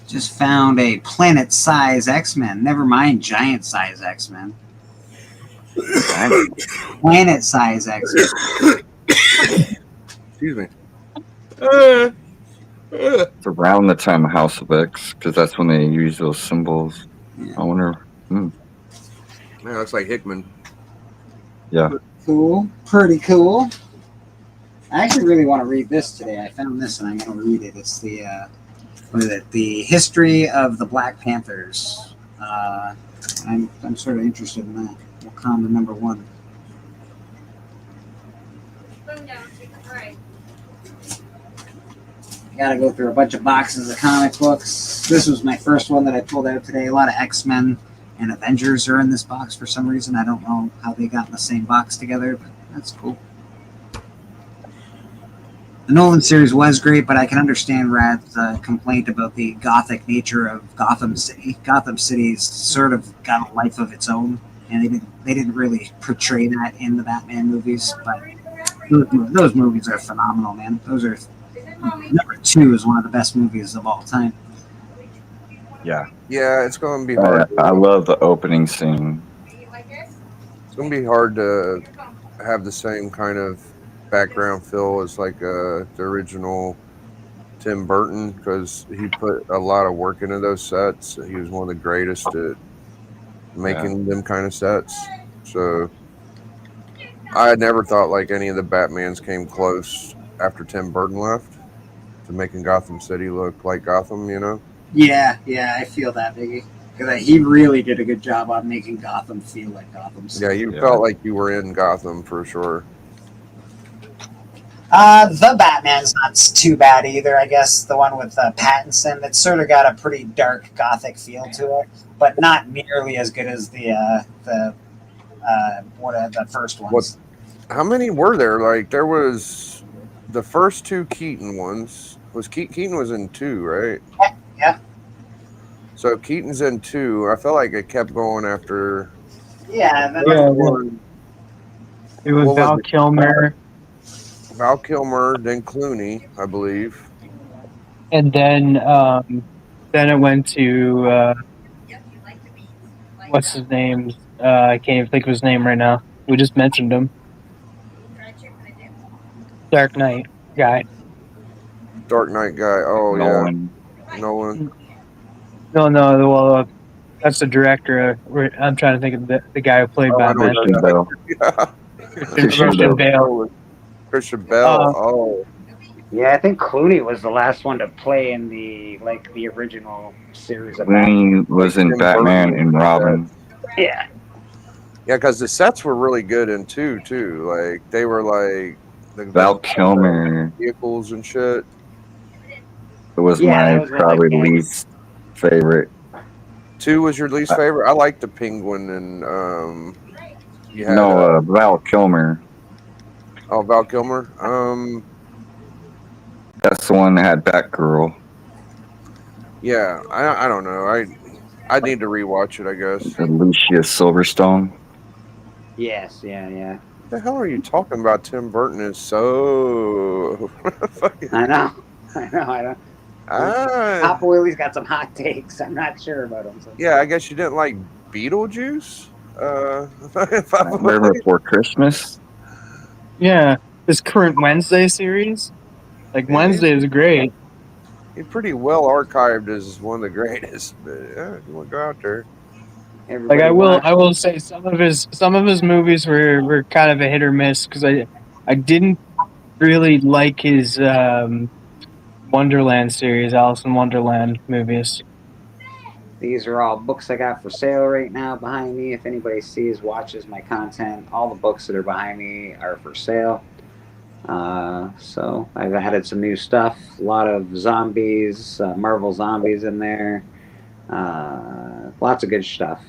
Just found a planet-size X-Men. Never mind giant-size X-Men. Planet-size X-Men. Excuse me. It's around the time of House of X, because that's when they use those symbols. I wonder. Yeah, it's like Hickman. Yeah. Cool. Pretty cool. I actually really want to read this today. I found this and I'm going to read it. It's the, what is it? The History of the Black Panthers. I'm sort of interested in that. Wakanda #1. Gotta go through a bunch of boxes of comic books. This was my first one that I pulled out today. A lot of X-Men and Avengers are in this box for some reason. I don't know how they got in the same box together, but that's cool. The Nolan series was great, but I can understand Rad's complaint about the gothic nature of Gotham City. Gotham City's sort of got a life of its own, and they didn't really portray that in the Batman movies. But those movies are phenomenal, man. Those are #2 is one of the best movies of all time. Yeah. Yeah, it's going to be hard. I love the opening scene. It's going to be hard to have the same kind of background feel as like the original Tim Burton, because he put a lot of work into those sets. He was one of the greatest at making them kind of sets. So I had never thought like any of the Batmans came close after Tim Burton left to making Gotham City look like Gotham, you know? Yeah, I feel that, Biggie. Because he really did a good job on making Gotham feel like Gotham City. Yeah, you felt like you were in Gotham for sure. The Batman's not too bad either. I guess the one with Pattinson, it's sort of got a pretty dark gothic feel to it, but not nearly as good as the first ones. How many were there? Like there was the first 2 Keaton ones. Keaton was in 2, right? Yeah. So Keaton's in 2. I felt like it kept going after. Yeah. It was Val Kilmer. Val Kilmer, then Clooney, I believe. And then it went to what's his name? I can't even think of his name right now. We just mentioned him. Dark Knight guy. Dark Knight guy. Oh Nolan. Yeah, Nolan. No. Well, that's the director. I'm trying to think of the guy who played Batman. Christian Bale. Christian Bale. Yeah, I think Clooney was the last one to play in the original series of Clooney was in Batman and Robin. Yeah. Yeah, because the sets were really good in 2 too. Like they were like Val Kilmer vehicles and shit. It was probably least favorite. 2 was your least favorite? I liked the Penguin and you had Val Kilmer. Oh, Val Kilmer. That's the one that had Batgirl. Yeah, I don't know. I need to rewatch it, I guess. Alicia Silverstone. Yes, yeah. What the hell are you talking about? Tim Burton is so. I know. Pop Willie's got some hot takes. I'm not sure about them. So. Yeah, I guess you didn't like Beetlejuice. Nightmare Before Christmas. Yeah, this current Wednesday series. Like Wednesday is great. He's pretty well archived as one of the greatest. But yeah, you want to go out there. Like I will say some of his movies were kind of a hit or miss because I didn't really like his Wonderland series, Alice in Wonderland movies. These are all books I got for sale right now behind me. If anybody watches my content, all the books that are behind me are for sale. So I've added some new stuff. A lot of zombies, Marvel zombies in there. Lots of good stuff.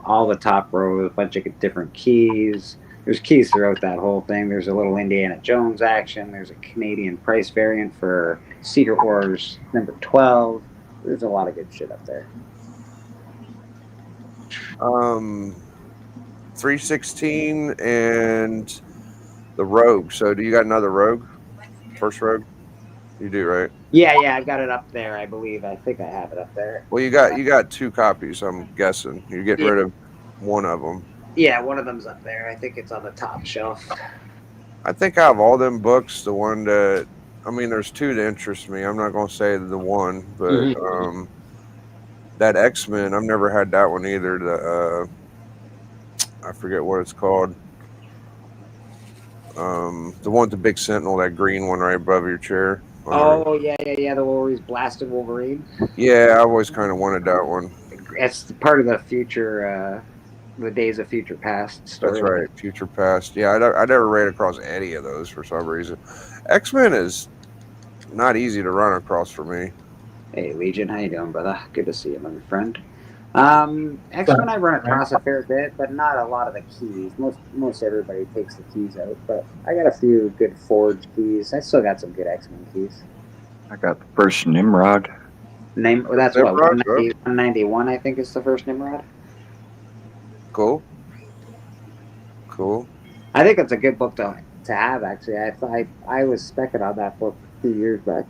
All the top row, a bunch of different keys. There's keys throughout that whole thing. There's a little Indiana Jones action. There's a Canadian price variant for Secret Wars number 12. There's a lot of good shit up there. 316 and the Rogue. So do you got another Rogue? First Rogue? You do, right? Yeah, I've got it up there, I believe. I think I have it up there. Well, you got 2 copies, I'm guessing. You're getting rid of one of them. Yeah, one of them's up there. I think it's on the top shelf. I think out of all them books, the one that, I mean, there's 2 that interest me. I'm not going to say the one, but that X-Men, I've never had that one either. The I forget what it's called. The one with the big sentinel, that green one right above your chair. Oh, yeah. The one where he's blasted Wolverine. Yeah, I always kind of wanted that one. It's part of the future, the Days of Future Past story. That's right, Future Past. Yeah, I never ran across any of those for some reason. X-Men is not easy to run across for me. Hey, Legion, how you doing, brother? Good to see you, my friend. X-Men I run across a fair bit, but not a lot of the keys. Most everybody takes the keys out, but I got a few good Forge keys. I still got some good X-Men keys. I got the first Nimrod. That's Nimrod, what, 191, I think, is the first Nimrod. Cool. I think it's a good book to have, actually. I was specking on that book a few years back.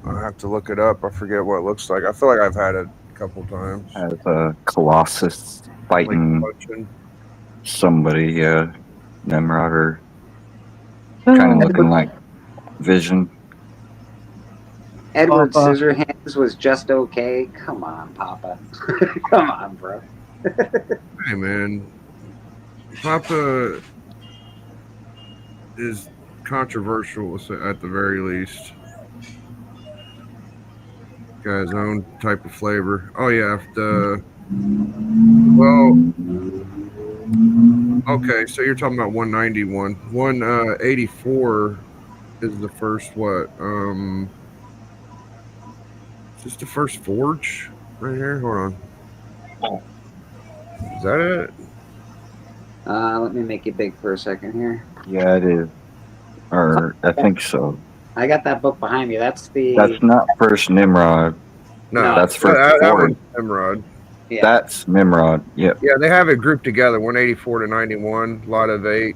I have to look it up. I forget what it looks like. I feel like I've had it a couple times. As a Colossus fighting somebody, Nimrod, or kind of looking like Vision. Edward Scissorhands was just okay. Come on, Papa. Come on, bro. Hey, man. Papa is controversial at the very least. Got his own type of flavor. Oh, yeah. Okay, so you're talking about 191. 184 is the first what? Is this the first Forge right here? Hold on. Is that it? Let me make it big for a second here. Yeah, it is. Or I think so. I got that book behind me. That's not first Nimrod. No, that's first that Forge. one's Nimrod. Yeah. That's Nimrod. Yep. Yeah, they have it grouped together. 184 to 91. Lot of 8.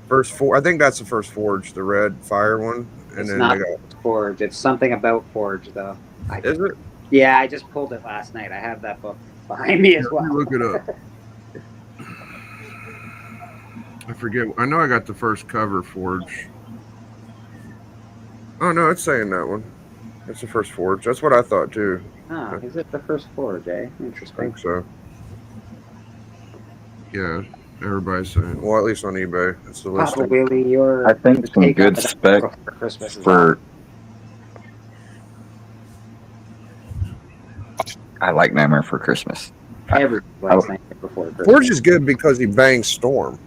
First Forge. I think that's the first Forge, the red fire one. And It's then not they got. Forge. It's something about Forge, though. Is it? Yeah, I just pulled it last night. I have that book behind me as well. Let me look it up. I forget. I know I got the first cover Forge. Oh no, it's saying that one. It's the first Forge. That's what I thought too. Oh, is it the first Forge, eh? I Interesting. think so. Yeah, everybody's saying. Well, at least on eBay, it's the Papa listing. Willie, your I think some take good up spec for Christmas is for. I like Nightmare for Christmas. everybody likes Nightmare Before Christmas. Forge is good because he bangs Storm.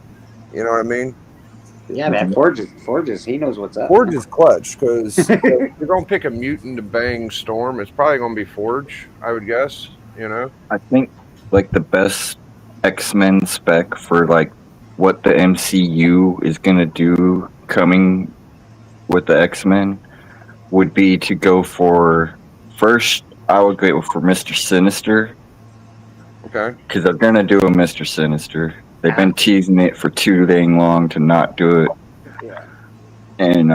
You know what I mean? Yeah, man, Forge is he knows what's up. Forge is clutch because if you're gonna pick a mutant to bang Storm, it's probably gonna be Forge, I would guess. You know? I think like the best X-Men spec for like what the MCU is gonna do coming with the X-Men would be to go for first. I would go for Mr. Sinister. Okay. Because they're gonna do a Mr. Sinister. They've been teasing it for too dang long to not do it. Yeah. And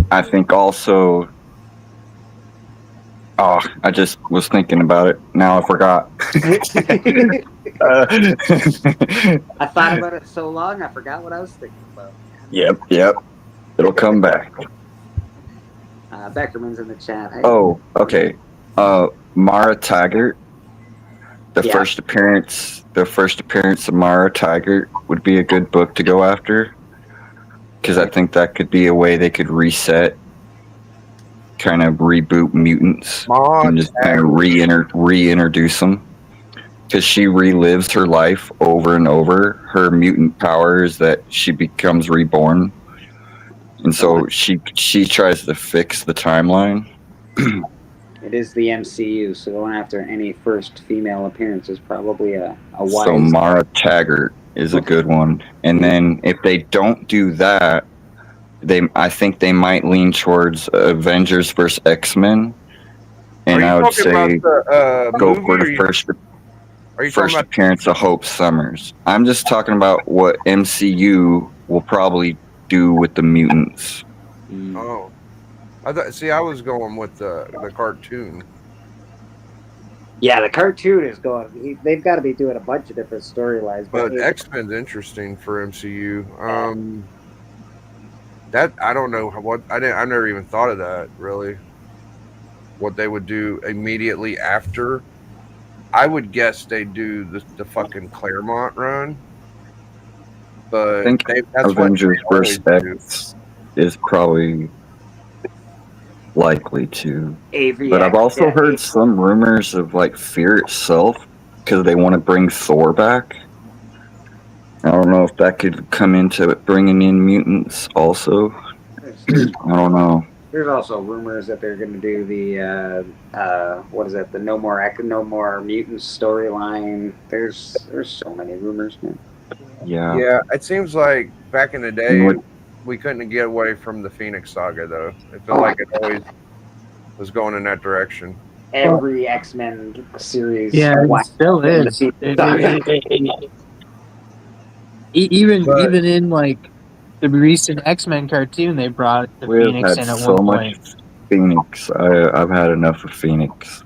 I think also. Oh, I just was thinking about it. Now I forgot. I thought about it so long, I forgot what I was thinking about. Yep. It'll come back. Beckerman's in the chat. Hey. Oh, okay. Mara Taggart. The first appearance of Mara Taggart would be a good book to go after, because I think that could be a way they could reset, kind of reboot mutants, and just kind of reintroduce them. because she relives her life over and over. Her mutant power is that she becomes reborn, and so she tries to fix the timeline. It is the MCU, so going after any first female appearance is probably a wise. So Mara Taggart is a good one, and then if they don't do that, I think they might lean towards Avengers vs. X-Men, and I would say go for the first appearance of Hope Summers. I'm just talking about what MCU will probably do with the mutants. Oh, I was going with the cartoon. Yeah, the cartoon is going. They've got to be doing a bunch of different storylines. But X-Men's interesting for MCU. That I don't know what I never even thought of that really. What they would do immediately after. I would guess they do the fucking Claremont run. But I think that's Avengers vs. X is probably likely to. But I've also heard some rumors of like Fear itself because they want to bring Thor back. I don't know if that could come into bringing in mutants also. I don't know. There's also rumors that they're going to do the the No More Mutants storyline. There's so many rumors, man. Yeah. It seems like back in the day we couldn't get away from the Phoenix Saga though. It felt like it always was going in that direction. Every X-Men series, it still is. Even in like the recent X-Men cartoon, they brought the Phoenix in at one point. Phoenix. I've had enough of Phoenix.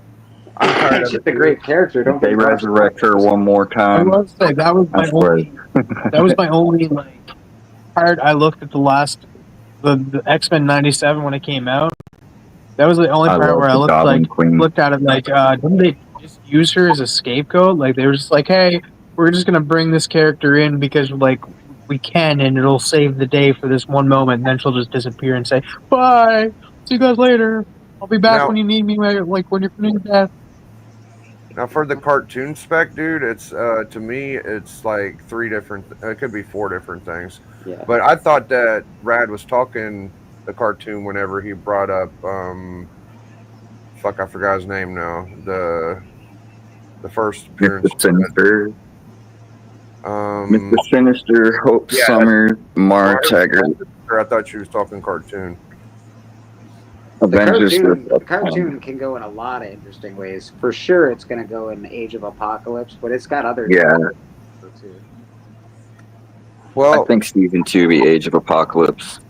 It's just a great character. Don't they resurrect her one more time? I was like, that was my only like part. I looked at the X-Men '97 when it came out. That was the only part where I looked at it like, didn't they just use her as a scapegoat? Like they were just like, hey, we're just gonna bring this character in because like we can, and it'll save the day for this one moment, and then she'll just disappear and say, bye, see you guys later. I'll be back when you need me, like when you're finished death. Now for the cartoon spec, dude, it's to me it's like it could be 4 different things. Yeah. But I thought that Rad was talking the cartoon whenever he brought up I forgot his name now. The first appearance. Mr. Sinister. Mr. Sinister, Hope Summers, Mara Taggart. I thought she was talking cartoon. The cartoon can go in a lot of interesting ways. For sure, it's going to go in Age of Apocalypse, but it's got other. Too. Well, I think season 2 be Age of Apocalypse.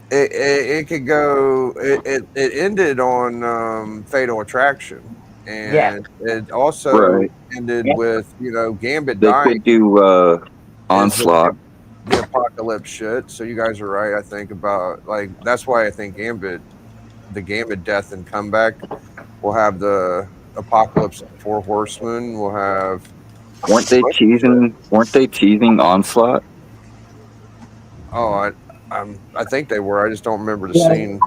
It could go. It ended on Fatal Attraction, and it also ended with Gambit dying. They could do Onslaught. The Apocalypse shit. So you guys are right. I think about that's why I think the Gambit death and comeback. We'll have the Apocalypse and 4 Horsemen. We'll have. Weren't they teasing Onslaught? Oh, I think they were. I just don't remember the scene.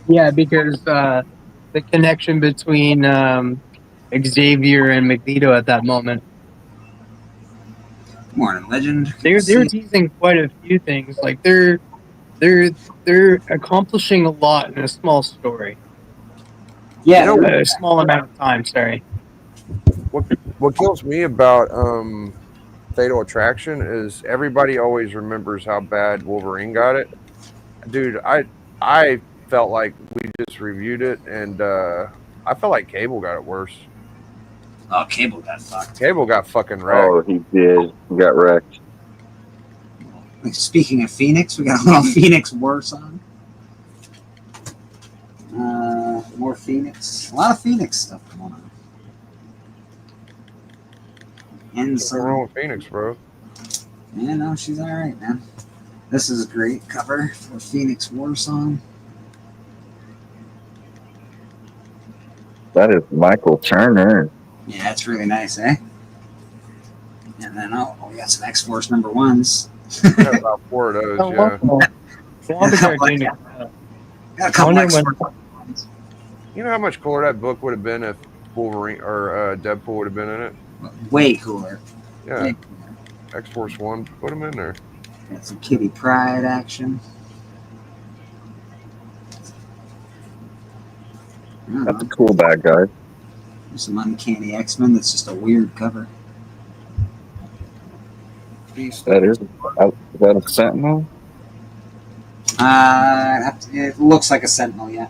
Yeah, because the connection between Xavier and Magneto at that moment. Morning, Legend. They're teasing quite a few things. Like they're accomplishing a lot in a small story. Yeah, a small amount of time. Sorry. What kills me about Fatal Attraction is everybody always remembers how bad Wolverine got it. Dude, I felt like we just reviewed it, and I felt like Cable got it worse. Oh, Cable got fucked. Cable got fucking wrecked. Oh, he did. He got wrecked. Speaking of Phoenix, we got a little Phoenix War song. More Phoenix. A lot of Phoenix stuff going on. What's wrong with Phoenix, bro? Yeah, no, she's alright, man. This is a great cover for Phoenix War song. That is Michael Turner. Yeah, that's really nice, eh? And then, we got some X-Force number 1s. Got about 4 of those, Got a couple X-Force. You know how much cooler that book would have been if Wolverine or Deadpool would have been in it. Way cooler. Yeah. Way X-Force 1, put him in there. Got some Kitty Pryde action. That's a cool bad guy. There's some Uncanny X-Men. That's just a weird cover. That is that a Sentinel? It looks like a Sentinel, yeah.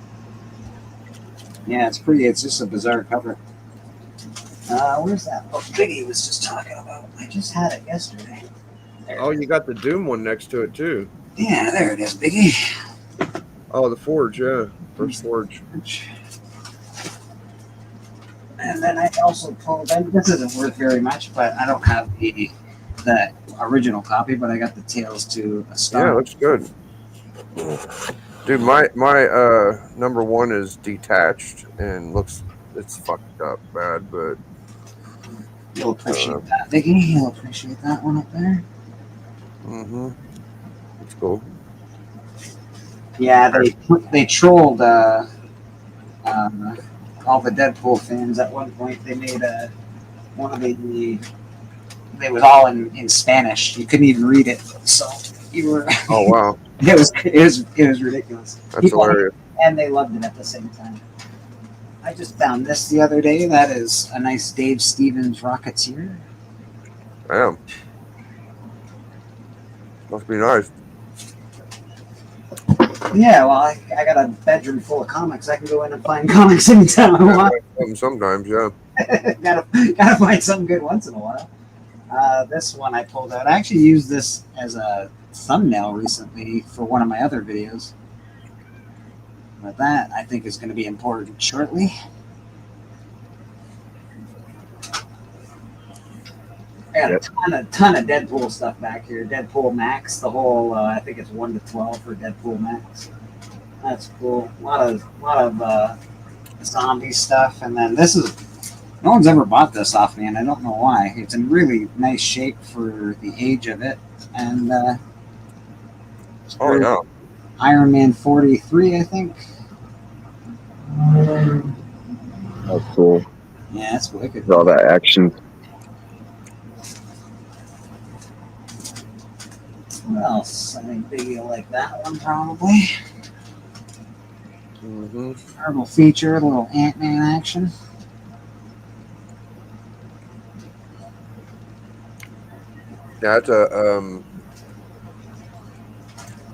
Yeah, it's pretty. It's just a bizarre cover. Where's that book Biggie was just talking about? I just had it yesterday. Oh, you got the Doom one next to it too. Yeah, there it is, Biggie. Oh, the Forge, yeah. First Forge. And then I also pulled, and this isn't worth very much, but I don't have the original copy, but I got the Tales to a Star. Yeah, looks good. Dude, my number one is detached and it's fucked up bad, but You'll appreciate that, Vicky. You'll appreciate that one up there. Mm-hmm. It's cool. Yeah, they trolled all the Deadpool fans at one point. They made one of the. It was all in Spanish. You couldn't even read it, so you were. Oh wow! It was ridiculous. That's hilarious. And they loved it at the same time. I just found this the other day. That is a nice Dave Stevens Rocketeer. Damn. Must be nice. Yeah, well, I got a bedroom full of comics. I can go in and find comics anytime I want. Sometimes, yeah. gotta find something good once in a while. This one I pulled out. I actually used this as a thumbnail recently for one of my other videos. But that, I think, is going to be important shortly. I got a ton of Deadpool stuff back here. Deadpool Max, the whole, I think it's 1 to 12 for Deadpool Max. That's cool. A lot of zombie stuff. And then this is, no one's ever bought this off me, and I don't know why. It's in really nice shape for the age of it. And, oh, yeah. Iron Man 43, I think. That's cool. Yeah, that's wicked. All that action. What else? I think Biggie will like that one probably. Mm-hmm. Marvel feature, a little Ant-Man action. Yeah, it's a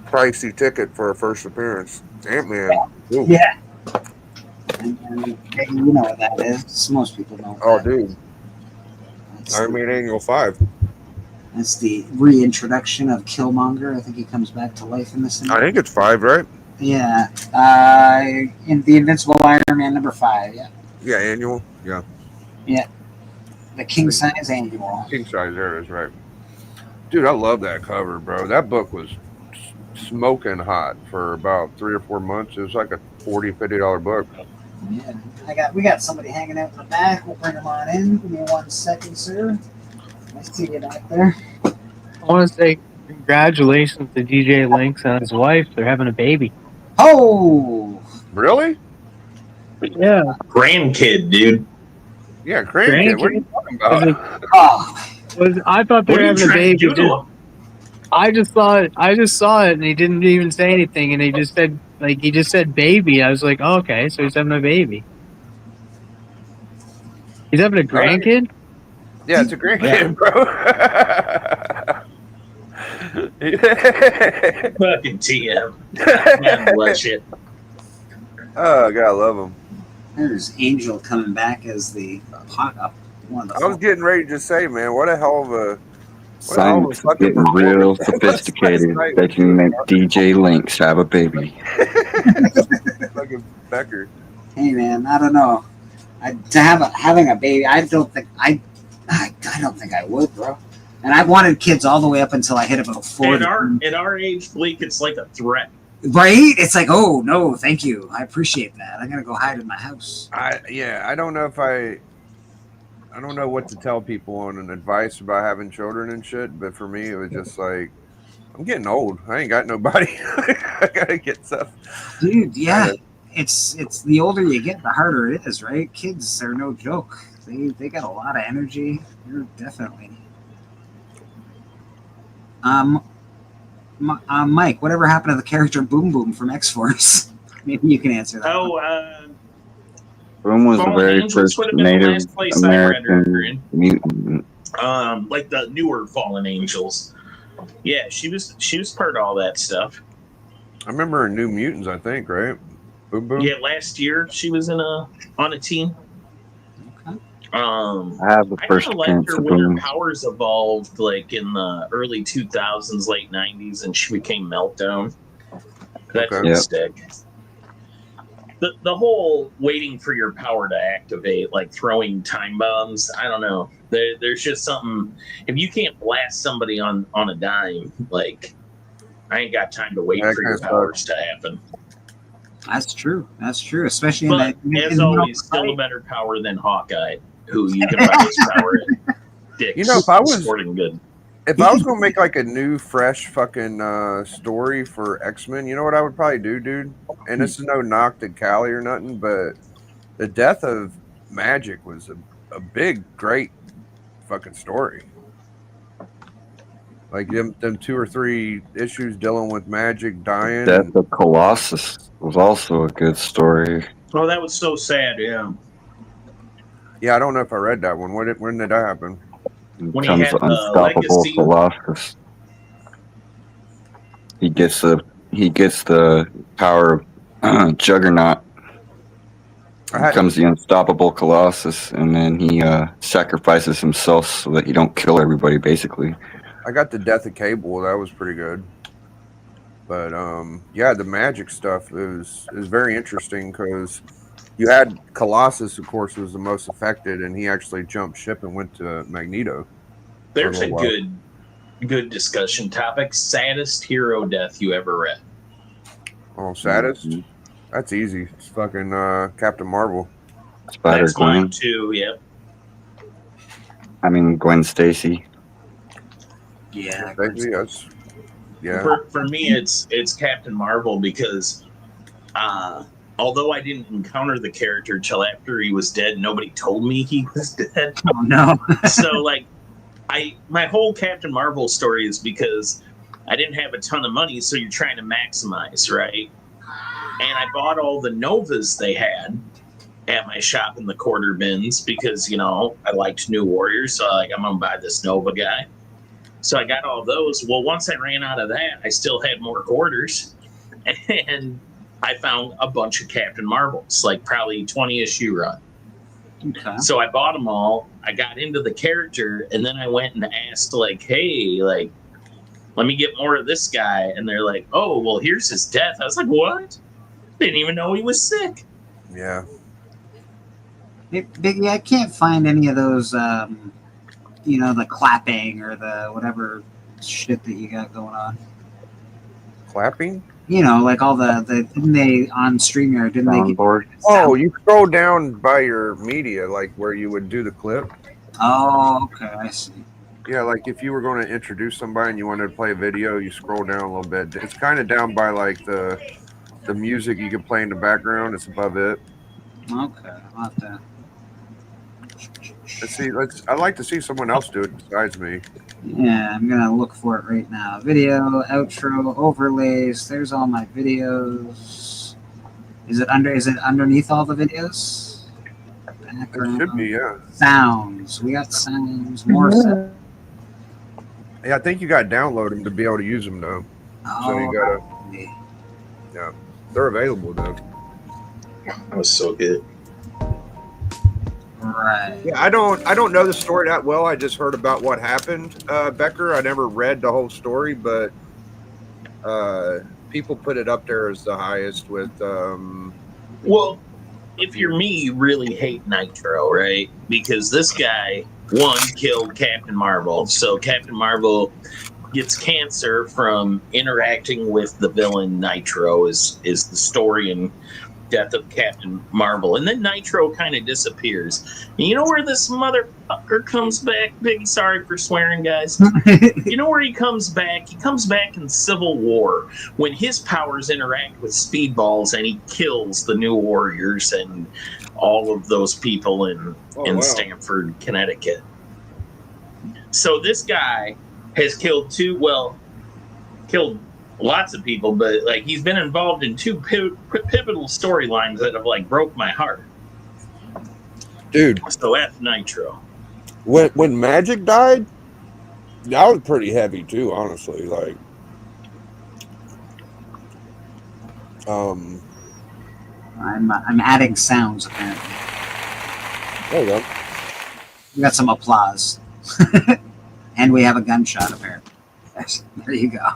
pricey ticket for a first appearance. Ant-Man. Ooh. Yeah. And you know what that is. Most people know. Oh, dude. Iron Man Annual 5. That's the reintroduction of Killmonger. I think he comes back to life in this. I think it's 5, right? Yeah. In the Invincible Iron Man number 5. Yeah. Yeah, annual. Yeah. Yeah. The king size annual. King size, there it is, right. Dude, I love that cover, bro. That book was smoking hot for about 3 or 4 months. It was like a $40-$50 book. Yeah. We got somebody hanging out in the back. We'll bring them on in. Give me 1 second, sir. Nice to get out there. I want to say congratulations to DJ Lynx and his wife. They're having a baby. Oh! Really? Yeah. Grandkid, dude. Yeah, grandkid. What are you talking about? I thought they were having a baby. I just saw it, and he didn't even say anything, and he just said baby. I was like, oh, okay, so he's having a baby. He's having a grandkid? Yeah, it's a grandkid, bro. Fucking TM. Man, bless you. Oh, God, I love him. There's Angel coming back as the one of the. I was getting ready to say, man, what a hell of a. Science is getting real sophisticated. They can make DJ Lynx have a baby. Fucking Becker. Hey, man, I don't know. Having a baby, I don't think I would, bro. And I wanted kids all the way up until I hit about 40. At our age, Bleak, it's like a threat. Right? It's like, oh no, thank you. I appreciate that. I'm gonna go hide in my house. I don't know if I don't know what to tell people on an advice about having children and shit, but for me it was just like, I'm getting old. I ain't got nobody. I gotta get stuff. Dude, yeah. it's the older you get, the harder it is, right? Kids are no joke. They got a lot of energy. You're definitely. Mike, whatever happened to the character Boom Boom from X-Force? Maybe you can answer that. Oh, Boom was the Fallen very Angels first would have been the Native last place I read her American in. mutant. Like the newer Fallen Angels. Yeah, she was part of all that stuff. I remember her in New Mutants, I think, right? Boom Boom. Yeah, last year she was on a team. Okay. I have the I first kind of liked appearance her of when her Boom. powers evolved, like in the early 2000s, late 90s, and she became Meltdown. That Okay. didn't Yep. stick. The whole waiting for your power to activate, like throwing time bombs, I don't know. There's just something. If you can't blast somebody on a dime, like I ain't got time to wait That for your kinda powers to happen. That's true. That's true. Especially But in as the always, still a better power than Hawkeye, who you can buy his power at Dick's You know, if I was- Sporting Good. If I was gonna make like a new, fresh fucking story for X-Men, you know what I would probably do, dude? And this is no knock to Callie or nothing, but the death of Magic was a big, great fucking story. Like them 2 or 3 issues dealing with Magic dying. Death of Colossus was also a good story. Oh, that was so sad. Yeah. Yeah, I don't know if I read that one. When did that happen? When he Becomes had the unstoppable legacy. Colossus. He gets the power of Juggernaut. Becomes the unstoppable Colossus, and then he sacrifices himself so that you don't kill everybody. Basically, I got the Death of Cable. That was pretty good. But yeah, the Magic stuff is very interesting because you had Colossus, of course, was the most affected, and he actually jumped ship and went to Magneto. There's for a little while. good discussion topic. Saddest hero death you ever read. Oh, saddest? That's easy. It's fucking Captain Marvel. Spider That's mine Gwen. too. Yep. I mean Gwen Stacy. Yeah. Basically, that's, yeah. For me, it's Captain Marvel because although I didn't encounter the character till after he was dead, nobody told me he was dead. Oh no. So like, my whole Captain Marvel story is because I didn't have a ton of money, so you're trying to maximize, right? And I bought all the Novas they had at my shop in the quarter bins because, you know, I liked New Warriors, so I'm gonna buy this Nova guy. So I got all those. Well, once I ran out of that, I still had more quarters, and I found a bunch of Captain Marvels, like probably 20 issue run. Okay. So I bought them all. I got into the character, and then I went and asked, like, hey, like, let me get more of this guy. And they're like, oh, well, here's his death. I was like, what? Didn't even know he was sick. Yeah. Hey, Biggie, I can't find any of those, you know, the clapping or the whatever shit that you got going on. Clapping? You know, like all the didn't they on StreamYard, didn't they get Soundboard. Oh, you scroll down by your media, like where you would do the clip. Oh, okay, I see. Yeah, like if you were going to introduce somebody and you wanted to play a video, you scroll down a little bit. It's kind of down by like the music you can play in the background. It's above it. Okay, I'll have to. Let's see. I'd like to see someone else do it besides me. Yeah, I'm gonna look for it right now. Video, outro, overlays. There's all my videos. Is it underneath all the videos? Background. It should be, yeah. Sounds. We got sounds. More sounds. Yeah, I think you got to download them to be able to use them though. So you gotta. Yeah, they're available though. That was so good. Right. Yeah, I don't know the story that well. I just heard about what happened, Becker. I never read the whole story, but people put it up there as the highest with. Well, if you're me, you really hate Nitro, right? Because this guy, one, killed Captain Marvel. So Captain Marvel gets cancer from interacting with the villain Nitro is the story, and Death of Captain Marvel. And then Nitro kind of disappears. And you know where this motherfucker comes back? Big sorry for swearing, guys. You know where he comes back? He comes back in Civil War when his powers interact with speedballs and he kills the New Warriors and all of those people in Stamford, Connecticut. So this guy has killed killed lots of people, but like he's been involved in two pivotal storylines that have like broke my heart. Dude. So F Nitro. When Magic died, that was pretty heavy too, honestly. Like, I'm adding sounds apparently. There you go. We got some applause. And we have a gunshot apparently. There you go.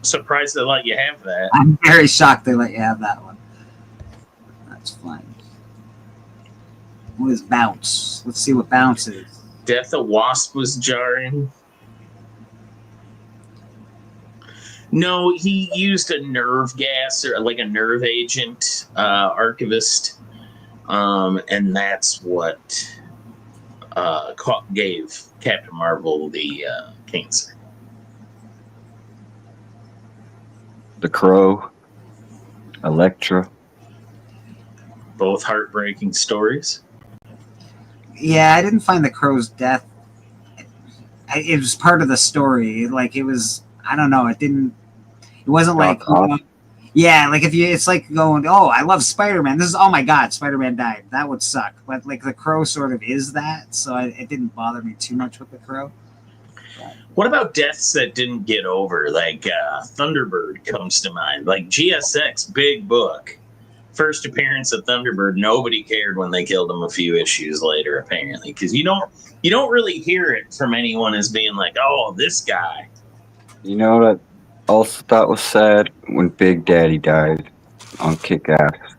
Surprised they let you have that. I'm very shocked they let you have that one. That's fine. What is bounce? Let's see what bounce is. Death of Wasp was jarring. No, he used a nerve gas or like a nerve agent, archivist, and that's what gave Captain Marvel the cancer. The Crow, Elektra. Both heartbreaking stories. Yeah, I didn't find the Crow's death. It was part of the story. Like it was, I don't know. It wasn't like, yeah, like it's like going, oh, I love Spider-Man. Oh my God, Spider-Man died. That would suck. But like the Crow sort of is that, so it didn't bother me too much with the Crow. What about deaths that didn't get over? Like Thunderbird comes to mind. Like GSX, big book. First appearance of Thunderbird, nobody cared when they killed him a few issues later, apparently. Because you don't really hear it from anyone as being like, oh, this guy. You know what I also thought was sad? When Big Daddy died on Kick-Ass.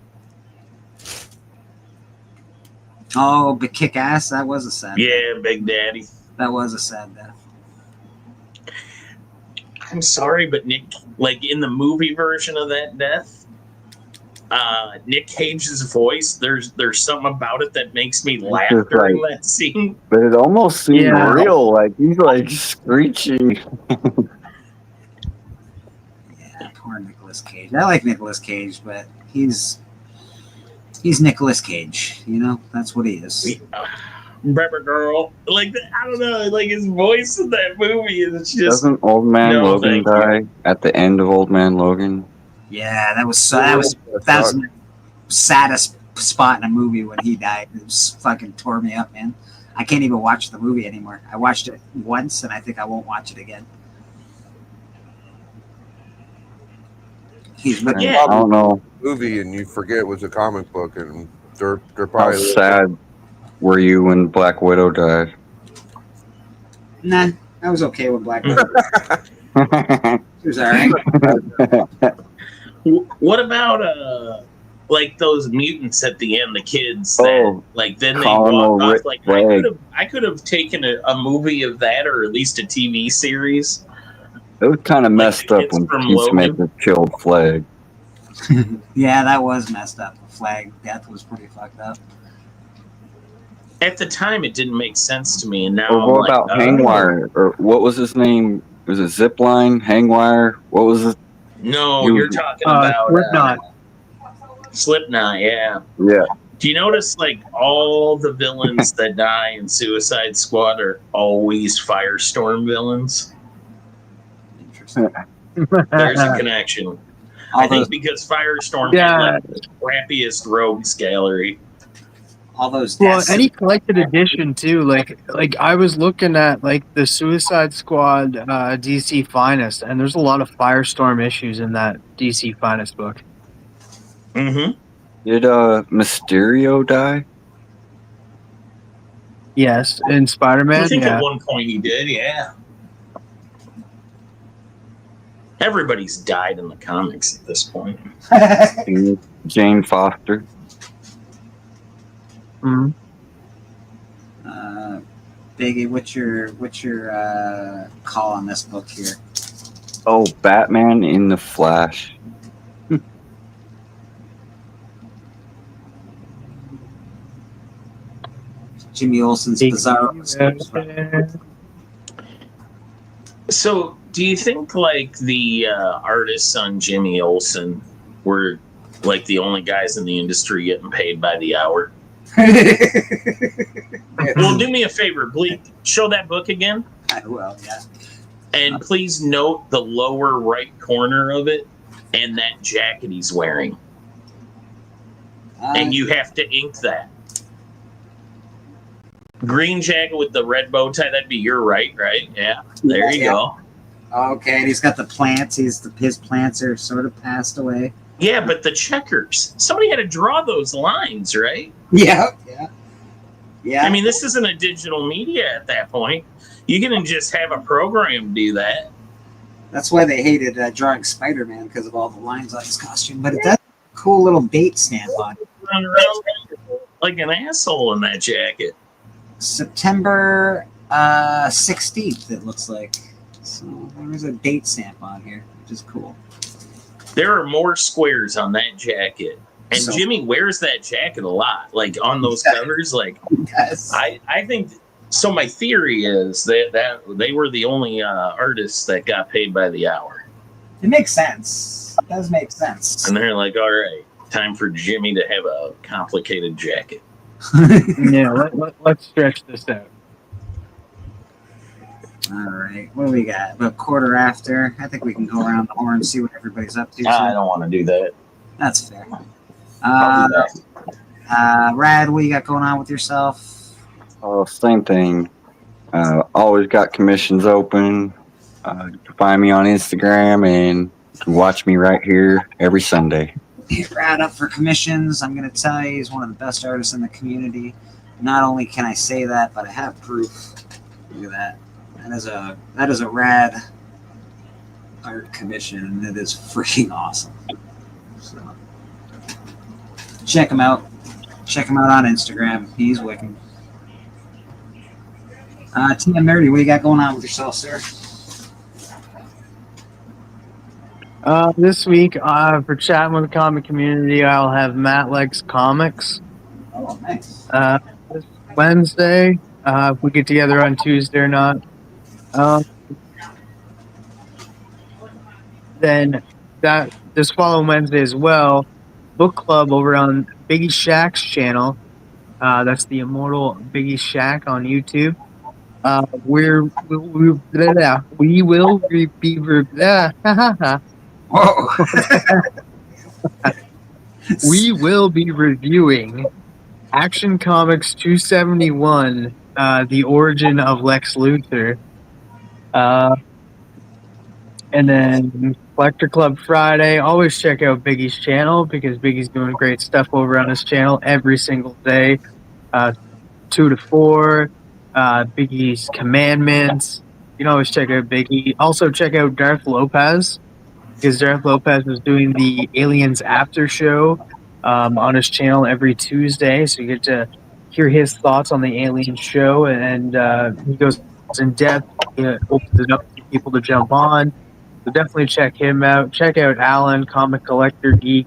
Oh, but Kick-Ass, that was a sad death. Big Daddy. That was a sad death. I'm sorry, but Nick, like in the movie version of that death, Nick Cage's voice, there's something about it that makes me laugh during that scene. But it almost seemed real, like he's like screeching. Yeah, poor Nicolas Cage. I like Nicolas Cage, but he's Nicolas Cage. You know, that's what he is. Rubber Girl, like I don't know, like his voice in that movie is just. Doesn't Old Man Logan die at the end of Old Man Logan? Yeah, that was the saddest spot in a movie when he died. It was fucking tore me up, man. I can't even watch the movie anymore. I watched it once, and I think I won't watch it again. I don't know. Movie, and you forget it was a comic book, and they're How probably sad were you when Black Widow died? Nah, I was okay with Black Widow. It was alright. What about like those mutants at the end, the kids that like then they walk off? Like I could have taken a movie of that, or at least a TV series. It was kind of messed up when Peacemaker killed Flag. Yeah, that was messed up. The Flag death was pretty fucked up. At the time, it didn't make sense to me, and now Or what about Hangwire? Or what was his name? Was it Zipline? Hangwire? What was it? No, you're talking about Slipknot. Slipknot, yeah. Yeah. Do you notice like all the villains that die in Suicide Squad are always Firestorm villains? Interesting. There's a connection. I think because Firestorm had like the crappiest rogues gallery. All those Well, any collected edition too. Like I was looking at like the Suicide Squad DC Finest, and there's a lot of Firestorm issues in that DC Finest book. Mm-hmm. Did Mysterio die? Yes, in Spider-Man. I think yeah. at one point he did, yeah. Everybody's died in the comics at this point. Jane Foster. Mm-hmm. Biggie, what's your call on this book here? Oh, Batman in the Flash. Jimmy Olsen's Bizarro. So, do you think like the artists on Jimmy Olsen were like the only guys in the industry getting paid by the hour? Well, do me a favor, Bleak. Show that book again. I will, yeah. And please note the lower right corner of it and that jacket he's wearing. And you have to ink that. Green jacket with the red bow tie, that'd be your right? Yeah, there you go. Okay, and he's got the plants. His plants are sort of passed away. Yeah, but the checkers. Somebody had to draw those lines, right? Yeah. I mean, this isn't a digital media at that point. You can just have a program do that. That's why they hated drawing Spider-Man, because of all the lines on his costume. But it does have a cool little date stamp on it. Run around like an asshole in that jacket. September 16th, it looks like. So there's a date stamp on here, which is cool. There are more squares on that jacket. And So- Jimmy wears that jacket a lot, like on those covers. Like, Yes. I think so. My theory is that they were the only artists that got paid by the hour, It makes sense. It does make sense. and they're like, "All right, time for Jimmy to have a complicated jacket." Yeah, let's stretch this out. All right, what do we got? About quarter after. I think we can go around the horn and see what everybody's up to. I don't want to do that. That's fair. I'll do that. Rad, what you got going on with yourself? Oh, same thing. Always got commissions open. You can find me on Instagram and you can watch me right here every Sunday. Hit Rad up for commissions. I'm going to tell you, he's one of the best artists in the community. Not only can I say that, but I have proof. Look at that. That is a rad art commission, and it is freaking awesome. So, check him out. Check him out on Instagram. He's wicked. Tina Merdy, what do you got going on with yourself, sir? This week, for chatting with the comic community, I'll have Matt Likes Comics. Oh, nice. This Wednesday, if we get together on Tuesday or not. Then this following Wednesday as well, book club over on Biggie Shack's channel. That's the immortal Biggie Shack on YouTube. We will be we will be reviewing Action Comics 271, The Origin of Lex Luthor. And then Collector Club Friday. Always check out Biggie's channel because Biggie's doing great stuff over on his channel every single day. 2 to 4. Biggie's Commandments. You can always check out Biggie. Also check out Darth Lopez because Darth Lopez is doing the Aliens After Show on his channel every Tuesday. So you get to hear his thoughts on the Alien show, and he goes in depth. He opens it up for people to jump on. So definitely check him out. Check out Alan, Comic Collector Geek,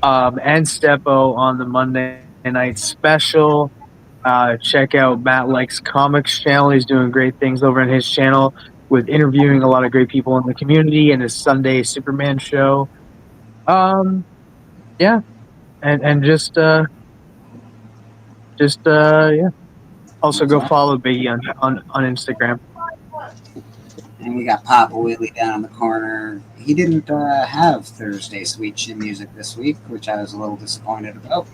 and Steppo on the Monday night special. Check out Matt Likes Comics channel. He's doing great things over on his channel with interviewing a lot of great people in the community and his Sunday Superman show. Yeah. And just yeah. Also go follow Biggie on Instagram. And we got Papa Whitley down in the corner. He didn't have Thursday Sweet Chin Music this week, which I was a little disappointed about.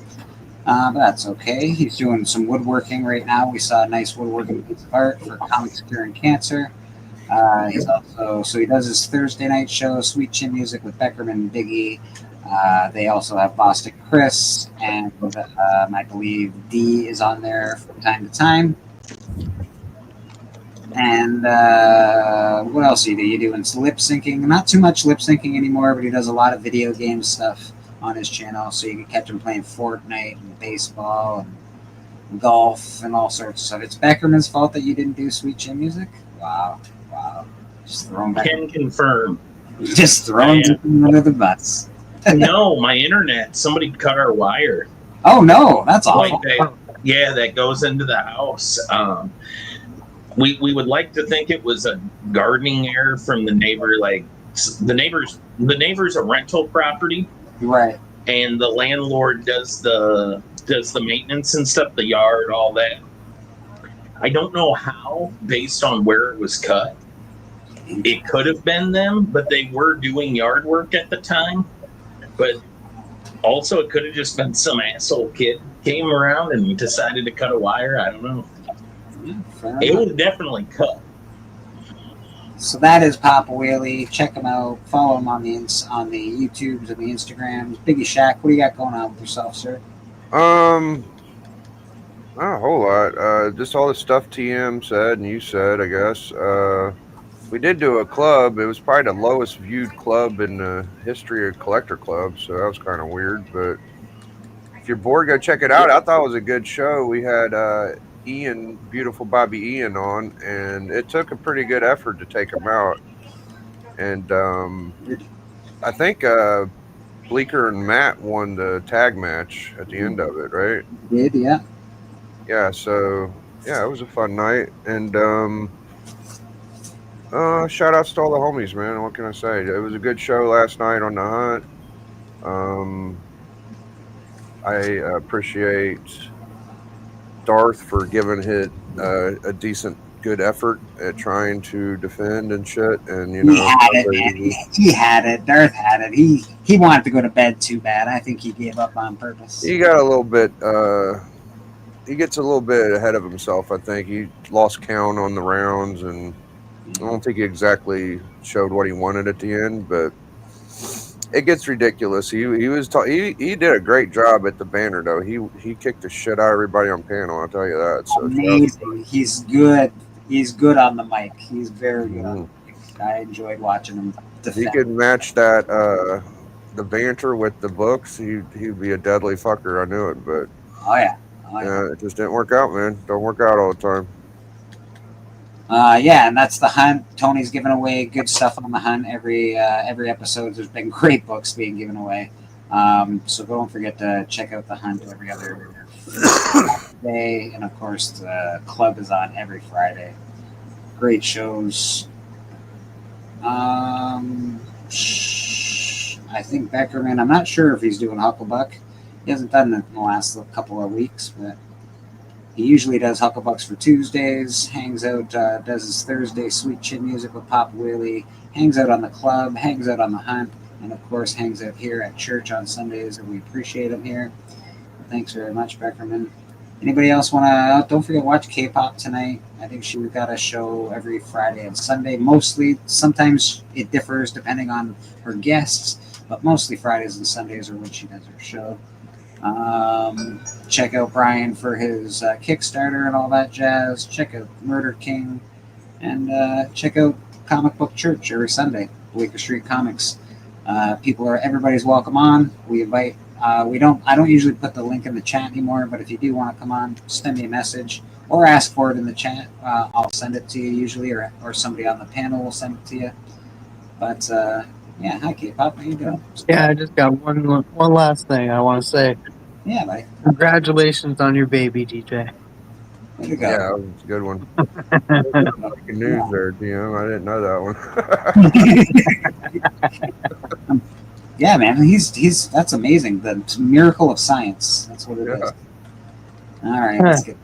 But that's okay. He's doing some woodworking right now. We saw a nice woodworking piece of art for Comics Curing Cancer. He's also, so he does his Thursday night show, Sweet Chin Music with Beckerman and Biggie. They also have Boston Chris, and I believe D is on there from time to time. And what else do you do? You doing some lip syncing? Not too much lip syncing anymore, but he does a lot of video game stuff on his channel, so you can catch him playing Fortnite and baseball and golf and all sorts of stuff. It's Beckerman's fault that you didn't do Sweet Chin Music? Wow. Just throwing back. Can confirm. Just throwing something under the bus. No, my internet. Somebody cut our wire. Oh no, that's awful. Like Yeah, that goes into the house. We would like to think it was a gardening error from the neighbor. Like the neighbor's a rental property, Right. and the landlord does the maintenance and stuff, the yard, all that. I don't know how, based on where it was cut. It could have been them, but they were doing yard work at the time. But also, it could have just been some asshole kid came around and decided to cut a wire. I don't know. It would have definitely cut. So that is Papa Whaley. Check him out. Follow him on the YouTubes and the Instagrams. Biggie Shack, what do you got going on with yourself, sir? Not a whole lot. Just all the stuff TM said and you said, I guess. We did do a club. It was probably the lowest viewed club in the history of collector clubs, so that was kind of weird. But if you're bored, go check it out. I thought it was a good show. We had Ian, beautiful Bobby Ian, on, and it took a pretty good effort to take him out. And I think Bleeker and Matt won the tag match at the end of it, right? Did, yeah. Yeah, so yeah, it was a fun night. And shout outs to all the homies, man. What can I say? It was a good show last night on the hunt. I appreciate Darth for giving it a decent, good effort at trying to defend and shit. And you know, he had it, man. He had it. Darth had it. He wanted to go to bed too bad. I think he gave up on purpose. He got a little bit. He gets a little bit ahead of himself. I think he lost count on the rounds, and I don't think he exactly showed what he wanted at the end. But it gets ridiculous. He did a great job at the banner though. He kicked the shit out of everybody on panel. I'll tell you that. So amazing. He's good. He's good on the mic. He's very good on the mic. I enjoyed watching him defend. He could match that the banter with the books. He'd be a deadly fucker. I knew it, but yeah, it just didn't work out, man. Don't work out all the time. Yeah, and that's the hunt. Tony's giving away good stuff on the hunt every episode. There's been great books being given away. So don't forget to check out the hunt every other day, and of course the club is on every Friday. Great shows. I think Beckerman. I'm not sure if he's doing Hucklebuck. He hasn't done it in the last couple of weeks, but he usually does Hucklebucks for Tuesdays, hangs out, does his Thursday Sweet Chin Music with Papa Willie, hangs out on the club, hangs out on the hunt, and of course hangs out here at church on Sundays, and we appreciate him here. Thanks very much, Beckerman. Anybody else want to, don't forget, watch K-Pop tonight. I think she's got a show every Friday and Sunday. Mostly, sometimes it differs depending on her guests, but mostly Fridays and Sundays are when she does her show. Check out Brian for his Kickstarter and all that jazz. Check out Murder King, and check out Comic Book Church every Sunday, Bleecker Street Comics. Everybody's welcome on. We invite. I don't usually put the link in the chat anymore, but if you do want to come on, send me a message or ask for it in the chat. I'll send it to you usually, or somebody on the panel will send it to you. But yeah, hi K-Pop, how you doing? Yeah, I just got one last thing I want to say. Yeah, buddy. Congratulations on your baby, DJ. There you go. Yeah, that was a good one. Breaking news there, DM. I didn't know that one. Yeah, man, he's that's amazing. The miracle of science. That's what it is. All right, let's get.